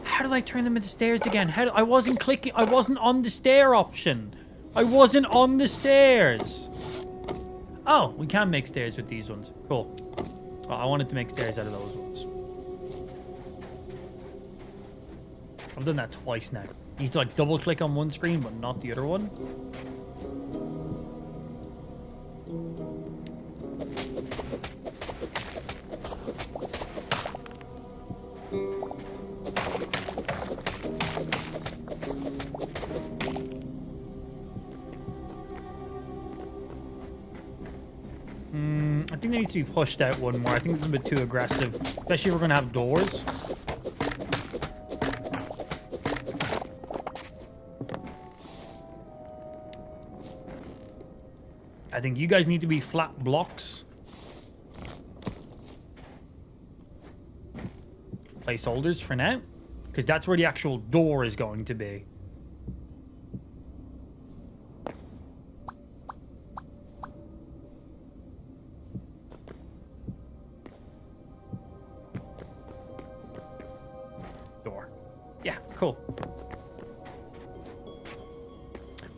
how did I turn them into stairs again? I wasn't clicking. I wasn't on the stair option. I wasn't on the stairs. Oh, we can make stairs with these ones. Cool. Oh, I wanted to make stairs out of those ones. I've done that twice now. You need to like double click on one screen, but not the other one. I think they need to be pushed out one more. I think it's a bit too aggressive, especially if we're gonna have doors. I think you guys need to be flat blocks. Placeholders for now, because that's where the actual door is going to be. Door. Yeah, cool.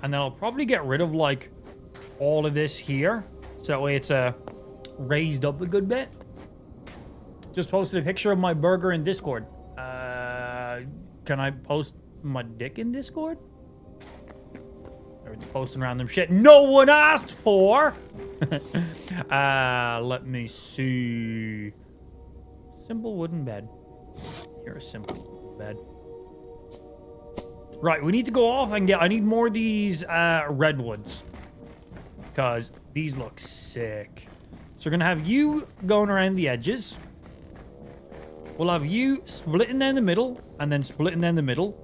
And then I'll probably get rid of like all of this here, so that way it's raised up a good bit. Just posted a picture of my burger in Discord. Can I post my dick in Discord? They're posting random shit no one asked for. Let me see. Simple wooden bed. Here, a simple bed. Right, we need to go off and I need more of these redwoods, because these look sick. So we're gonna have you going around the edges. we'll have you splitting down the middle and then splitting down the middle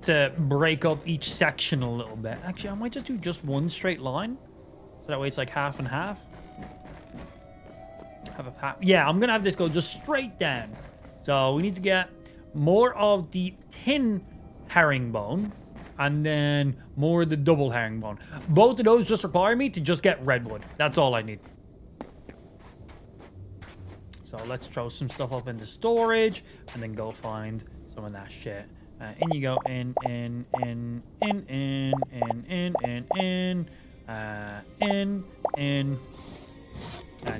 to break up each section a little bit. Actually, I might just do just one straight line. So that way it's like half and half. Yeah, I'm gonna have this go just straight down. So we need to get more of the tin herringbone and then more of the double herringbone. Both of those just require me to just get redwood. That's all I need. So let's throw some stuff up into storage and then go find some of that shit. In you go, in, and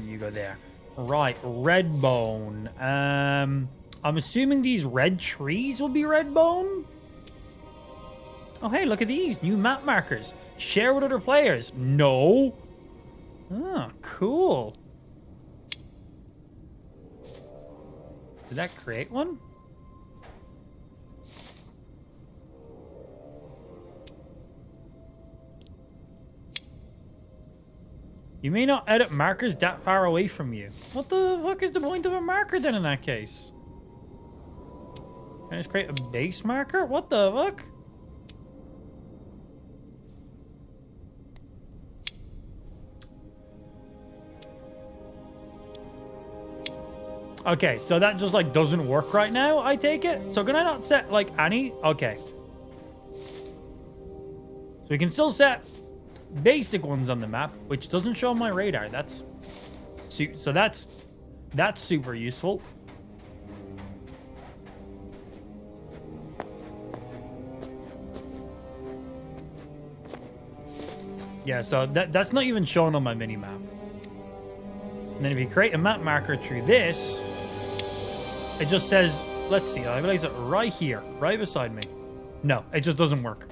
you go there. Right, red bone. I'm assuming these red trees will be red bone. Oh, hey, look at these new map markers. Share with other players. No. Oh, cool. Did that create one? You may not edit markers that far away from you. What the fuck is the point of a marker then in that case? Can I just create a base marker? What the fuck? Okay, so that just like doesn't work right now, I take it? So can I not set like any? Okay. So we can still set basic ones on the map, which doesn't show my radar. That's super useful. Yeah, so that's not even shown on my mini map. And then if you create a map marker through this, it just says, let's see, I place it right here, right beside me. No, it just doesn't work.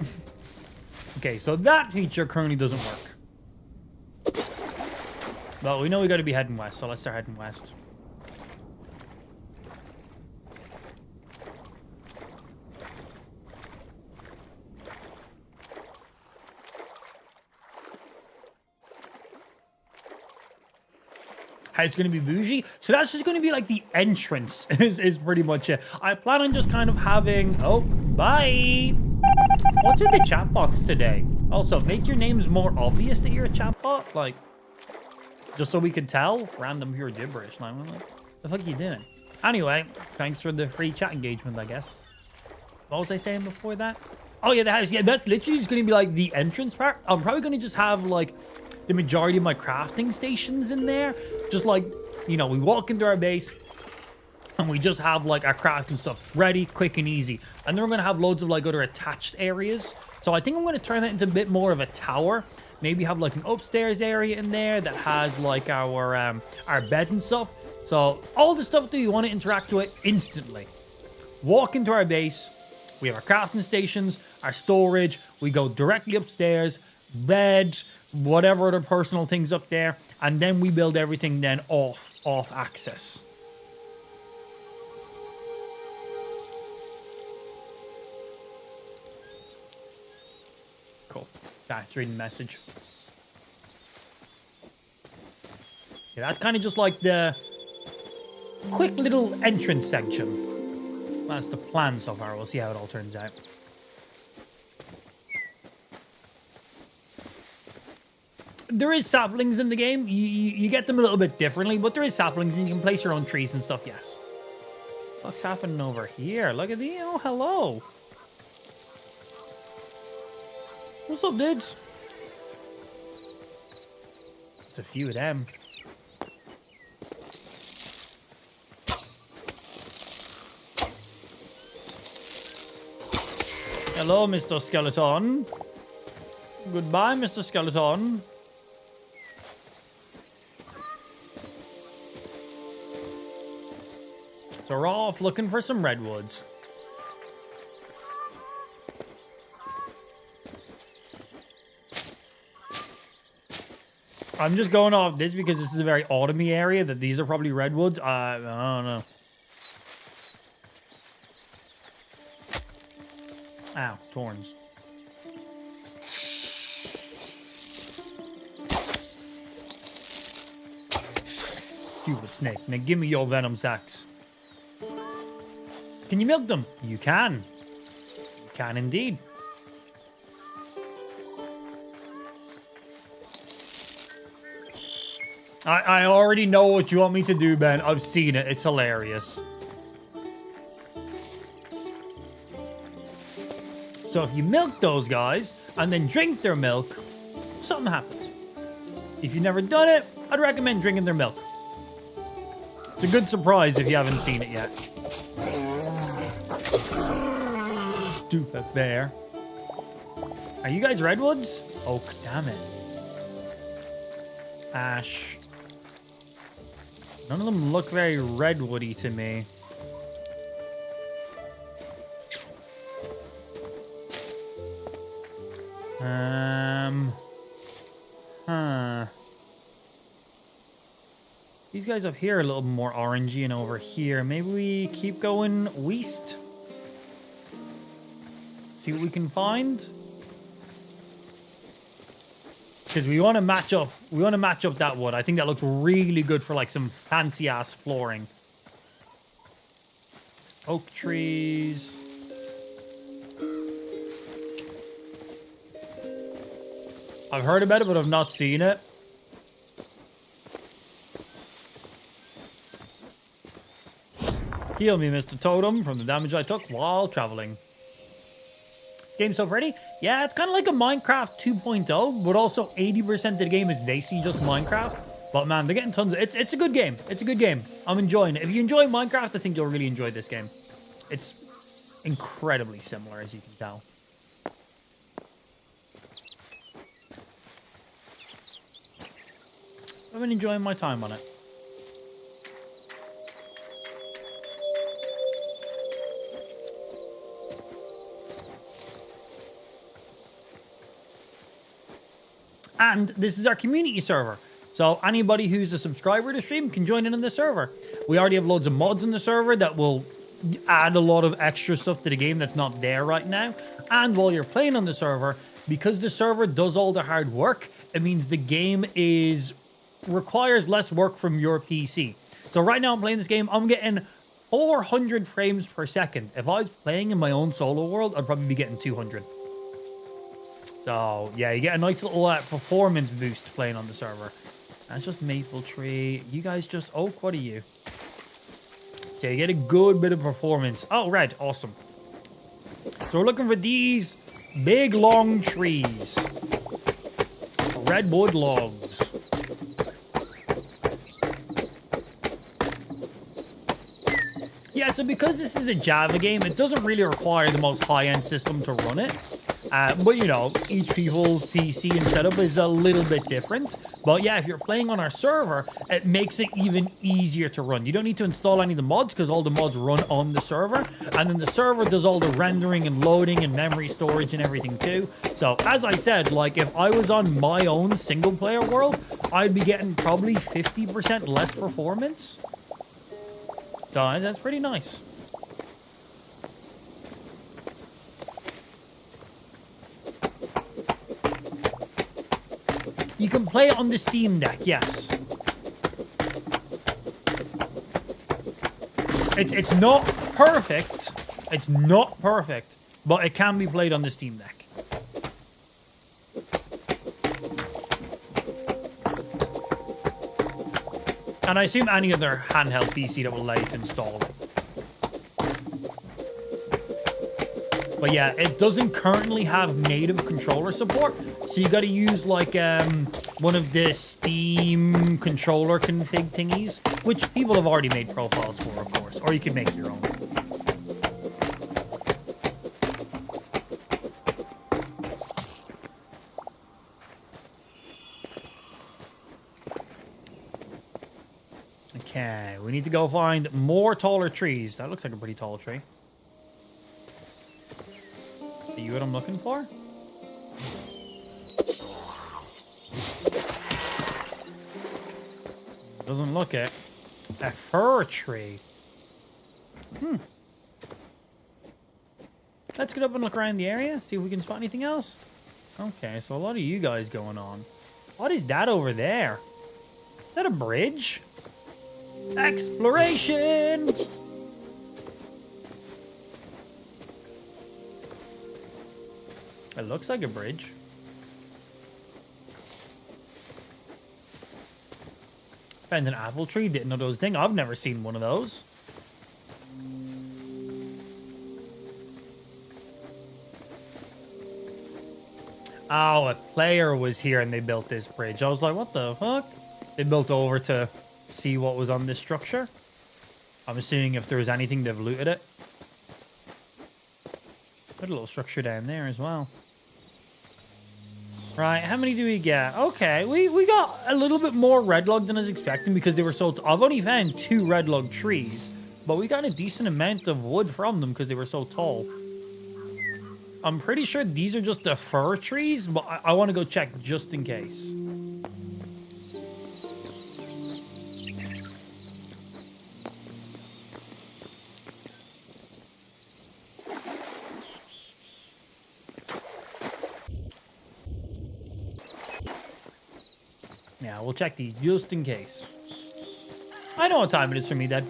Okay, so that feature currently doesn't work. Well, we know we got to be heading west, so let's start heading west. How it's going to be bougie? So that's just going to be like the entrance is pretty much it. I plan on just kind of having... Oh, bye! What's with the chatbots today? Also, make your names more obvious that you're a chatbot. Like, just so we can tell. Random pure gibberish. Like, what the fuck are you doing? Anyway, thanks for the free chat engagement, I guess. What was I saying before that? Oh, yeah, the house. Yeah, that's literally just going to be like the entrance part. I'm probably going to just have like the majority of my crafting stations in there. Just like, you know, we walk into our base and we just have like our crafting stuff ready, quick and easy. And then we're going to have loads of like other attached areas. So I think I'm going to turn that into a bit more of a tower. Maybe have like an upstairs area in there that has like our bed and stuff. So all the stuff that you want to interact with instantly. Walk into our base. We have our crafting stations, our storage. We go directly upstairs, bed, whatever other personal things up there, and then we build everything then off access. Cool. It's reading the message. See, that's kind of just like the quick little entrance section. That's the plan so far. We'll see how it all turns out. There is saplings in the game. You get them a little bit differently, but there is saplings and you can place your own trees and stuff, yes. What's happening over here? Look at the... Oh, hello. What's up, dudes? It's a few of them. Hello, Mr. Skeleton. Goodbye, Mr. Skeleton. So we're off looking for some redwoods. I'm just going off this because this is a very autumny area, that these are probably redwoods. I don't know. Ow, thorns. Stupid snake. Now give me your venom sacks. Can you milk them? You can. You can indeed. I already know what you want me to do, Ben. I've seen it. It's hilarious. So if you milk those guys and then drink their milk, something happens. If you've never done it, I'd recommend drinking their milk. It's a good surprise if you haven't seen it yet. Stupid bear. Are you guys redwoods? Oak, damn it. Ash. None of them look very redwoody to me. These guys up here are a little more orangey, and over here, maybe we keep going west. See what we can find. Because we want to match up. We want to match up that wood. I think that looks really good for like some fancy ass flooring. Oak trees. I've heard about it, but I've not seen it. Heal me, Mr. Totem, from the damage I took while traveling. This game's so pretty. Yeah, it's kind of like a Minecraft 2.0, but also 80% of the game is basically just Minecraft. But man, they're getting tons of... It's a good game. It's a good game. I'm enjoying it. If you enjoy Minecraft, I think you'll really enjoy this game. It's incredibly similar, as you can tell. I've been enjoying my time on it. And this is our community server. So anybody who's a subscriber to stream can join in on the server. We already have loads of mods in the server that will add a lot of extra stuff to the game that's not there right now. And while you're playing on the server, because the server does all the hard work, it means the game requires less work from your PC. So right now I'm playing this game, I'm getting 400 frames per second. If I was playing in my own solo world, I'd probably be getting 200. So yeah, you get a nice little performance boost playing on the server. That's just maple tree. You guys just oak. What are you? So you get a good bit of performance. Oh, red. Awesome. So we're looking for these big long trees. Redwood logs. Yeah, so because this is a Java game, it doesn't really require the most high-end system to run it. But, you know, each people's PC and setup is a little bit different. But, yeah, if you're playing on our server, it makes it even easier to run. You don't need to install any of the mods because all the mods run on the server. And then the server does all the rendering and loading and memory storage and everything too. So, as I said, like, if I was on my own single-player world, I'd be getting probably 50% less performance. So, that's pretty nice. You can play it on the Steam Deck, yes. It's not perfect. It's not perfect, but it can be played on the Steam Deck. And I assume any other handheld PC that will allow you to install it. But yeah, it doesn't currently have native controller support, so you got to use like one of the Steam controller config thingies, which people have already made profiles for, of course, or you can make your own. Okay, we need to go find more taller trees. That looks like a pretty tall tree. Are you what I'm looking for? Doesn't look it. A fir tree. Let's get up and look around the area, see if we can spot anything else. Okay, so a lot of you guys going on. What is that over there? Is that a bridge? Exploration! It looks like a bridge. Found an apple tree. Didn't know those things. I've never seen one of those. Oh, a player was here and they built this bridge. I was like, what the fuck? They built over to see what was on this structure. I'm assuming if there was anything, they've looted it. Got a little structure down there as well. Right, how many do we get? Okay, we got a little bit more red log than I was expecting because they were so... I've only found 2 red log trees, but we got a decent amount of wood from them because they were so tall. I'm pretty sure these are just the fir trees, but I want to go check just in case. Yeah, we'll check these just in case. I know what time it is for me, Dad.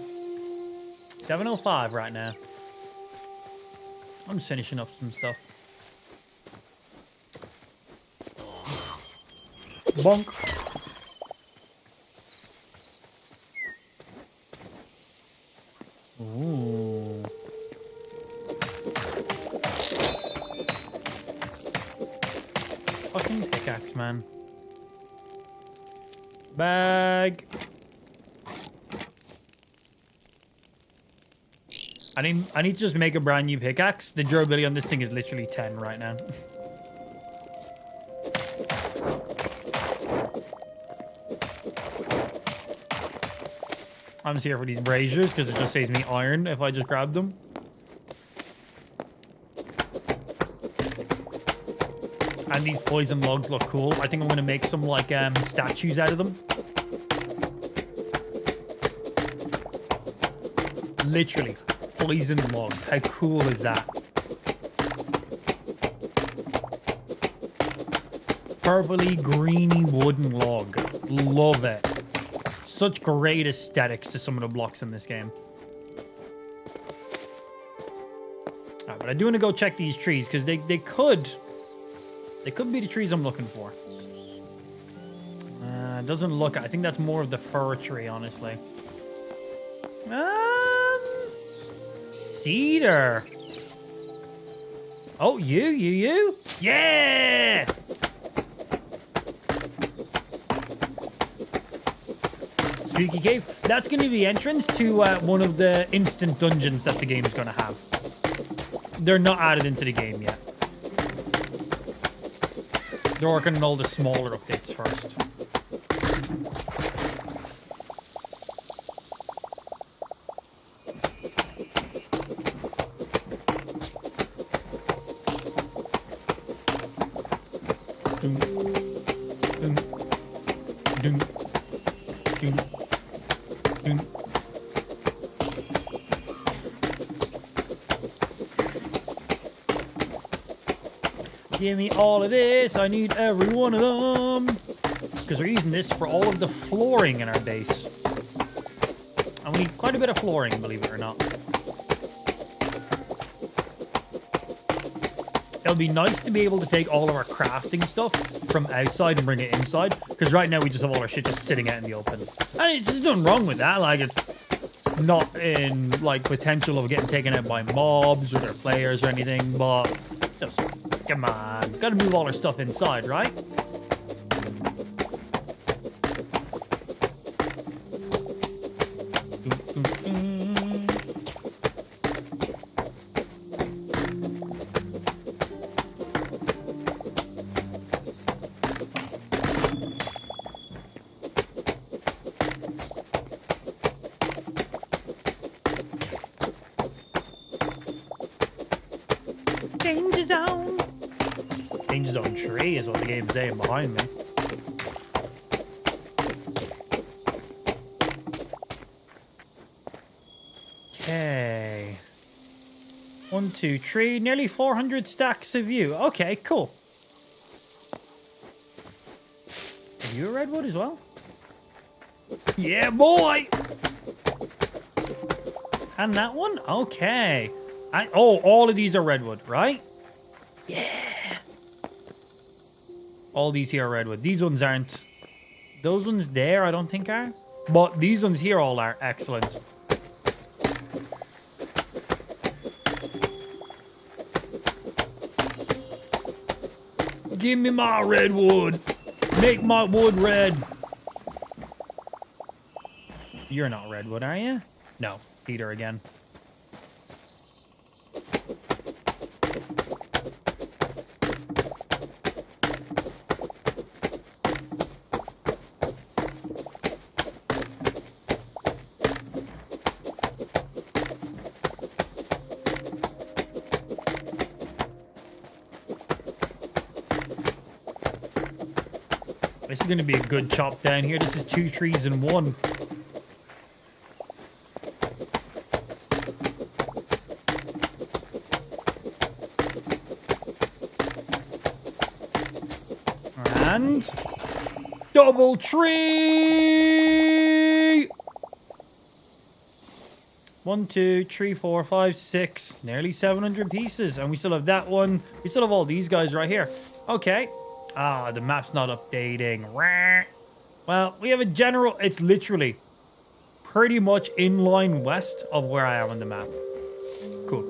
7:05 right now. I'm just finishing up some stuff. Bonk. Ooh. Fucking pickaxe, man. Bag. I need to just make a brand new pickaxe. The durability on this thing is literally 10 right now. I'm just here for these braziers because it just saves me iron if I just grab them. And these poison logs look cool. I think I'm going to make some like statues out of them. Literally. Poison logs. How cool is that? Purpley, greeny wooden log. Love it. Such great aesthetics to some of the blocks in this game. Alright, but I do want to go check these trees because they could be the trees I'm looking for. It doesn't look... I think that's more of the fir tree, honestly. Cedar. Oh, you. Yeah! Spooky Cave. That's going to be the entrance to one of the instant dungeons that the game is going to have. They're not added into the game yet. They're working on all the smaller updates first. Give me all of this. I need every one of them. Because we're using this for all of the flooring in our base. And we need quite a bit of flooring, believe it or not. It'll be nice to be able to take all of our crafting stuff from outside and bring it inside. Because right now we just have all our shit just sitting out in the open. And there's nothing wrong with that. Like, it's not in, like, potential of getting taken out by mobs or their players or anything. But just... come on. Gotta move all our stuff inside, right? Danger zone. Danger zone tree is what the game's saying behind me. Okay. 1, 2, 3. Nearly 400 stacks of you. Okay, cool. Are you a redwood as well? Yeah, boy! And that one? Okay. Oh, all of these are redwood, right? Yeah. All these here are redwood. These ones aren't. Those ones there, I don't think are. But these ones here all are excellent. Give me my redwood. Make my wood red. You're not redwood, are you? No, cedar again. This is going to be a good chop down here. This is 2 trees in one. And double tree. 1, 2, 3, 4, 5, 6. Nearly 700 pieces. And we still have that one. We still have all these guys right here. Okay. Ah, the map's not updating. Well, we have a general... It's literally pretty much in line west of where I am on the map. Cool.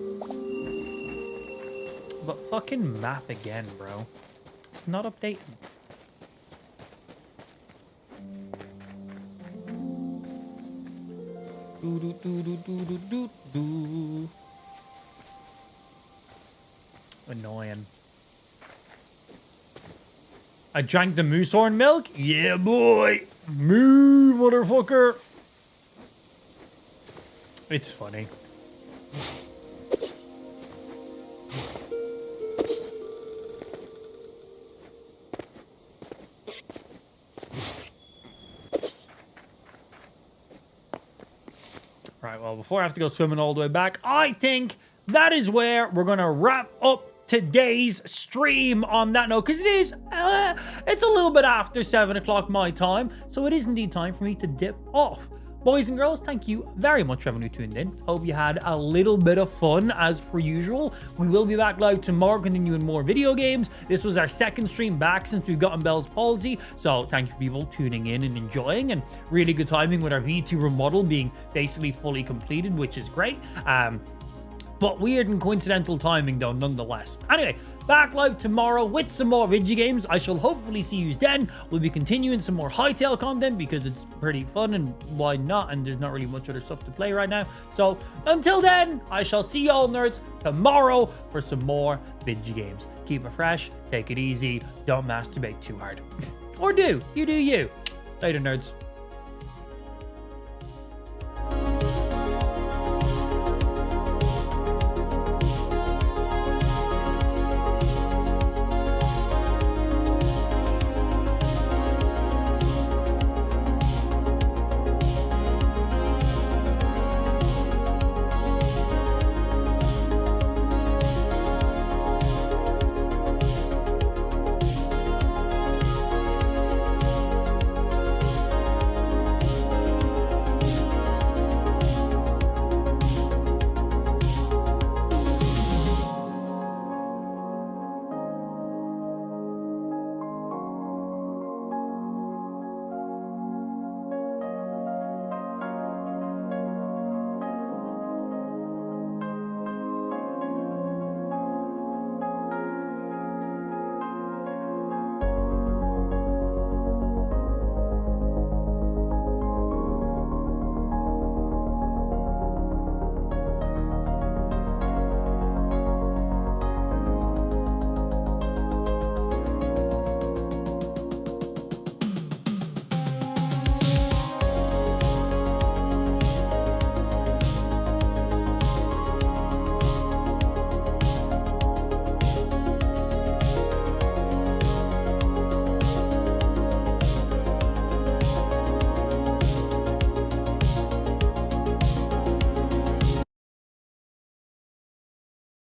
But fucking map again, bro. It's not updating. Do, do, do, do, do, do, do, do. Annoying. I drank the moose horn milk? Yeah, boy. Moo, motherfucker. It's funny. Right, well, before I have to go swimming all the way back, I think that is where we're going to wrap up today's stream on that note, because it's a little bit after 7 o'clock my time, so it is indeed time for me to dip off. Boys and girls, thank you very much for everyone who tuned in. Hope you had a little bit of fun as per usual. We will be back live tomorrow continuing more video games. This was our second stream back since we've gotten Bell's palsy, so thank you for people tuning in and enjoying, and really good timing with our Vtuber model being basically fully completed, which is great. But weird and coincidental timing though, nonetheless. Anyway, back live tomorrow with some more video games. I shall hopefully see you then. We'll be continuing some more Hytale content because it's pretty fun, and why not? And there's not really much other stuff to play right now. So until then, I shall see y'all nerds tomorrow for some more video games. Keep it fresh, take it easy, don't masturbate too hard. Or do, you do you. Later, nerds.